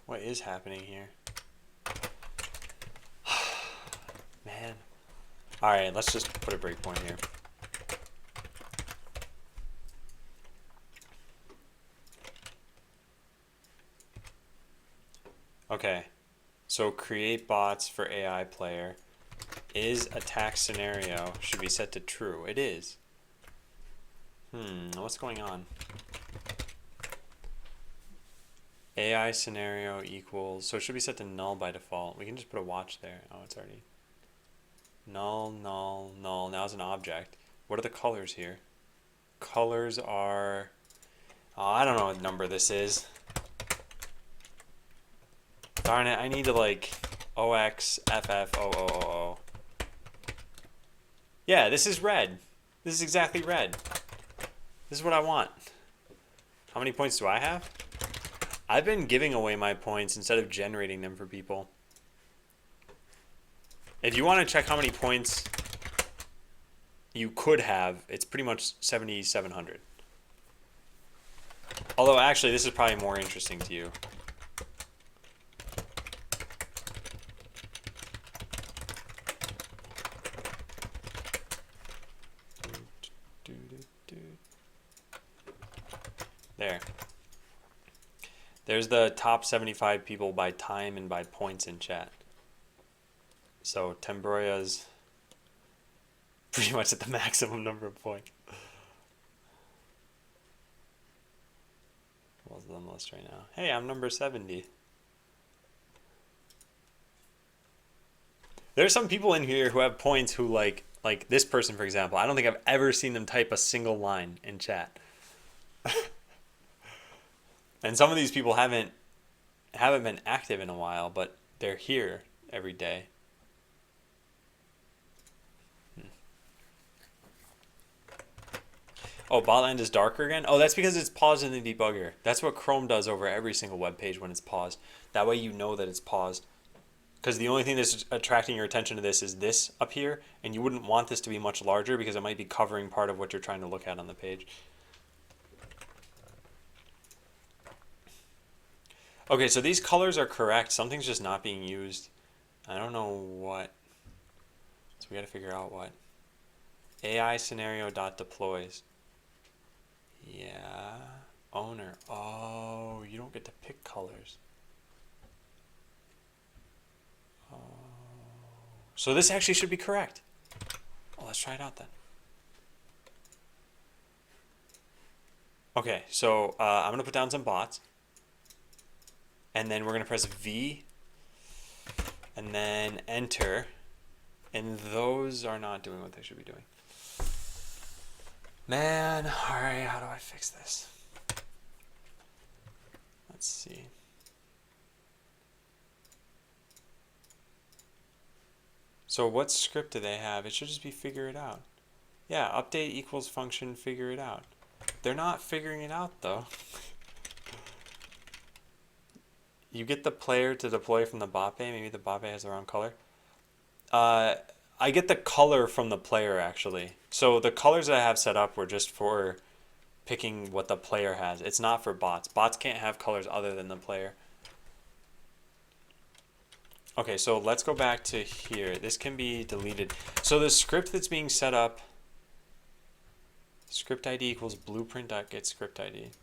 What is happening here? Man. Alright, let's just put a breakpoint here. Okay, so create bots for AI player. Is attack scenario should be set to true. It is. What's going on? AI scenario equals, so it should be set to null by default. We can just put a watch there. Oh, it's already null, null, null. Now it's an object. What are the colors here? Colors are, oh, I don't know what number this is. Darn it, I need to like OXFFOOO. Yeah, this is red. This is exactly red. This is what I want. How many points do I have? I've been giving away my points instead of generating them for people. If you want to check how many points you could have, it's pretty much 7,700. Although actually this is probably more interesting to you. There. There's the top 75 people by time and by points in chat. So Tembroya's pretty much at the maximum number of points. What's the list right now? Hey, I'm number 70. There's some people in here who have points who like this person, for example. I don't think I've ever seen them type a single line in chat. And some of these people haven't been active in a while, but they're here every day. Oh, botland is darker again? Oh, that's because it's paused in the debugger. That's what Chrome does over every single web page when it's paused. That way you know that it's paused. Because the only thing that's attracting your attention to this is this up here, and you wouldn't want this to be much larger because it might be covering part of what you're trying to look at on the page. Okay, so these colors are correct. Something's just not being used. I don't know what. So we got to figure out what. AI scenario dot deploys. Yeah. Owner. Oh, you don't get to pick colors. Oh. So this actually should be correct. Oh, let's try it out then. Okay, so I'm going to put down some bots. And then we're going to press V. And then enter. And those are not doing what they should be doing. Man, alright, how do I fix this? Let's see. So what script do they have? It should just be figure it out. Yeah, update equals function figure it out. They're not figuring it out though. You get the player to deploy from the bot bay. Maybe the bot bay has the wrong color. I get the color from the player actually. So the colors that I have set up were just for picking what the player has. It's not for bots. Bots can't have colors other than the player. Okay, so let's go back to here. This can be deleted. So the script that's being set up, script ID equals blueprint.getScriptID.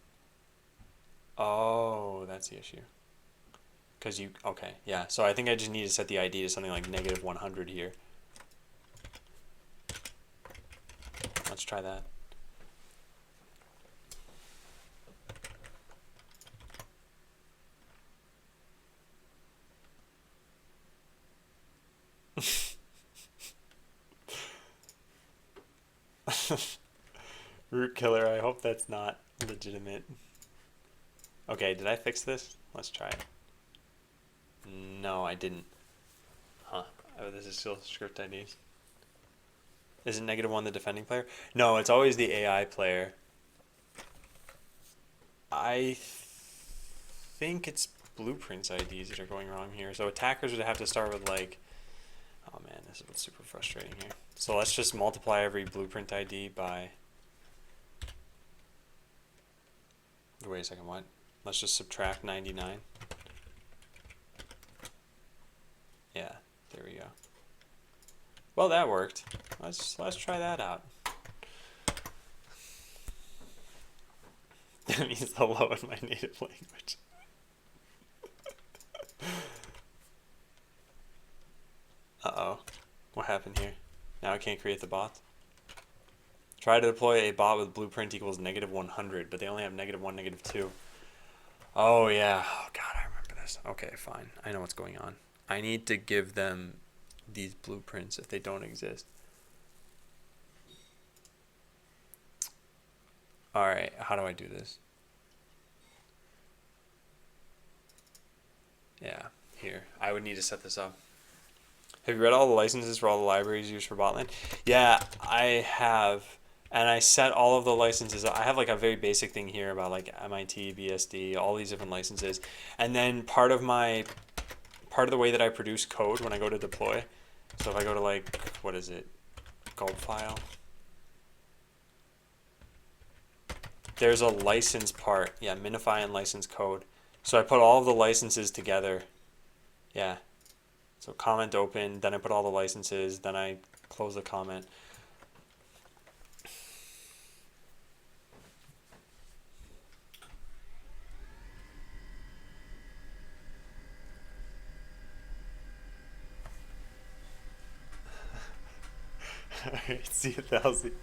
Oh, that's the issue. Because you, okay, yeah. So I think I just need to set the ID to something like -100 here. Let's try that. Root killer, I hope that's not legitimate. Okay, did I fix this? Let's try it. No, I didn't. Huh. Oh, this is still script IDs. Is it -1 the defending player? No, it's always the AI player. I think it's blueprints IDs that are going wrong here. So attackers would have to start with like, oh man, this is what's super frustrating here. So let's just multiply every blueprint ID by, wait a second, what? Let's just subtract 99. Yeah, there we go. Well, that worked. Let's try that out. That means hello in my native language. Uh-oh. What happened here? Now I can't create the bot. Try to deploy a bot with blueprint equals -100, but they only have -1, -2. Oh, yeah. Oh, God, I remember this. Okay, fine. I know what's going on. I need to give them these blueprints if they don't exist. Alright, how do I do this? Yeah, here. I would need to set this up. Have you read all the licenses for all the libraries used for Botland? Yeah, I have. And I set all of the licenses. I have like a very basic thing here about like MIT, BSD, all these different licenses. And then part of the way that I produce code when I go to deploy. So if I go to like, what is it? Gulp file. There's a license part. Yeah, minify and license code. So I put all of the licenses together. Yeah. So comment open, then I put all the licenses, then I close the comment. Alright, see you, Thousand.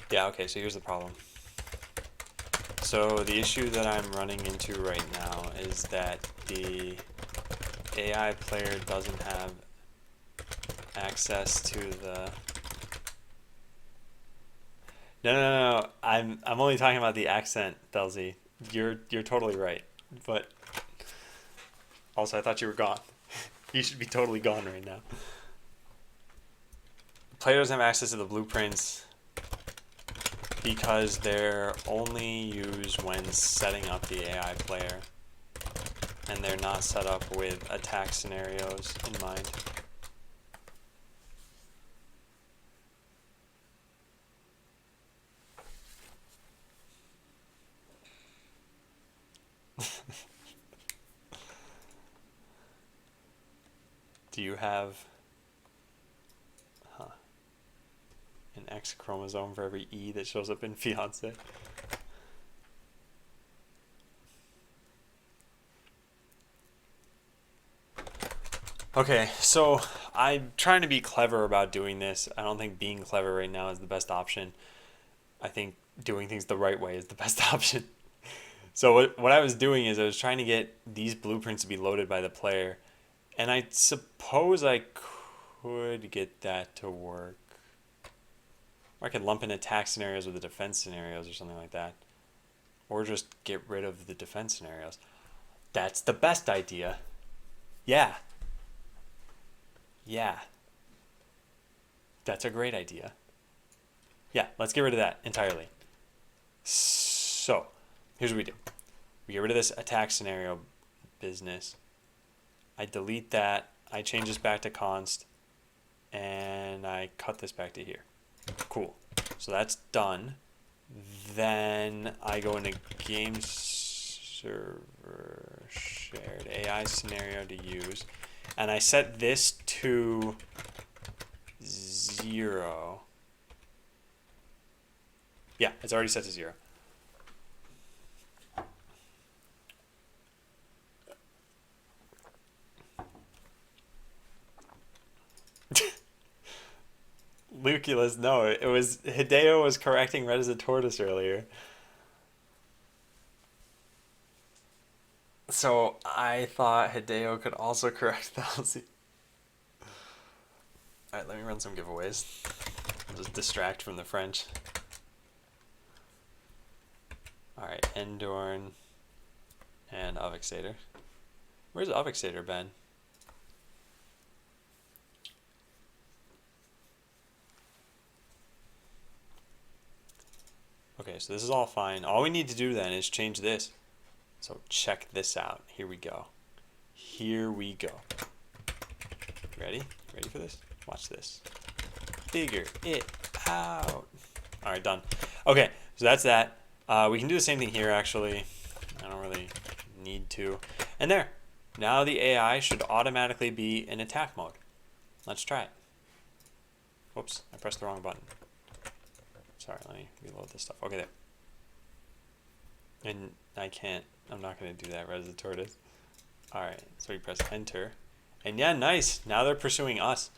Yeah, okay, so here's the problem. So the issue that I'm running into right now is that the AI player doesn't have access to the... No. I'm only talking about the accent, Belzy. You're totally right. But also I thought you were gone. You should be totally gone right now. The player doesn't have access to the blueprints because they're only used when setting up the AI player, and they're not set up with attack scenarios in mind. Do you have an X chromosome for every E that shows up in fiance? Okay, so I'm trying to be clever about doing this. I don't think being clever right now is the best option. I think doing things the right way is the best option. So what I was doing is I was trying to get these blueprints to be loaded by the player, and I suppose I could get that to work. Or I could lump in attack scenarios with the defense scenarios or something like that. Or just get rid of the defense scenarios. That's the best idea. Yeah. Yeah. That's a great idea. Yeah, let's get rid of that entirely. So, here's what we do. We get rid of this attack scenario business. I delete that. I change this back to const. And I cut this back to here. Cool. So that's done. Then I go into game server shared AI scenario to use. And I set this to 0. Yeah, it's already set to 0. Luculus, no, it was Hideo was correcting red as a tortoise earlier. So I thought Hideo could also correct the LZ. Alright, let me run some giveaways. I'll just distract from the French. Alright, Endorn and Avixator. Where's Avixator been? Okay, so this is all fine. All we need to do then is change this. So check this out. Here we go. Here we go. Ready? Ready for this? Watch this. Figure it out. Alright, done. Okay, so that's that. We can do the same thing here, actually. I don't really need to. And there. Now the AI should automatically be in attack mode. Let's try it. Whoops, I pressed the wrong button. Sorry, let me reload this stuff. Okay, there. And I can't, I'm not going to do that, red as a tortoise. Alright, so we press enter. And yeah, nice. Now they're pursuing us.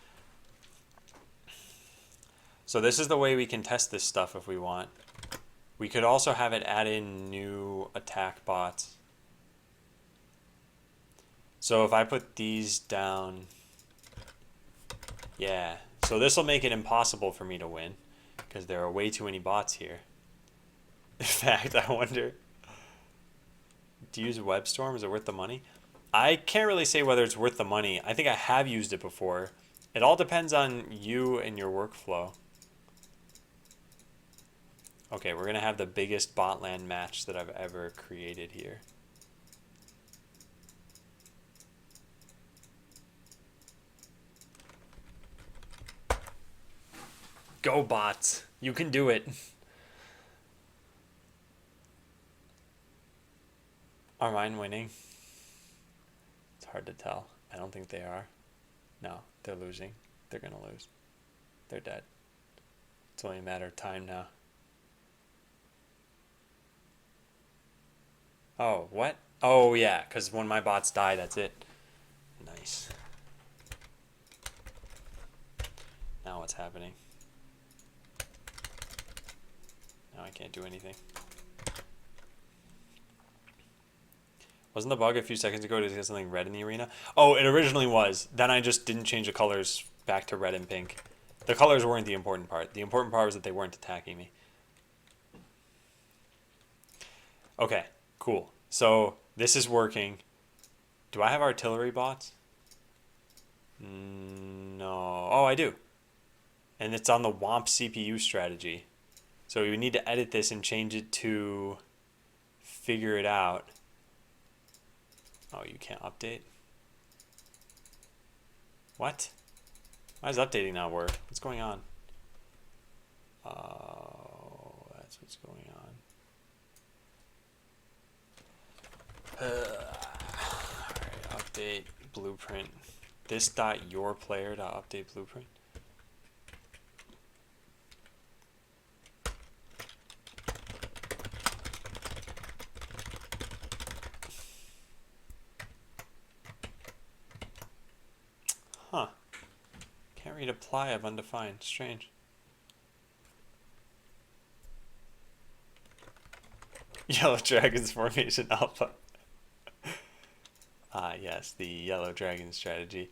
So this is the way we can test this stuff if we want. We could also have it add in new attack bots. So if I put these down, yeah. So this will make it impossible for me to win because there are way too many bots here. In fact, I wonder, to use WebStorm, is it worth the money? I can't really say whether it's worth the money. I think I have used it before. It all depends on you and your workflow. Okay, we're going to have the biggest botland match that I've ever created here. Go bots. You can do it. Are mine winning? It's hard to tell. I don't think they are. No, they're losing. They're going to lose. They're dead. It's only a matter of time now. Oh, what? Oh, yeah, because when my bots die, that's it. Nice. Now what's happening? Now I can't do anything. Wasn't the bug a few seconds ago to get something red in the arena? Oh, it originally was. Then I just didn't change the colors back to red and pink. The colors weren't the important part. The important part was that they weren't attacking me. Okay, cool. So this is working. Do I have artillery bots? No. Oh, I do. And it's on the WOMP CPU strategy. So we need to edit this and change it to figure it out. Oh, you can't update? What? Why does updating not work? What's going on? Oh, that's what's going on. Alright, update blueprint. This dot your player dot update blueprint. Huh. Can't read apply of undefined. Strange. Yellow Dragons Formation Alpha. Yes, the Yellow Dragon strategy.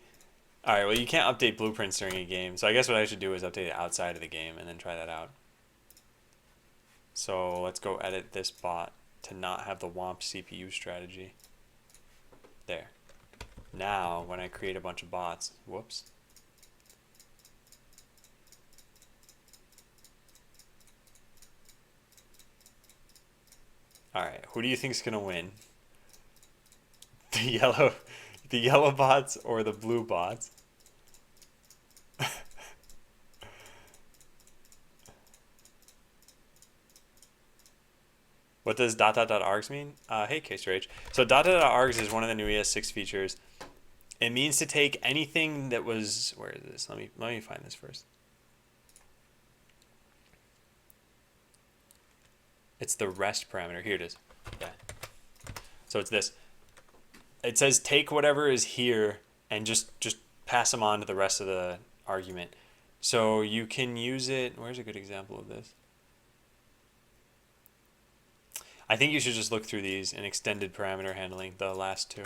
Alright, well you can't update blueprints during a game, so I guess what I should do is update it outside of the game and then try that out. So let's go edit this bot to not have the WOMP CPU strategy. There. Now, when I create a bunch of bots, whoops. Who do you think's gonna win? The yellow, the yellow bots or the blue bots? What does .args mean? Hey, KSRH. So .args is one of the new ES6 features. It means to take anything that was... Where is this? Let me find this first. It's the rest parameter. Here it is. Yeah. So it's this. It says take whatever is here and just pass them on to the rest of the argument. So you can use it... Where's a good example of this? I think you should just look through these in extended parameter handling, the last two.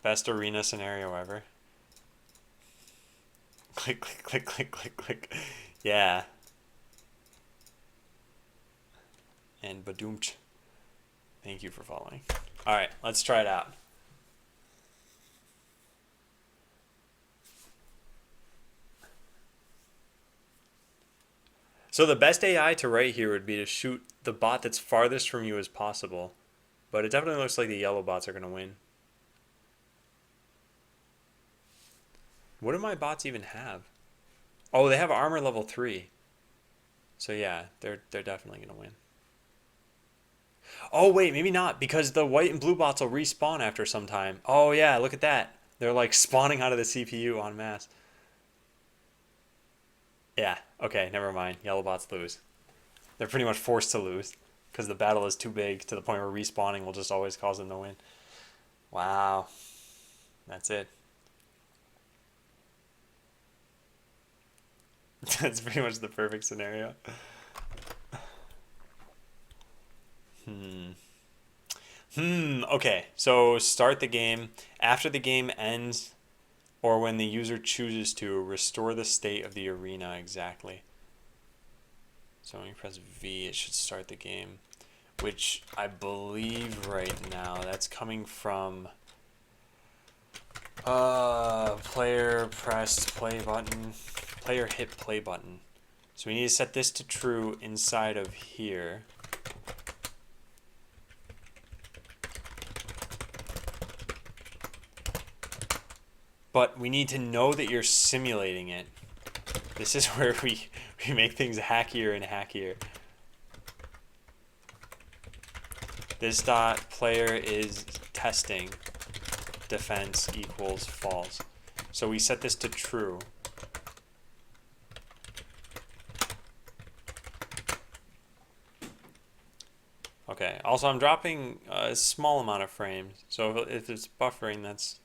Best arena scenario ever. Click, click, click, click, click, click. Yeah. And badoomch. Thank you for following. All right, let's try it out. So the best AI to write here would be to shoot the bot that's farthest from you as possible. But it definitely looks like the yellow bots are going to win. What do my bots even have? Oh, they have armor level 3. So yeah, they're definitely going to win. Oh wait, maybe not, because the white and blue bots will respawn after some time. Oh yeah, look at that. They're like spawning out of the CPU en masse. Yeah, okay, never mind. Yellow bots lose. They're pretty much forced to lose because the battle is too big to the point where respawning will just always cause them to win. Wow. That's it. That's pretty much the perfect scenario. Okay, so start the game. After the game ends, or when the user chooses to, restore the state of the arena exactly. So when you press V, it should start the game, which I believe right now that's coming from player pressed play button, player hit play button. So we need to set this to true inside of here. But we need to know that you're simulating it. This is where we make things hackier and hackier. This dot player is testing defense equals false. So we set this to true. Okay, also I'm dropping a small amount of frames. So if it's buffering, that's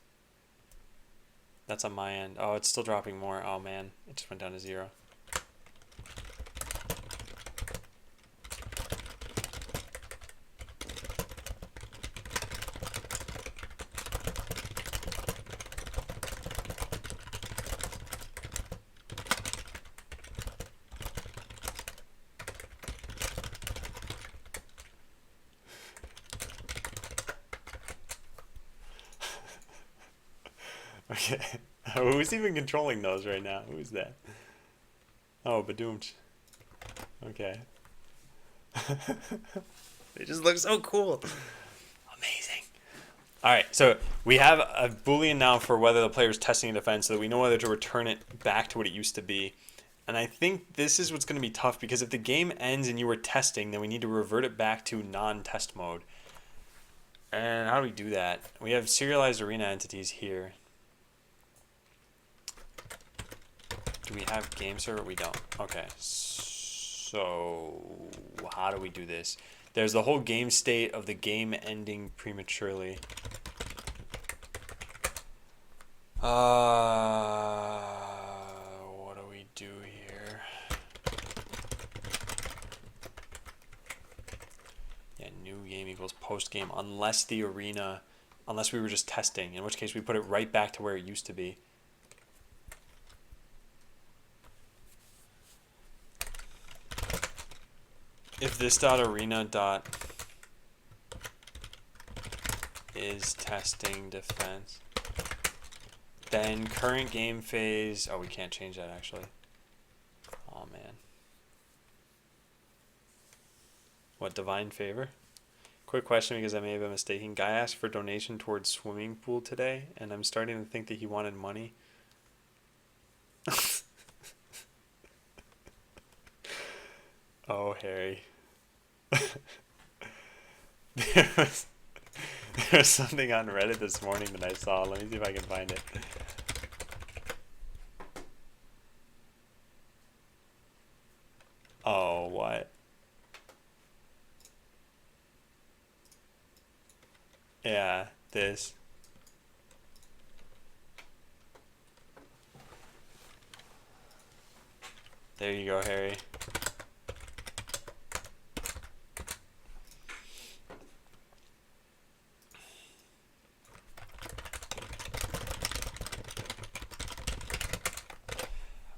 on my end. Oh, it's still dropping more. Oh man, it just went down to 0. Okay. Who's even controlling those right now? Who's that? Oh, badoomch. Okay. They just look so cool. Amazing. Alright, so we have a boolean now for whether the player is testing a defense so that we know whether to return it back to what it used to be. And I think this is what's going to be tough, because if the game ends and you were testing, then we need to revert it back to non-test mode. And how do we do that? We have serialized arena entities here. Do we have game server? We don't. Okay, so how do we do this? There's the whole game state of the game ending prematurely. What do we do here? Yeah, new game equals post game unless the arena, unless we were just testing, in which case we put it right back to where it used to be. If this dot arena dot is testing defense, then current game phase, oh, we can't change that actually. Oh man. What, divine favor? Quick question because I may have been mistaken. Guy asked for donation towards swimming pool today, and I'm starting to think that he wanted money. Oh, Harry. There was, there was something on Reddit this morning that I saw. Let me see if I can find it. Oh, what? Yeah, this. There you go, Harry.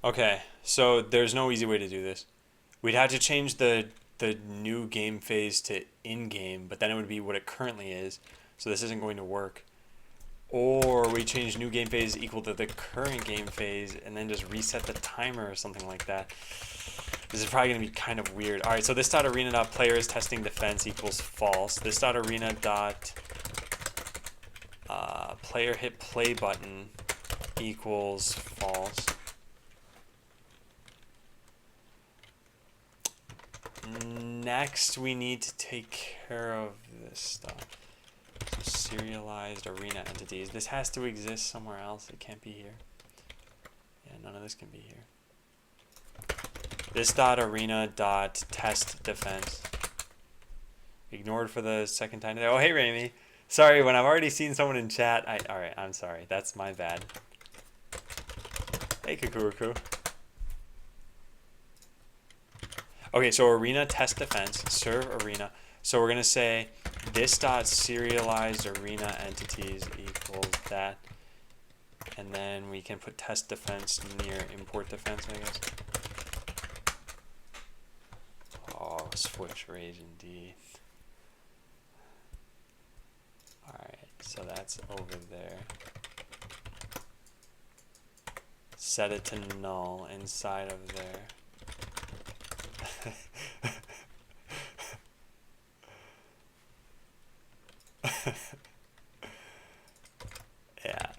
Okay, so there's no easy way to do this. We'd have to change the new game phase to in-game, but then it would be what it currently is. So this isn't going to work. Or we change new game phase equal to the current game phase and then just reset the timer or something like that. This is probably going to be kind of weird. All right, so this dot arena dot player is testing defense equals false. This dot arena dot player hit play button equals false. Next, we need to take care of this stuff. So serialized arena entities. This has to exist somewhere else. It can't be here. Yeah, none of this can be here. This dot arena dot test defense. Ignored for the second time today. Oh, hey, Ramy. Sorry, when I've already seen someone in chat. Alright, I'm sorry. That's my bad. Hey, Kukuruku. Okay, so arena test defense, serve arena. So we're going to say this dot serialized arena entities equals that. And then we can put test defense near import defense, I guess. Oh, switch rage indeed. Alright, so that's over there. Set it to null inside of there. Yeah.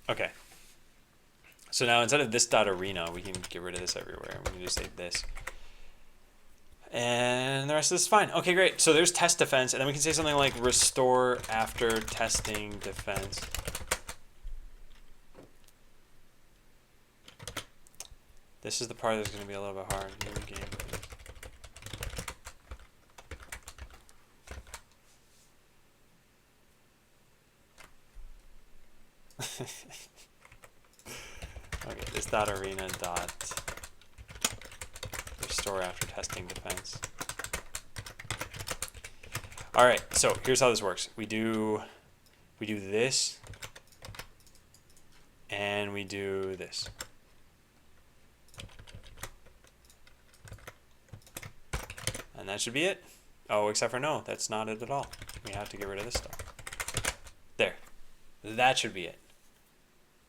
Okay. So now instead of this dot arena, we can get rid of this everywhere. We can just say this. And the rest of this is fine. Okay, great. So there's test defense, and then we can say something like restore after testing defense. This is the part that's going to be a little bit hard. New game. Okay, this dot arena dot restore after testing defense. All right, so here's how this works. We do this, and we do this. And that should be it. Oh, except for no, that's not it at all. We have to get rid of this stuff. There. That should be it.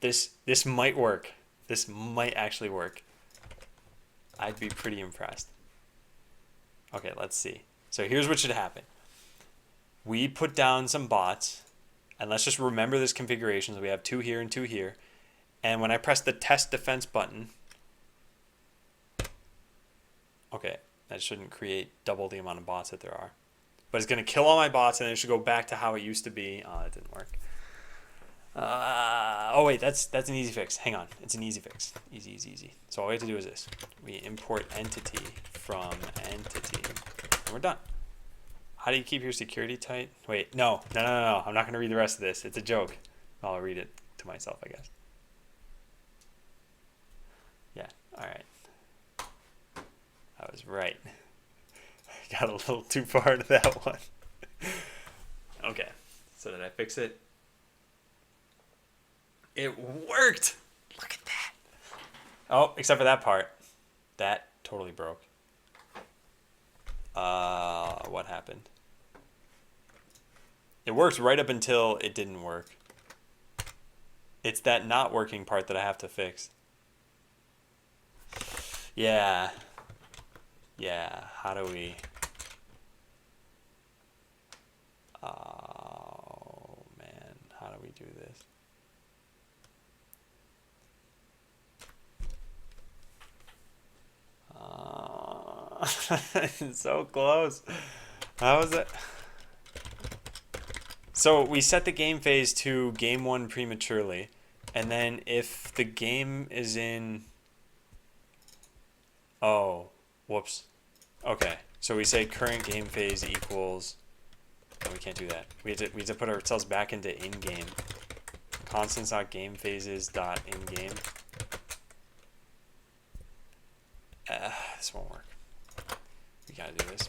This might work. This might actually work. I'd be pretty impressed. Okay, let's see. So here's what should happen. We put down some bots, and let's just remember this configuration. So we have 2 here and 2 here. And when I press the test defense button, okay, that shouldn't create double the amount of bots that there are. But it's going to kill all my bots, and it should go back to how it used to be. Oh, that didn't work. Oh wait, that's an easy fix. Hang on, it's an easy fix. Easy. So all we have to do is this. We import entity from entity, and we're done. How do you keep your security tight? Wait, no. I'm not going to read the rest of this. It's a joke. I'll read it to myself, I guess. Yeah, all right. I was right. I got a little too far into that one. Okay, so did I fix it? It worked! Look at that. Oh, except for that part. That totally broke. What happened? It worked right up until it didn't work. It's that not working part that I have to fix. Yeah. How do we we do this? So close. How was it? So we set the game phase to game 1 prematurely, and then if the game is in... Oh, whoops. Okay, so we say current game phase equals... No, we can't do that. We have to put ourselves back into in-game. Constants.gamephases.in-game. This won't work. We gotta do this.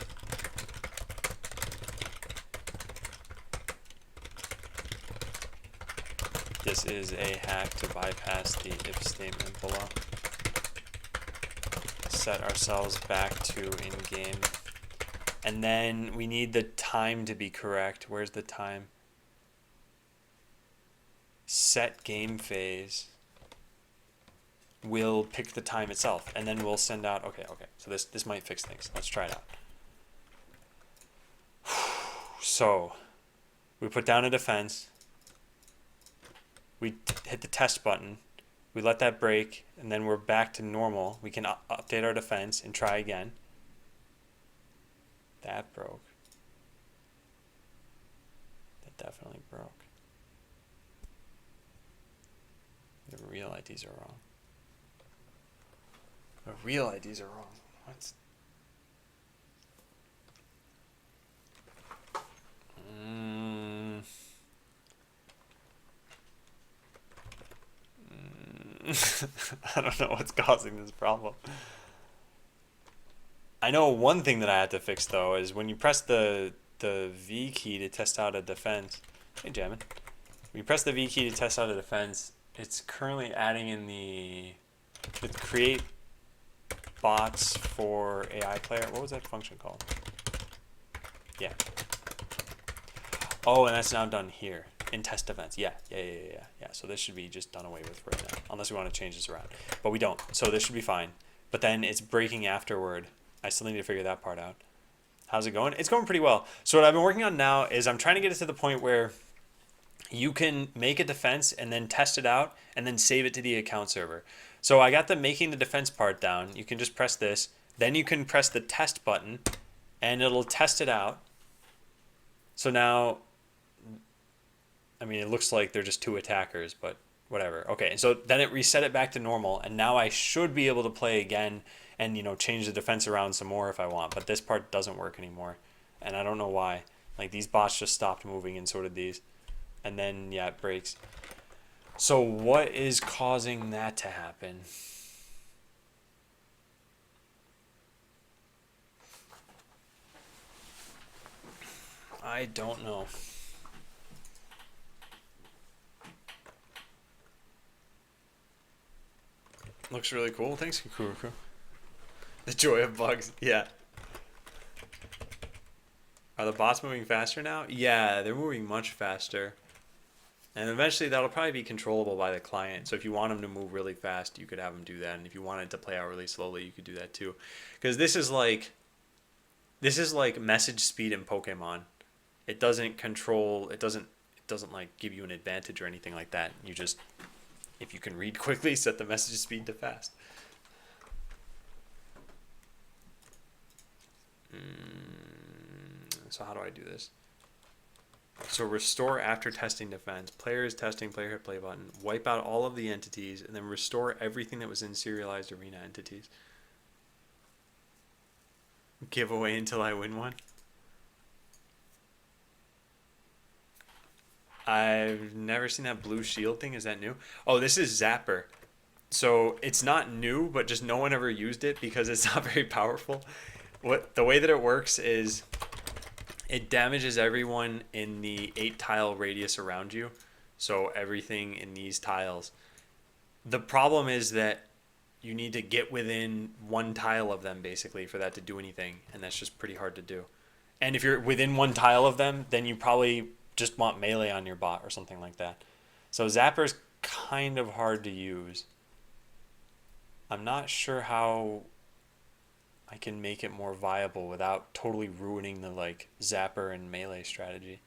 This is a hack to bypass the if statement below. Set ourselves back to in-game. And then we need the time to be correct. Where's the time? Set game phase will pick the time itself, and then we'll send out... Okay. So this might fix things. Let's try it out. So we put down a defense. We hit the test button. We let that break, and then we're back to normal. We can update our defense and try again. That broke. That definitely broke. The real IDs are wrong. The real IDs are wrong. What? I don't know what's causing this problem. I know one thing that I had to fix though is when you press the V key to test out a defense. Hey, Jammin. When you press the V key to test out a defense, it's currently adding in the create bots for AI player. What was that function called? Yeah. Oh, and that's now done here in test defense. Yeah. So this should be just done away with right now, unless we want to change this around. But we don't. So this should be fine. But then it's breaking afterward. I still need to figure that part out. How's it going? It's going pretty well. So what I've been working on now is I'm trying to get it to the point where you can make a defense and then test it out and then save it to the account server. So I got the making the defense part down. You can just press this. Then you can press the test button and it'll test it out. So now, I mean, it looks like they're just two attackers, but whatever. Okay, and so then it reset it back to normal, and now I should be able to play again and, you know, change the defense around some more if I want, but this part doesn't work anymore, and I don't know why. Like, these bots just stopped moving, and so did these. And then, yeah, it breaks. So what is causing that to happen? I don't know. Looks really cool. Thanks, Kukuruku. The joy of bugs. Yeah. Are the bots moving faster now? Yeah, they're moving much faster. And eventually that'll probably be controllable by the client. So if you want them to move really fast, you could have them do that. And if you wanted to play out really slowly, you could do that too. Because this is like message speed in Pokemon. It doesn't control, it doesn't like give you an advantage or anything like that. You just, if you can read quickly, set the message speed to fast. So how do I do this? So restore after testing defense. Player is testing, player hit play button. Wipe out all of the entities and then restore everything that was in serialized arena entities. Give away until I win one. I've never seen that blue shield thing. Is that new? Oh, this is Zapper. So it's not new, but just no one ever used it because it's not very powerful. The way that it works is it damages everyone in the 8-tile radius around you. So everything in these tiles. The problem is that you need to get within 1 tile of them basically for that to do anything, and that's just pretty hard to do. And if you're within 1 tile of them, then you probably just want melee on your bot or something like that. So Zapper's kind of hard to use. I'm not sure how I can make it more viable without totally ruining the like Zapper and melee strategy.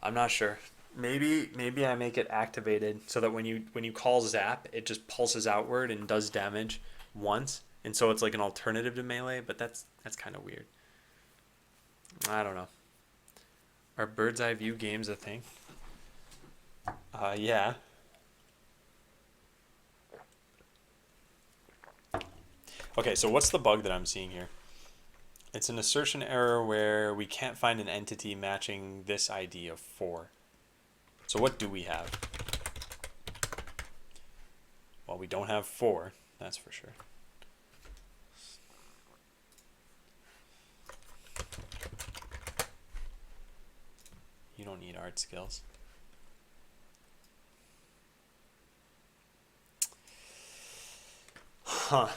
I'm not sure. Maybe I make it activated so that when you call zap, it just pulses outward and does damage once, and so it's like an alternative to melee. But that's kind of weird. I don't know. Are bird's eye view games a thing? Yeah. Okay, so what's the bug that I'm seeing here? It's an assertion error where we can't find an entity matching this ID of 4. So what do we have? Well, we don't have 4, that's for sure. You don't need art skills. Huh.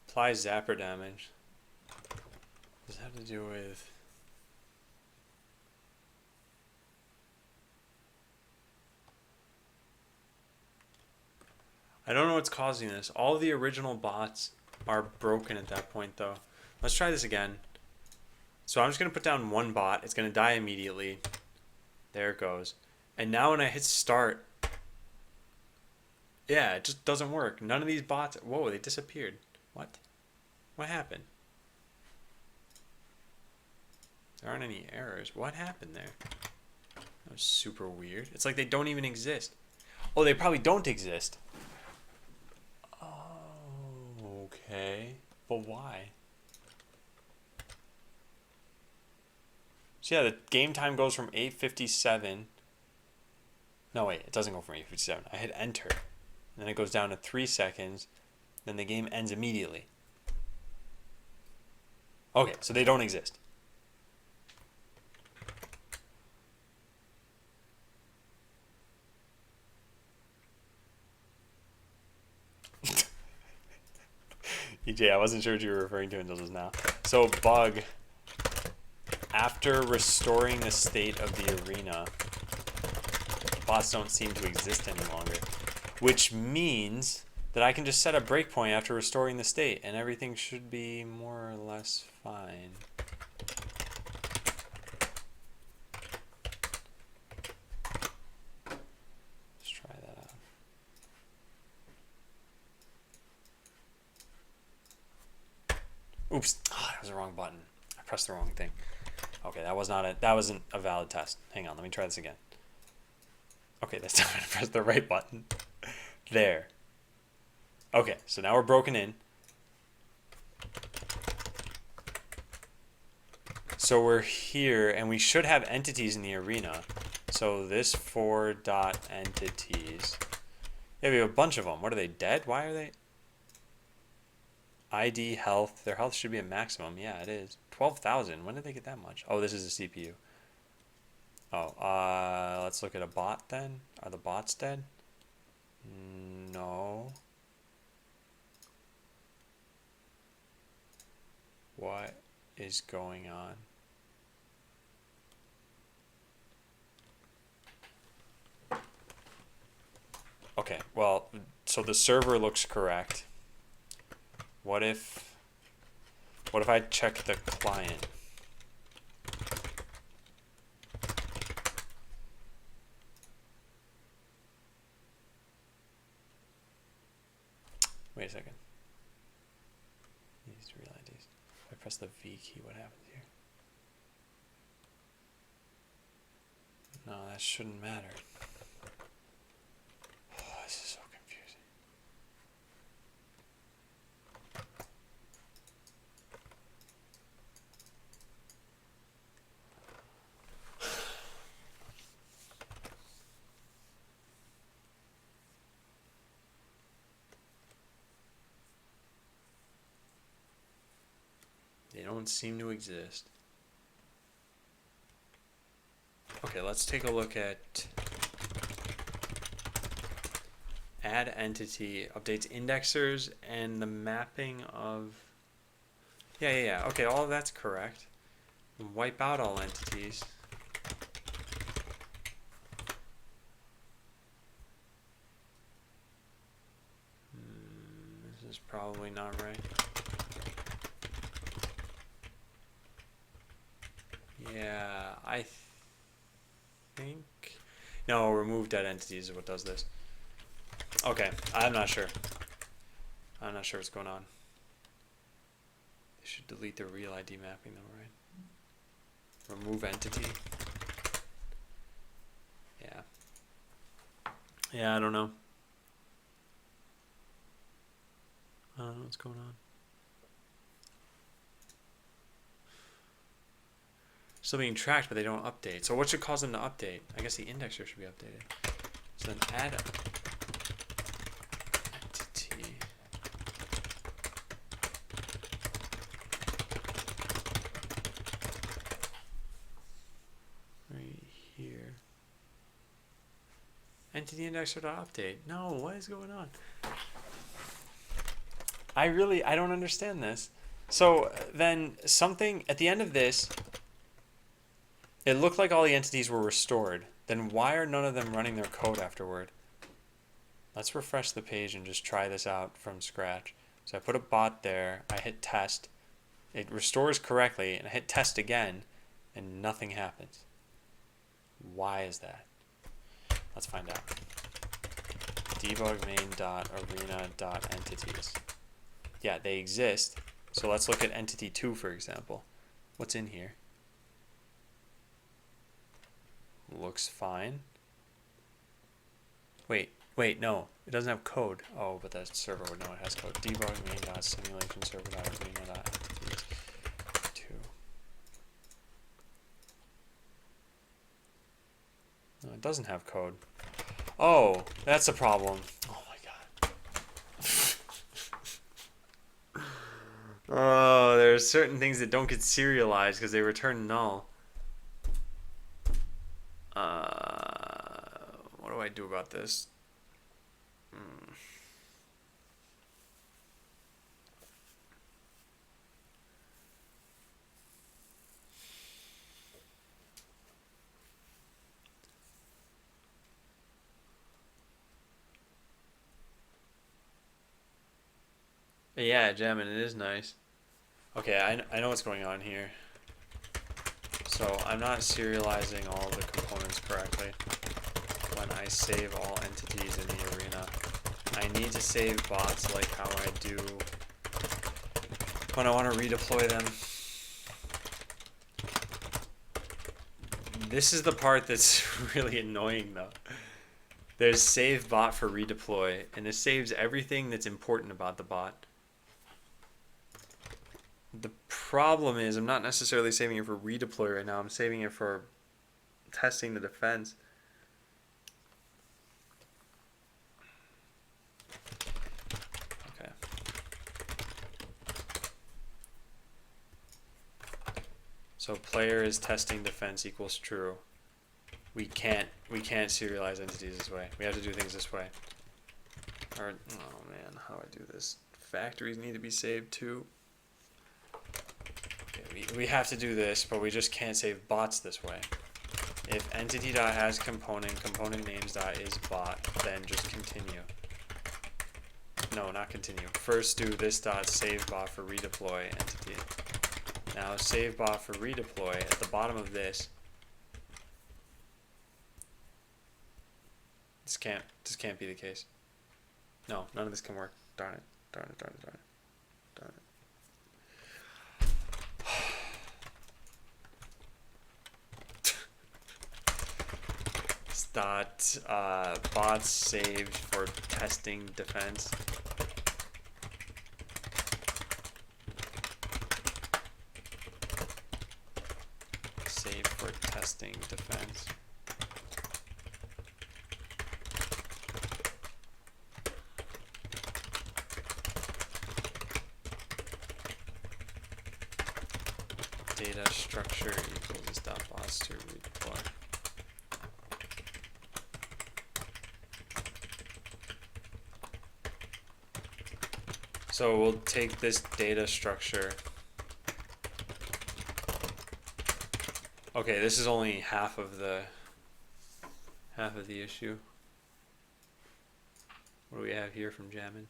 Apply zapper damage. Does that have to do with... I don't know what's causing this. All of the original bots are broken at that point, though. Let's try this again. So I'm just going to put down one bot. It's going to die immediately. There it goes. And now when I hit start, yeah, it just doesn't work. None of these bots... Whoa, they disappeared. What? What happened? There aren't any errors. What happened there? That was super weird. It's like they don't even exist. Oh, they probably don't exist. Oh, okay. But why? So yeah, the game time goes from 8:57. No, wait, it doesn't go from 8:57. I hit enter. And then it goes down to 3 seconds. Then the game ends immediately. Okay, so they don't exist. EJ, I wasn't sure what you were referring to until just now. So bug, after restoring the state of the arena, bots don't seem to exist any longer, which means that I can just set a breakpoint after restoring the state and everything should be more or less fine. Let's try that out. Oops, that was the wrong button. I pressed the wrong thing. Okay, that wasn't a valid test. Hang on, let me try this again. Okay, this time I pressed the right button. There. Okay, so now we're broken in. So we're here, and we should have entities in the arena. So this 4.entities. Yeah, we have a bunch of them. What are they, dead? Why are they? ID, health. Their health should be a maximum. Yeah, it is. 12,000. When did they get that much? Oh, this is a CPU. Oh, let's look at a bot then. Are the bots dead? No. What is going on? Okay, well, so the server looks correct. What if I check the client? Wait a second. These real IDs. If I press the V key, what happens here? No, that shouldn't matter. Oh, this is so confusing. They don't seem to exist. Okay, let's take a look at add entity, updates indexers, and the mapping of... Yeah. Okay, all of that's correct. Wipe out all entities. This is probably not right. Yeah, think. No, remove dead entities is what does this. Okay, I'm not sure. I'm not sure what's going on. They should delete the real ID mapping though, right? Remove entity. Yeah. Yeah, I don't know. I don't know what's going on. Still being tracked, but they don't update. So what should cause them to update? I guess the indexer should be updated. So then add entity. Right here. Entity indexer to update. No, what is going on? I don't understand this. So then something at the end of this, it looked like all the entities were restored. Then why are none of them running their code afterward? Let's refresh the page and just try this out from scratch. So I put a bot there, I hit test, it restores correctly, and I hit test again, and nothing happens. Why is that? Let's find out. Debug main.arena.entities. Yeah, they exist. So let's look at entity 2, for example. What's in here? Looks fine. Wait, no. It doesn't have code. Oh, but that server would know it has code. Debug main.simulation server.arena.entities 2. No, it doesn't have code. Oh, that's a problem. Oh my god. Oh, there's certain things that don't get serialized because they return null. What do I do about this? Yeah, jamming, it is nice. Okay, I know what's going on here. So I'm not serializing all the components correctly when I save all entities in the arena. I need to save bots like how I do when I want to redeploy them. This is the part that's really annoying though. There's save bot for redeploy, and this saves everything that's important about the bot. The problem is I'm not necessarily saving it for redeploy right now. I'm saving it for testing the defense. Okay. So player is testing defense equals true. We can't serialize entities this way. We have to do things this way. Or oh man, how do I do this? Factories need to be saved too. We have to do this, but we just can't save bots this way. If entity.hasComponent names.isBot, then just continue. No, not continue. First do this dot save bot for redeploy entity. Now save bot for redeploy at the bottom of this. This can't be the case. No, none of this can work. Darn it. Darn it, darn it, darn it. Darn it. Dot bots saved for testing defense. Save for testing defense. Data structure equals dot bots to redeploy. So we'll take this data structure. Okay, this is only half of the issue. What do we have here from Jamin?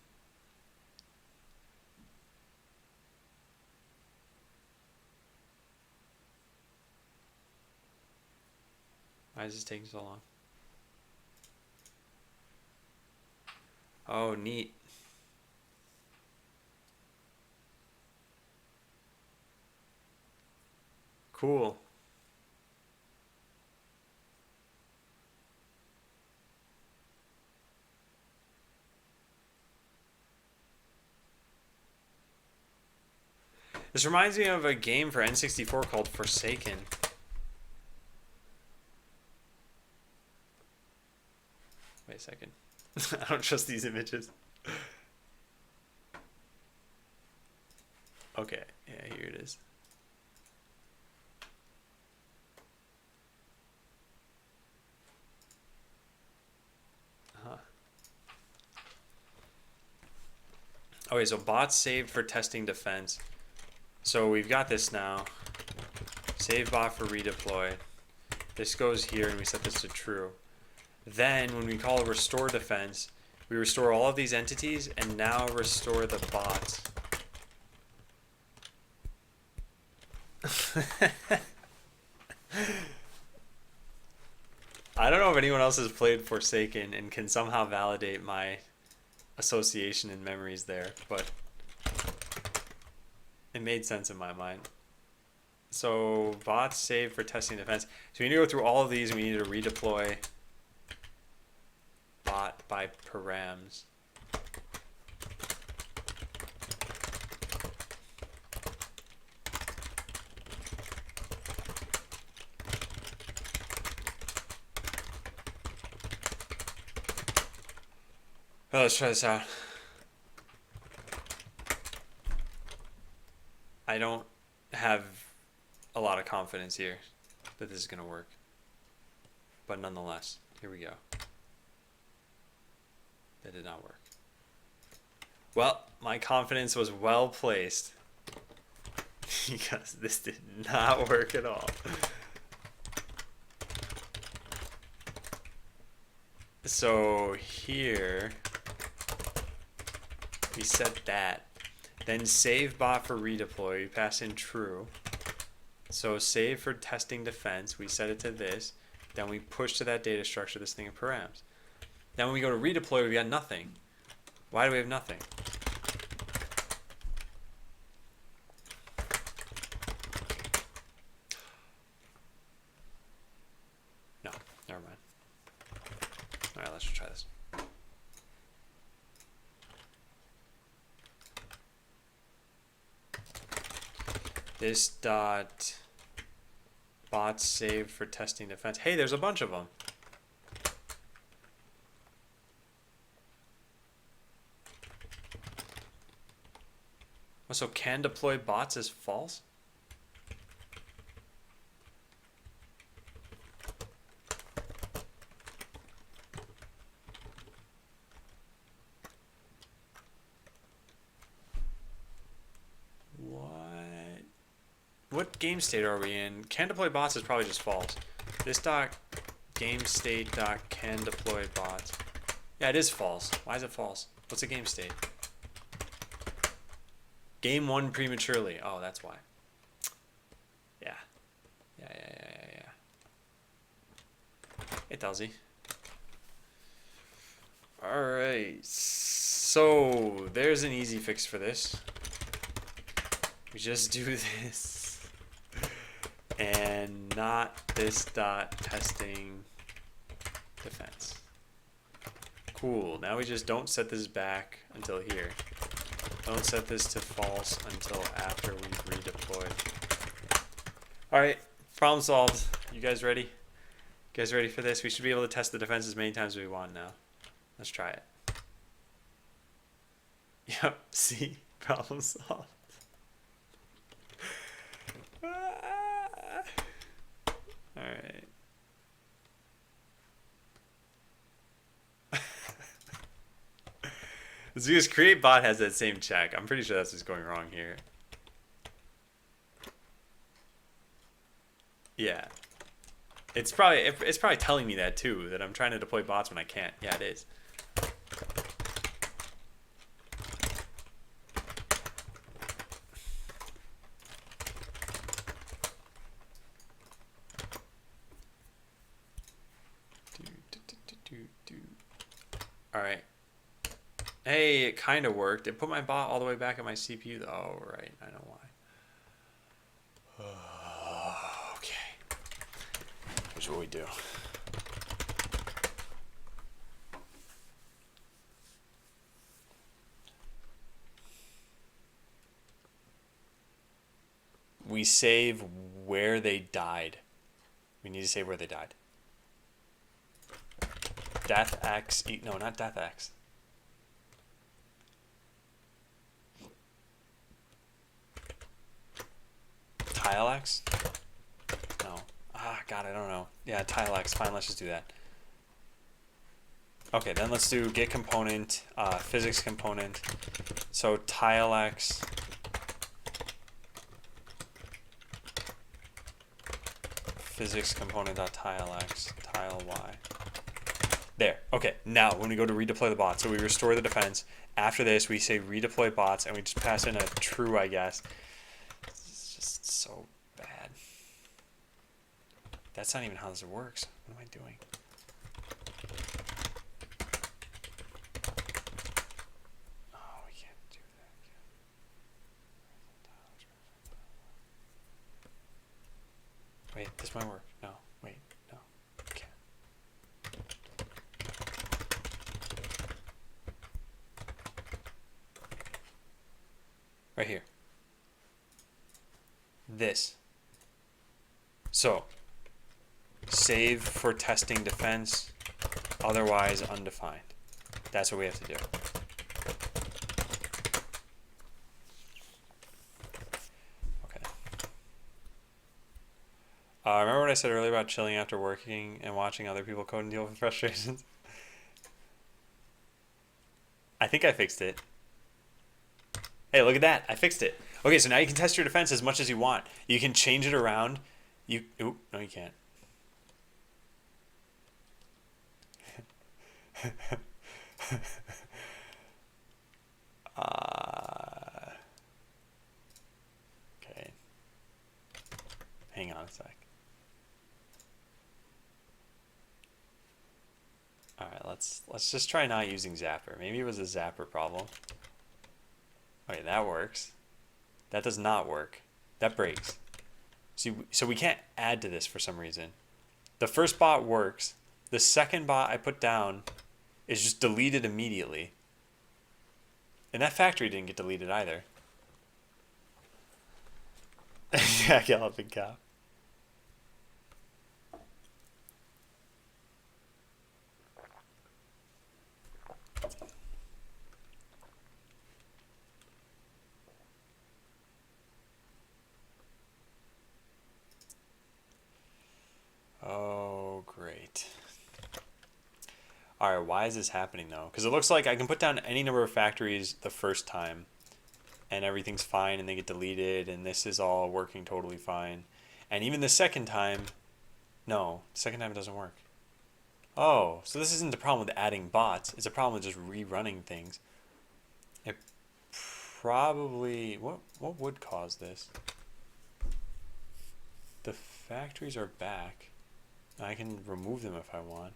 Why is this taking so long? Oh, neat. Cool. This reminds me of a game for N64 called Forsaken. Wait a second. I don't trust these images. Okay, yeah, here it is. Okay, so bots saved for testing defense. So we've got this now. Save bot for redeploy. This goes here and we set this to true. Then when we call restore defense, we restore all of these entities and now restore the bots. I don't know if anyone else has played Forsaken and can somehow validate my association and memories there, but it made sense in my mind. So bots save for testing defense. So we need to go through all of these and we need to redeploy bot by params. Oh, let's try this out. I don't have a lot of confidence here that this is going to work. But nonetheless, here we go. That did not work. Well, my confidence was well placed because this did not work at all. So here we set that. Then save bot for redeploy. We pass in true. So save for testing defense. We set it to this. Then we push to that data structure this thing in params. Then when we go to redeploy, we got nothing. Why do we have nothing? No, never mind. All right, let's try this. This dot bots saved for testing defense. Hey, there's a bunch of them. So can deploy bots is false? What game state are we in? Can deploy bots is probably just false. This dot game state dot can deploy bots. Yeah, it is false. Why is it false? What's a game state? Game won prematurely. Oh, that's why. Yeah. Yeah. Hey, Talzy. Alright. So, there's an easy fix for this. We just do this. And not this dot testing defense. Cool. Now we just don't set this back until here. Don't set this to false until after we've redeployed. Alright, problem solved. You guys ready? You guys ready for this? We should be able to test the defense as many times as we want now. Let's try it. Yep, see? Problem solved. Alright. It's because create bot has that same check. I'm pretty sure that's what's going wrong here. Yeah. It's probably telling me that too, that I'm trying to deploy bots when I can't. Yeah, it is. All right. Hey, it kind of worked. It put my bot all the way back at my CPU. Oh, right. I know why. Okay. Here's what we do. We save where they died. We need to save where they died. Death X. No, not Death X. Tile X? No. Ah, God, I don't know. Yeah, Tile X. Fine, let's just do that. Okay, then let's do get component, physics component. So Tile X. Physics component.tilex, tile y. There. Okay, now when we go to redeploy the bot, so we restore the defense. After this, we say redeploy bots, and we just pass in a true, I guess. It's just so bad. That's not even how this works. What am I doing? Oh, we can't do that again. Wait, this might work. No, wait, no, can't. Right here. This. So, save for testing defense, otherwise undefined. That's what we have to do. Okay. Remember what I said earlier about chilling after working and watching other people code and deal with frustrations? I think I fixed it. Hey, look at that. I fixed it. Okay, so now you can test your defense as much as you want. You can change it around. Oop, no, you can't. Okay. Hang on a sec. All right, let's just try not using Zapper. Maybe it was a Zapper problem. Okay, that works. That does not work. That breaks. See, so we can't add to this for some reason. The first bot works. The second bot I put down is just deleted immediately. And that factory didn't get deleted either. Yeah, Galloping Cow. Oh, great. Alright, why is this happening though? Because it looks like I can put down any number of factories the first time and everything's fine and they get deleted and this is all working totally fine. And even the second time, no, second time it doesn't work. Oh, so this isn't the problem with adding bots. It's a problem with just rerunning things. It probably... What would cause this? The factories are back. I can remove them if I want.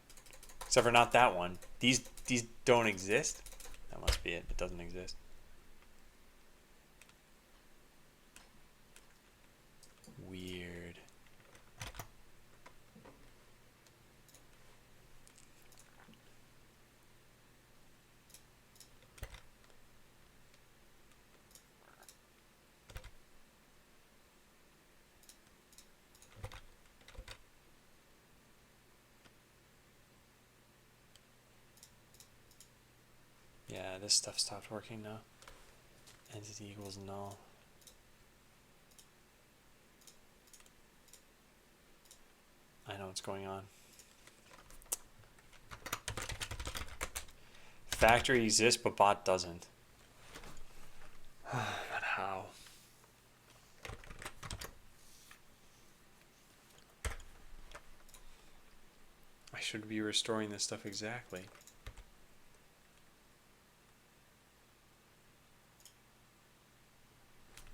Except for not that one. These don't exist? That must be it. It doesn't exist. Weird. Yeah, this stuff stopped working now. Entity equals null. I know what's going on. Factory exists, but bot doesn't. But how? I should be restoring this stuff exactly.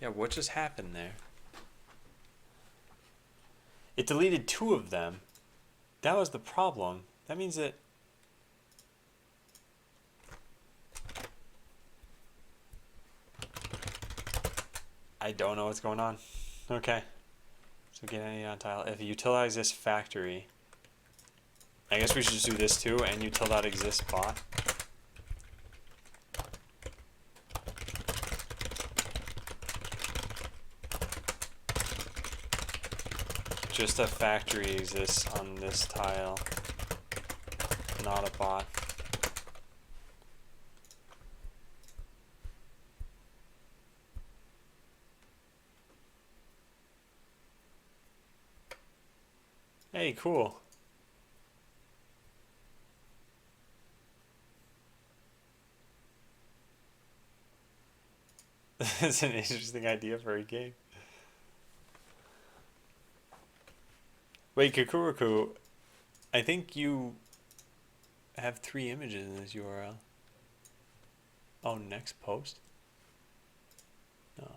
Yeah, what just happened there? It deleted 2 of them. That was the problem. That means that... I don't know what's going on. Okay. So get any on tile. If utilize this factory, I guess we should just do this too, and util.exist bot. Just a factory exists on this tile, not a bot. Hey, cool. That's an interesting idea for a game. Wait, Kukuruku, I think you have 3 images in this URL. Oh, next post? No.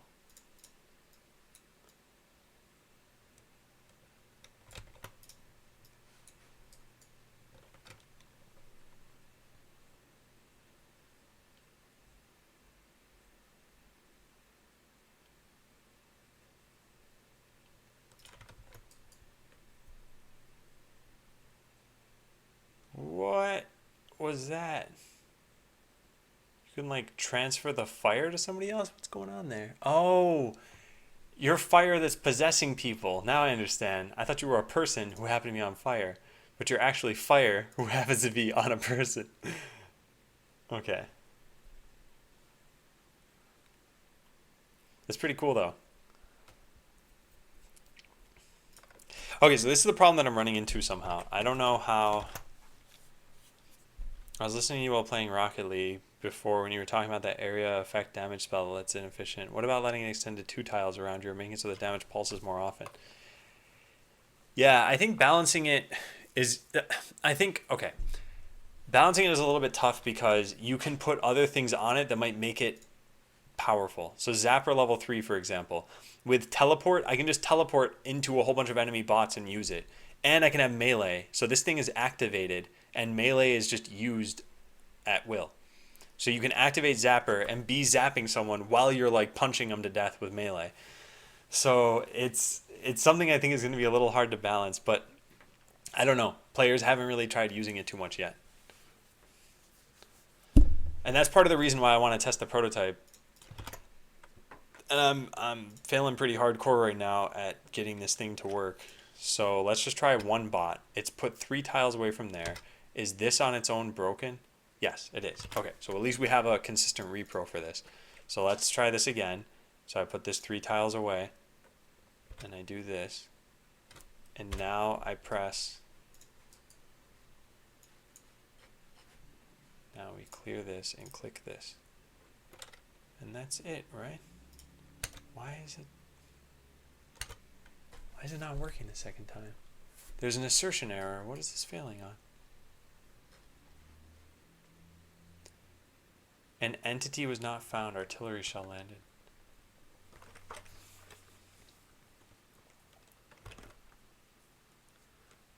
What was that? You can like transfer the fire to somebody else? What's going on there? Oh, you're fire that's possessing people. Now I understand. I thought you were a person who happened to be on fire, but you're actually fire who happens to be on a person. Okay. That's pretty cool though. Okay, so this is the problem that I'm running into somehow. I don't know how. I was listening to you while playing Rocket League before when you were talking about that area effect damage spell that's inefficient. What about letting it extend to 2 tiles around you or making it so the damage pulses more often? Yeah, I think balancing it is... okay. Balancing it is a little bit tough because you can put other things on it that might make it powerful. So Zapper level 3, for example. With teleport, I can just teleport into a whole bunch of enemy bots and use it. And I can have melee. So this thing is activated and melee is just used at will. So you can activate Zapper and be zapping someone while you're like punching them to death with melee. So it's something I think is going to be a little hard to balance, but I don't know. Players haven't really tried using it too much yet. And that's part of the reason why I want to test the prototype. And I'm failing pretty hardcore right now at getting this thing to work. So let's just try one bot. It's put 3 tiles away from there. Is this on its own broken? Yes, it is. Okay, so at least we have a consistent repro for this. So let's try this again. So I put this 3 tiles away. And I do this. And now I press. Now we clear this and click this. And that's it, right? Why is it not working the second time? There's an assertion error. What is this failing on? An entity was not found. Artillery shell landed.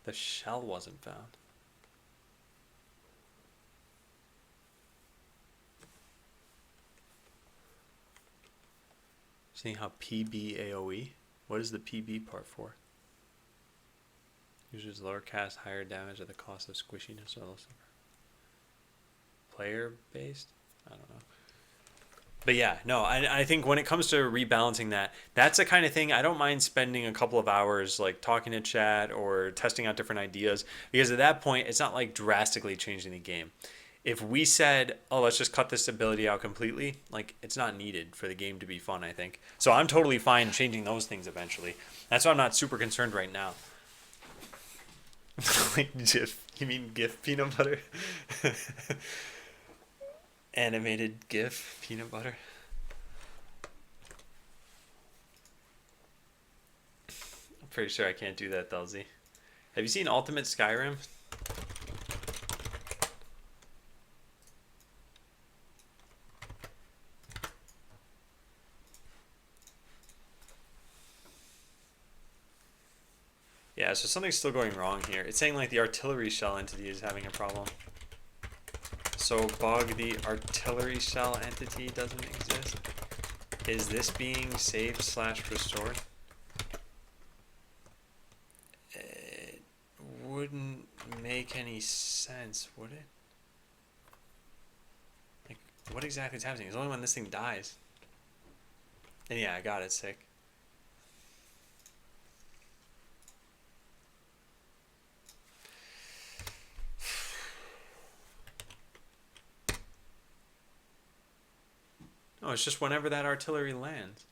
The shell wasn't found. Seeing how PB AoE? What is the PB part for? Uses lower cast, higher damage at the cost of squishiness. Player based? I don't know. But yeah, no, I think when it comes to rebalancing that's the kind of thing I don't mind spending a couple of hours like talking to chat or testing out different ideas, because at that point it's not like drastically changing the game. If we said, oh, let's just cut this ability out completely, like it's not needed for the game to be fun, I think. So I'm totally fine changing those things eventually. That's why I'm not super concerned right now. Like GIF? You mean GIF peanut butter? Animated GIF peanut butter. I'm pretty sure I can't do that, Delzy. Have you seen Ultimate Skyrim? Yeah, so something's still going wrong here. It's saying like the artillery shell entity is having a problem. So bug the artillery shell entity doesn't exist. Is this being saved / restored? It wouldn't make any sense, would it? Like, what exactly is happening? It's only when this thing dies. And yeah, I got it, sick. No, it's just whenever that artillery lands.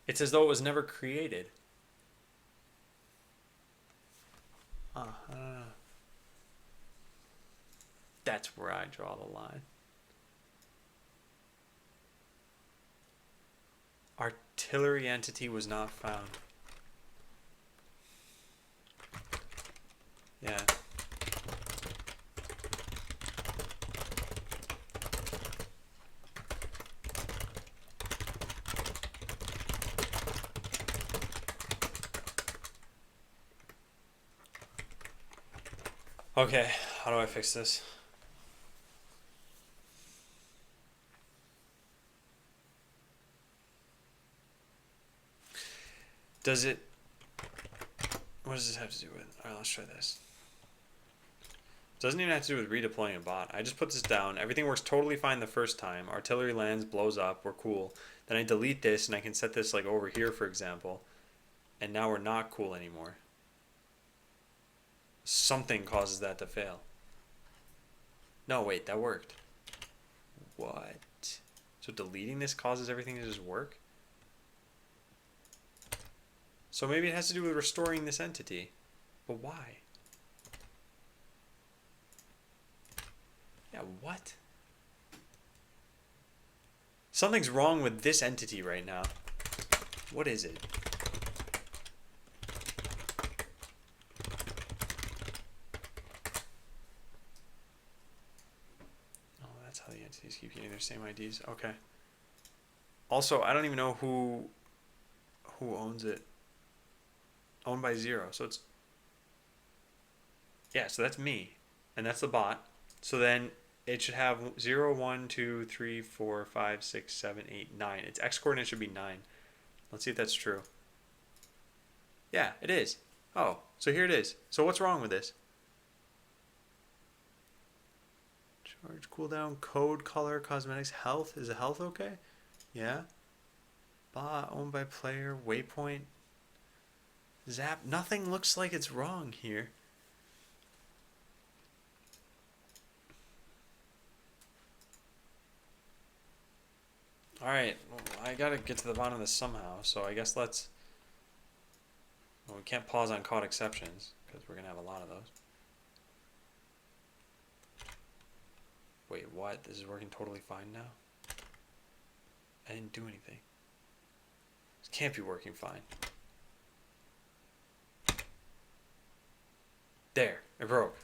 It's as though it was never created. That's where I draw the line. Artillery entity was not found. Yeah. Okay, how do I fix this? Does it... What does this have to do with? Alright, let's try this. Doesn't even have to do with redeploying a bot. I just put this down. Everything works totally fine the first time. Artillery lands, blows up, we're cool. Then I delete this and I can set this like over here, for example. And now we're not cool anymore. Something causes that to fail. No, wait, that worked. What? So deleting this causes everything to just work? So maybe it has to do with restoring this entity. But why? Yeah, what? Something's wrong with this entity right now. What is it? Oh, that's how the entities keep getting their same IDs. Okay. Also, I don't even know who owns it. Owned by 0. So it's... Yeah, so that's me. And that's the bot. So then it should have 0, 1, 2, 3, 4, 5, 6, 7, 8, 9. Its x coordinate should be 9. Let's see if that's true. Yeah, it is. Oh, so here it is. So what's wrong with this? Charge, cooldown, code, color, cosmetics, health. Is the health okay? Yeah. Bot, owned by player, waypoint. Zap. Nothing looks like it's wrong here. Alright, well, I gotta get to the bottom of this somehow, so I guess let's... Well, we can't pause on caught exceptions, because we're gonna have a lot of those. Wait, what? This is working totally fine now? I didn't do anything. This can't be working fine. There, it broke.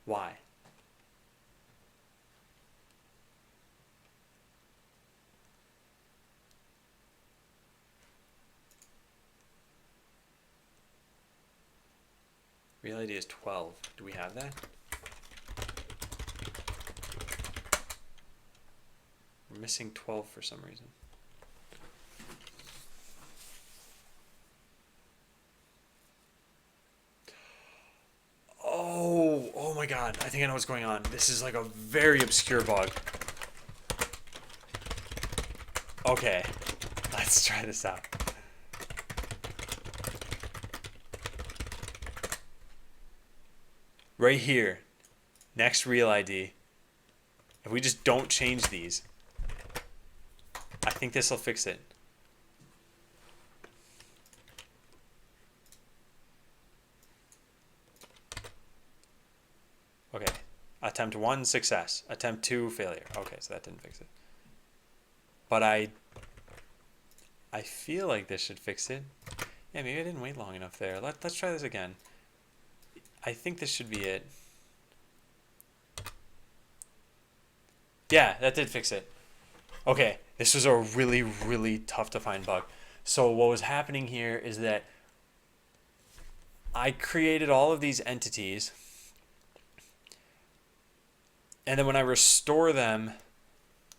Why? Real ID is 12. Do we have that? We're missing 12 for some reason. Oh my god, I think I know what's going on. This is like a very obscure bug. Okay, let's try this out. Right here, next real ID. If we just don't change these, I think this will fix it. Okay, attempt 1, success. Attempt 2, failure. Okay, so that didn't fix it. But I feel like this should fix it. Yeah, maybe I didn't wait long enough there. Let's try this again. I think this should be it. Yeah, that did fix it. Okay, this was a really, really tough to find bug. So what was happening here is that I created all of these entities, and then when I restore them,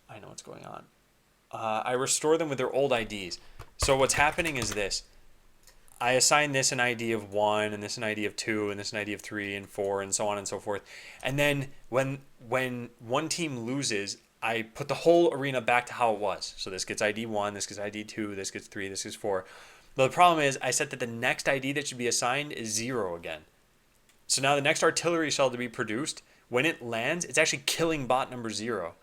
I know what's going on. I restore them with their old IDs. So what's happening is this. I assign this an ID of 1 and this an ID of 2 and this an ID of 3 and 4 and so on and so forth. And then when one team loses, I put the whole arena back to how it was. So this gets ID 1, this gets ID 2, this gets 3, this gets 4. But the problem is I set that the next ID that should be assigned is 0 again. So now the next artillery shell to be produced, when it lands, it's actually killing bot number 0.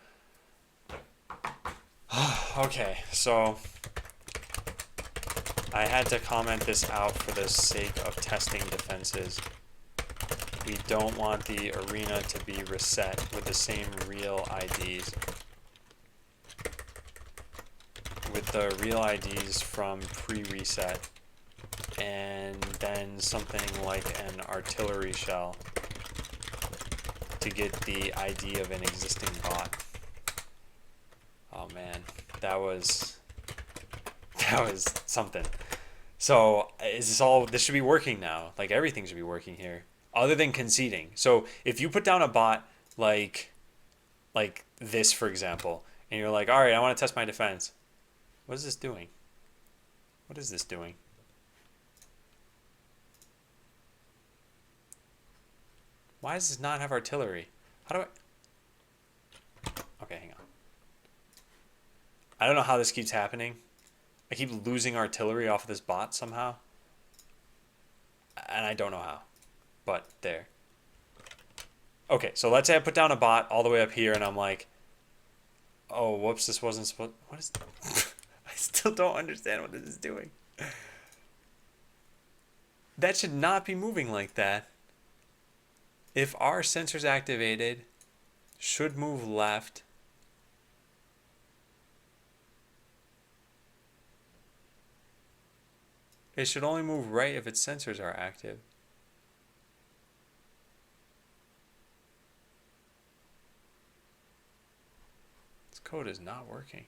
Okay, so I had to comment this out for the sake of testing defenses. We don't want the arena to be reset with the same real IDs. With the real IDs from pre-reset. And then something like an artillery shell to get the ID of an existing bot. Oh man, that was something. So this should be working now. Like everything should be working here, other than conceding. So if you put down a bot like this, for example, and you're like, all right, I want to test my defense. What is this doing? What is this doing? Why does this not have artillery? How do I... Okay, hang on. I don't know how this keeps happening. I keep losing artillery off of this bot somehow. And I don't know how. But there. Okay, so let's say I put down a bot all the way up here and I'm like, oh, whoops, this wasn't supposed... What is... I still don't understand what this is doing. That should not be moving like that. If our sensor's activated, should move left. It should only move right if its sensors are active. This code is not working.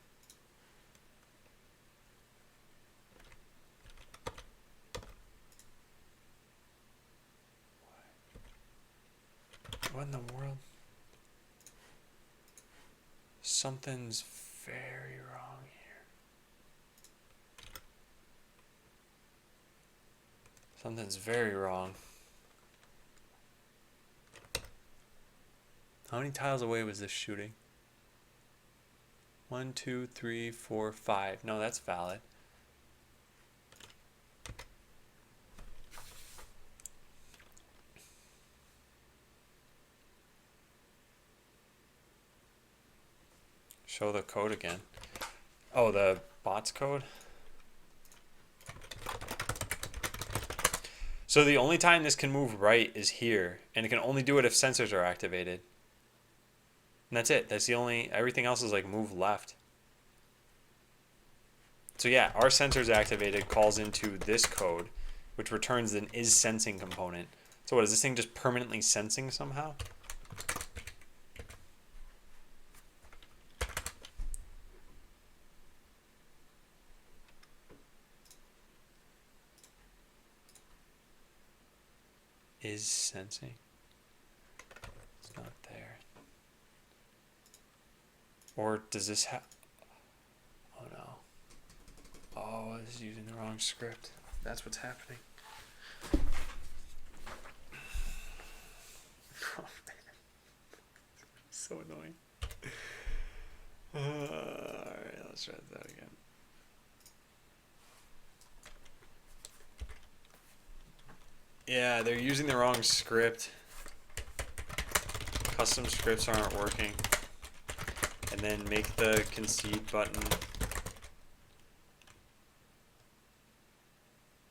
What in the world? Something's very wrong here. Something's very wrong. How many tiles away was this shooting? 1, 2, 3, 4, 5. No, that's valid. Show the code again. Oh, the bot's code? So the only time this can move right is here, and it can only do it if sensors are activated. And that's it. That's the only... Everything else is like move left. So yeah, our sensors activated calls into this code, which returns an is sensing component. So what, is this thing just permanently sensing somehow? Is sensing? It's not there. Or does this have... Oh no. Oh, this is using the wrong script. That's what's happening. Oh man. So annoying. Alright, let's try that again. Yeah, they're using the wrong script. Custom scripts aren't working. And then make the concede button.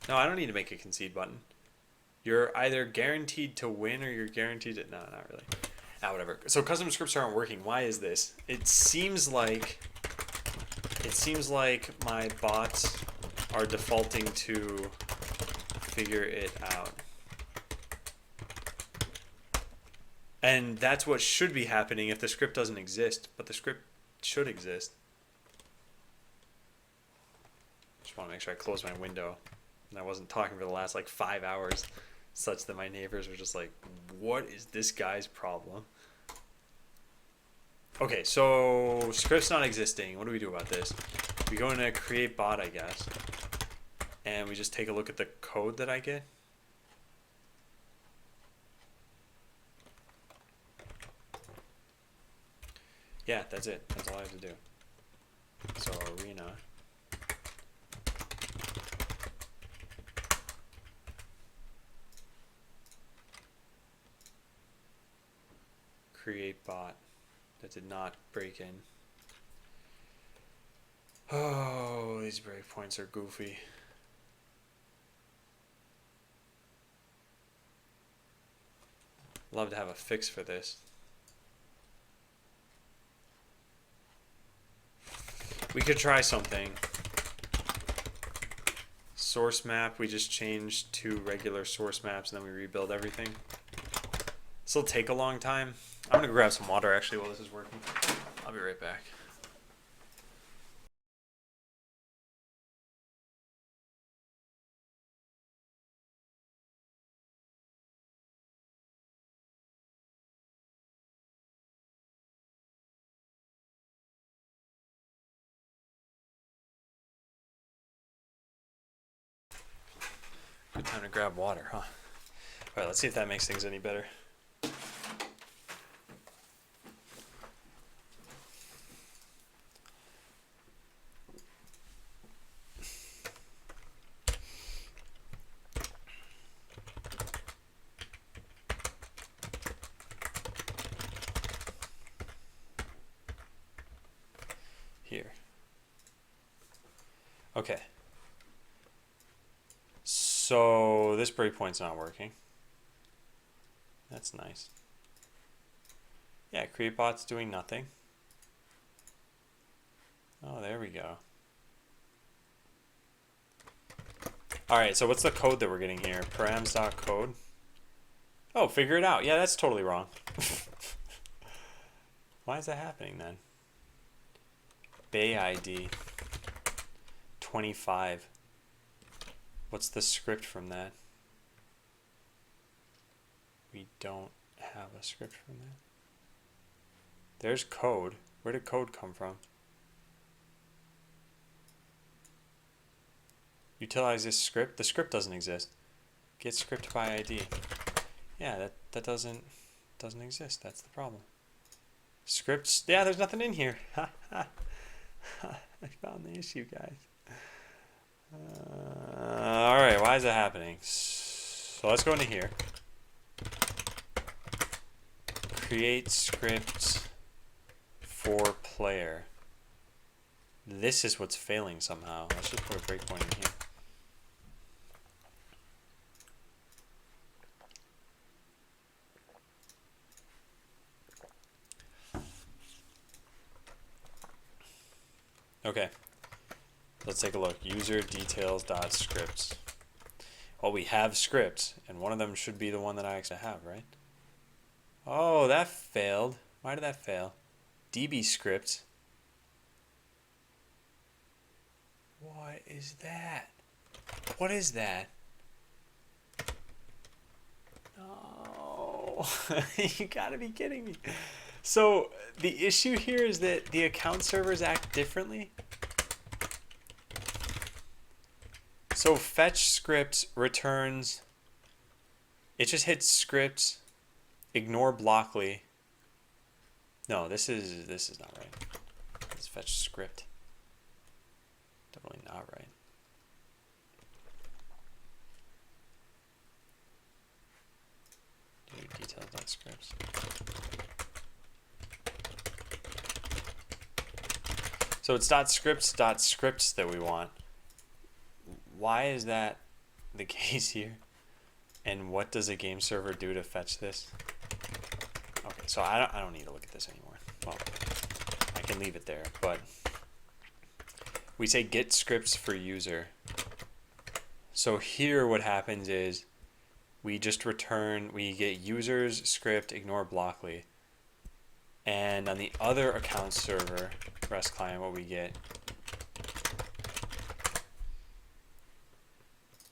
No, I don't need to make a concede button. You're either guaranteed to win or you're guaranteed to... No, not really. Ah, whatever. So custom scripts aren't working. Why is this? It seems like my bots are defaulting to figure it out. And that's what should be happening if the script doesn't exist, but the script should exist. Just want to make sure I close my window and I wasn't talking for the last like 5 hours, such that my neighbors were just like, what is this guy's problem? Okay, so script's not existing. What do we do about this? We go into create bot, I guess, and we just take a look at the code that I get. Yeah, that's it. That's all I have to do. So arena. Create bot. That did not break in. Oh, these breakpoints are goofy. Love to have a fix for this. We could try something. Source map, we just changed to regular source maps and then we rebuild everything. This will take a long time. I'm gonna grab some water actually while this is working. I'll be right back. Good time to grab water, huh? Alright, let's see if that makes things any better. Here. Okay. So this breakpoint's not working. That's nice. Yeah, create bot's doing nothing. Oh, there we go. Alright, so what's the code that we're getting here? Params.code. Oh, figure it out. Yeah, that's totally wrong. Why is that happening then? Bay ID 25. What's the script from that? We don't have a script from that. There's code. Where did code come from? Utilize this script. The script doesn't exist. Get script by ID. Yeah, that doesn't exist. That's the problem. Scripts. Yeah, there's nothing in here. I found the issue, guys. Alright, why is that happening? So let's go into here. Create scripts for player. This is what's failing somehow. Let's just put a breakpoint in here. Okay. Let's take a look. User details dot scripts. Well, we have scripts, and one of them should be the one that I actually have, right? Oh, that failed. Why did that fail? DB scripts. What is that? What is that? No. You gotta be kidding me. So the issue here is that the account servers act differently. So fetch scripts returns, it just hits scripts, ignore blockly. No, this is not right. Let's fetch script. Definitely not right. Do details.scripts. So it's .scripts that we want. Why is that the case here? And what does a game server do to fetch this? Okay, so I don't need to look at this anymore. Well, I can leave it there, but we say get scripts for user. So here what happens is we just return, we get users script, ignore blockly. And on the other account server, REST client, what we get,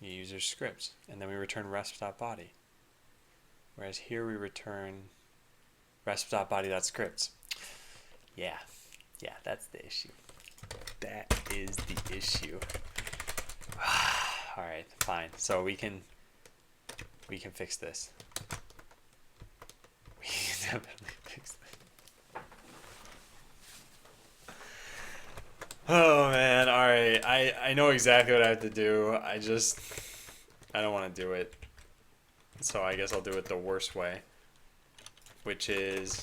user scripts, and then we return resp.body. Whereas here we return resp.body.scripts. Yeah. Yeah, that's the issue. That is the issue. All right, fine. So we can fix this. We can definitely fix this. Oh man, all right. I know exactly what I have to do. I don't want to do it. So I guess I'll do it the worst way, which is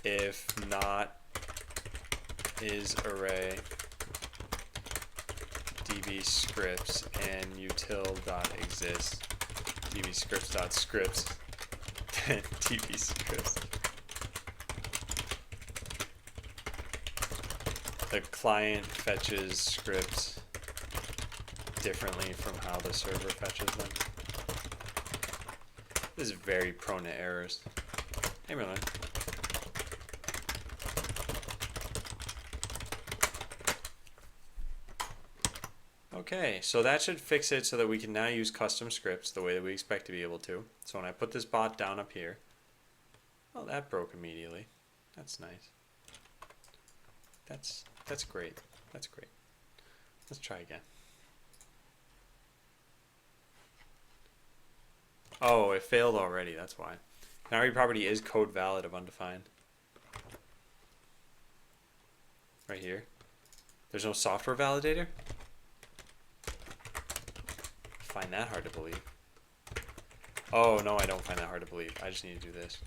if not is array db scripts and util.exists db scripts.scripts then db scripts. The client fetches scripts differently from how the server fetches them. This is very prone to errors. Hey Merlin. Okay, so that should fix it so that we can now use custom scripts the way that we expect to be able to. So when I put this bot down up here, well, that broke immediately. That's nice. That's great. That's great. Let's try again. Oh, it failed already. That's why. Now property is code valid of undefined. Right here. There's no software validator? Find that hard to believe. Oh, no, I don't find that hard to believe. I just need to do this.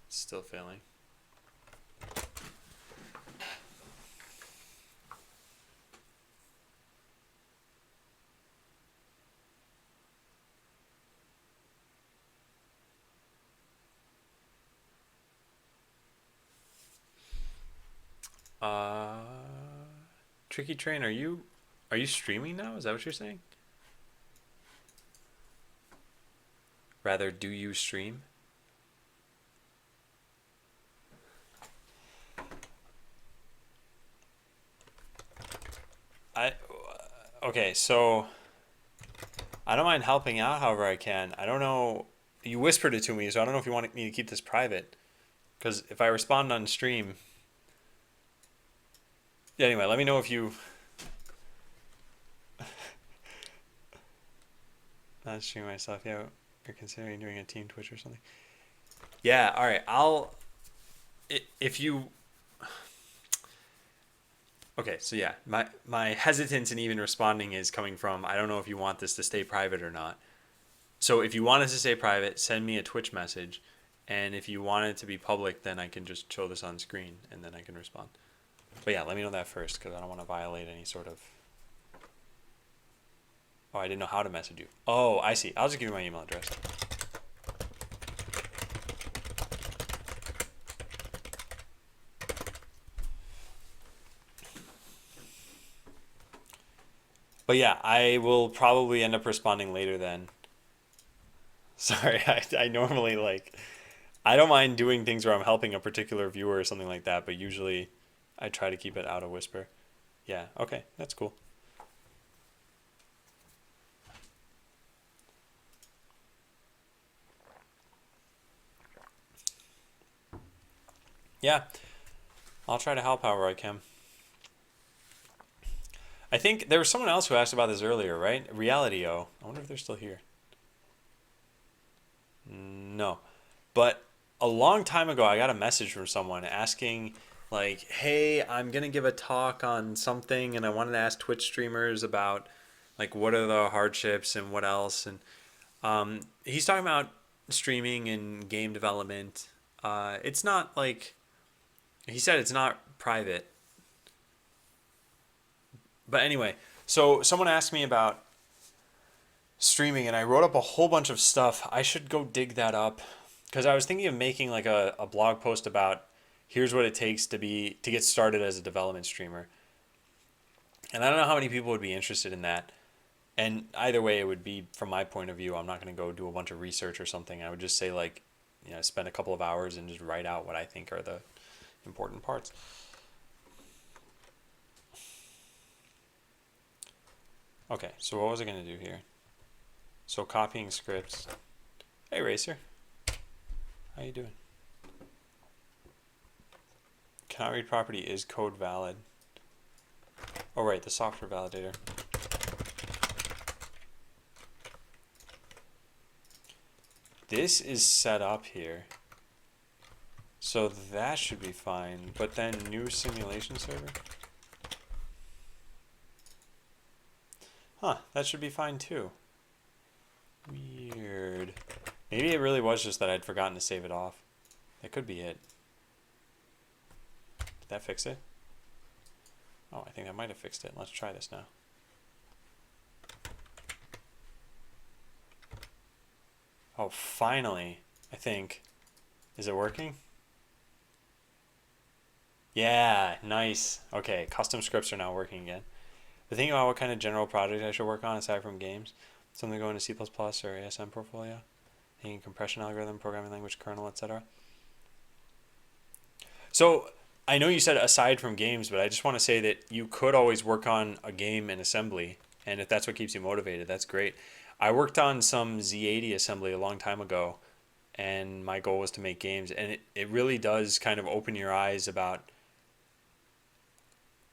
It's still failing. Tricky Train, are you streaming now? Is that what you're saying? Rather, do you stream? Okay, so I don't mind helping out however I can. I don't know, you whispered it to me, so I don't know if you want me to keep this private. Because if I respond on stream... Yeah, anyway, let me know if you... Not stream myself, yeah. You're considering doing a team Twitch or something. Yeah, alright, if you... Okay, so yeah, my hesitance in even responding is coming from, I don't know if you want this to stay private or not. So if you want it to stay private, send me a Twitch message. And if you want it to be public, then I can just show this on screen and then I can respond. But yeah, let me know that first because I don't want to violate any sort of... Oh, I didn't know how to message you. Oh, I see. I'll just give you my email address. But yeah, I will probably end up responding later then. Sorry, I normally I don't mind doing things where I'm helping a particular viewer or something like that, but usually I try to keep it out of Whisper. Yeah, okay, that's cool. Yeah, I'll try to help however I can. I think there was someone else who asked about this earlier, right? Reality-O. I wonder if they're still here. No. But a long time ago, I got a message from someone asking, like, hey, I'm going to give a talk on something, and I wanted to ask Twitch streamers about, like, what are the hardships and what else. And he's talking about streaming and game development. It's not, like, he said it's not private. But anyway, so someone asked me about streaming, and I wrote up a whole bunch of stuff. I should go dig that up because I was thinking of making like a blog post about here's what it takes to get started as a development streamer. And I don't know how many people would be interested in that. And either way, it would be from my point of view. I'm not going to go do a bunch of research or something. I would just say like, spend a couple of hours and just write out what I think are the important parts. Okay, so what was I going to do here? So copying scripts. Hey, Racer. How you doing? Cannot read property is code valid. Oh, right, the software validator. This is set up here. So that should be fine. But then new simulation server? Huh, that should be fine too. Weird. Maybe it really was just that I'd forgotten to save it off. That could be it. Did that fix it? Oh, I think that might have fixed it. Let's try this now. Oh, finally, I think. Is it working? Yeah, nice. Okay, custom scripts are now working again. The thing about what kind of general project I should work on aside from games, something going to C++ or ASM portfolio, any compression algorithm, programming language, kernel, etc. So I know you said aside from games, but I just want to say that you could always work on a game in assembly, and if that's what keeps you motivated, that's great. I worked on some Z80 assembly a long time ago, and my goal was to make games, and it really does kind of open your eyes about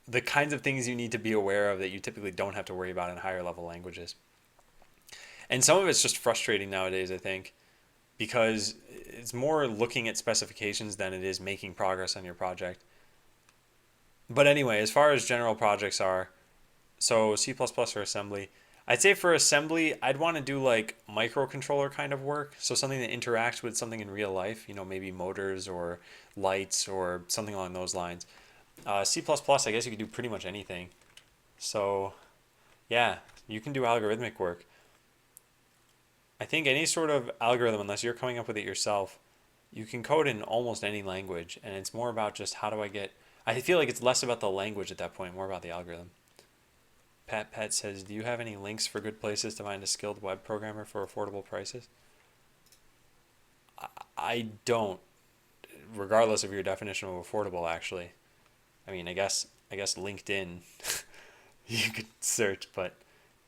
the kinds of things you need to be aware of that you typically don't have to worry about in higher level languages. And some of it's just frustrating nowadays, I think, because it's more looking at specifications than it is making progress on your project. But anyway, as far as general projects are, so C++ or assembly, I'd say for assembly, I'd want to do like microcontroller kind of work. So something that interacts with something in real life, maybe motors or lights or something along those lines. C++, I guess you could do pretty much anything. So, yeah, you can do algorithmic work. I think any sort of algorithm, unless you're coming up with it yourself, you can code in almost any language, and it's more about just how do I get... I feel like it's less about the language at that point, more about the algorithm. Pat Pet says, do you have any links for good places to find a skilled web programmer for affordable prices? I don't, regardless of your definition of affordable, actually. I mean, I guess LinkedIn you could search, but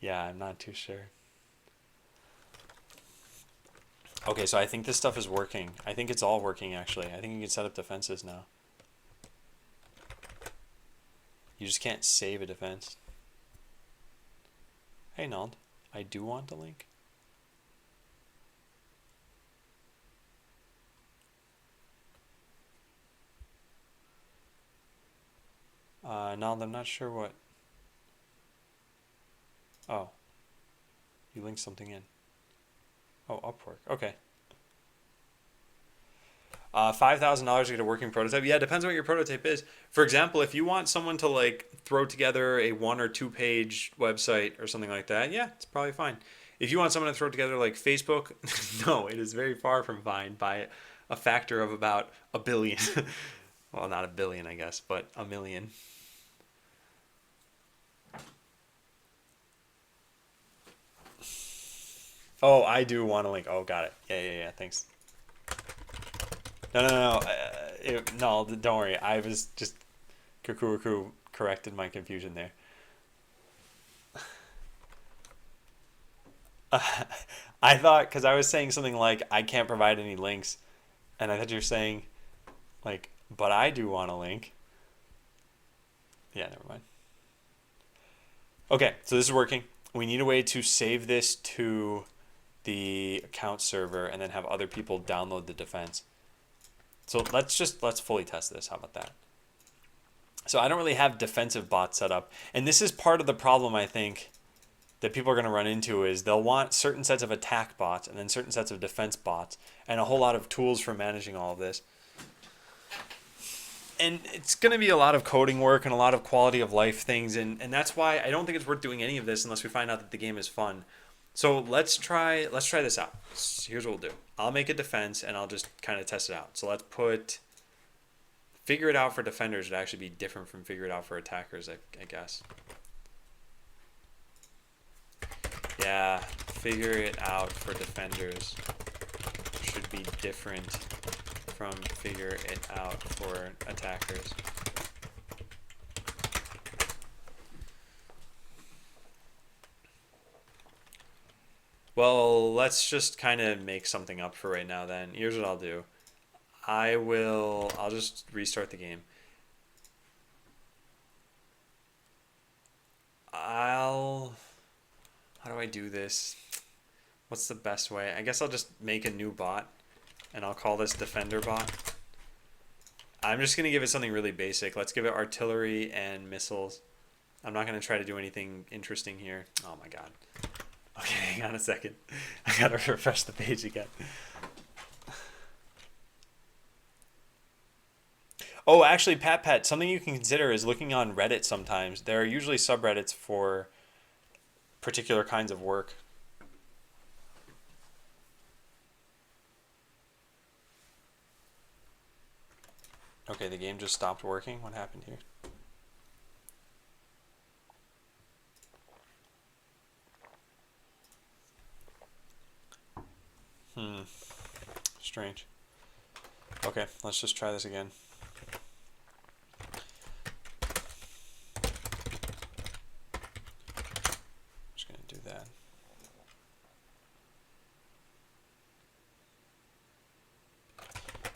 yeah, I'm not too sure. Okay, so I think this stuff is working. I think it's all working, actually. I think you can set up defenses now. You just can't save a defense. Hey, Nald, I do want a link. Nald, I'm not sure what... Oh. You linked something in. Oh, Upwork. Okay. $5,000 to get a working prototype. Yeah, it depends on what your prototype is. For example, if you want someone to like throw together a 1 or 2 page website or something like that, yeah, it's probably fine. If you want someone to throw together like Facebook, no, it is very far from fine by a factor of about a billion. Well, not a billion, I guess, but a million. Oh, I do want to link. Oh, got it. Yeah. Thanks. No. No, don't worry. I was just Kukuruku corrected my confusion there. I thought because I was saying something like I can't provide any links, and I thought you were saying like, but I do want a link. Yeah, never mind. Okay, so this is working. We need a way to save this to the account server and then have other people download the defense. So let's fully test this. How about that? So I don't really have defensive bots set up. And this is part of the problem, I think, that people are going to run into is they'll want certain sets of attack bots and then certain sets of defense bots and a whole lot of tools for managing all of this. And it's going to be a lot of coding work and a lot of quality of life things. And that's why I don't think it's worth doing any of this unless we find out that the game is fun. So let's try this out. Here's what we'll do. I'll make a defense and I'll just kind of test it out. So let's put figure it out for defenders would actually be different from figure it out for attackers, I guess. Yeah, figure it out for defenders should be different from figure it out for attackers. Well, let's just kind of make something up for right now then. Here's what I'll do. I'll just restart the game. How do I do this? What's the best way? I guess I'll just make a new bot and I'll call this defender bot. I'm just going to give it something really basic. Let's give it artillery and missiles. I'm not going to try to do anything interesting here. Oh my god. Okay, hang on a second. I got to refresh the page again. Oh, actually, Pat, something you can consider is looking on Reddit sometimes. There are usually subreddits for particular kinds of work. Okay, the game just stopped working. What happened here? Strange. Okay, let's just try this again. Just gonna do that.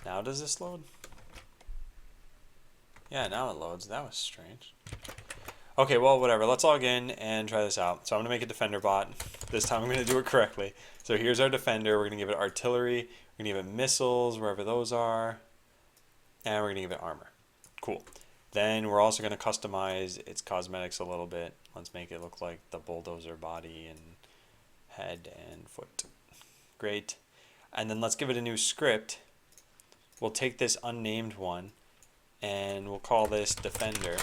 Now does this load? Yeah, now it loads. That was strange. Okay, well, whatever. Let's log in and try this out. So I'm going to make a defender bot. This time I'm going to do it correctly. So here's our defender. We're going to give it artillery. We're going to give it missiles, wherever those are. And we're going to give it armor. Cool. Then we're also going to customize its cosmetics a little bit. Let's make it look like the bulldozer body and head and foot. Great. And then let's give it a new script. We'll take this unnamed one and we'll call this defender.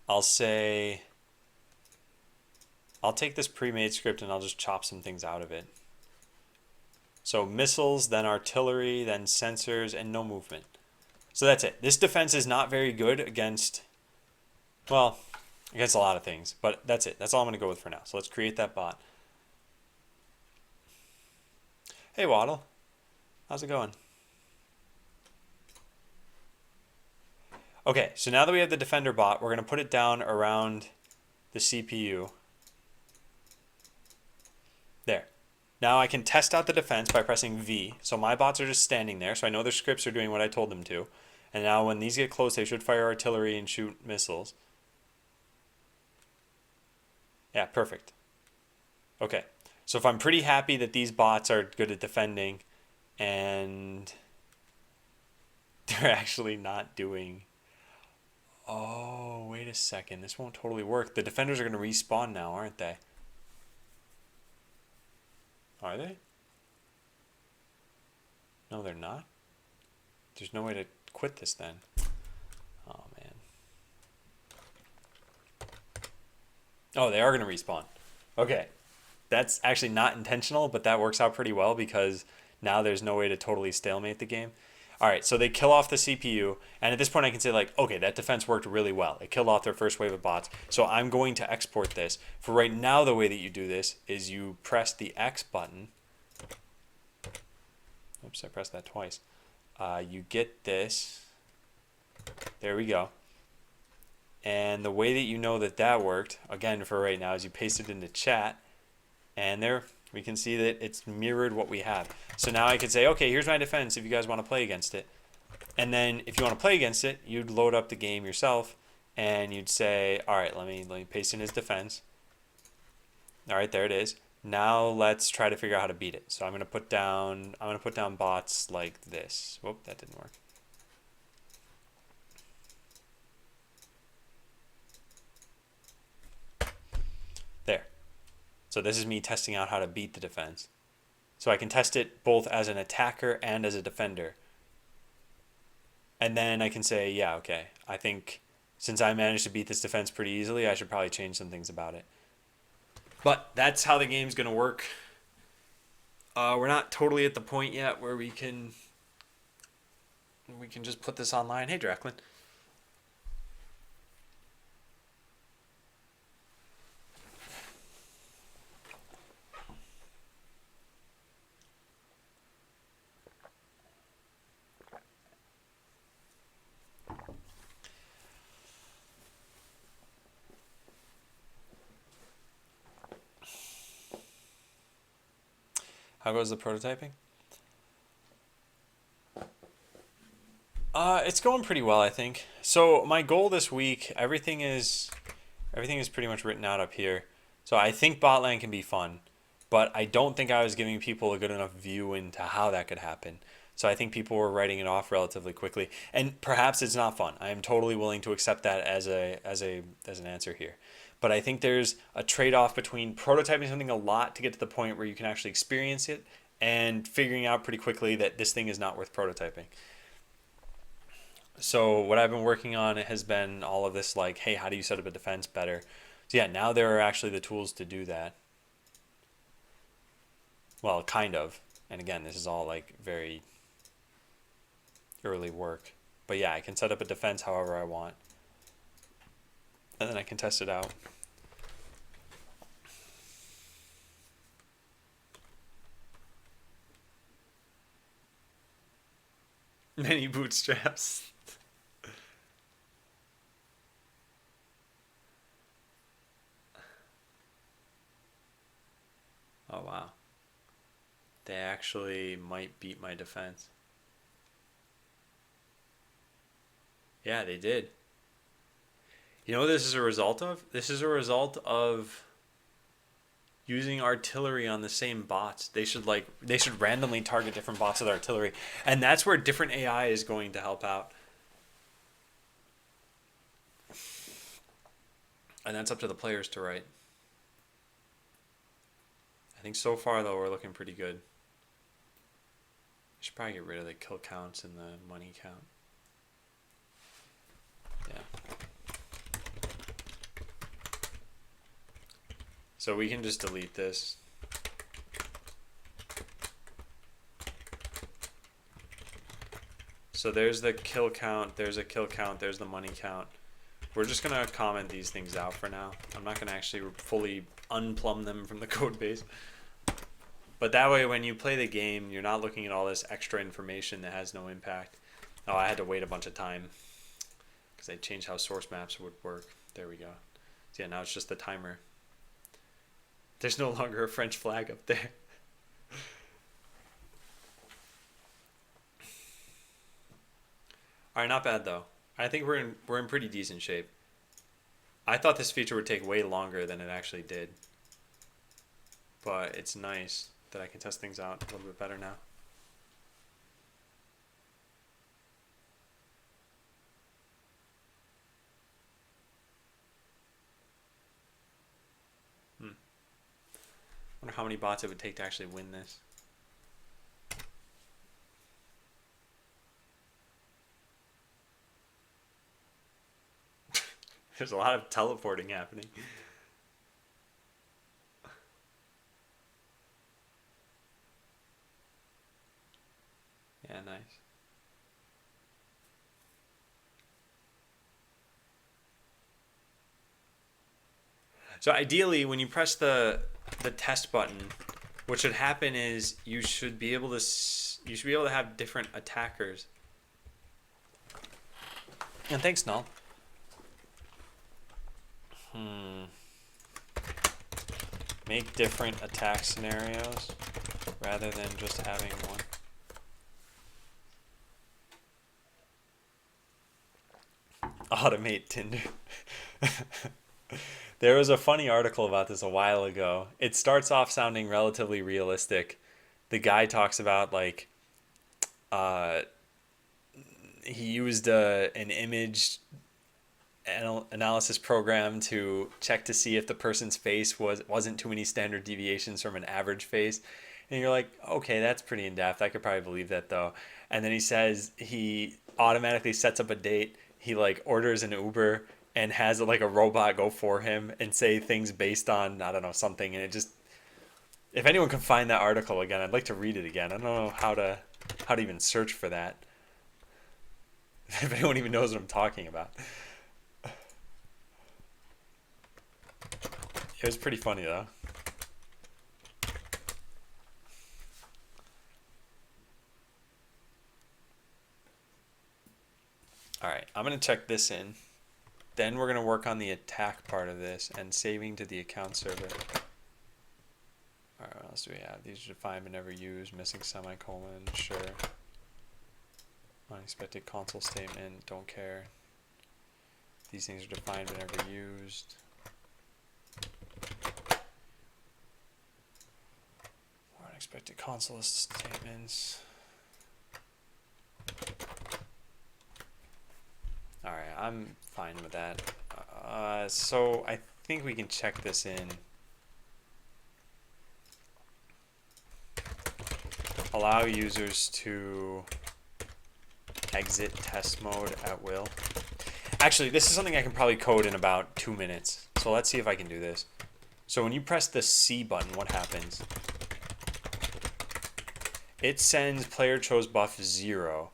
I'll take this pre-made script and I'll just chop some things out of it. So missiles, then artillery, then sensors, and no movement. So that's it. This defense is not very good against, well, against a lot of things, but that's it. That's all I'm going to go with for now. So let's create that bot. Hey Waddle, how's it going? Okay, so now that we have the defender bot, we're going to put it down around the CPU. There. Now I can test out the defense by pressing V. So my bots are just standing there, so I know their scripts are doing what I told them to. And now when these get close, they should fire artillery and shoot missiles. Yeah, perfect. Okay, so if I'm pretty happy that these bots are good at defending and they're actually not doing... Oh, wait a second. This won't totally work. The defenders are going to respawn now, aren't they? Are they? No, they're not. There's no way to quit this then. Oh, man. Oh, they are going to respawn. Okay. That's actually not intentional, but that works out pretty well because now there's no way to totally stalemate the game. All right, so they kill off the CPU, and at this point I can say like, okay, that defense worked really well. It killed off their first wave of bots, so I'm going to export this. For right now, the way that you do this is you press the X button. Oops, I pressed that twice. You get this. There we go. And the way that you know that that worked, again, for right now, is you paste it into chat, and there we can see that it's mirrored what we have. So now I could say, okay, here's my defense if you guys want to play against it. And then if you want to play against it, you'd load up the game yourself and you'd say, all right, let me paste in his defense. All right, there it is. Now let's try to figure out how to beat it. So I'm going to put down bots like this. Whoop, that didn't work. There. So this is me testing out how to beat the defense. So I can test it both as an attacker and as a defender. And then I can say, yeah, okay, I think since I managed to beat this defense pretty easily, I should probably change some things about it. But that's how the game's going to work. We're not totally at the point yet where we can just put this online. Hey, Dracklin. How goes the prototyping? It's going pretty well, I think. So my goal this week, everything is pretty much written out up here. So I think botland can be fun, but I don't think I was giving people a good enough view into how that could happen. So I think people were writing it off relatively quickly, and perhaps it's not fun. I am totally willing to accept that as an answer here. But I think there's a trade-off between prototyping something a lot to get to the point where you can actually experience it and figuring out pretty quickly that this thing is not worth prototyping. So what I've been working on has been all of this, like, hey, how do you set up a defense better? So yeah, now there are actually the tools to do that. Well, kind of. And again, this is all like very early work. But yeah, I can set up a defense however I want. And then I can test it out. Many bootstraps. Oh, wow. They actually might beat my defense. Yeah, they did. You know what this is a result of? This is a result of using artillery on the same bots. They should randomly target different bots with artillery. And that's where different AI is going to help out. And that's up to the players to write. I think so far though we're looking pretty good. Should probably get rid of the kill counts and the money count. Yeah. So we can just delete this. So there's the kill count, there's a kill count, there's the money count. We're just going to comment these things out for now. I'm not going to actually fully unplumb them from the code base. But that way when you play the game, you're not looking at all this extra information that has no impact. Oh, I had to wait a bunch of time because I changed how source maps would work. There we go. So yeah, now it's just the timer. There's no longer a French flag up there. All right, not bad though. I think we're in pretty decent shape. I thought this feature would take way longer than it actually did. But it's nice that I can test things out a little bit better now. I wonder how many bots it would take to actually win this. There's a lot of teleporting happening. Yeah, nice. So ideally, when you press the test button, what should happen is you should be able to have different attackers. And thanks, Null. Make different attack scenarios rather than just having one. Automate Tinder. There was a funny article about this a while ago. It starts off sounding relatively realistic. The guy talks about like he used an image analysis program to check to see if the person's face wasn't too many standard deviations from an average face. And you're like, okay, that's pretty in-depth. I could probably believe that though. And then he says he automatically sets up a date. He like orders an Uber and has like a robot go for him and say things based on, I don't know, something. And it just, if anyone can find that article again, I'd like to read it again. I don't know how to even search for that. If anyone even knows what I'm talking about. It was pretty funny though. Alright, I'm going to check this in. Then we're going to work on the attack part of this and saving to the account server. Alright, else do we have? These are defined but never used. Missing semicolon. Sure. Unexpected console statement. Don't care. These things are defined but never used. Unexpected console statements. Alright, I'm fine with that. So I think we can check this in. Allow users to exit test mode at will. Actually, this is something I can probably code in about 2 minutes. So let's see if I can do this. So when you press the C button, what happens? It sends player chose buff 0.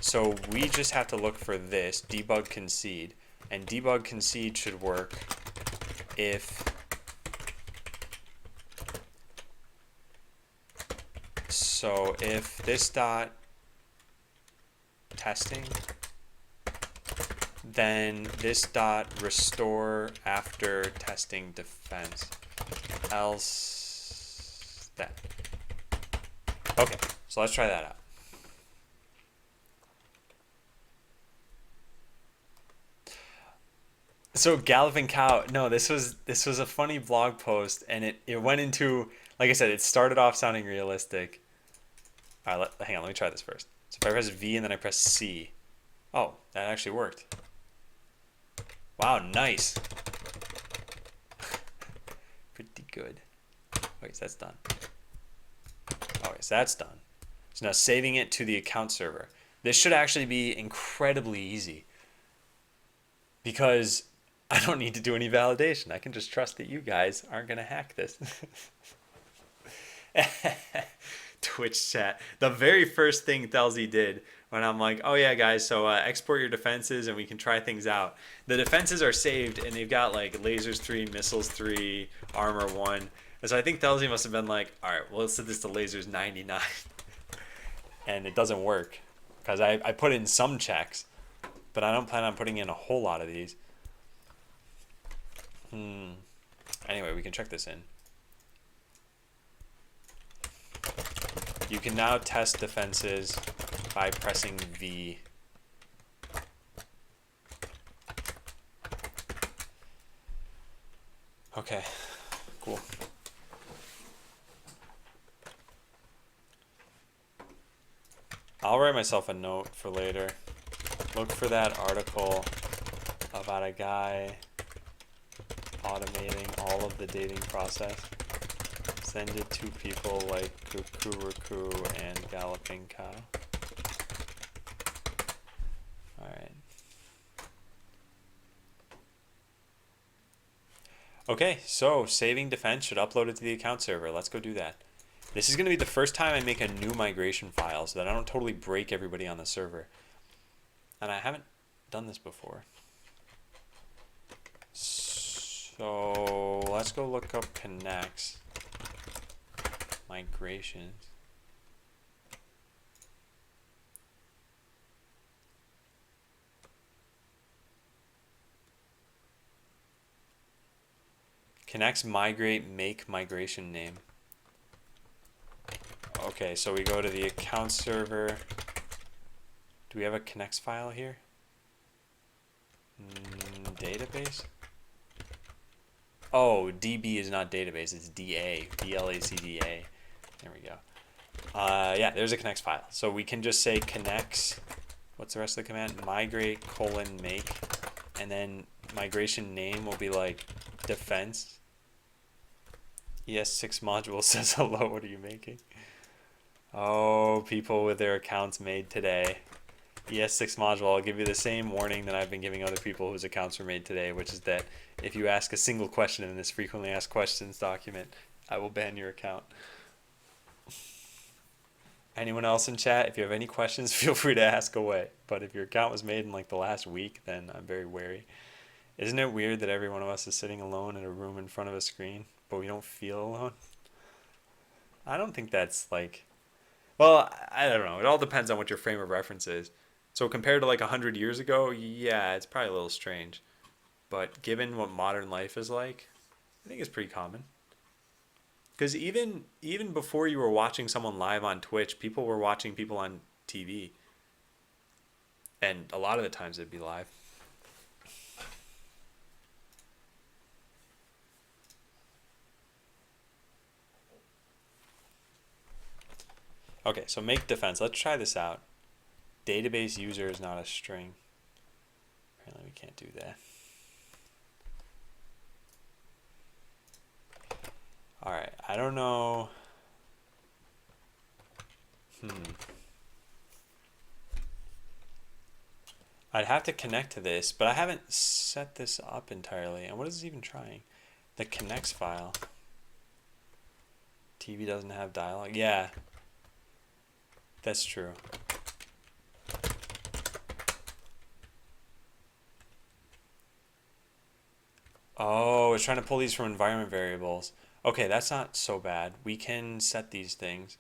So we just have to look for this, debug concede. And debug concede should work if this dot testing, then this dot restore after testing defense, else that. Okay, so let's try that out. So Galloping Cow, no, this was a funny blog post, and it went into, like I said, it started off sounding realistic. All right, hang on, let me try this first. So if I press V and then I press C, oh, that actually worked. Wow, nice. Pretty good. Okay, so that's done. Okay, so that's done. So now saving it to the account server. This should actually be incredibly easy because I don't need to do any validation. I can just trust that you guys aren't going to hack this. Twitch chat. The very first thing Thelzy did when I'm like, oh yeah, guys, so export your defenses and we can try things out. The defenses are saved and they've got like lasers 3, missiles 3, armor 1. And so I think Thelzy must have been like, all right, well, let's set this to lasers 99. And it doesn't work because I put in some checks, but I don't plan on putting in a whole lot of these. Anyway, we can check this in. You can now test defenses by pressing V. Okay, cool. I'll write myself a note for later. Look for that article about a guy automating all of the dating process. Send it to people like Kukuruku and Galloping Cow. Alright. Okay, so saving defense should upload it to the account server. Let's go do that. This is going to be the first time I make a new migration file so that I don't totally break everybody on the server. And I haven't done this before. So let's go look up connects. Migrations. Connects migrate make migration name. Okay, so we go to the account server. Do we have a connects file here? Database? Oh, DB is not database, it's DA, DLACDA. There we go. Yeah, there's a connects file. So we can just say connects, what's the rest of the command? Migrate : make, and then migration name will be like defense. ES6 module says hello, what are you making? Oh, people with their accounts made today. ES6 module, I'll give you the same warning that I've been giving other people whose accounts were made today, which is that if you ask a single question in this frequently asked questions document, I will ban your account. Anyone else in chat, if you have any questions, feel free to ask away. But if your account was made in like the last week, then I'm very wary. Isn't it weird that every one of us is sitting alone in a room in front of a screen, but we don't feel alone? I don't think that's like... Well, I don't know. It all depends on what your frame of reference is. So compared to like 100 years ago, yeah, it's probably a little strange. But given what modern life is like, I think it's pretty common. Because even before you were watching someone live on Twitch, people were watching people on TV, and a lot of the times it'd be live. Okay, so make defense. Let's try this out. Database user is not a string. Apparently we can't do that. Alright, I don't know. I'd have to connect to this, but I haven't set this up entirely. And what is this even trying? The connects file. TV doesn't have dialogue. Yeah, that's true. Oh, it's trying to pull these from environment variables. Okay, that's not so bad. We can set these things.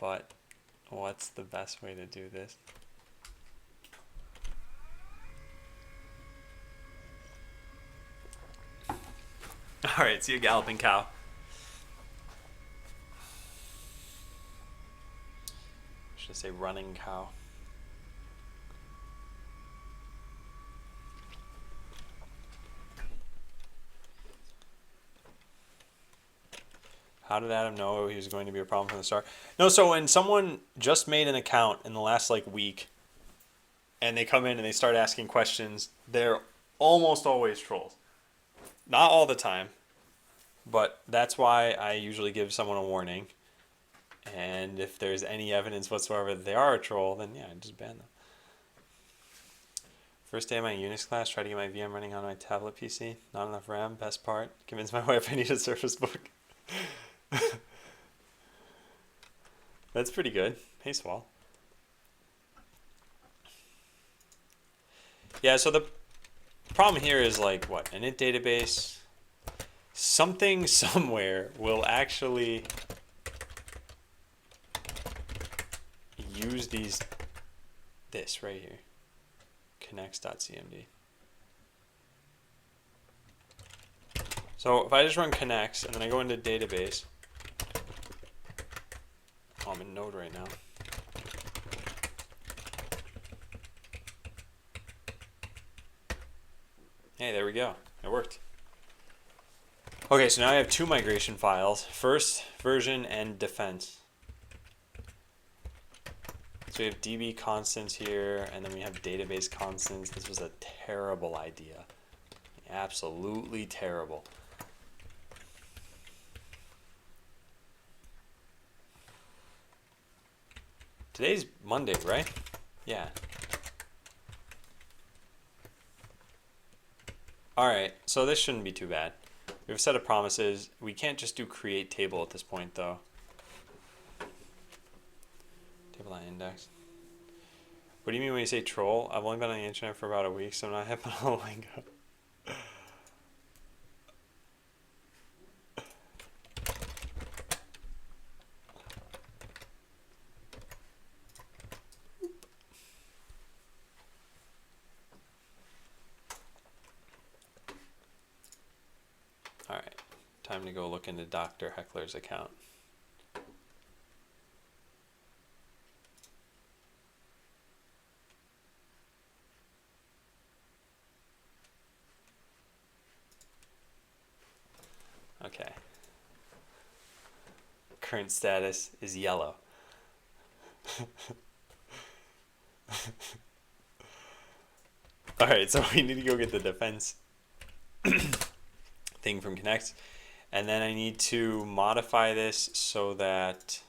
But what's the best way to do this? Alright, see you, galloping cow. Should I say running cow? How did Adam know he was going to be a problem from the start? No, so when someone just made an account in the last like week and they come in and they start asking questions, they're almost always trolls. Not all the time, but that's why I usually give someone a warning. And if there's any evidence whatsoever that they are a troll, then yeah, I just ban them. First day of my Unix class, try to get my VM running on my tablet PC. Not enough RAM, best part. Convince my wife I need a Surface Book. That's pretty good. Hey, Swall. Yeah, so the problem here is like, what, an int database? Something somewhere will actually use this right here. Connects.cmd. So if I just run connects and then I go into database, oh, I'm in Node right now. Hey, there we go. It worked. Okay, so now I have two migration files, first version and defense. So we have DB constants here, and then we have database constants. This was a terrible idea. Absolutely terrible. Today's Monday, right? Yeah. Alright, so this shouldn't be too bad. We have a set of promises. We can't just do create table at this point, though. Table.index. What do you mean when you say troll? I've only been on the internet for about a week, so I'm not hip on all the lingo. Alright, time to go look into Dr. Heckler's account. Okay. Current status is yellow. Alright, so we need to go get the defense thing from Connect. And then I need to modify this so that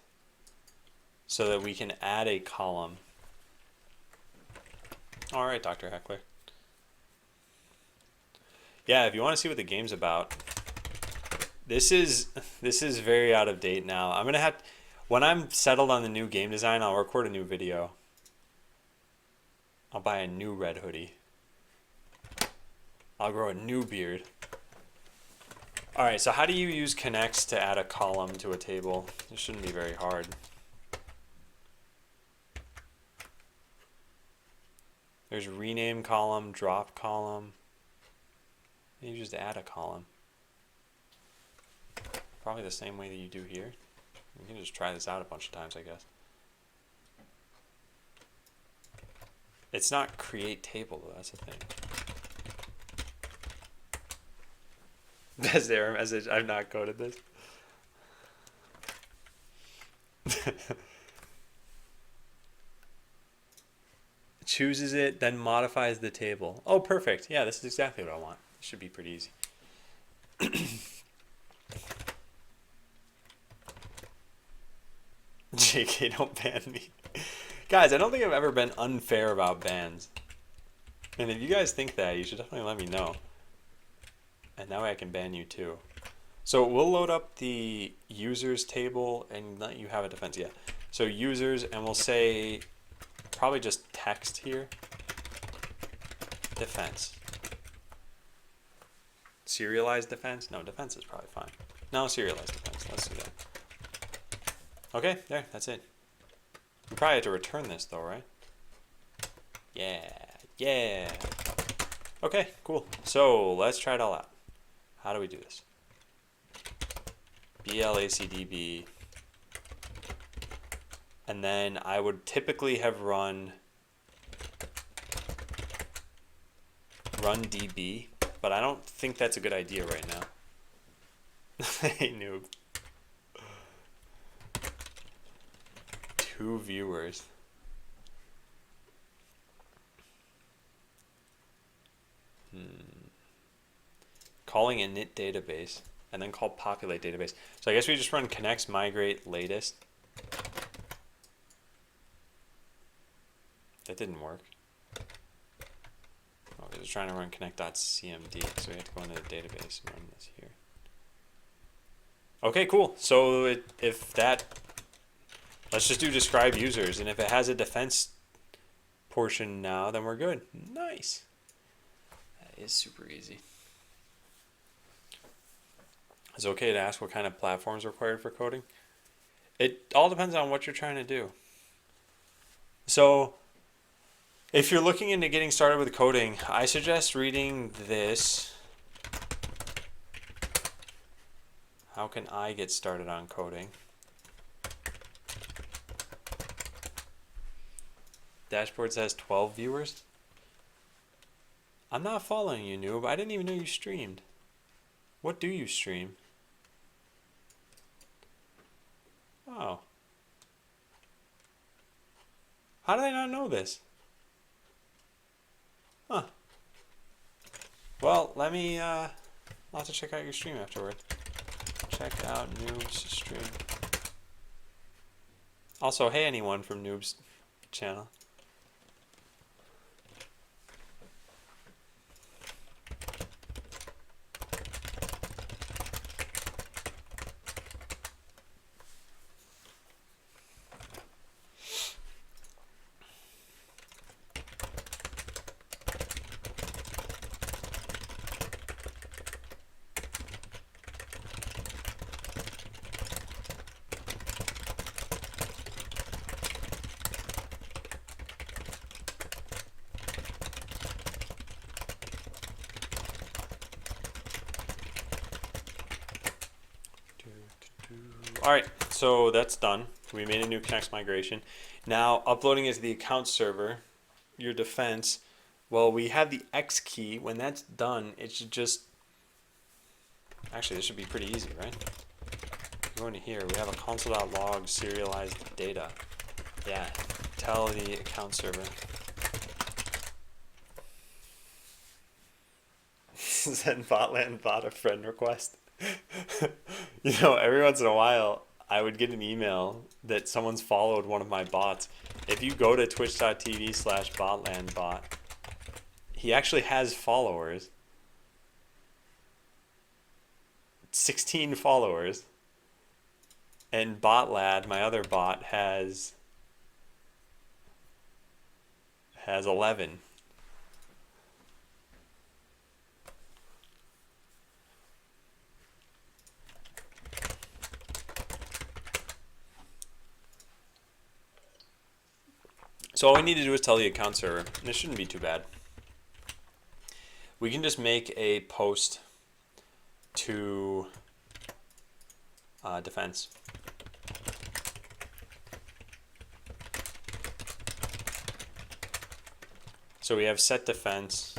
we can add a column. Alright, Dr. Heckler. Yeah, if you want to see what the game's about, this is very out of date now. I'm gonna have, when I'm settled on the new game design, I'll record a new video. I'll buy a new red hoodie. I'll grow a new beard. Alright, so how do you use connects to add a column to a table? It shouldn't be very hard. There's rename column, drop column. You just add a column. probably the same way that you do here. You can just try this out a bunch of times, I guess. It's not create table though, that's the thing. Best error message, I've not coded this. Chooses it, then modifies the table. Oh, perfect. Yeah, this is exactly what I want. It should be pretty easy. JK, don't ban me. Guys, I don't think I've ever been unfair about bans. And if you guys think that, you should definitely let me know. And that way I can ban you too. So we'll load up the users table and let you have a defense. Yeah. So users, and we'll say probably just text here. Defense. Serialized defense? No, defense is probably fine. No, serialized defense. Let's do that. Okay, there, that's it. You probably have to return this though, right? Yeah, yeah. Okay, cool. So let's try it all out. How do we do this? BLACDB. And then I would typically have run DB, but I don't think that's a good idea right now. Hey, noob. 2 viewers. Calling init database and then call populate database. So I guess we just run connects migrate latest. That didn't work. Oh, we're just trying to run connect.cmd, so we have to go into the database and run this here. Okay, cool. So if that, let's just do describe users, and if it has a defense portion now, then we're good. Nice. That is super easy. Is it okay to ask what kind of platform is required for coding? It all depends on what you're trying to do. So if you're looking into getting started with coding, I suggest reading this. How can I get started on coding? Dashboard says 12 viewers. I'm not following you, noob. I didn't even know you streamed. What do you stream? Oh. How did I not know this? Huh. Well, let me, I'll have to check out your stream afterward. Check out Noob's stream. Also, hey anyone from Noob's channel. Alright, so that's done. We made a new Connects migration. Now, uploading it to the account server, your defense, well, we have the X key. When that's done, it should just... Actually, this should be pretty easy, right? Go into here. We have a console.log serialized data. Yeah, tell the account server. Send botland bot a friend request. You know, every once in a while, I would get an email that someone's followed one of my bots. If you go to twitch.tv/botlandbot, he actually has followers. 16 followers. And Botlad, my other bot, has 11. So all we need to do is tell the account server, and it shouldn't be too bad. We can just make a post to defense. So we have set defense.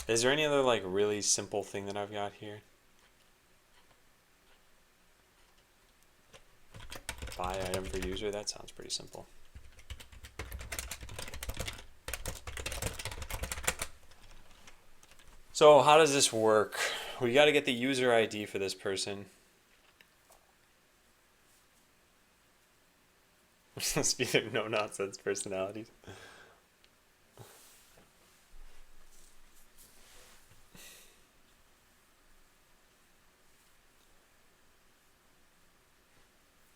Is there any other like really simple thing that I've got here? Buy item for user, that sounds pretty simple. So how does this work? We got to get the user ID for this person. Speed of no nonsense personalities.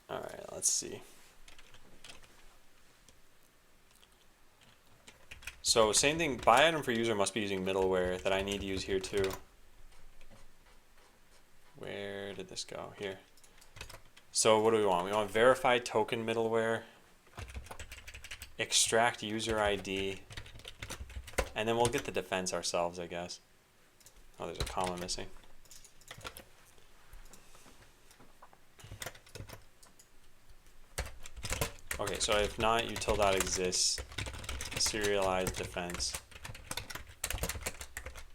All right, let's see. So same thing, buy item for user must be using middleware that I need to use here too. Where did this go? Here. So what do we want? We want verify token middleware, extract user ID, and then we'll get the defense ourselves, I guess. Oh, there's a comma missing. Okay, so if not util.exists, serialized defense,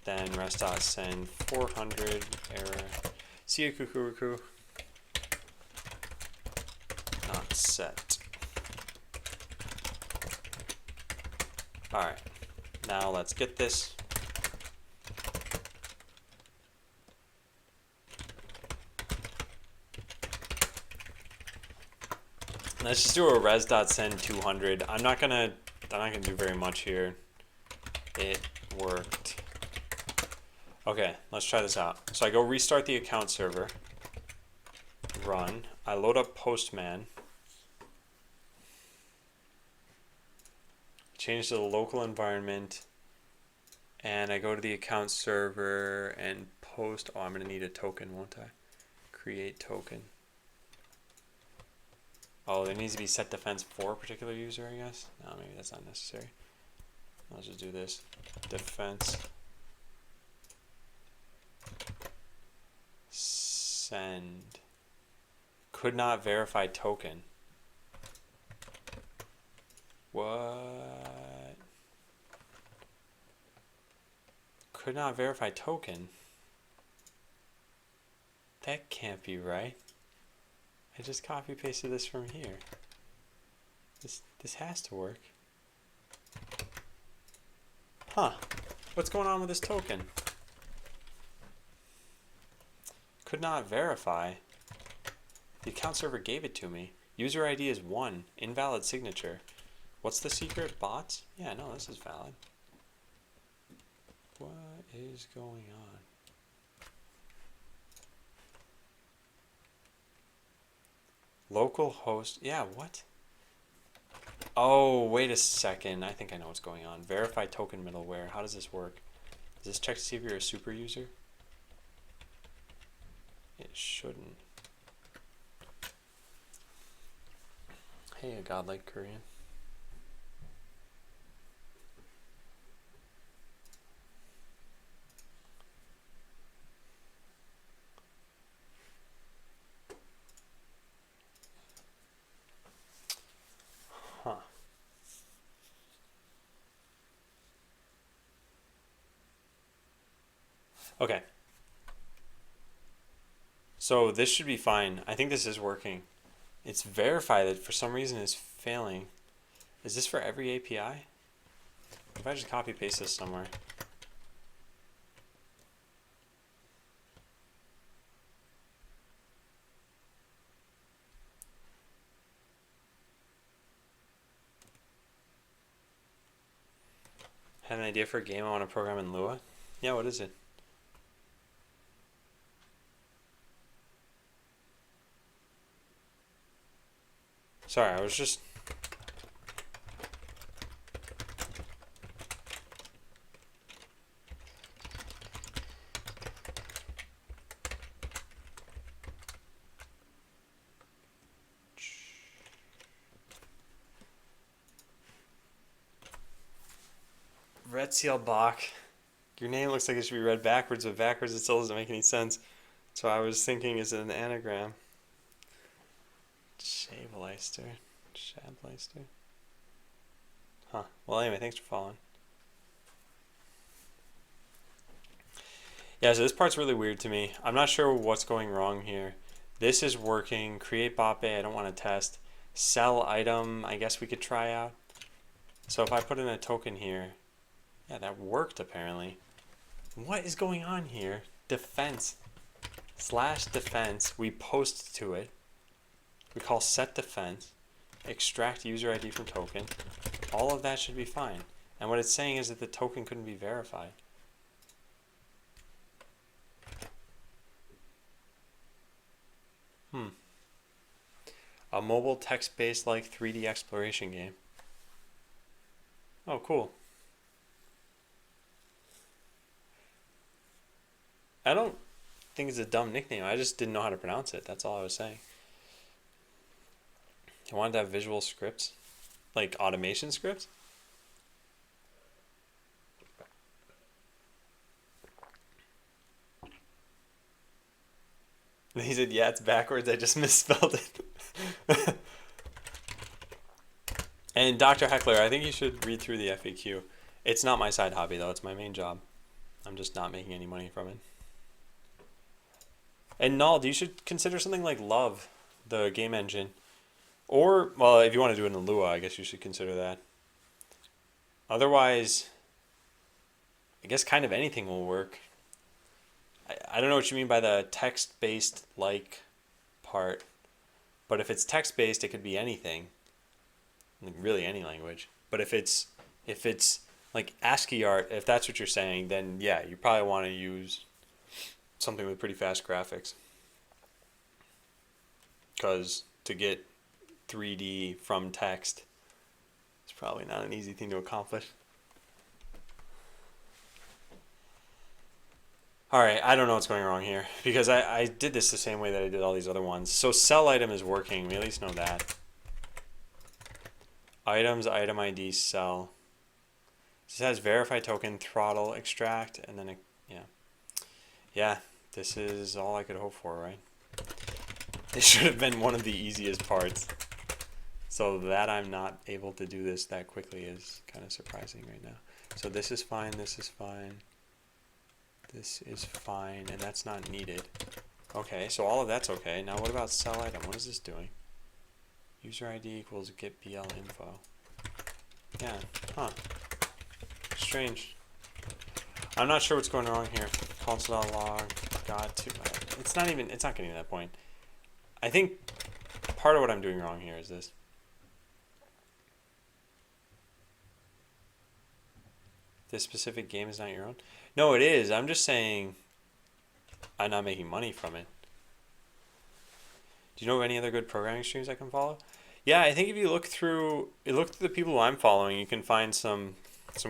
then rest.send 400 error. See you, kukuruku. Not set. Alright, now let's get this. Let's just do a res.send 200. I'm not gonna do very much here. It worked. Okay, let's try this out. So I go restart the account server. Run. I load up Postman. Change to the local environment. And I go to the account server and post. Oh, I'm gonna need a token, won't I? Create token. Oh, there needs to be set defense for a particular user, I guess. No, maybe that's not necessary. Let's just do this. Defense. Send. Could not verify token. What? Could not verify token? That can't be right. I just copy pasted this from here. This has to work. Huh. What's going on with this token? Could not verify. The account server gave it to me. User ID is 1. Invalid signature. What's the secret? Bots? Yeah, no, this is valid. What is going on? Local host. Yeah, what? Oh, wait a second. I think I know what's going on. Verify token middleware. How does this work? Does this check to see if you're a super user? It shouldn't. Hey, a godlike Korean. Huh. Okay. So this should be fine. I think this is working. It's verified that for some reason it's failing. Is this for every API? If I just copy paste this somewhere. Had an idea for a game I want to program in Lua? Yeah, what is it? Sorry, I was just... Red Seal Bach. Your name looks like it should be read backwards, but backwards it still doesn't make any sense. So I was thinking, is it an anagram? Shabeleister. Shableister. Huh. Well, anyway, thanks for following. Yeah, so this part's really weird to me. I'm not sure what's going wrong here. This is working. Create Bape, I don't want to test. Sell item, I guess we could try out. So if I put in a token here, yeah, that worked apparently. What is going on here? Defense. / defense. We post to it. We call set defense. Extract user ID from token. All of that should be fine. And what it's saying is that the token couldn't be verified. A mobile text-based like 3D exploration game. Oh, cool. I don't think it's a dumb nickname. I just didn't know how to pronounce it. That's all I was saying. I wanted to have visual scripts, like automation scripts. And he said, yeah, it's backwards. I just misspelled it. And Dr. Heckler, I think you should read through the FAQ. It's not my side hobby, though. It's my main job. I'm just not making any money from it. And Nald, you should consider something like Love, the game engine. Or, well, if you want to do it in Lua, I guess you should consider that. Otherwise, I guess kind of anything will work. I don't know what you mean by the text-based like part. But if it's text-based, it could be anything. Like really any language. But if it's like ASCII art, if that's what you're saying, then yeah, you probably want to use something with pretty fast graphics. Because to get 3D from text, it's probably not an easy thing to accomplish. Alright, I don't know what's going wrong here. Because I did this the same way that I did all these other ones. So sell item is working. We at least know that. Items, item ID, sell. This has verify token, throttle, extract, and then, yeah. Yeah, this is all I could hope for, right? This should have been one of the easiest parts. So that I'm not able to do this that quickly is kind of surprising right now. So this is fine, this is fine. This is fine, and that's not needed. Okay, so all of that's okay. Now what about sell item? What is this doing? User ID equals get BL info. Yeah, huh. Strange. I'm not sure what's going wrong here. Console.log, got to, it's not getting to that point. I think part of what I'm doing wrong here is this. This specific game is not your own? No, it is. I'm just saying I'm not making money from it. Do you know of any other good programming streams I can follow? Yeah, I think if you look through the people who I'm following, you can find some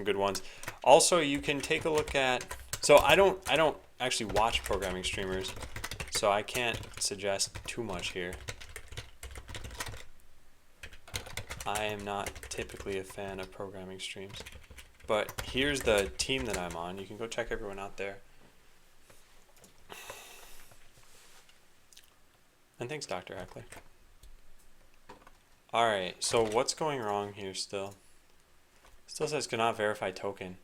good ones. Also, you can take a look at. So I don't actually watch programming streamers, so I can't suggest too much here. I am not typically a fan of programming streams. But here's the team that I'm on. You can go check everyone out there. And thanks, Dr. Heckler. Alright, so what's going wrong here still? Still says cannot verify token.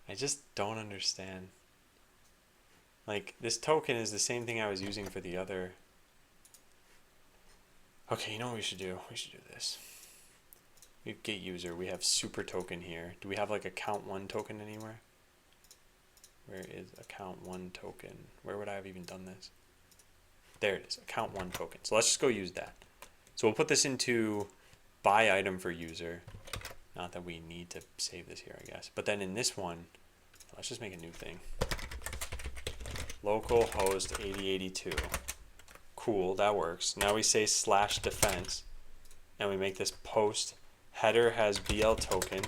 I just don't understand. Like, this token is the same thing I was using for the other. Okay, you know what we should do? We should do this. We have get user. We have super token here. Do we have like account 1 token anywhere? Where is account 1 token? Where would I have even done this? There it is, account 1 token. So let's just go use that. So we'll put this into buy item for user. Not that we need to save this here, I guess. But then in this one, let's just make a new thing. Localhost 8082. Cool, that works. Now we say /defense, and we make this post. Header has BL token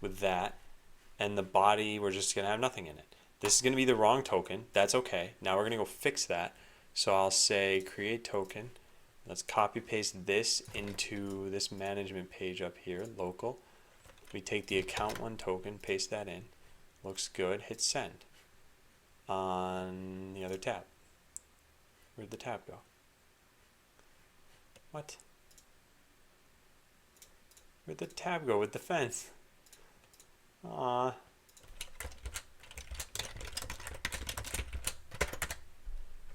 with that, and the body, we're just gonna have nothing in it. This is gonna be the wrong token. That's okay. Now we're gonna go fix that. So I'll say create token. Let's copy paste this into this management page up here, local. We take the account 1 token, paste that in. Looks good. Hit send on the other tab. Where'd the tab go? What? Where'd the tab go with the fence? Aww.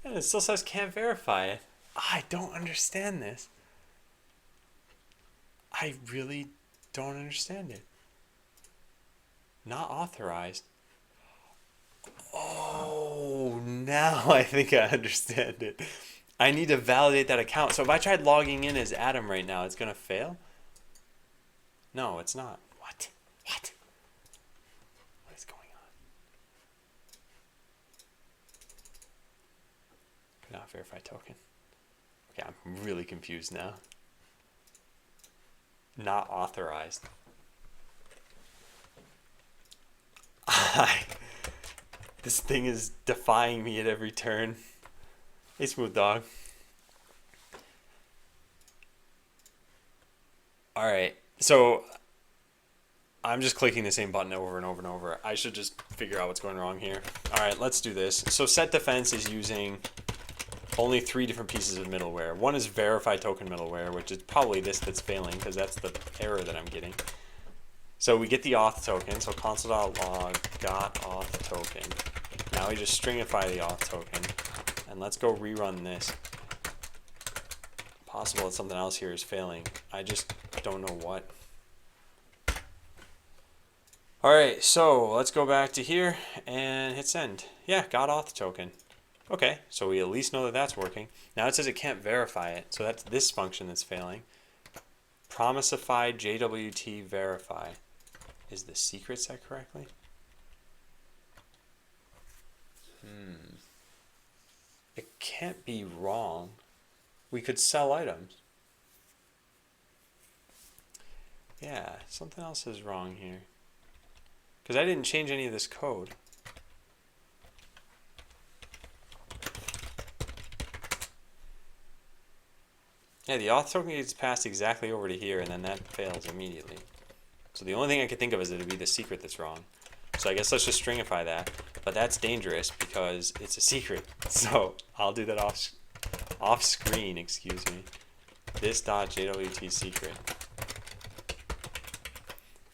And it still says can't verify it. I don't understand this. I really don't understand it. Not authorized. Oh, now I think I understand it. I need to validate that account. So if I tried logging in as Adam right now, it's going to fail? No, it's not. What? What? What is going on? Not verify token. Okay, I'm really confused now. Not authorized. This thing is defying me at every turn. Hey, Smooth Dog. Alright, so I'm just clicking the same button over and over and over. I should just figure out what's going wrong here. Alright, let's do this. So set defense is using only 3 different pieces of middleware. One is verify token middleware, which is probably this that's failing because that's the error that I'm getting. So we get the auth token, so console.log got auth token. Now we just stringify the auth token, and let's go rerun this. Possible that something else here is failing. I just don't know what. Alright, so let's go back to here and hit send. Yeah, got auth token. Okay, so we at least know that that's working. Now it says it can't verify it, so that's this function that's failing. Promisify JWT verify. Is the secret set correctly? It can't be wrong. We could sell items. Yeah, something else is wrong here. Because I didn't change any of this code. Yeah, the auth token gets passed exactly over to here, and then that fails immediately. So the only thing I could think of is that it would be the secret that's wrong. So I guess let's just stringify that. But that's dangerous because it's a secret. So I'll do that off screen, excuse me. This.jwt secret.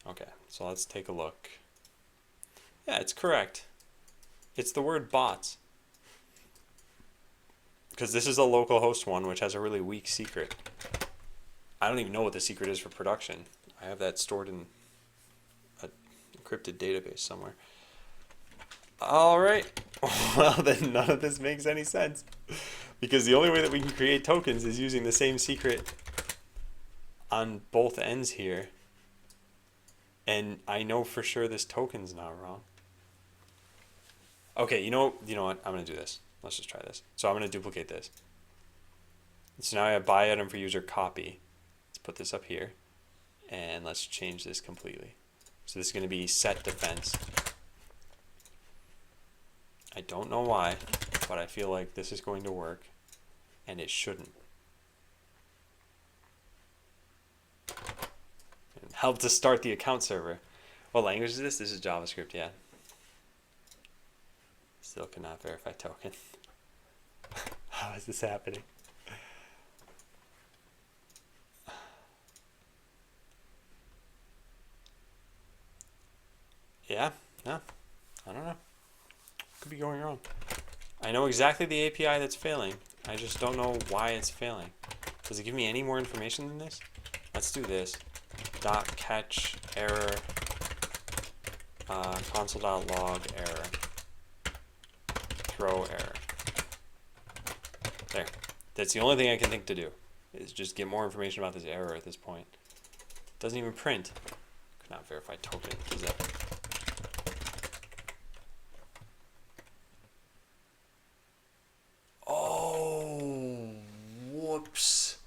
Okay, so let's take a look. Yeah, it's correct. It's the word bots. Because this is a localhost one, which has a really weak secret. I don't even know what the secret is for production. I have that stored in an encrypted database somewhere. Alright. Well, then none of this makes any sense. Because the only way that we can create tokens is using the same secret on both ends here. And I know for sure this token's not wrong. Okay, you know what? I'm going to do this. Let's just try this. So I'm going to duplicate this. So now I have buy item for user copy. Let's put this up here. And let's change this completely. So this is going to be set defense. I don't know why, but I feel like this is going to work. And it shouldn't. Help to start the account server. What language is this? This is JavaScript, yeah. Still cannot verify token. How is this happening? Yeah, no, I don't know. Could be going wrong. I know exactly the API that's failing. I just don't know why it's failing. Does it give me any more information than this? Let's do this. Dot catch error console.log error throw error. There. That's the only thing I can think to do, is just get more information about this error at this point. Doesn't even print. Could not verify token. What is that? Oh, whoops.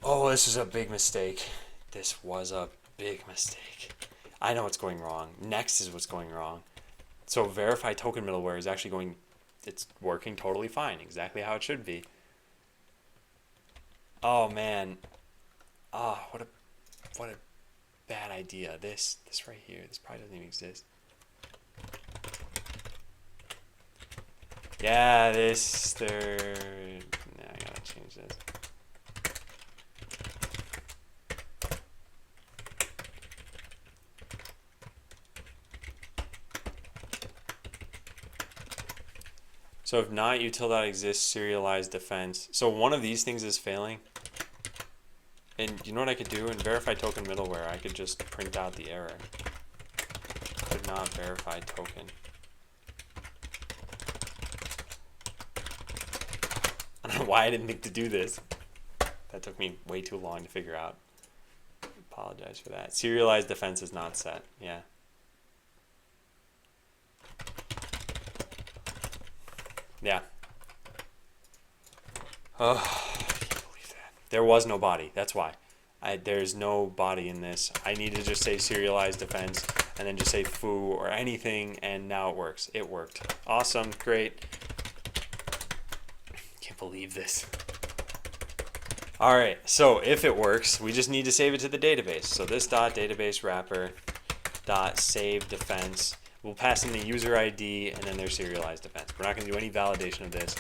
Oh, this is a big mistake. This was a big mistake. I know what's going wrong. Next is what's going wrong. So verify token middleware is actually going, it's working totally fine, exactly how it should be. Oh man. Oh, what a bad idea. This right here, this probably doesn't even exist. Yeah, this third. Yeah, I gotta change this. So if not util.exists serialized defense. So one of these things is failing. And you know what I could do? In verify token middleware, I could just print out the error. Could not verify token. I don't know why I didn't think to do this. That took me way too long to figure out. Apologize for that. Serialized defense is not set. Yeah. Yeah. Oh, I can't believe that. There was no body. That's why. There's no body in this. I need to just say serialized defense and then just say foo or anything, and now it works. It worked. Awesome. Great. Can't believe this. All right. So if it works, we just need to save it to the database. So this dot database wrapper dot save defense. We'll pass in the user ID and then their serialized defense. We're not going to do any validation of this.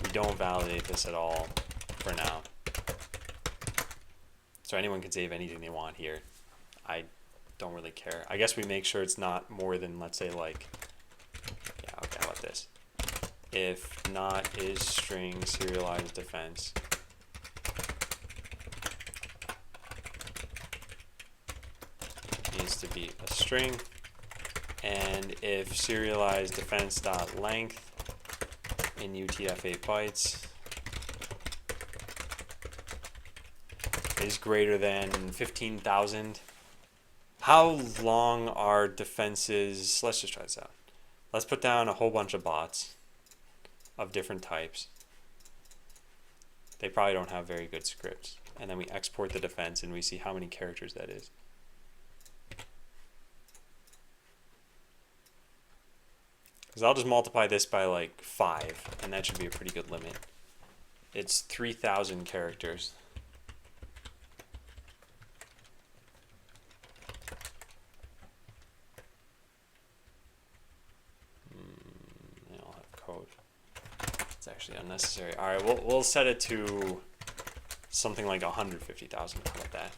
We don't validate this at all for now. So anyone can save anything they want here. I don't really care. I guess we make sure it's not more than, let's say, like, yeah, okay, how about this? If not is string serialized defense. Needs to be a string. And if serialized defense dot length in UTF-8 bytes is greater than 15,000. How long are defenses? Let's just try this out. Let's put down a whole bunch of bots of different types. They probably don't have very good scripts. And then we export the defense and we see how many characters that is. Because I'll just multiply this by like 5, and that should be a pretty good limit. It's 3,000 characters. They all have code. It's actually unnecessary. All right, we'll set it to something like 150,000. How about that?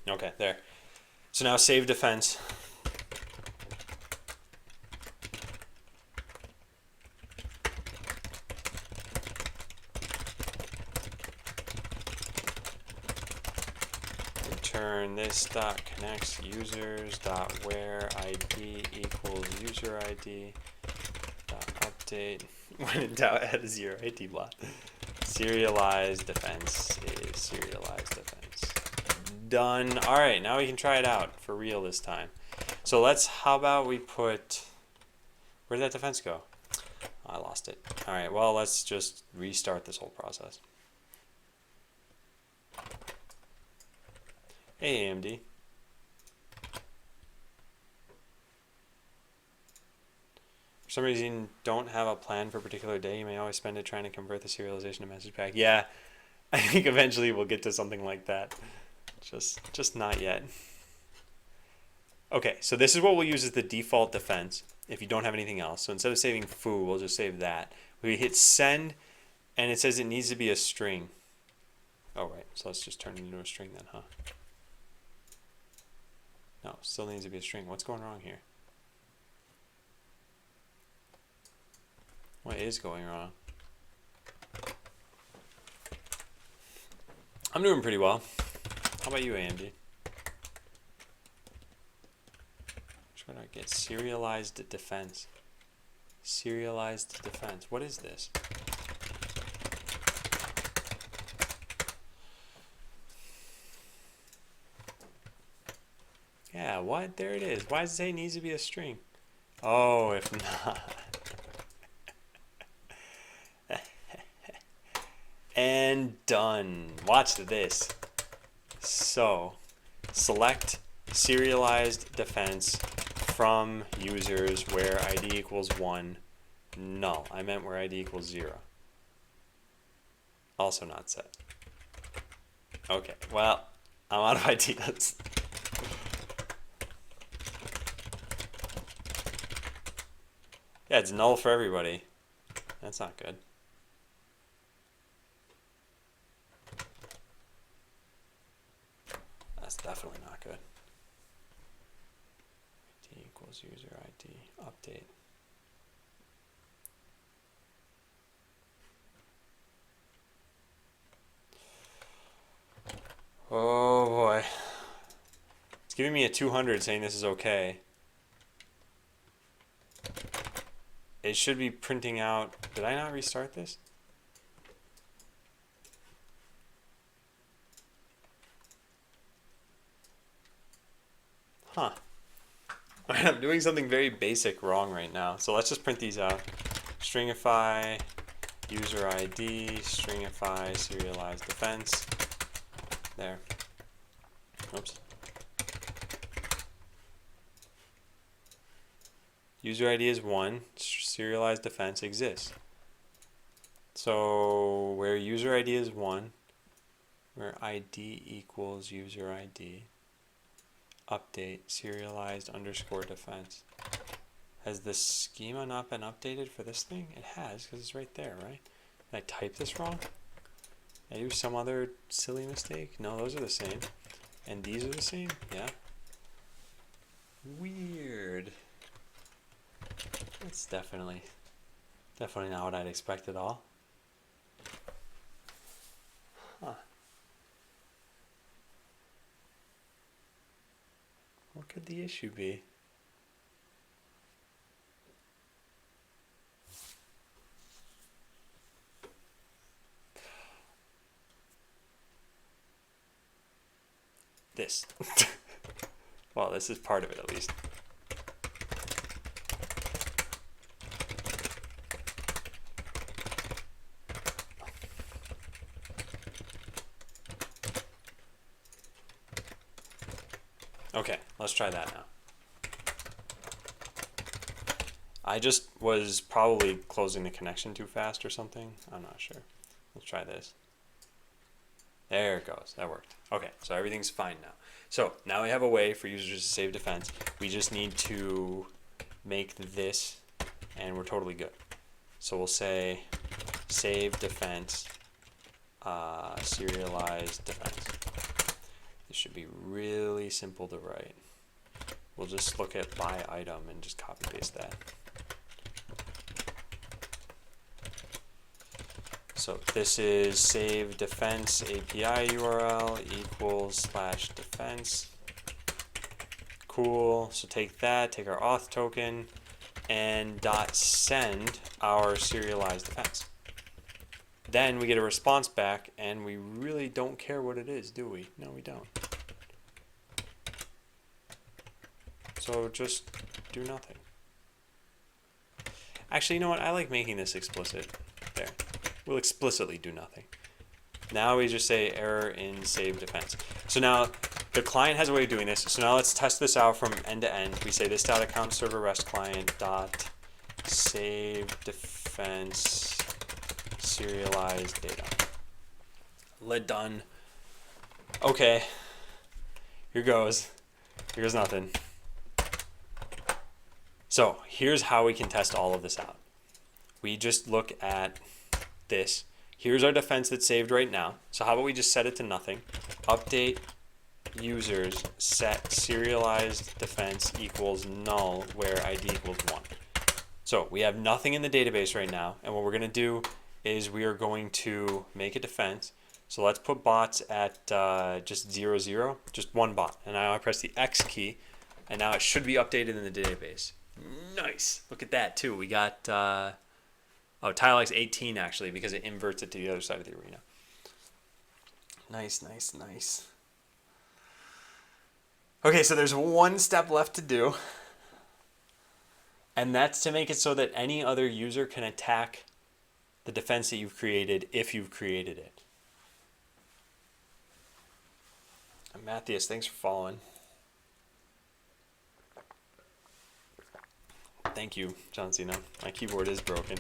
Okay, there. So now save defense. Return this dot connects users dot where ID equals user ID dot update. When in doubt, add a 0 ID block. Serialized defense is serialized defense. Done. All right, now we can try it out for real this time. So how about we put, where did that defense go? Oh, I lost it. All right, well, let's just restart this whole process. Hey, AMD. For some reason, you don't have a plan for a particular day. You may always spend it trying to convert the serialization to message pack. Yeah, I think eventually we'll get to something like that. Just not yet. Okay, so this is what we'll use as the default defense if you don't have anything else. So instead of saving foo, we'll just save that. We hit send, and it says it needs to be a string. Oh, right. So let's just turn it into a string then, huh? No, still needs to be a string. What's going wrong here? What is going wrong? I'm doing pretty well. How about you, AMD? Try to get serialized defense. Serialized defense. What is this? Yeah, what? There it is. Why does it say it needs to be a string? Oh, if not. And done. Watch this. So, select serialized defense from users where ID equals 1. Null. I meant where ID equals 0. Also not set. Okay, well, I'm out of ideas. Yeah, it's null for everybody. That's not good. That's definitely not good. ID equals user ID. Update. Oh boy. It's giving me a 200 saying this is okay. It should be printing out. Did I not restart this? Huh. I'm doing something very basic wrong right now. So let's just print these out. Stringify user ID, stringify serialized defense. There. Oops. User ID is 1, serialized defense exists. So where user ID is 1, where ID equals user ID, update serialized underscore defense. Has the schema not been updated for this thing? It has, because it's right there, right? Did I type this wrong? Did I do some other silly mistake? No, those are the same. And these are the same? Yeah. Weird. That's definitely not what I'd expect at all. Huh. What could the issue be? This. Well, this is part of it at least. Okay, let's try that now. I just was probably closing the connection too fast or something. I'm not sure. Let's try this. There it goes. That worked. Okay, so everything's fine now. So now we have a way for users to save defense. We just need to make this, and we're totally good. So we'll say save defense, serialized defense. This should be really simple to write. We'll just look at by item and just copy paste that. So this is save defense API URL equals / defense. Cool. So take that, take our auth token, and .send our serialized defense. Then we get a response back, and we really don't care what it is, do we? No, we don't. So just do nothing. Actually, you know what? I like making this explicit. There. We'll explicitly do nothing. Now we just say error in save defense. So now the client has a way of doing this. So now let's test this out from end to end. We say this.account server rest client dot save defense serialized data. Lid done. Okay. Here goes. Here goes nothing. So here's how we can test all of this out. We just look at this. Here's our defense that's saved right now. So how about we just set it to nothing. Update users set serialized defense equals null where ID equals 1. So we have nothing in the database right now. And what we're going to do is we are going to make a defense. So let's put bots at just 0, 0, just one bot. And now I press the X key, and now it should be updated in the database. Nice. Look at that too. We got tilex 18 actually, because it inverts it to the other side of the arena. Nice, nice, nice. Okay, so there's one step left to do, and that's to make it so that any other user can attack the defense that you've created if you've created it. And Matthias, thanks for following. Thank you, John Cena. My keyboard is broken.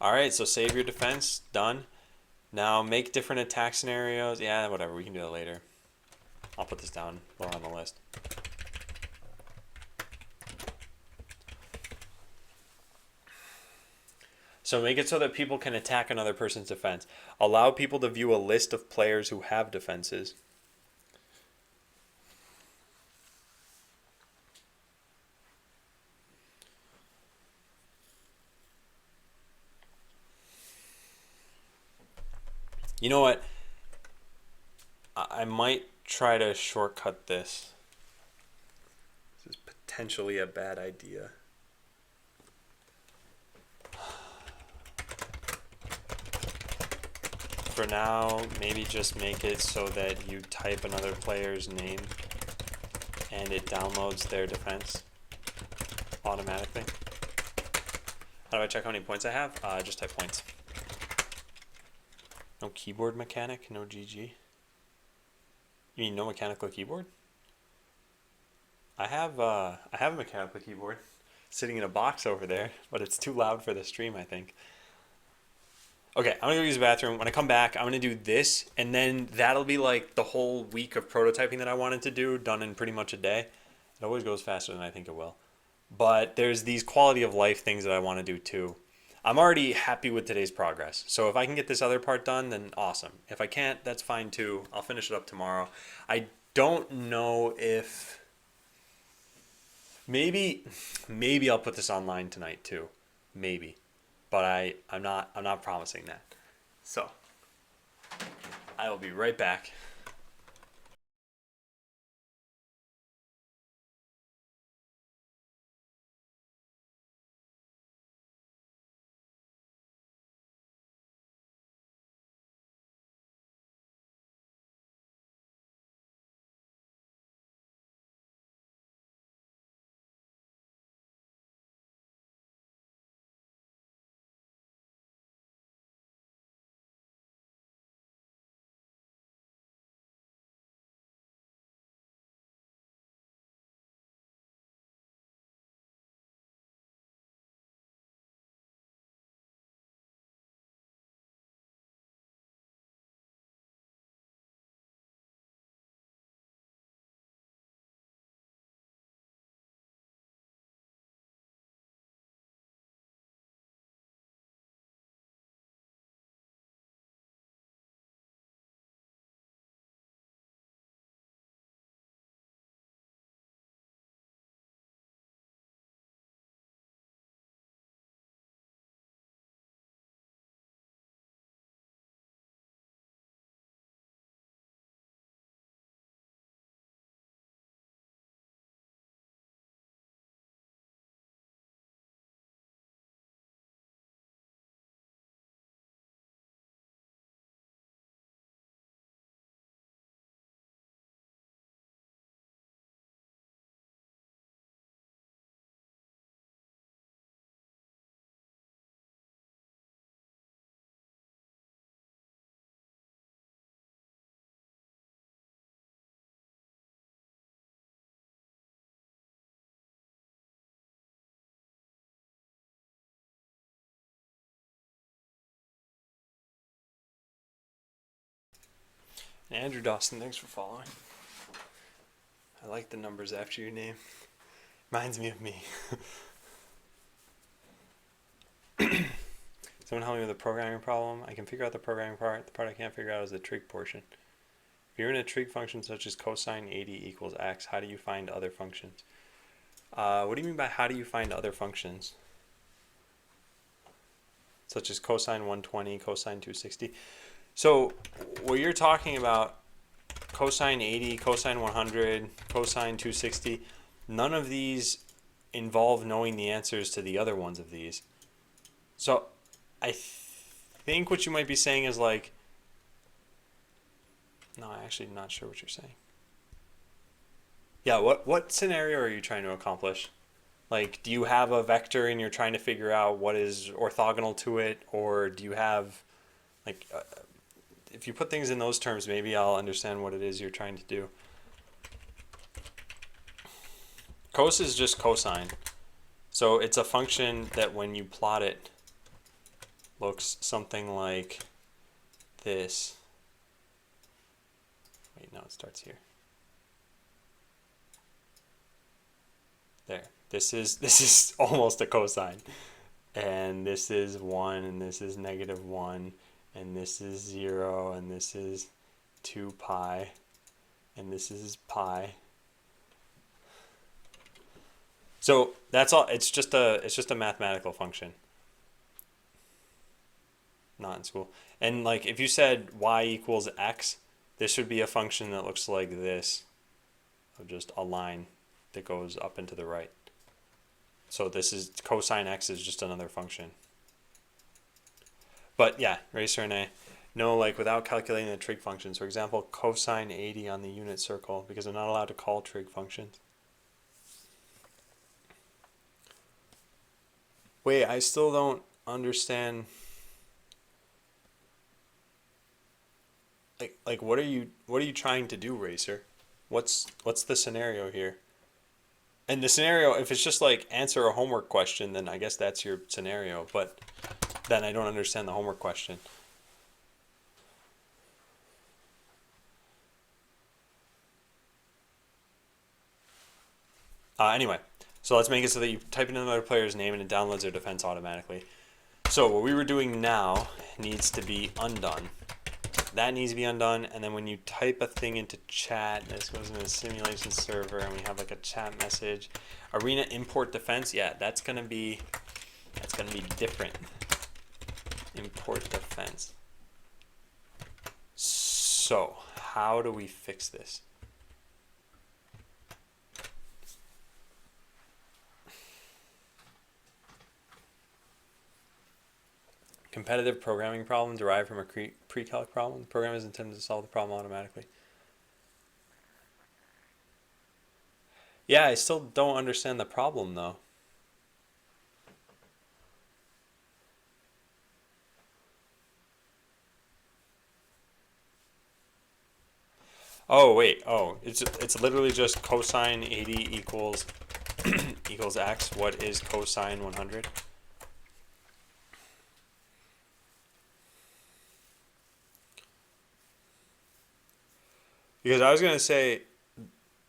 All right, so save your defense, done. Now make different attack scenarios. Yeah, whatever. We can do that later. I'll put this down lower on the list. So make it so that people can attack another person's defense. Allow people to view a list of players who have defenses. You know what? I might try to shortcut this. This is potentially a bad idea. For now, maybe just make it so that you type another player's name and it downloads their defense automatically. How do I check how many points I have? Just type points. No keyboard mechanic, no GG. You mean no mechanical keyboard? I have a mechanical keyboard sitting in a box over there, but it's too loud for the stream, I think. Okay, I'm gonna go use the bathroom. When I come back, I'm gonna do this, and then that'll be like the whole week of prototyping that I wanted to do, done in pretty much a day. It always goes faster than I think it will. But there's these quality of life things that I want to do too. I'm already happy with today's progress. So if I can get this other part done, then awesome. If I can't, that's fine too. I'll finish it up tomorrow. I don't know if maybe I'll put this online tonight too. Maybe. But I'm not promising that. So I will be right back. Andrew Dawson, thanks for following. I like the numbers after your name. Reminds me of me. Someone help me with a programming problem. I can figure out the programming part. The part I can't figure out is the trig portion. If you're in a trig function such as cosine 80 equals x, how do you find other functions? What do you mean by how do you find other functions? Such as cosine 120, cosine 260. So what you're talking about, cosine 80, cosine 100, cosine 260, none of these involve knowing the answers to the other ones of these. So I think what you might be saying is like, no, I'm actually not sure what you're saying. Yeah, what scenario are you trying to accomplish? Like, do you have a vector and you're trying to figure out what is orthogonal to it, or do you have, like, if you put things in those terms, maybe I'll understand what it is you're trying to do. Cos is just cosine. So it's a function that when you plot it looks something like this. Wait, no, it starts here. There. This is almost a cosine. And this is 1, and this is -1, and this is 0, and this is 2 pi, and this is pi. So that's all. It's just a mathematical function. Not in school. And like if you said y equals x, this would be a function that looks like this, of just a line that goes up and to the right. So this is cosine x is just another function. But yeah, Racer and I know, like without calculating the trig functions, for example, cosine 80 on the unit circle, because I'm not allowed to call trig functions. Wait, I still don't understand. Like what are you trying to do, Racer? What's the scenario here? And the scenario, if it's just like answer a homework question, then I guess that's your scenario, but then I don't understand the homework question. Anyway, so let's make it so that you type in another player's name and it downloads their defense automatically. So what we were doing now needs to be undone. That needs to be undone, and then when you type a thing into chat, this goes into the simulation server, and we have like a chat message. Arena import defense, yeah, that's gonna be different. Import defense. So how do we fix this? Competitive programming problem derived from a pre-calc problem. The program is intended to solve the problem automatically. Yeah, I still don't understand the problem though. Oh wait, oh, it's literally just cosine 80 equals equals x. What is cosine 100? Because I was gonna say,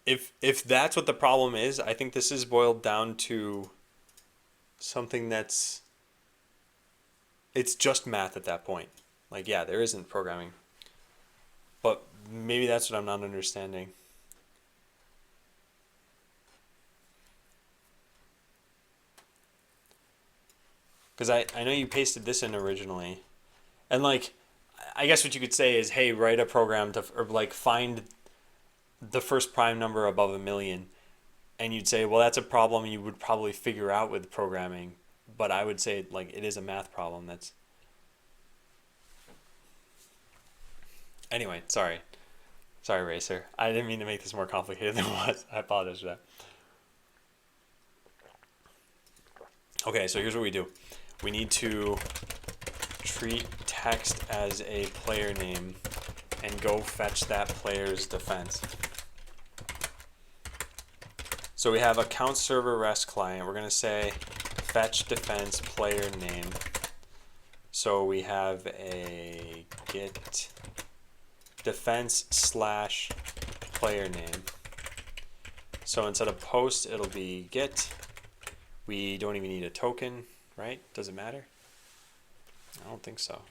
if that's what the problem is, I think this is boiled down to something it's just math at that point. Like, yeah, there isn't programming, but maybe that's what I'm not understanding. Because I know you pasted this in originally, and like, I guess what you could say is, hey, write a program to, or like find the first prime number above 1,000,000, and you'd say, well, that's a problem you would probably figure out with programming, but I would say like it is a math problem. That's anyway. Sorry, Racer. I didn't mean to make this more complicated than it was. I apologize for that. Okay, so here's what we do. We need to treat text as a player name and go fetch that player's defense. So we have account server REST client. We're going to say fetch defense player name. So we have a get defense slash player name. So instead of post, it'll be get. We don't even need a token, right? Does it matter? I don't think so.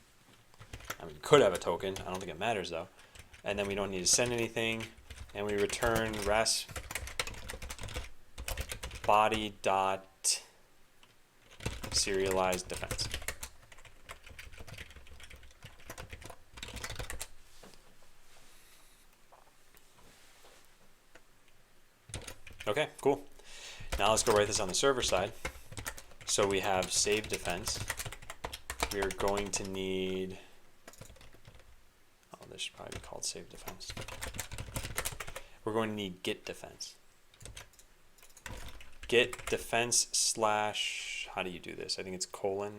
I mean, could have a token. I don't think it matters though. And then we don't need to send anything. And we return res body dot serialized defense. Okay, cool. Now let's go write this on the server side. So we have save defense. We are going to need, oh, this should probably be called save defense. We're going to need get defense. Get defense slash, how do you do this? I think it's colon,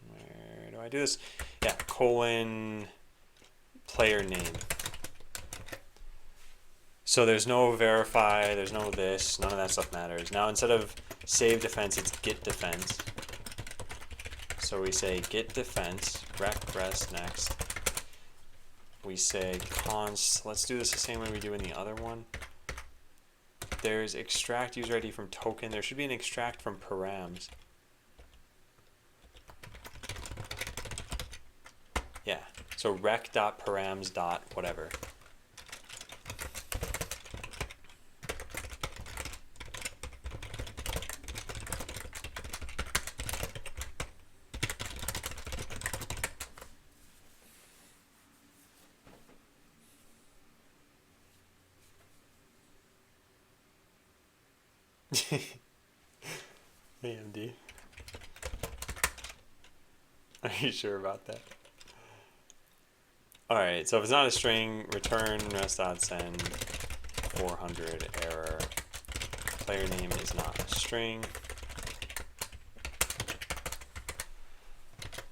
where do I do this? Yeah, colon player name. So there's no verify, there's no this, none of that stuff matters. Now instead of save defense, it's get defense. So we say get defense, rec res next. We say const, let's do this the same way we do in the other one. There's extract user ID from token. There should be an extract from params. Yeah, so rec.params dot whatever. AMD. Are you sure about that? Alright, so if it's not a string, return rest.send 400 error. Player name is not a string.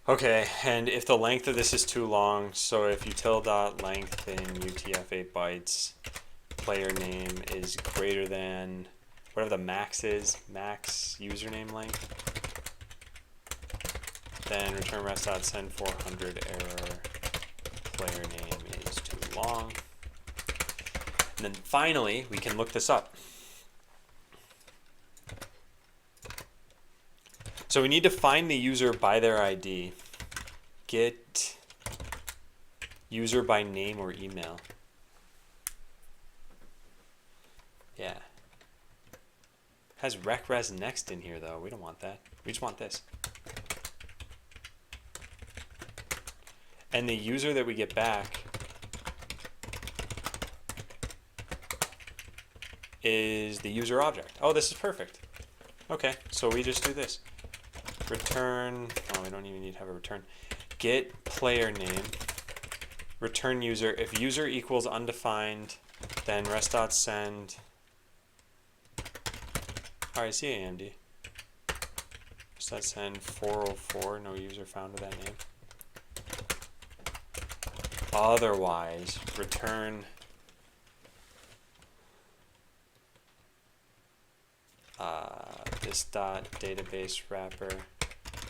Okay, and if the length of this is too long, so if util.length in UTF-8 bytes, player name is greater than whatever the max is, max username length, then return rest.send 400 error, player name is too long. And then finally, we can look this up. So we need to find the user by their ID. Get user by name or email. Yeah. Has rec res next in here though. We don't want that. We just want this. And the user that we get back is the user object. Oh, this is perfect. Okay, so we just do this. Return, oh, we don't even need to have a return. Get player name, return user. If user equals undefined, then rest.send. Alright, see AMD. Rest.send 404, no user found with that name. Otherwise, return this dot database wrapper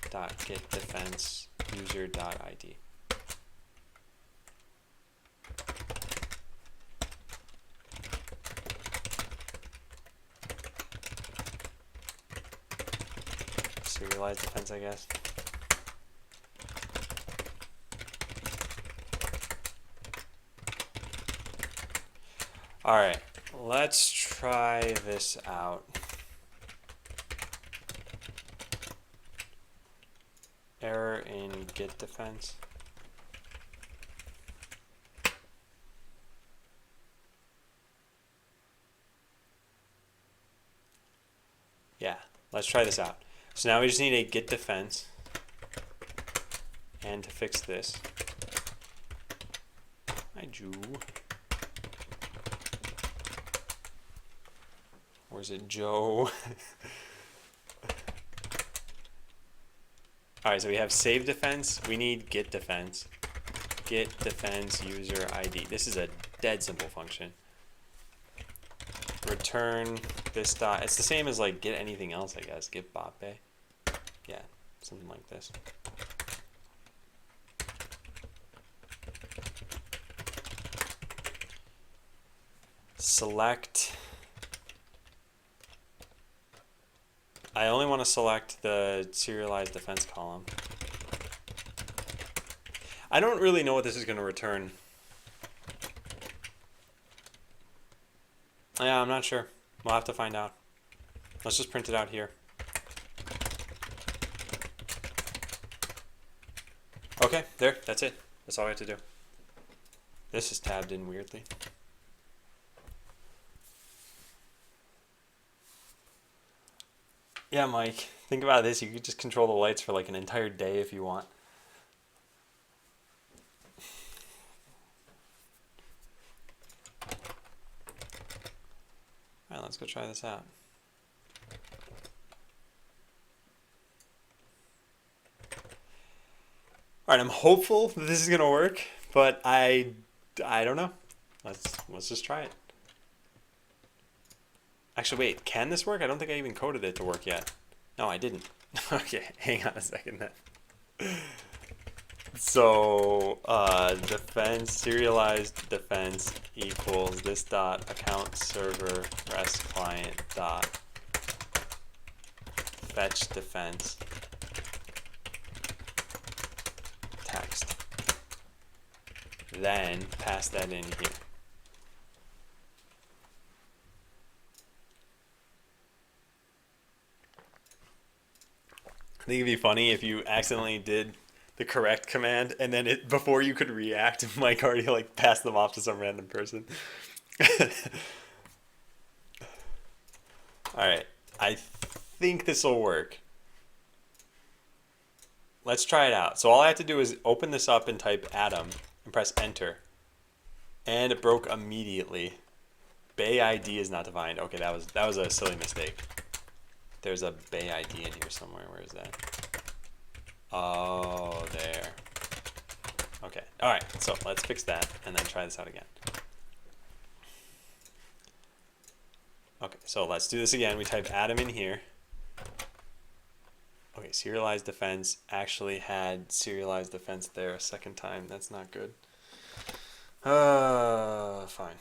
dot get defense user dot ID. Serialized defense, I guess. All right, let's try this out. Error in get defense. Yeah, let's try this out. So now we just need a get defense. And to fix this, hi Jew. Or is it Joe? Alright, so we have save defense. We need get defense. Get defense user ID. This is a dead simple function. Return this dot. It's the same as like get anything else, I guess. Get Bape. Yeah, something like this. Select. I only want to select the serialized defense column. I don't really know what this is going to return. Yeah, I'm not sure. We'll have to find out. Let's just print it out here. Okay, there, that's it. That's all we have to do. This is tabbed in weirdly. Yeah, Mike, think about this. You could just control the lights for like an entire day if you want. All right, let's go try this out. All right, I'm hopeful that this is gonna work, but I don't know. Let's just try it. Actually, wait, can this work? I don't think I even coded it to work yet. No, I didn't. Okay, hang on a second then. So defense, serialized defense equals this dot account server rest client dot fetch defense text. Then pass that in here. I think it'd be funny if you accidentally did the correct command and then it before you could react, Mike already like passed them off to some random person. All right, I think this will work. Let's try it out. So all I have to do is open this up and type Adam and press enter. And it broke immediately. Bay ID is not defined. Okay, that was a silly mistake. There's a Bay ID in here somewhere. Where is that? Oh, there. Okay. All right. So let's fix that and then try this out again. Okay. So let's do this again. We type Adam in here. Okay. Serialized defense actually had serialized defense there a second time. That's not good. Fine.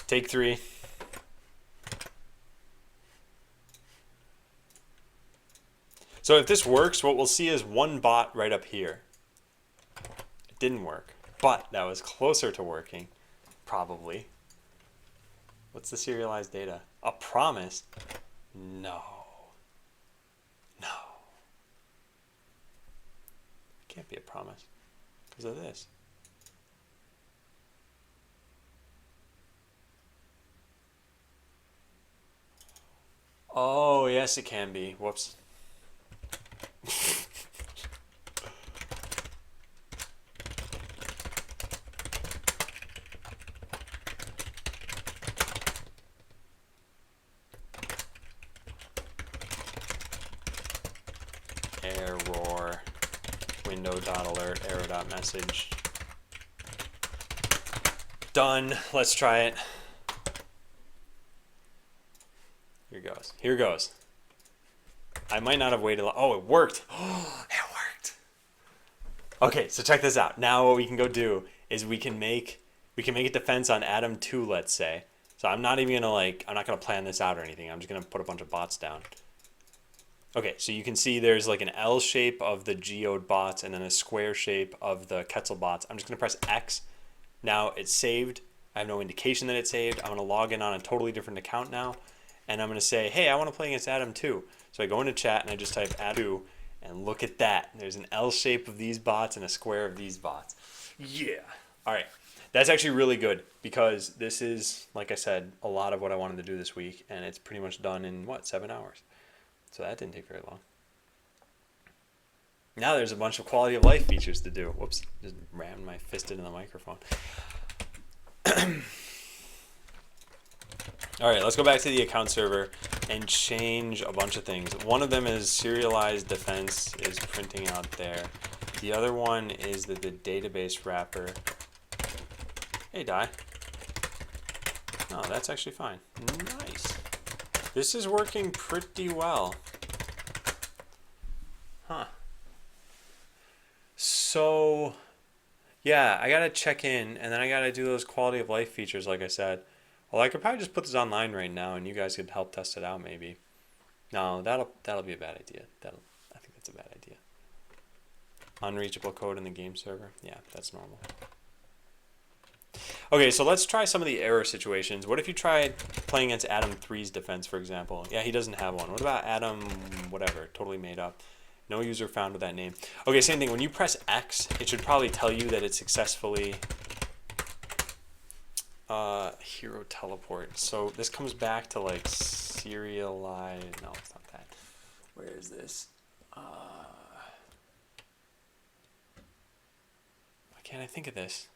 Take 3. So if this works, what we'll see is one bot right up here. It didn't work, but that was closer to working, probably. What's the serialized data? A promise? No. No. It can't be a promise because of this. Oh, yes, it can be. Whoops. Error. Window.alert, error.message. Done. Let's try it. Here goes. Here goes. I might not have waited long. Oh, it worked. Oh, it worked. Okay, so check this out. Now what we can go do is we can make a defense on Adam 2, let's say. So I'm not even gonna I'm not gonna plan this out or anything. I'm just gonna put a bunch of bots down. Okay, so you can see there's like an L shape of the geode bots and then a square shape of the Quetzal bots. I'm just gonna press X. Now it's saved. I have no indication that it's saved. I'm gonna log in on a totally different account now. And I'm going to say, hey, I want to play against Adam 2. So I go into chat and I just type Adam 2, and look at that. There's an L shape of these bots and a square of these bots. Yeah. All right. That's actually really good because this is, like I said, a lot of what I wanted to do this week, and it's pretty much done in, 7 hours? So that didn't take very long. Now there's a bunch of quality of life features to do. Whoops. Just rammed my fist into the microphone. All right, let's go back to the account server and change a bunch of things. One of them is serialized defense is printing out there. The other one is the database wrapper. Hey, Die. Oh, that's actually fine. Nice. This is working pretty well. Huh. So, yeah, I got to check in, and then I got to do those quality of life features, like I said. Well, I could probably just put this online right now, and you guys could help test it out, maybe. No, that'll be a bad idea. I think that's a bad idea. Unreachable code in the game server. Yeah, that's normal. Okay, so let's try some of the error situations. What if you tried playing against Adam 3's defense, for example? Yeah, he doesn't have one. What about Adam whatever, totally made up? No user found with that name. Okay, same thing. When you press X, it should probably tell you that it successfully... hero teleport. So this comes back to like serialized. No, it's not that. Where is this? Why can't I think of this?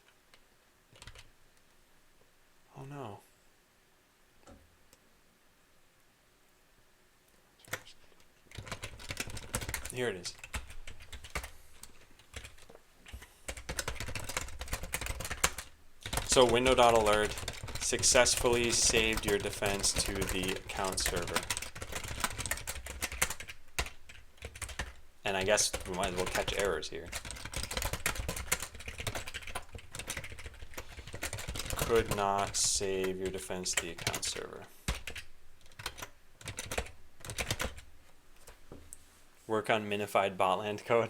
Oh no. Here it is. So window.alert successfully saved your defense to the account server. And I guess we might as well catch errors here. Could not save your defense to the account server. Work on minified botland code.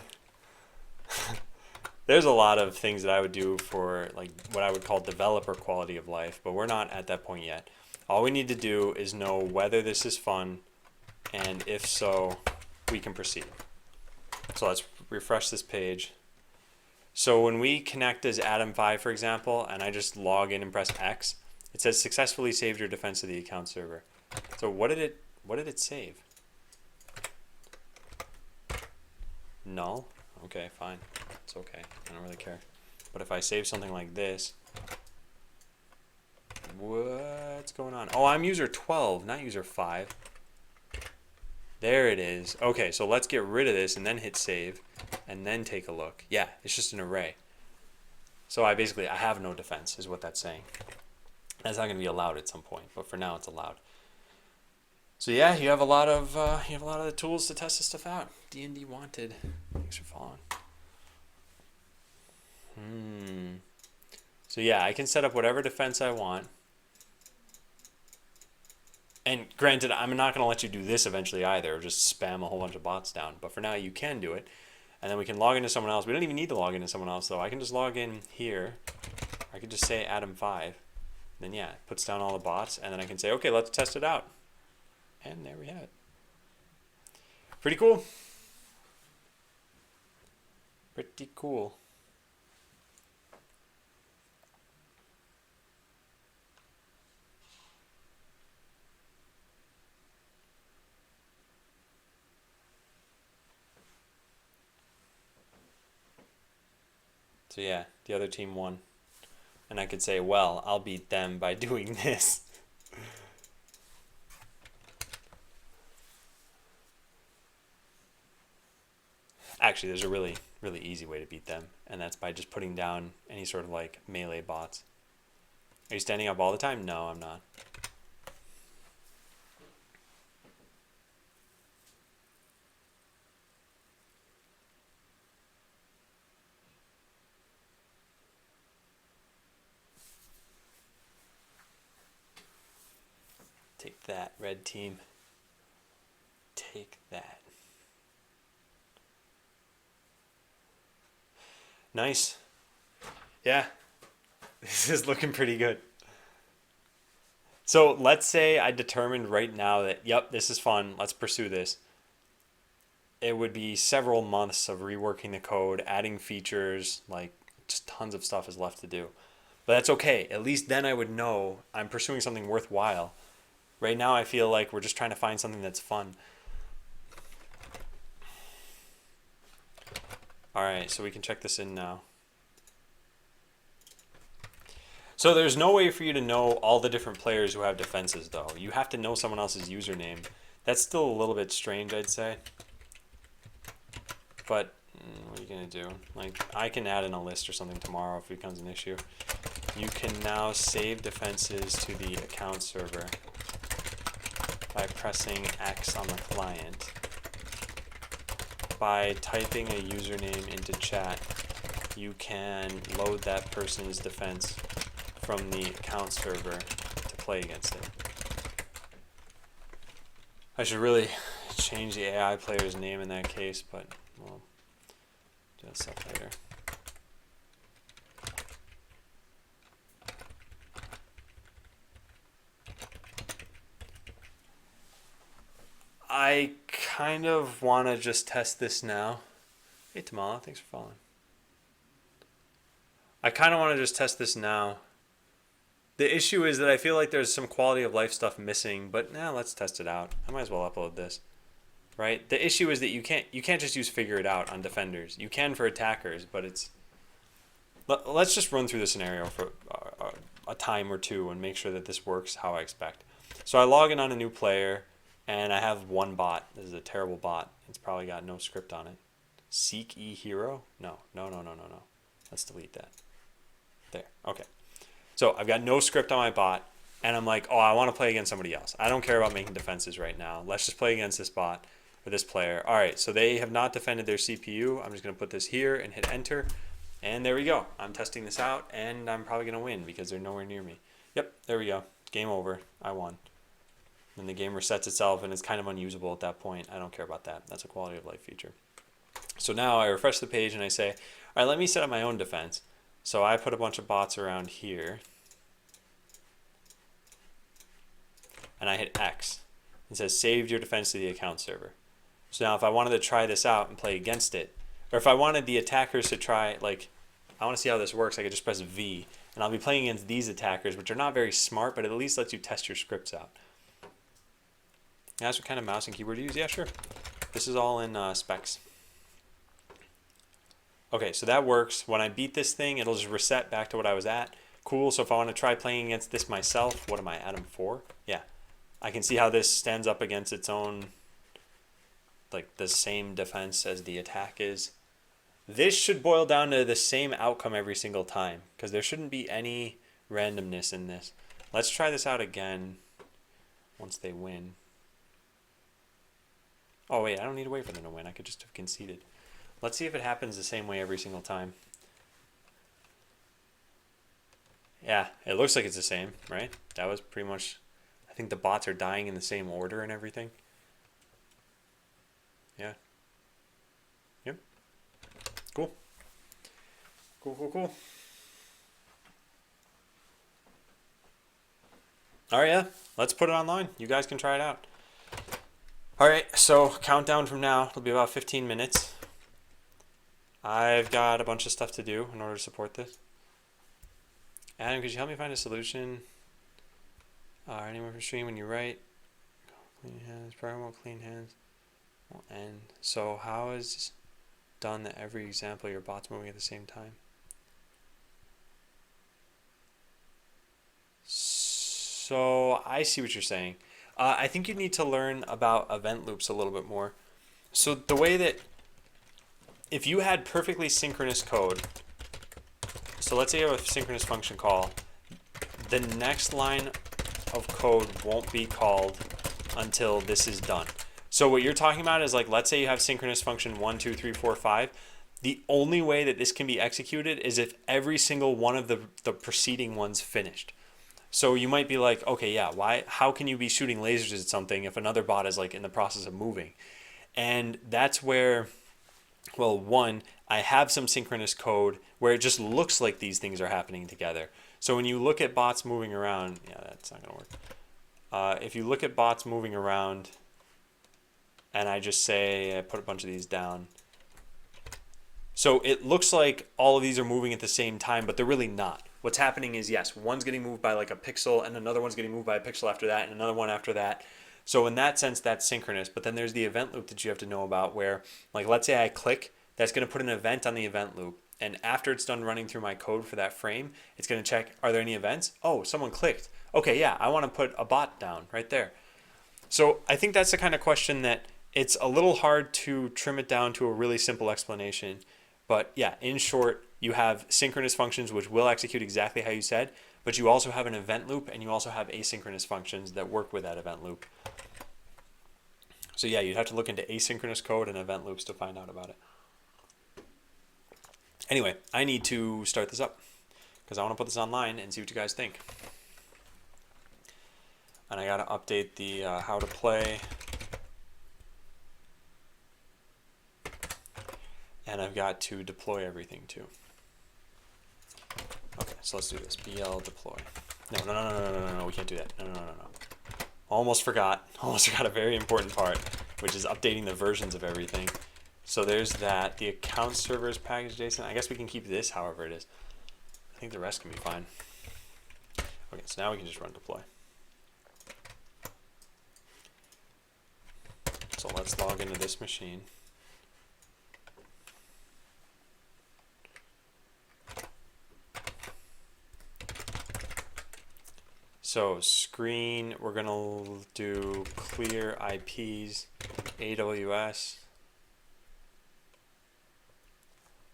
There's a lot of things that I would do for like what I would call developer quality of life, but we're not at that point yet. All we need to do is know whether this is fun, and if so, we can proceed. So let's refresh this page. So when we connect as Adam5, for example, and I just log in and press X, it says successfully saved your defense to the account server. So what did it save? Null? Okay, fine. It's okay. I don't really care. But if I save something like this, what's going on? Oh, I'm user 12, not user 5. There it is. Okay, so let's get rid of this and then hit save and then take a look. Yeah, it's just an array. So I have no defense is what that's saying. That's not going to be allowed at some point, but for now it's allowed. So yeah, you have a lot of the tools to test this stuff out. D&D wanted. Thanks for following. So yeah, I can set up whatever defense I want. And granted, I'm not going to let you do this eventually either, just spam a whole bunch of bots down. But for now, you can do it. And then we can log into someone else. We don't even need to log into someone else, though. I can just log in here. I could just say Adam5. Then, yeah, it puts down all the bots. And then I can say, okay, let's test it out. And there we have it. Pretty cool. Pretty cool. So yeah, the other team won. And I could say, well, I'll beat them by doing this. Actually, there's a really, really easy way to beat them. And that's by just putting down any sort of like melee bots. Are you standing up all the time? No, I'm not. Take that, red team. Take that. Nice. Yeah. This is looking pretty good. So let's say I determined right now that, yep, this is fun. Let's pursue this. It would be several months of reworking the code, adding features, like just tons of stuff is left to do. But that's okay. At least then I would know I'm pursuing something worthwhile. Right now I feel like we're just trying to find something that's fun. Alright, so we can check this in now. So there's no way for you to know all the different players who have defenses, though. You have to know someone else's username. That's still a little bit strange, I'd say. But what are you going to do? Like, I can add in a list or something tomorrow if it becomes an issue. You can now save defenses to the account server by pressing X on the client. By typing a username into chat, you can load that person's defense from the account server to play against it. I should really change the AI player's name in that case, but we'll do that stuff later. I kind of want to just test this now. Hey Tamala, thanks for following. I kind of want to just test this now. The issue is that I feel like there's some quality of life stuff missing, but now let's test it out. I might as well upload this. Right? The issue is that you can't just use figure it out on defenders. You can for attackers, but it's... Let's just run through the scenario for a time or two and make sure that this works how I expect. So I log in on a new player, and I have one bot. This is a terrible bot. It's probably got no script on it. Seek e-hero? No. Let's delete that. There. Okay. So I've got no script on my bot, and I'm like, oh, I want to play against somebody else. I don't care about making defenses right now. Let's just play against this bot. for this player. All right, so they have not defended their CPU. I'm just going to put this here and hit enter. And there we go. I'm testing this out, and I'm probably going to win because they're nowhere near me. Yep, there we go. Game over. I won. And the game resets itself, and it's kind of unusable at that point. I don't care about that. That's a quality of life feature. So now I refresh the page, and I say, all right, let me set up my own defense. So I put a bunch of bots around here. And I hit X. It says, saved your defense to the account server. So now if I wanted to try this out and play against it, or if I wanted the attackers to try, like, I want to see how this works, I could just press V. And I'll be playing against these attackers, which are not very smart, but it at least lets you test your scripts out. Ask what kind of mouse and keyboard to use? Yeah, sure. This is all in specs. Okay, so that works. When I beat this thing, it'll just reset back to what I was at. Cool, so if I want to try playing against this myself, what am I, Adam 4? Yeah. I can see how this stands up against its own, like the same defense as the attack is. This should boil down to the same outcome every single time, because there shouldn't be any randomness in this. Let's try this out again once they win. Oh wait, I don't need to wait for them to win. I could just have conceded. Let's see if it happens the same way every single time. Yeah, it looks like it's the same, right? That was pretty much... I think the bots are dying in the same order and everything. Yeah. Yep. Cool. Cool. Alright, yeah. Let's put it online. You guys can try it out. Alright, so countdown from now. It'll be about 15 minutes. I've got a bunch of stuff to do in order to support this. Adam, could you help me find a solution? Anyone from stream when you write? Clean hands, program will clean hands. Will end. So how is done that every example your bot's moving at the same time? So I see what you're saying. I think you need to learn about event loops a little bit more. So the way that if you had perfectly synchronous code, so let's say you have a synchronous function call, the next line of code won't be called until this is done. So what you're talking about is, like, let's say you have synchronous function 1, 2, 3, 4, 5. The only way that this can be executed is if every single one of the preceding ones finished. So you might be like, okay, yeah, how can you be shooting lasers at something if another bot is like in the process of moving? And that's where, well, one, I have some synchronous code where it just looks like these things are happening together. So when you look at bots moving around, yeah, that's not going to work. If you look at bots moving around, and I just say, I put a bunch of these down. So it looks like all of these are moving at the same time, but they're really not. What's happening is, yes, one's getting moved by like a pixel, and another one's getting moved by a pixel after that, and another one after that. So in that sense, that's synchronous. But then there's the event loop that you have to know about where, like, let's say I click, that's going to put an event on the event loop. And after it's done running through my code for that frame, it's going to check, are there any events? Oh, someone clicked. Okay, yeah, I want to put a bot down right there. So I think that's the kind of question that it's a little hard to trim it down to a really simple explanation. But yeah, in short, you have synchronous functions which will execute exactly how you said, but you also have an event loop, and you also have asynchronous functions that work with that event loop. So yeah, you'd have to look into asynchronous code and event loops to find out about it. Anyway, I need to start this up because I want to put this online and see what you guys think. And I got to update the how to play. And I've got to deploy everything too. Okay, so let's do this. BL deploy. No, we can't do that. No. Almost forgot a very important part, which is updating the versions of everything. So there's that. The account servers package JSON. I guess we can keep this however it is. I think the rest can be fine. Okay, so now we can just run deploy. So let's log into this machine. So screen, we're going to do clear IPs, AWS.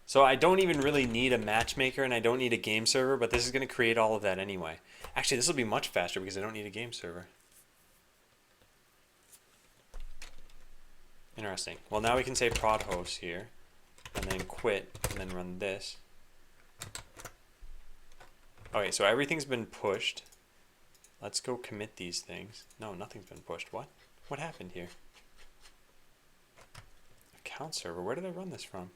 So I don't even really need a matchmaker and I don't need a game server, but this is going to create all of that anyway. Actually, this will be much faster because I don't need a game server. Interesting. Well, now we can say prod host here, and then quit, and then run this. Okay, so everything's been pushed. Let's go commit these things. No, nothing's been pushed. What? What happened here? Account server. Where did I run this from?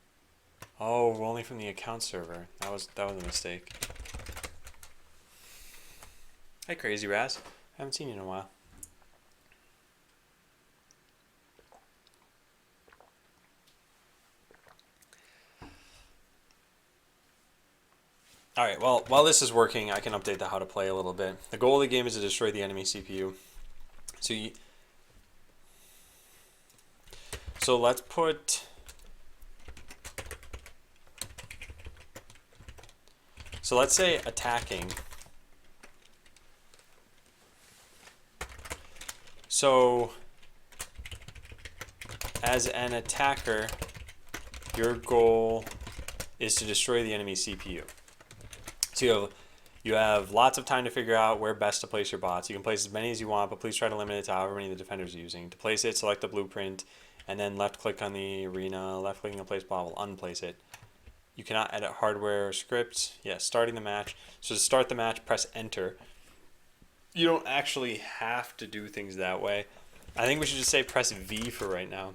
Oh, only from the account server. That was a mistake. Hey, Crazy Raz. I haven't seen you in a while. Alright, well, while this is working, I can update the how to play a little bit. The goal of the game is to destroy the enemy CPU. So let's put... So let's say attacking. So as an attacker, your goal is to destroy the enemy CPU. So you have lots of time to figure out where best to place your bots. You can place as many as you want, but please try to limit it to however many the defenders are using. To place it, select the blueprint, and then left click on the arena, left clicking on place bot will unplace it. You cannot edit hardware or scripts. Yeah, starting the match. So to start the match, press enter. You don't actually have to do things that way. I think we should just say press V for right now.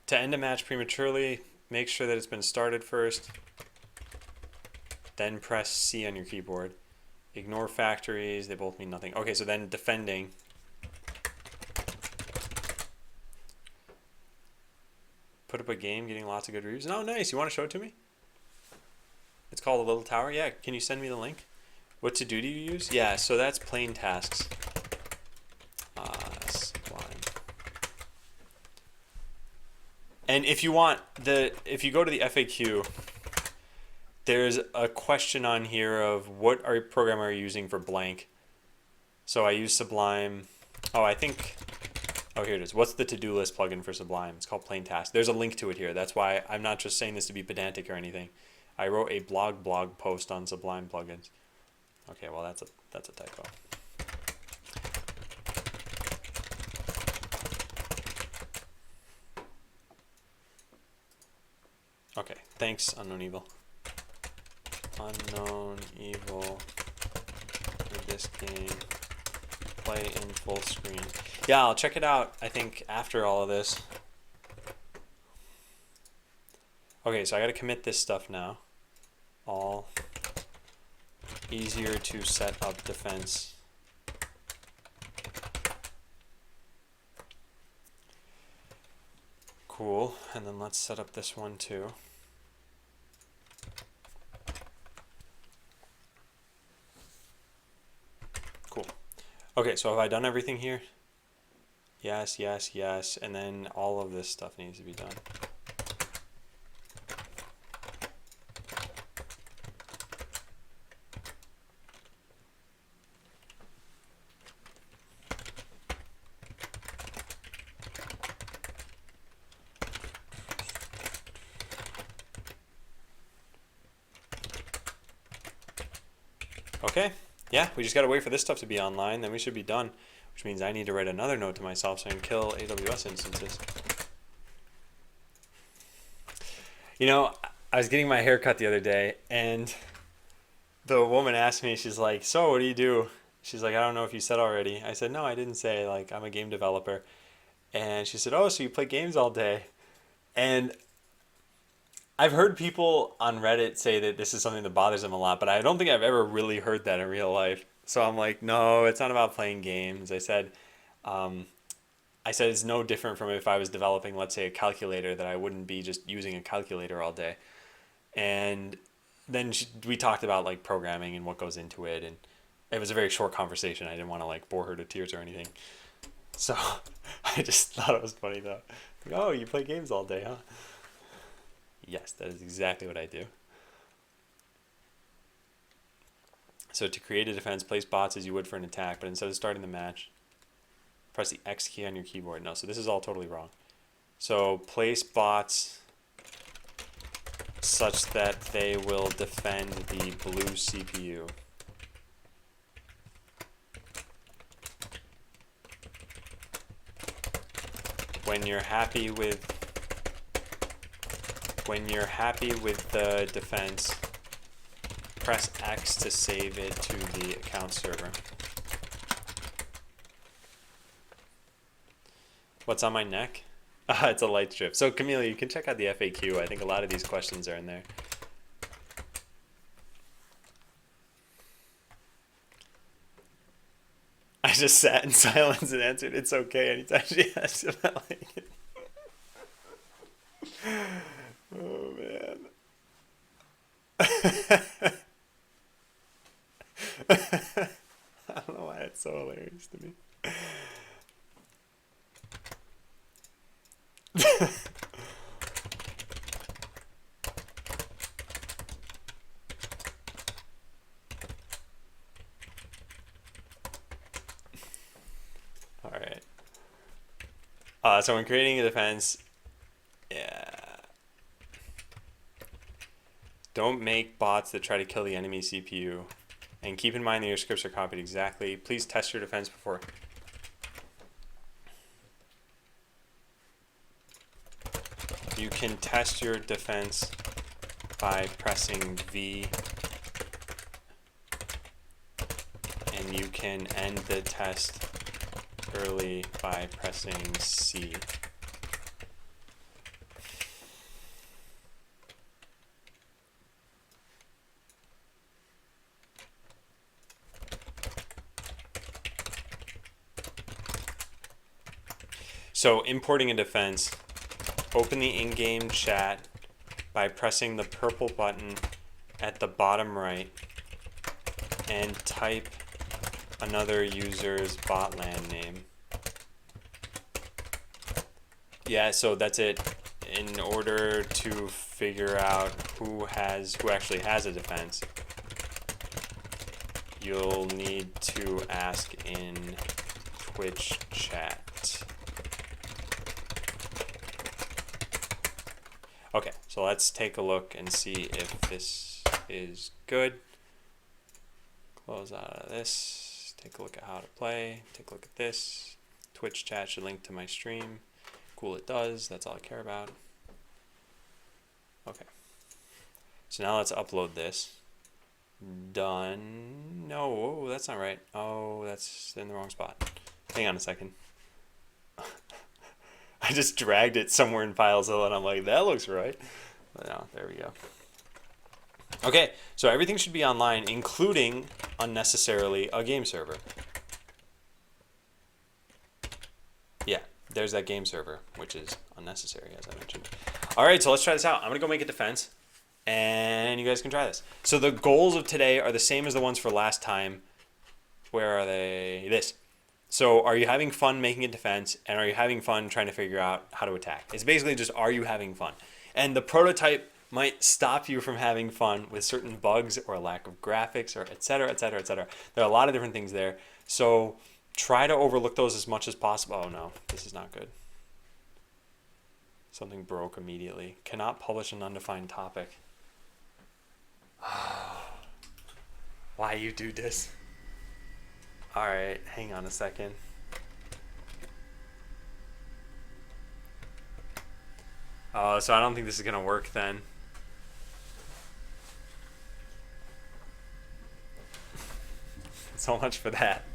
To end a match prematurely, make sure that it's been started first. Then press C on your keyboard. Ignore factories, they both mean nothing. Okay, so then defending. Put up a game, getting lots of good reviews. Oh, nice. You want to show it to me? It's called A Little Tower. Yeah, can you send me the link? What to do you use? Yeah, so that's plain tasks. Sublime. And if you want if you go to the FAQ, there's a question on here of what program are you using for blank. So I use Sublime. Oh, here it is. What's the to-do list plugin for Sublime? It's called Plain Task. There's a link to it here. That's why I'm not just saying this to be pedantic or anything. I wrote a blog post on Sublime plugins. Okay, well that's a typo. Okay, thanks, Unknown Evil. Unknown Evil for this game. Play in full screen. Yeah, I'll check it out, I think, after all of this. Okay, so I gotta commit this stuff now. All easier to set up defense. Cool, and then let's set up this one too. Cool. Okay, so have I done everything here? Yes, yes, yes, and then all of this stuff needs to be done. Okay, yeah, we just gotta wait for this stuff to be online, then we should be done. Which means I need to write another note to myself so I can kill AWS instances. You know, I was getting my hair cut the other day, and the woman asked me, she's like, so what do you do? She's like, I don't know if you said already. I said, no, I didn't say, like, I'm a game developer. And she said, oh, so you play games all day. And I've heard people on Reddit say that this is something that bothers them a lot, but I don't think I've ever really heard that in real life. So I'm like, no, it's not about playing games. I said it's no different from if I was developing, let's say, a calculator, that I wouldn't be just using a calculator all day. And then we talked about like programming and what goes into it, and it was a very short conversation. I didn't want to like bore her to tears or anything. So I just thought it was funny though. Like, oh, you play games all day, huh? Yes, that is exactly what I do. So to create a defense, place bots as you would for an attack, but instead of starting the match, press the X key on your keyboard. No, so this is all totally wrong. So place bots such that they will defend the blue CPU. when you're happy with the defense, press X to save it to the account server. What's on my neck? It's a light strip. So Camille, you can check out the FAQ. I think a lot of these questions are in there. I just sat in silence and answered, "It's okay," anytime she asked about it. Oh man. I don't know why it's so hilarious to me. All right. So when creating a defense, yeah, don't make bots that try to kill the enemy CPU, and keep in mind that your scripts are copied exactly. Please test your defense before. You can test your defense by pressing V, and you can end the test early by pressing C. So importing a defense, open the in-game chat by pressing the purple button at the bottom right and type another user's botland name. Yeah, so that's it. In order to figure out who actually has a defense, you'll need to ask in Twitch chat. Okay, so let's take a look and see if this is good. Close out of this, take a look at how to play, take a look at this. Twitch chat should link to my stream. Cool, it does, that's all I care about. Okay, so now let's upload this. Done. No, that's not right. Oh, that's in the wrong spot. Hang on a second. I just dragged it somewhere in FileZilla and I'm like, that looks right. But no, there we go. Okay, so everything should be online, including, unnecessarily, a game server. Yeah, there's that game server, which is unnecessary, as I mentioned. All right, so let's try this out. I'm going to go make a defense, and you guys can try this. So the goals of today are the same as the ones for last time. Where are they? This. So are you having fun making a defense, and are you having fun trying to figure out how to attack? It's basically just, are you having fun? And the prototype might stop you from having fun with certain bugs or lack of graphics or et cetera, et cetera, et cetera. There are a lot of different things there. So try to overlook those as much as possible. Oh no, this is not good. Something broke immediately. Cannot publish an undefined topic. Why you do this? All right, hang on a second. So I don't think this is gonna work then. So much for that.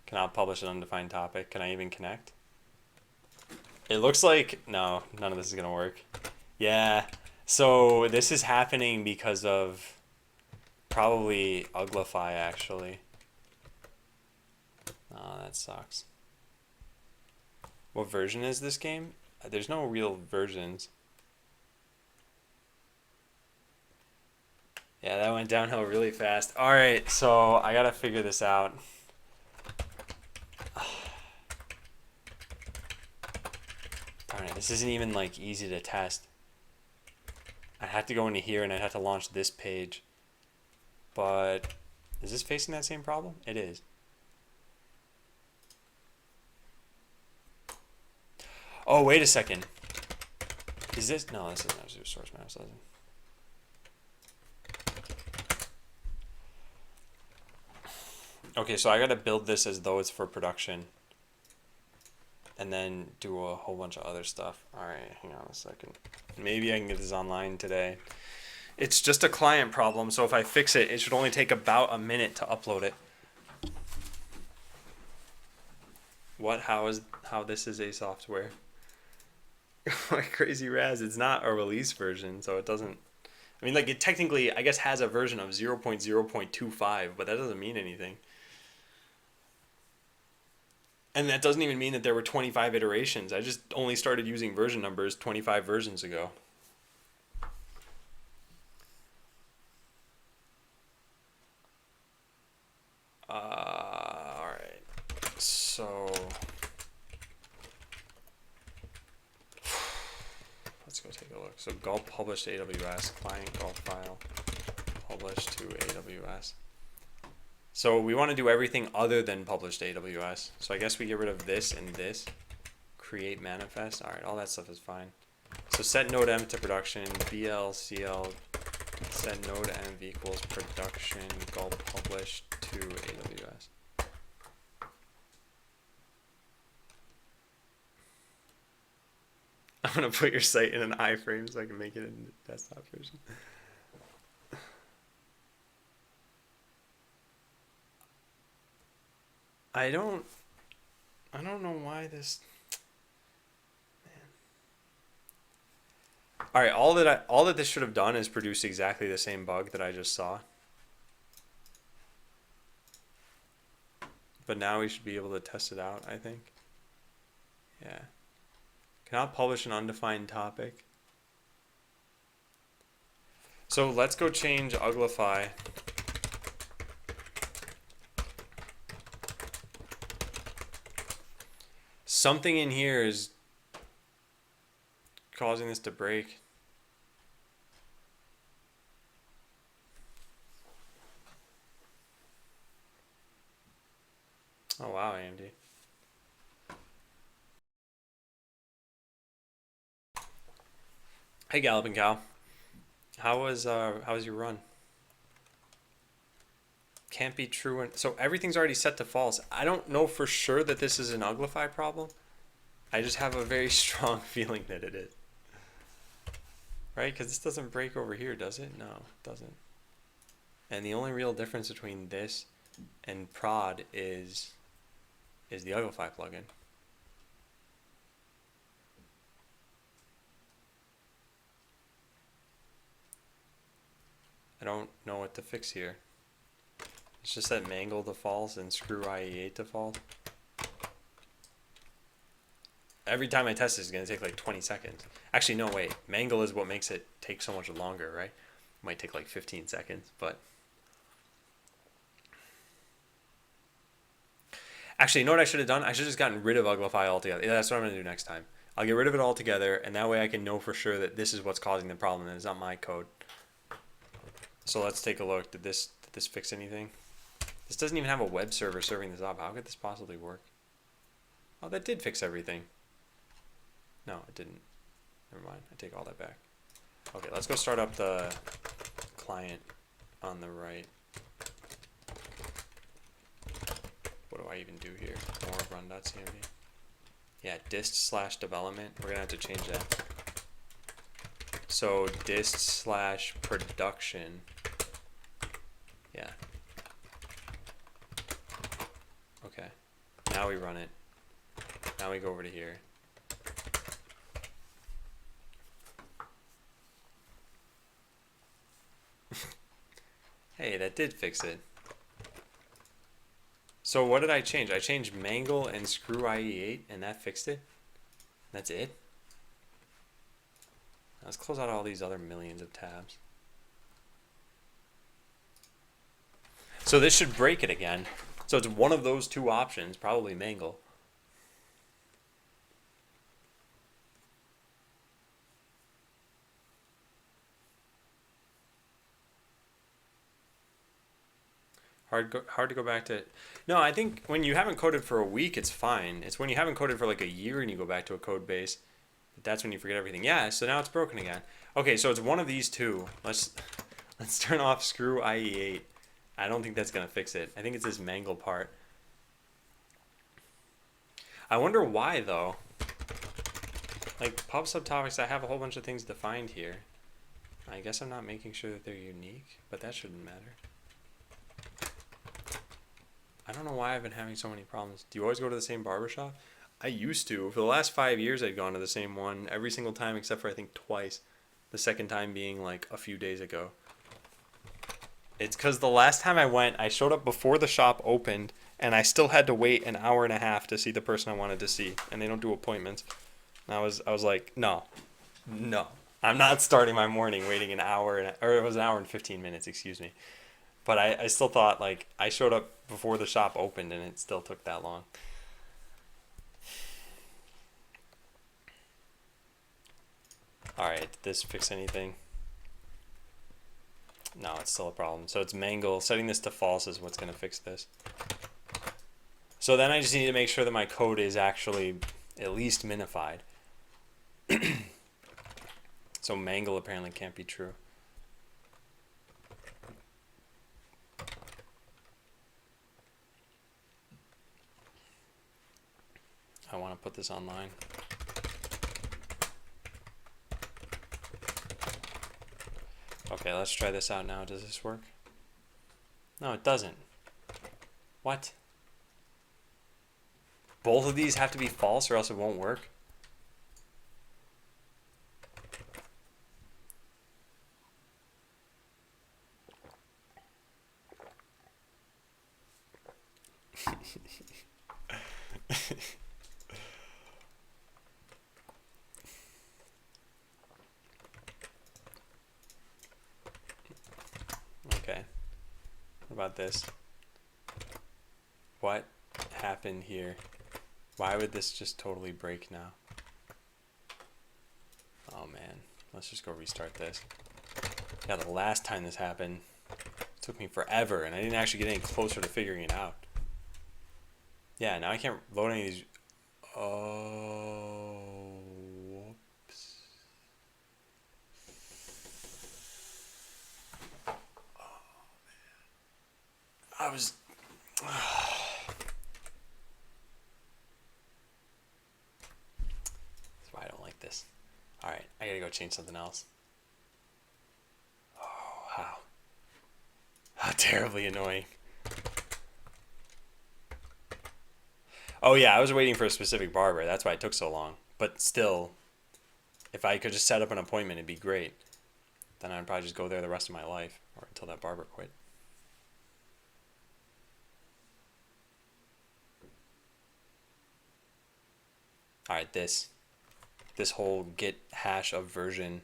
Cannot publish an undefined topic. Can I even connect? It looks like, no, none of this is gonna work. Yeah. So this is happening because of probably Uglify, actually. Oh, that sucks. What version is this game? There's no real versions. Yeah, that went downhill really fast. All right, so I gotta figure this out. Darn it, this isn't even like easy to test. I had to go into here and I'd have to launch this page. But is this facing that same problem? It is. Oh, wait a second. Is this? No, this isn't a source mouse, doesn't. Okay, so I gotta build this as though it's for production. And then do a whole bunch of other stuff. Alright, hang on a second. Maybe I can get this online today. It's just a client problem, so if I fix it, it should only take about a minute to upload it. What? How this is a software? Like Crazy Raz, it's not a release version, so it doesn't. I mean, like, it technically, I guess, has a version of 0.0.25, but that doesn't mean anything. And that doesn't even mean that there were 25 iterations. I just only started using version numbers 25 versions ago. Alright. So let's go take a look. So gulp published to AWS, client gulp file, published to AWS. So we want to do everything other than published to AWS. So I guess we get rid of this and this. Create manifest. Alright, all that stuff is fine. So set node m to production, blcl, set node m equals production, gulp published to AWS. I'm gonna put your site in an iframe so I can make it in the desktop version. I don't know why this. Man. All right, all that this should have done is produce exactly the same bug that I just saw. But now we should be able to test it out, I think. Yeah. Cannot publish an undefined topic. So let's go change uglify. Something in here is causing this to break. Oh wow, AMD. Hey Galloping Cow. How was your run? Can't be true. So everything's already set to false. I don't know for sure that this is an uglify problem. I just have a very strong feeling that it is. Right? Because this doesn't break over here, does it? No, it doesn't. And the only real difference between this and prod is the uglify plugin. I don't know what to fix here. It's just that mangle defaults and screw IE8 default. Every time I test this, it's going to take like 20 seconds. Actually, no, wait. Mangle is what makes it take so much longer, right? It might take like 15 seconds, but... Actually, you know what I should have done? I should have just gotten rid of uglify altogether. Yeah, that's what I'm going to do next time. I'll get rid of it altogether, and that way I can know for sure that this is what's causing the problem, and it's not my code. So let's take a look. Did this fix anything? This doesn't even have a web server serving this up. How could this possibly work? Oh, that did fix everything. No, it didn't. Never mind. I take all that back. Okay, let's go start up the client on the right. What do I even do here? More run.cmd. Yeah, dist/development. We're going to have to change that. So dist/production. Yeah. Okay. Now we run it. Now we go over to here. Hey, that did fix it. So what did I change? I changed mangle and screw IE8 and that fixed it? That's it? Let's close out all these other millions of tabs. So this should break it again. So it's one of those two options, probably mangle. Hard to go back to. No, I think when you haven't coded for a week, it's fine. It's when you haven't coded for like a year and you go back to a code base, that's when you forget everything. Yeah, so now it's broken again. Okay, so it's one of these two. Let's turn off screw IE8 I don't think that's going to fix it. I think it's this mangle part. I wonder why, though. Like, pub subtopics, I have a whole bunch of things defined here. I guess I'm not making sure that they're unique, but that shouldn't matter. I don't know why I've been having so many problems. Do you always go to the same barbershop? I used to. For the last 5 years, I'd gone to the same one every single time except for, I think, twice. The second time being, like, a few days ago. It's because the last time I went, I showed up before the shop opened, and I still had to wait an hour and a half to see the person I wanted to see. And they don't do appointments. And I was like, no. I'm not starting my morning waiting an hour, or it was an hour and 15 minutes, excuse me. But I still thought, like, I showed up before the shop opened, and it still took that long. Alright, did this fix anything? No, it's still a problem. So it's mangle. Setting this to false is what's going to fix this. So then I just need to make sure that my code is actually at least minified. So mangle apparently can't be true. I want to put this online. Okay, let's try this out now. Does this work? No, it doesn't. What? Both of these have to be false or else it won't work? Okay. What about this? What happened here? Why would this just totally break now? Oh man, let's just go restart this. Yeah, the last time this happened, it took me forever and I didn't actually get any closer to figuring it out. Yeah, now I can't load any of these. Oh, whoops. Oh, man. I was... That's why I don't like this. Alright, I gotta go change something else. Oh, how terribly annoying. Oh yeah, I was waiting for a specific barber. That's why it took so long. But still, if I could just set up an appointment, it'd be great. Then I'd probably just go there the rest of my life, or until that barber quit. Alright, this whole get hash of version,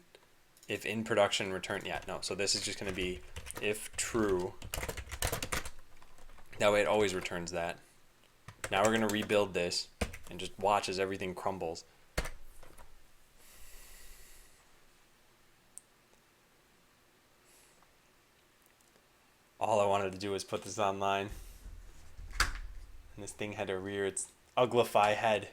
if in production return, yeah, no, so this is just going to be if true. That way it always returns that. Now we're going to rebuild this and just watch as everything crumbles. All I wanted to do was put this online. And this thing had to rear its uglify head.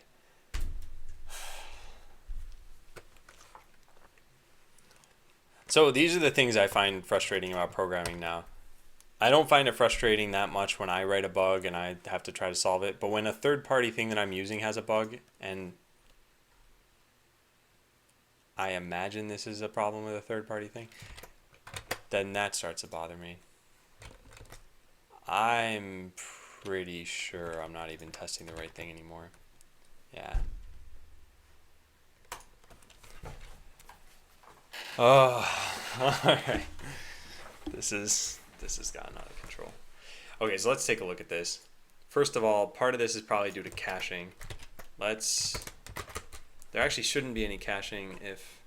So these are the things I find frustrating about programming now. I don't find it frustrating that much when I write a bug and I have to try to solve it, but when a third-party thing that I'm using has a bug, and I imagine this is a problem with a third-party thing, then that starts to bother me. I'm pretty sure I'm not even testing the right thing anymore. Yeah. Oh, alright. This has gotten out of control. Okay, so let's take a look at this. First of all, part of this is probably due to caching. There actually shouldn't be any caching if...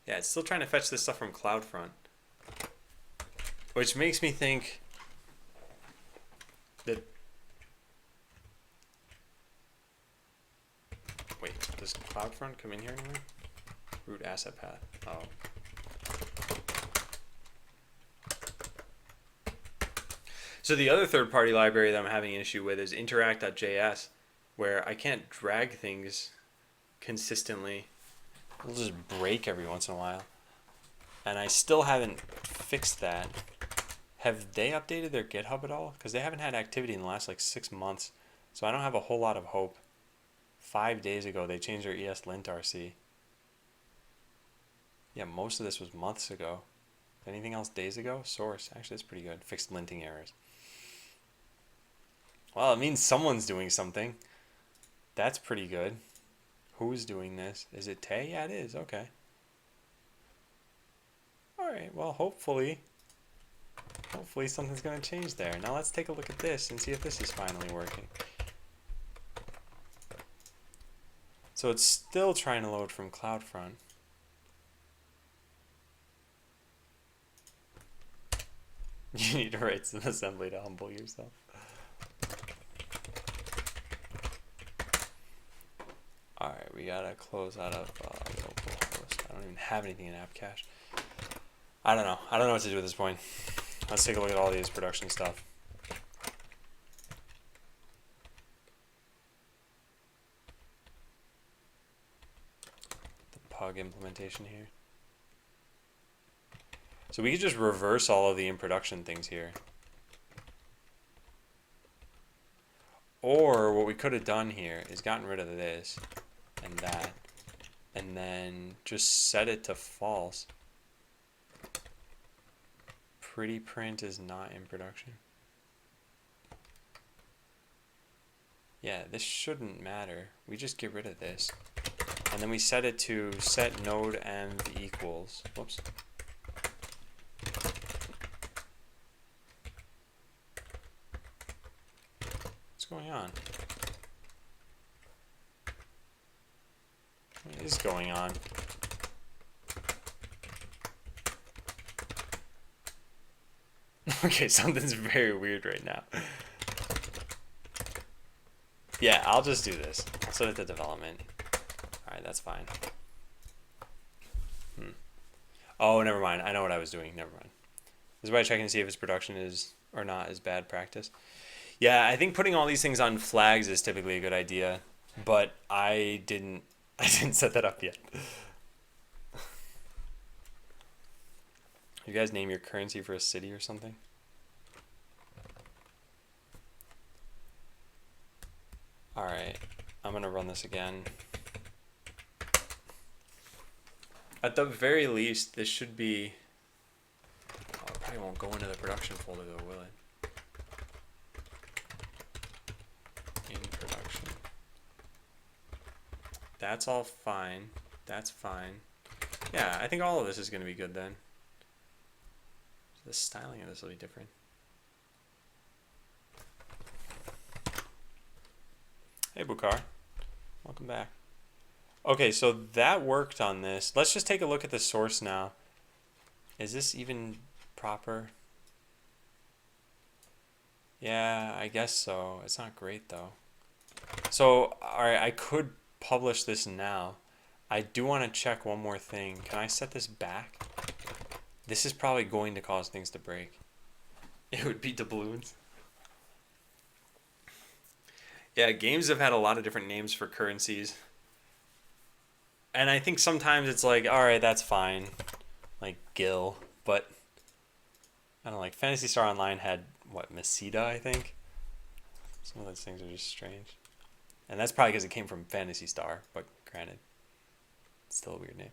Yeah, it's still trying to fetch this stuff from CloudFront. Which makes me think that... Wait, does CloudFront come in here anywhere? Root asset path. Oh. So the other third-party library that I'm having an issue with is interact.js, where I can't drag things consistently. It'll just break every once in a while. And I still haven't fixed that. Have they updated their GitHub at all? Because they haven't had activity in the last like 6 months. So I don't have a whole lot of hope. 5 days ago, they changed their ESLint RC. Yeah, most of this was months ago. Anything else days ago? Source. Actually, that's pretty good. Fixed linting errors. Well, it means someone's doing something. That's pretty good. Who's doing this? Is it Tay? Yeah, it is. Okay. Alright, well, hopefully something's going to change there. Now let's take a look at this and see if this is finally working. So it's still trying to load from CloudFront. You need to write some assembly to humble yourself. Alright, we gotta close out of localhost. I don't even have anything in app cache. I don't know. I don't know what to do at this point. Let's take a look at all these production stuff. The pug implementation here. So we could just reverse all of the in production things here. Or what we could have done here is gotten rid of this and that, and then just set it to false. Pretty print is not in production. Yeah, this shouldn't matter. We just get rid of this. And then we set it to set node env equals. Whoops. What's going on? What is going on? Okay, something's very weird right now. Yeah, I'll just do this. I'll set it to development. Alright, that's fine. Oh, never mind. I know what I was doing. Never mind. This is why checking to see if its production is or not is bad practice. Yeah, I think putting all these things on flags is typically a good idea, but I didn't set that up yet. You guys name your currency for a city or something? Alright, I'm gonna run this again. At the very least, this should be... Oh, it probably won't go into the production folder though, will it? In production. That's all fine. That's fine. Yeah, I think all of this is gonna be good then. The styling of this will be different. Hey, Bukhar. Welcome back. Okay, so that worked on this. Let's just take a look at the source now. Is this even proper? Yeah, I guess so. It's not great, though. So, alright, I could publish this now. I do want to check one more thing. Can I set this back? This is probably going to cause things to break. It would be doubloons. Yeah, games have had a lot of different names for currencies. And I think sometimes it's like, alright, that's fine. Like Gil. But, I don't know, like Phantasy Star Online had, what, Mesita, I think? Some of those things are just strange. And that's probably because it came from Phantasy Star, but granted. It's still a weird name.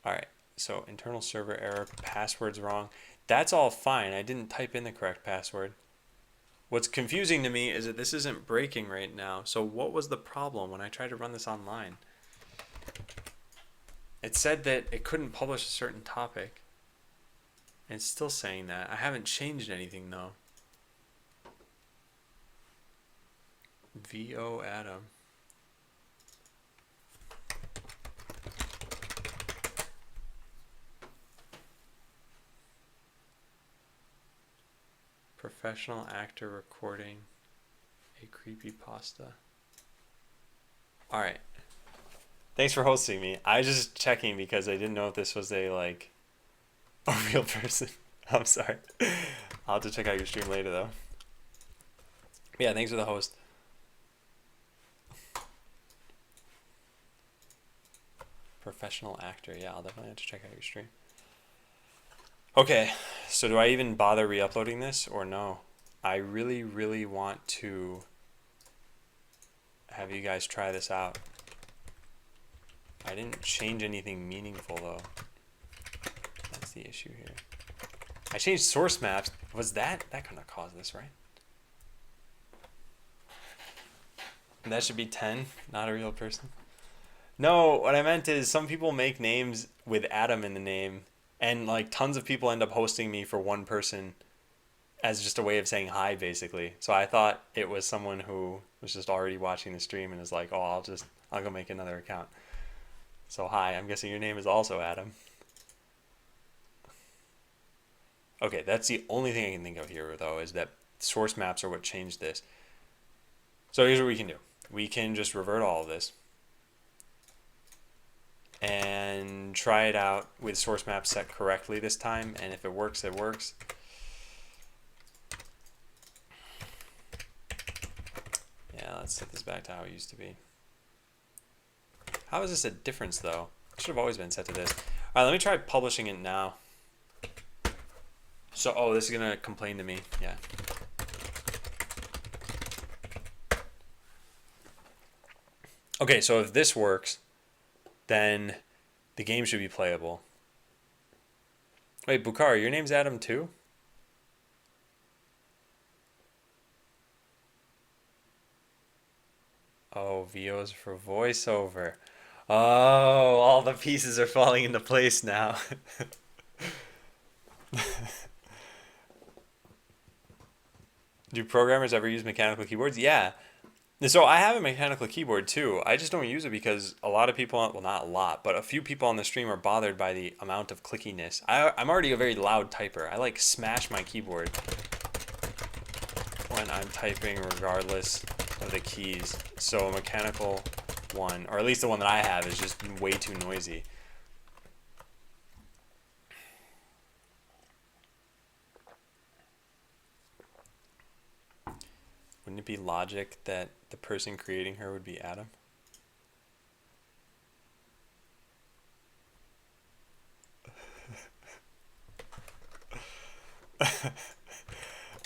Alright. So internal server error, password's wrong. That's all fine. I didn't type in the correct password. What's confusing to me is that this isn't breaking right now. So what was the problem when I tried to run this online? It said that it couldn't publish a certain topic. And it's still saying that. I haven't changed anything though. VO Adam. Professional actor recording a creepypasta. Alright. Thanks for hosting me. I was just checking because I didn't know if this was a real person. I'm sorry. I'll have to check out your stream later though. Yeah, thanks for the host. Professional actor. Yeah, I'll definitely have to check out your stream. Okay, So do I even bother re-uploading this or no? I really, really want to have you guys try this out. I didn't change anything meaningful though. That's the issue here. I changed source maps. Was that couldn't have caused this, right? That should be 10, not a real person. No, what I meant is some people make names with Adam in the name, and like tons of people end up hosting me for one person as just a way of saying hi, basically. So I thought it was someone who was just already watching the stream and is like, oh, I'll go make another account. So hi, I'm guessing your name is also Adam. Okay, that's the only thing I can think of here, though, is that source maps are what changed this. So here's what we can do. We can just revert all of this and try it out with source maps set correctly this time, and if it works, it works. Yeah, let's set this back to how it used to be. How is this a difference, though? It should have always been set to this. All right, let me try publishing it now. So, oh, this is going to complain to me. Yeah. Okay, so if this works, then the game should be playable. Wait, Bukhari, your name's Adam too? Oh, VOs for voiceover. Oh, all the pieces are falling into place now. Do programmers ever use mechanical keyboards? Yeah. So I have a mechanical keyboard too. I just don't use it because a lot of people, well, not a lot, but a few people on the stream are bothered by the amount of clickiness. I'm already a very loud typer. I like smash my keyboard when I'm typing regardless of the keys. So a mechanical one, or at least the one that I have, is just way too noisy. Wouldn't it be logic that the person creating her would be Adam?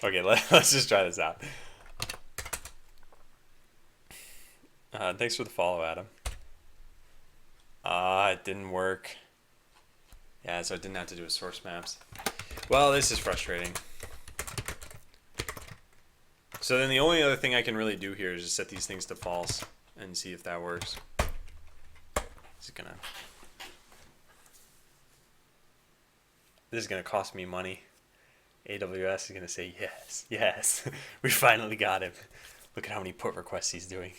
Okay, let's just try this out. Thanks for the follow, Adam. It didn't work. Yeah, so it didn't have to do with source maps. Well, this is frustrating. So then the only other thing I can really do here is just set these things to false and see if that works. This is gonna cost me money. AWS is gonna say yes, yes, we finally got him. Look at how many put requests he's doing.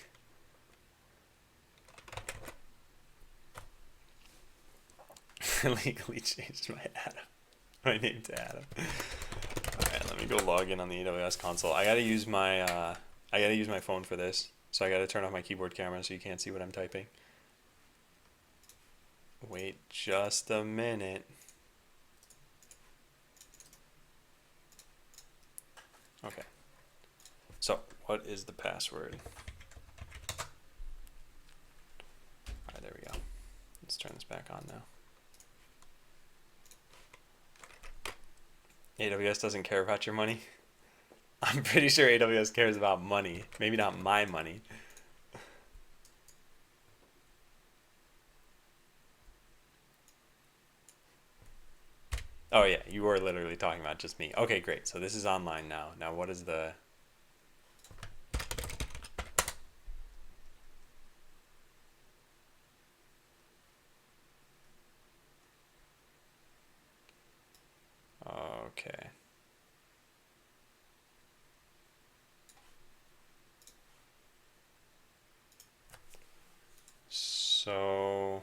Legally changed my name to Adam. Alright, let me go log in on the AWS console. I gotta use my phone for this, so I gotta turn off my keyboard camera so you can't see what I'm typing. Wait just a minute. Okay. So, what is the password? Alright, there we go. Let's turn this back on now. AWS doesn't care about your money. I'm pretty sure AWS cares about money. Maybe not my money. Oh yeah, you were literally talking about just me. Okay, great. So this is online now. Now what is the... Okay. So...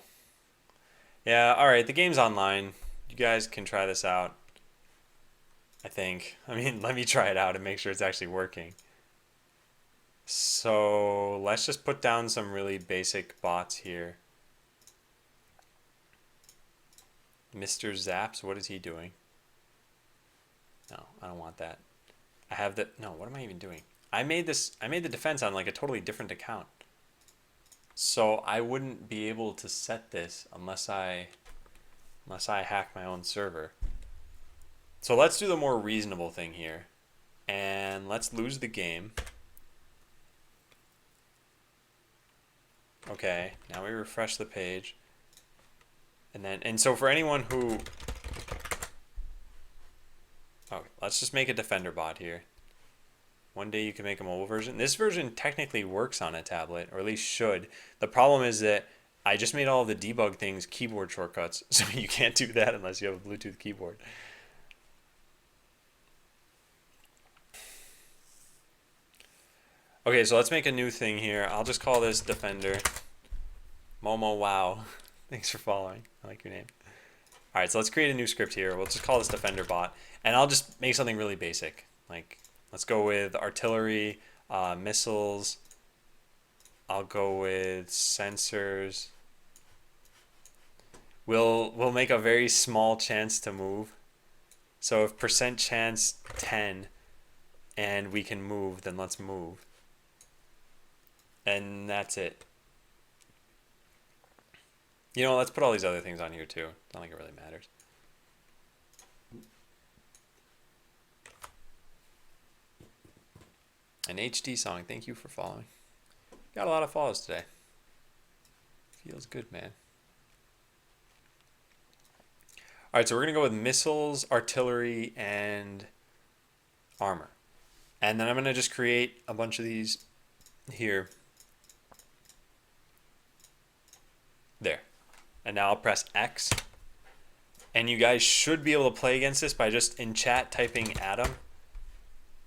Yeah, alright, the game's online. You guys can try this out, I think. I mean, let me try it out and make sure it's actually working. So let's just put down some really basic bots here. Mr. Zaps, what is he doing? No, I don't want that. I have the... No, what am I even doing? I made the defense on like a totally different account. So I wouldn't be able to set this unless I hack my own server. So let's do the more reasonable thing here. And let's lose the game. Okay, now we refresh the page. And so for anyone who... Oh, let's just make a defender bot here. One day you can make a mobile version. This version technically works on a tablet, or at least should. The problem is that I just made all of the debug things keyboard shortcuts, so you can't do that unless you have a Bluetooth keyboard. Okay, so let's make a new thing here. I'll just call this Defender. Momo Wow. Thanks for following. I like your name. All right, so let's create a new script here. We'll just call this Defender bot, and I'll just make something really basic. Like, let's go with artillery, missiles. I'll go with sensors. We'll make a very small chance to move. So if percent chance 10, and we can move, then let's move. And that's it. You know, let's put all these other things on here too. It's not like it really matters. An HD song. Thank you for following. Got a lot of follows today. Feels good, man. All right, so we're going to go with missiles, artillery, and armor. And then I'm going to just create a bunch of these here. There. And now I'll press X. And you guys should be able to play against this by just in chat typing Adam.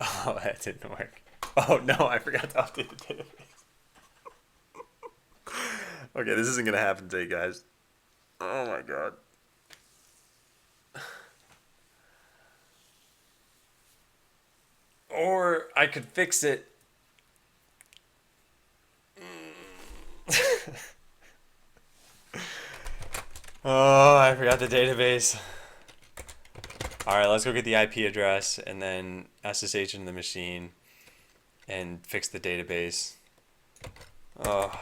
Oh, that didn't work. Oh, no, I forgot to update the database. Okay, this isn't going to happen today, guys. Oh, my God. Or I could fix it. Oh, I forgot the database. Alright, let's go get the IP address and then SSH in the machine and fix the database. Oh.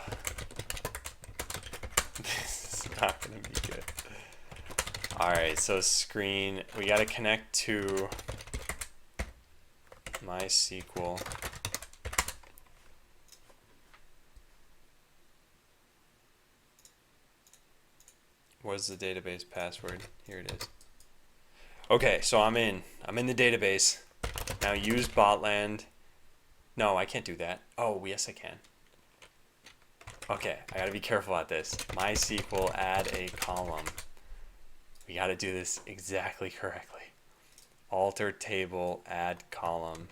This is not going to be good. Alright, so screen. We got to connect to MySQL. What's the database password? Here it is. Okay, so I'm in the database. Now use botland. No, I can't do that. Oh, yes I can. Okay, I gotta be careful at this. MySQL, add a column. We gotta do this exactly correctly. Alter table, add column.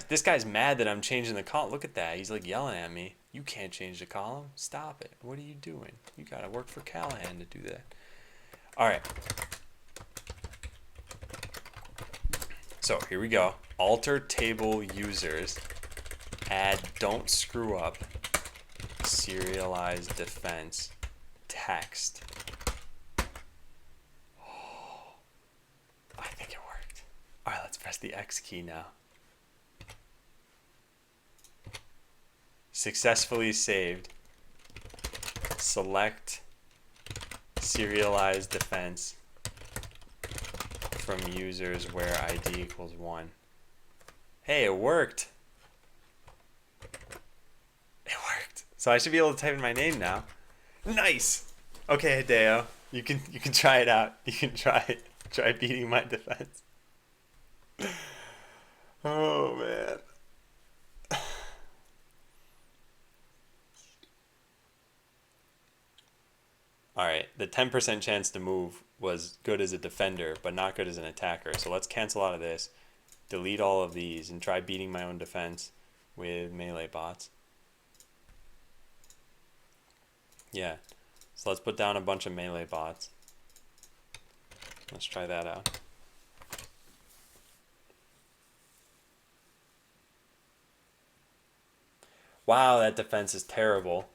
This guy's mad that I'm changing the column. Look at that. He's like yelling at me. You can't change the column. Stop it. What are you doing? You gotta work for Callahan to do that. All right. So here we go. Alter table users. Add don't screw up. Serialized defense. Text. Oh, I think it worked. All right, let's press the X key now. Successfully saved. Select serialized defense from users where ID equals 1. Hey, it worked. It worked. So I should be able to type in my name now. Nice. Okay, Hideo, you can try it out. You can try beating my defense. Oh man. Alright, the 10% chance to move was good as a defender, but not good as an attacker. So let's cancel out of this, delete all of these, and try beating my own defense with melee bots. Yeah, so let's put down a bunch of melee bots. Let's try that out. Wow, that defense is terrible.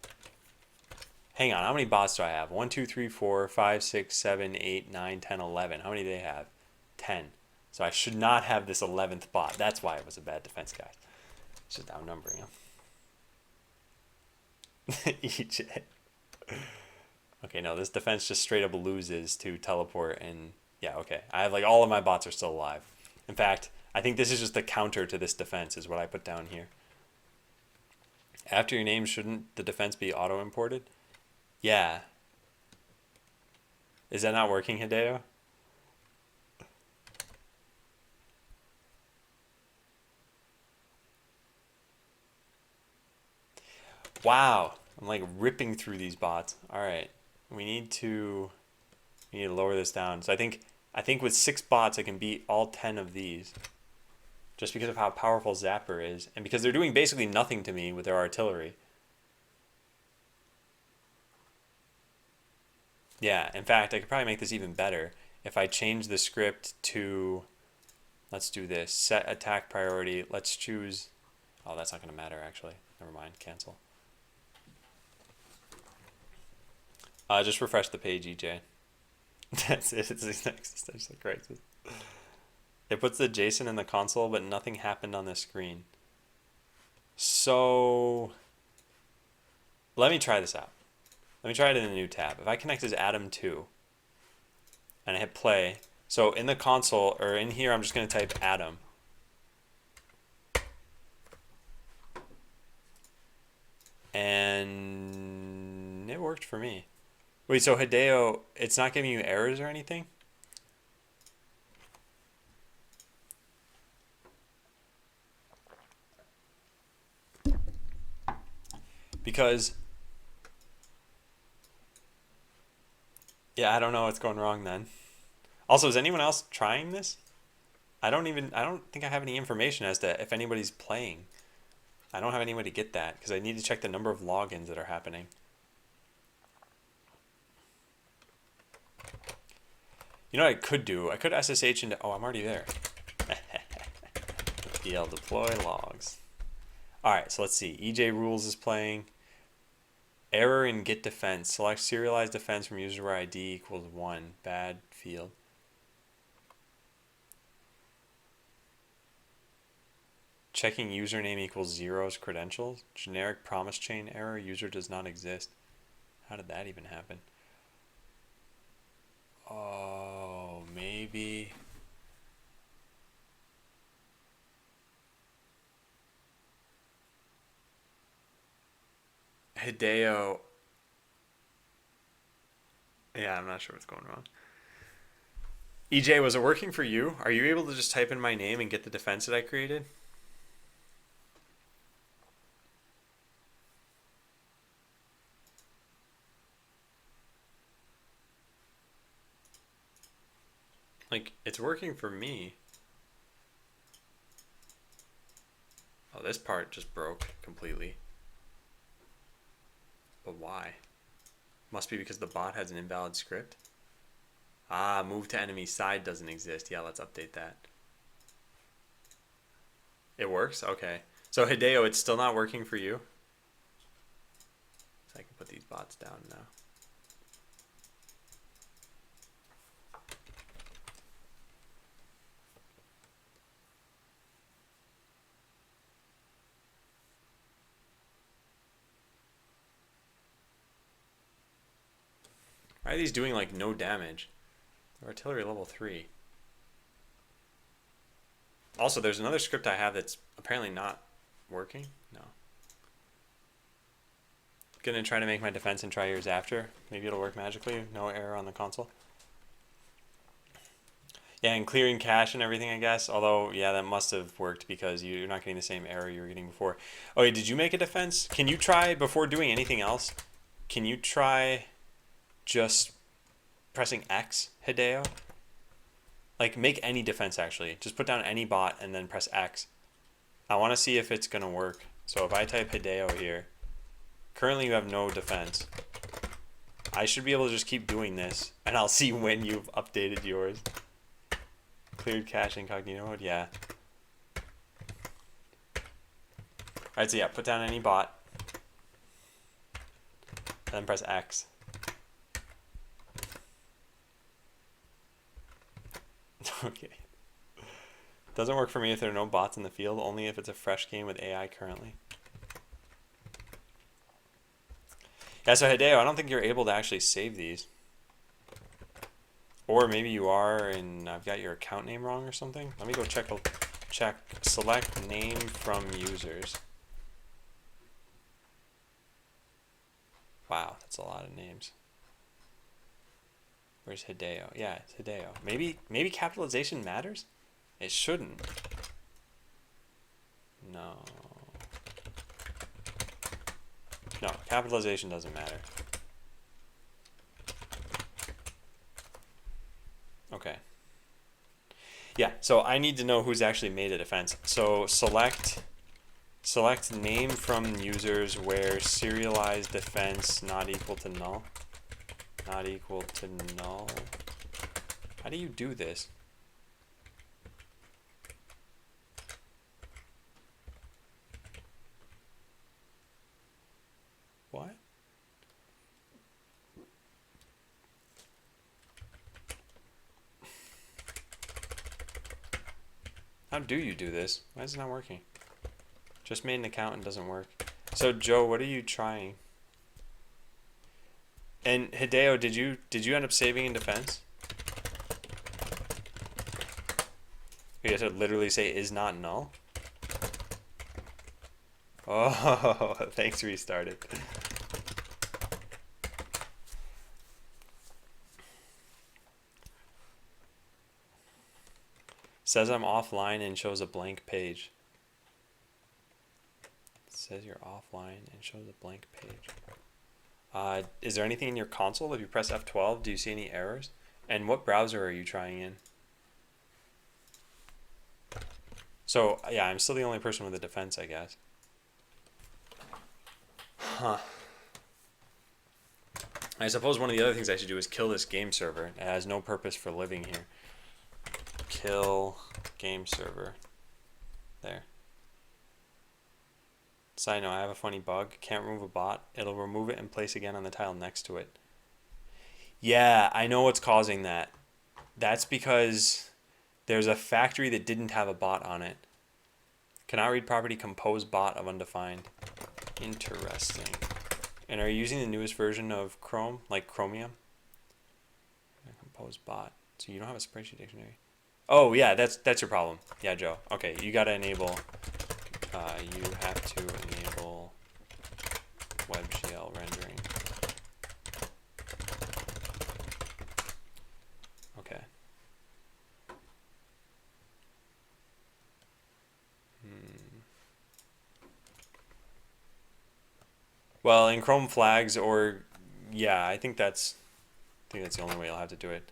Hang on, how many bots do I have? 1, 2, 3, 4, 5, 6, 7, 8, 9, 10, 11. How many do they have? 10. So I should not have this 11th bot. That's why it was a bad defense, guys. It's just outnumbering them. EJ. Okay, no, this defense just straight up loses to teleport and yeah, okay. I have like all of my bots are still alive. In fact, I think this is just the counter to this defense is what I put down here. After your name, shouldn't the defense be auto-imported? Yeah. Is that not working, Hideo? Wow. I'm like ripping through these bots. All right. We need to lower this down. So I think with 6 bots I can beat all 10 of these. Just because of how powerful Zapper is and because they're doing basically nothing to me with their artillery. Yeah, in fact, I could probably make this even better if I change the script to, let's do this, set attack priority. Let's choose, oh, that's not going to matter actually. Never mind, cancel. Just refresh the page, EJ. That's it, it's an existential crisis. It puts the JSON in the console, but nothing happened on the screen. So, let me try this out. Let me try it in a new tab. If I connect as Adam2 and I hit play, so in the console or in here, I'm just going to type Adam. And it worked for me. Wait, so Hideo, it's not giving you errors or anything? Because yeah, I don't know what's going wrong then. Also, is anyone else trying this? I don't think I have any information as to if anybody's playing. I don't have any way to get that because I need to check the number of logins that are happening. You know what I could do? I could SSH into, oh, I'm already there. DL deploy logs. All right, so let's see. EJ rules is playing. Error in get defense. Select serialized defense from user where ID equals 1. Bad field. Checking username equals 0's credentials. Generic promise chain error. User does not exist. How did that even happen? Oh, maybe. Hideo. Yeah, I'm not sure what's going wrong. EJ, was it working for you? Are you able to just type in my name and get the defense that I created? Like, it's working for me. Oh, this part just broke completely. But why? Must be because the bot has an invalid script. Ah, move to enemy side doesn't exist. Yeah, let's update that. It works? Okay. So Hideo, it's still not working for you? So I can put these bots down now. Why are these doing like no damage? They're artillery level 3. Also, there's another script I have that's apparently not working. No. Gonna try to make my defense and try yours after. Maybe it'll work magically. No error on the console. Yeah, and clearing cache and everything, I guess. Although, yeah, that must have worked because you're not getting the same error you were getting before. Okay, did you make a defense? Can you try, before doing anything else, can you try just pressing X, Hideo? Like, make any defense, actually. Just put down any bot and then press X. I want to see if it's going to work. So if I type Hideo here, currently you have no defense. I should be able to just keep doing this, and I'll see when you've updated yours. Cleared cache incognito mode, yeah. Alright, so yeah, put down any bot. And then press X. Okay. Doesn't work for me if there are no bots in the field, only if it's a fresh game with AI currently. Yeah, so Hideo, I don't think you're able to actually save these. Or maybe you are and I've got your account name wrong or something. Let me go check. Select name from users. Wow, that's a lot of names. Where's Hideo? Yeah, it's Hideo. Maybe capitalization matters? It shouldn't. No. No, capitalization doesn't matter. Okay. Yeah, so I need to know who's actually made a defense. So select name from users where serialized defense not equal to null. Not equal to null. How do you do this? What? How do you do this? Why is it not working? Just made an account and doesn't work. So Joe, what are you trying? And Hideo, did you end up saving in defense? You have to literally say is not null. Oh, thanks, restarted. Says I'm offline and shows a blank page. It says you're offline and shows a blank page. Is there anything in your console? If you press F12, do you see any errors? And what browser are you trying in? So, yeah, I'm still the only person with a defense, I guess. Huh. I suppose one of the other things I should do is kill this game server. It has no purpose for living here. Kill game server. There. Side note, I have a funny bug. Can't remove a bot. It'll remove it and place again on the tile next to it. Yeah, I know what's causing that. That's because there's a factory that didn't have a bot on it. Cannot read property compose bot of undefined. Interesting. And are you using the newest version of Chrome, like Chromium? Compose bot. So you don't have a spreadsheet dictionary. Oh yeah, that's your problem. Yeah, Joe. Okay, you gotta enable. You have to enable WebGL rendering. Okay. Well, in Chrome flags, or yeah, I think that's the only way you'll have to do it.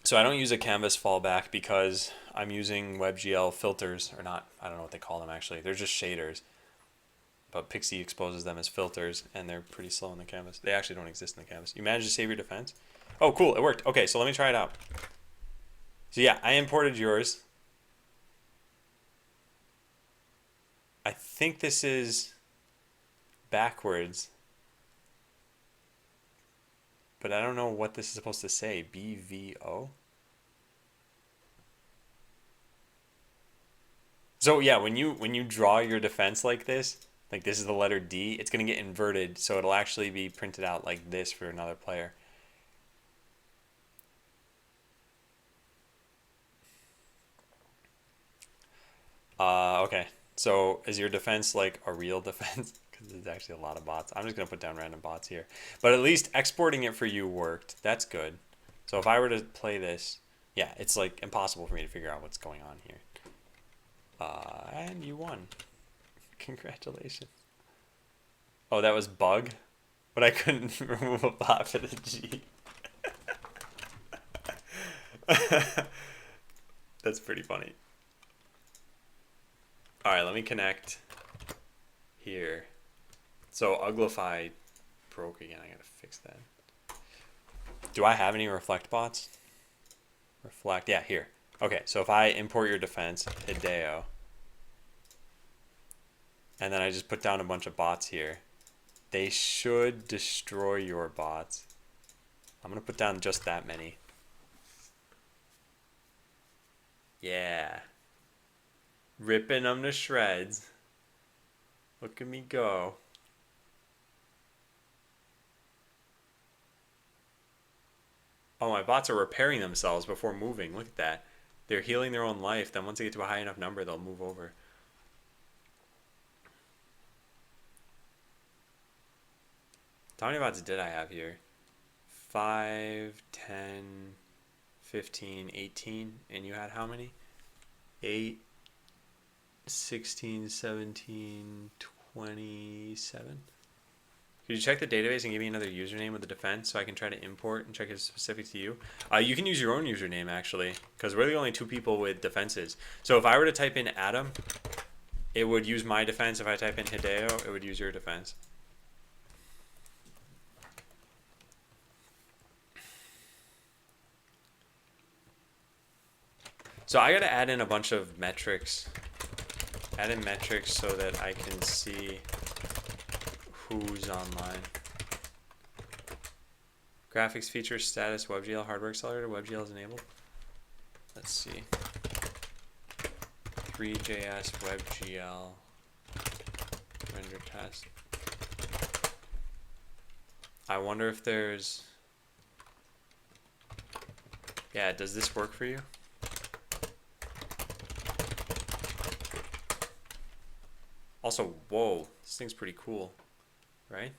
So I don't use a canvas fallback because I'm using WebGL filters, or not, I don't know what they call them actually. They're just shaders. But Pixie exposes them as filters, and they're pretty slow in the canvas. They actually don't exist in the canvas. You managed to save your defense? Oh, cool, it worked. Okay, so let me try it out. So yeah, I imported yours. I think this is backwards. But I don't know what this is supposed to say. BVO? So yeah, when you draw your defense like this is the letter D, it's gonna get inverted, so it'll actually be printed out like this for another player. Okay. So is your defense like a real defense? Because there's actually a lot of bots. I'm just gonna put down random bots here. But at least exporting it for you worked. That's good. So if I were to play this, yeah, it's like impossible for me to figure out what's going on here. And you won. Congratulations. Oh, that was bug? But I couldn't remove a bot for the G. That's pretty funny. Alright, let me connect here. So Uglify broke again. I gotta fix that. Do I have any reflect bots? Reflect, yeah, here. Okay, so if I import your defense, Hideo, and then I just put down a bunch of bots here, they should destroy your bots. I'm gonna put down just that many. Yeah. ripping them to shreds. Look at me go. Oh, my bots are repairing themselves before moving. Look at that. They're healing their own life. Then once they get to a high enough number, they'll move over. How many bots did I have here? 5, 10, 15, 18. And you had how many? 8, 16, 17, 27. Could you check the database and give me another username with the defense so I can try to import and check it's specific to you? You can use your own username, actually, because we're the only 2 people with defenses. So if I were to type in Adam, it would use my defense. If I type in Hideo, it would use your defense. So I got to add in a bunch of metrics. Add in metrics so that I can see who's online. Graphics features status WebGL hardware accelerator. WebGL is enabled. Let's see. 3JS WebGL render test. I wonder if there's. Yeah, does this work for you? Also, whoa, this thing's pretty cool, right?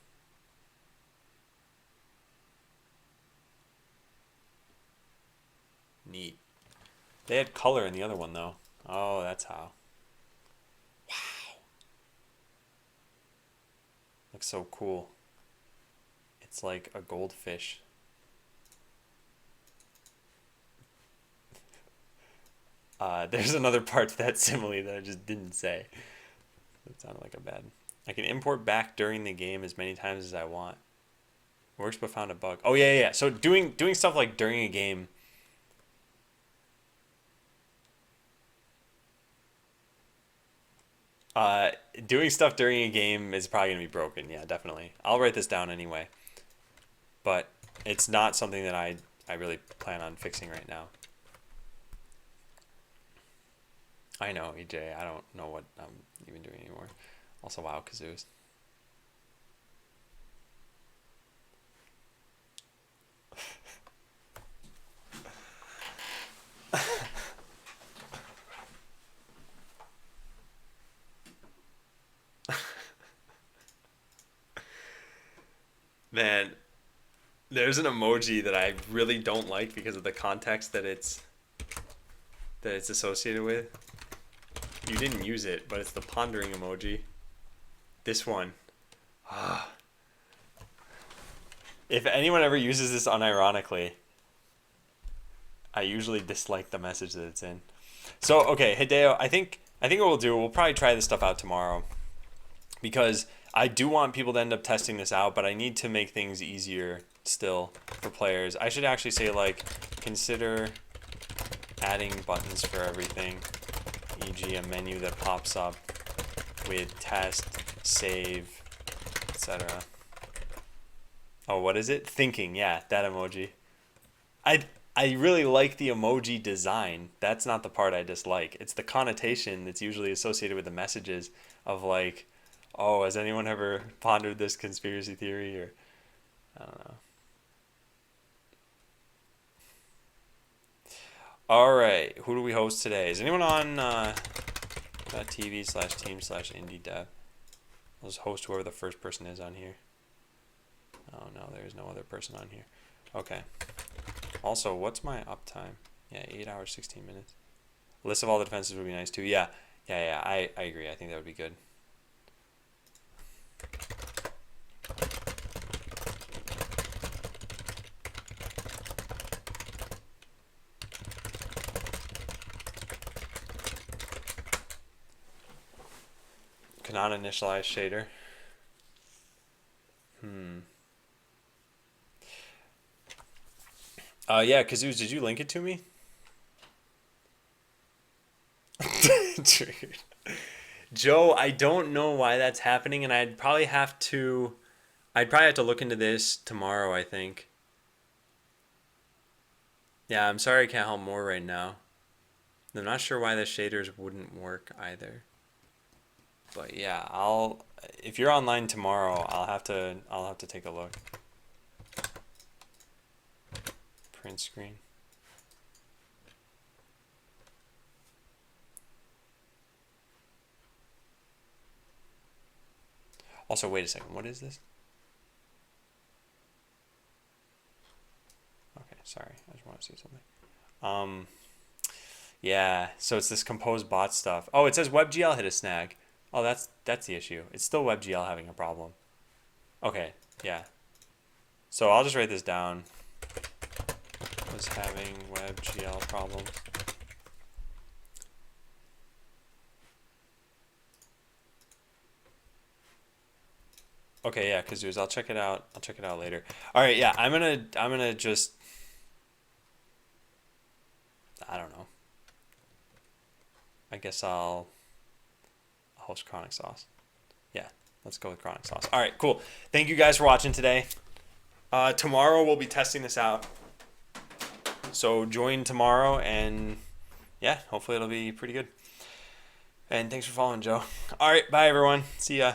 Neat. They had color in the other one, though. Oh, that's how. Wow. Looks so cool. It's like a goldfish. There's another part to that simile that I just didn't say. That sounded like a bad. I can import back during the game as many times as I want. Works but found a bug. Oh yeah. So doing stuff like during a game. Doing stuff during a game is probably gonna be broken. Yeah, definitely. I'll write this down anyway. But it's not something that I really plan on fixing right now. I know, EJ. I don't know what I'm even doing anymore. Also, wow, kazoos. Man, there's an emoji that I really don't like because of the context that it's associated with. You didn't use it, but it's the pondering emoji. This one. If anyone ever uses this unironically, I usually dislike the message that it's in. So, okay, Hideo, I think what we'll do, we'll probably try this stuff out tomorrow. Because I do want people to end up testing this out, but I need to make things easier still for players. I should actually say, like, consider adding buttons for everything, e.g. a menu that pops up with test, save, etc. Oh, what is it? Thinking, yeah, that emoji. I really like the emoji design. That's not the part I dislike. It's the connotation that's usually associated with the messages of like, oh, has anyone ever pondered this conspiracy theory? Or I don't know. All right, who do we host today? Is anyone on .tv/team/indie dev? I'll just host whoever the first person is on here. Oh no, there's no other person on here. Okay. Also, what's my uptime? Yeah, 8 hours, 16 minutes. List of all the defenses would be nice too. Yeah, I agree. I think that would be good. Cannot initialize shader. Yeah, Kazoos, did you link it to me? Triggered. Joe, I don't know why that's happening, and I'd probably have to look into this tomorrow, I think. Yeah, I'm sorry I can't help more right now. I'm not sure why the shaders wouldn't work either. But yeah, if you're online tomorrow, I'll have to take a look. Print screen. Also, wait a second. What is this? Okay, sorry. I just want to see something. Yeah. So it's this compose bot stuff. Oh, it says WebGL hit a snag. Oh, that's the issue. It's still WebGL having a problem. Okay. Yeah. So I'll just write this down. Was having WebGL problems. Okay, yeah, Kazoos, I'll check it out. I'll check it out later. All right, yeah, I'm gonna just I don't know. I guess I'll host Chronic Sauce. Yeah, let's go with Chronic Sauce. All right, cool. Thank you guys for watching today. Tomorrow we'll be testing this out. So join tomorrow, and yeah, hopefully it'll be pretty good. And thanks for following, Joe. All right, bye everyone. See ya.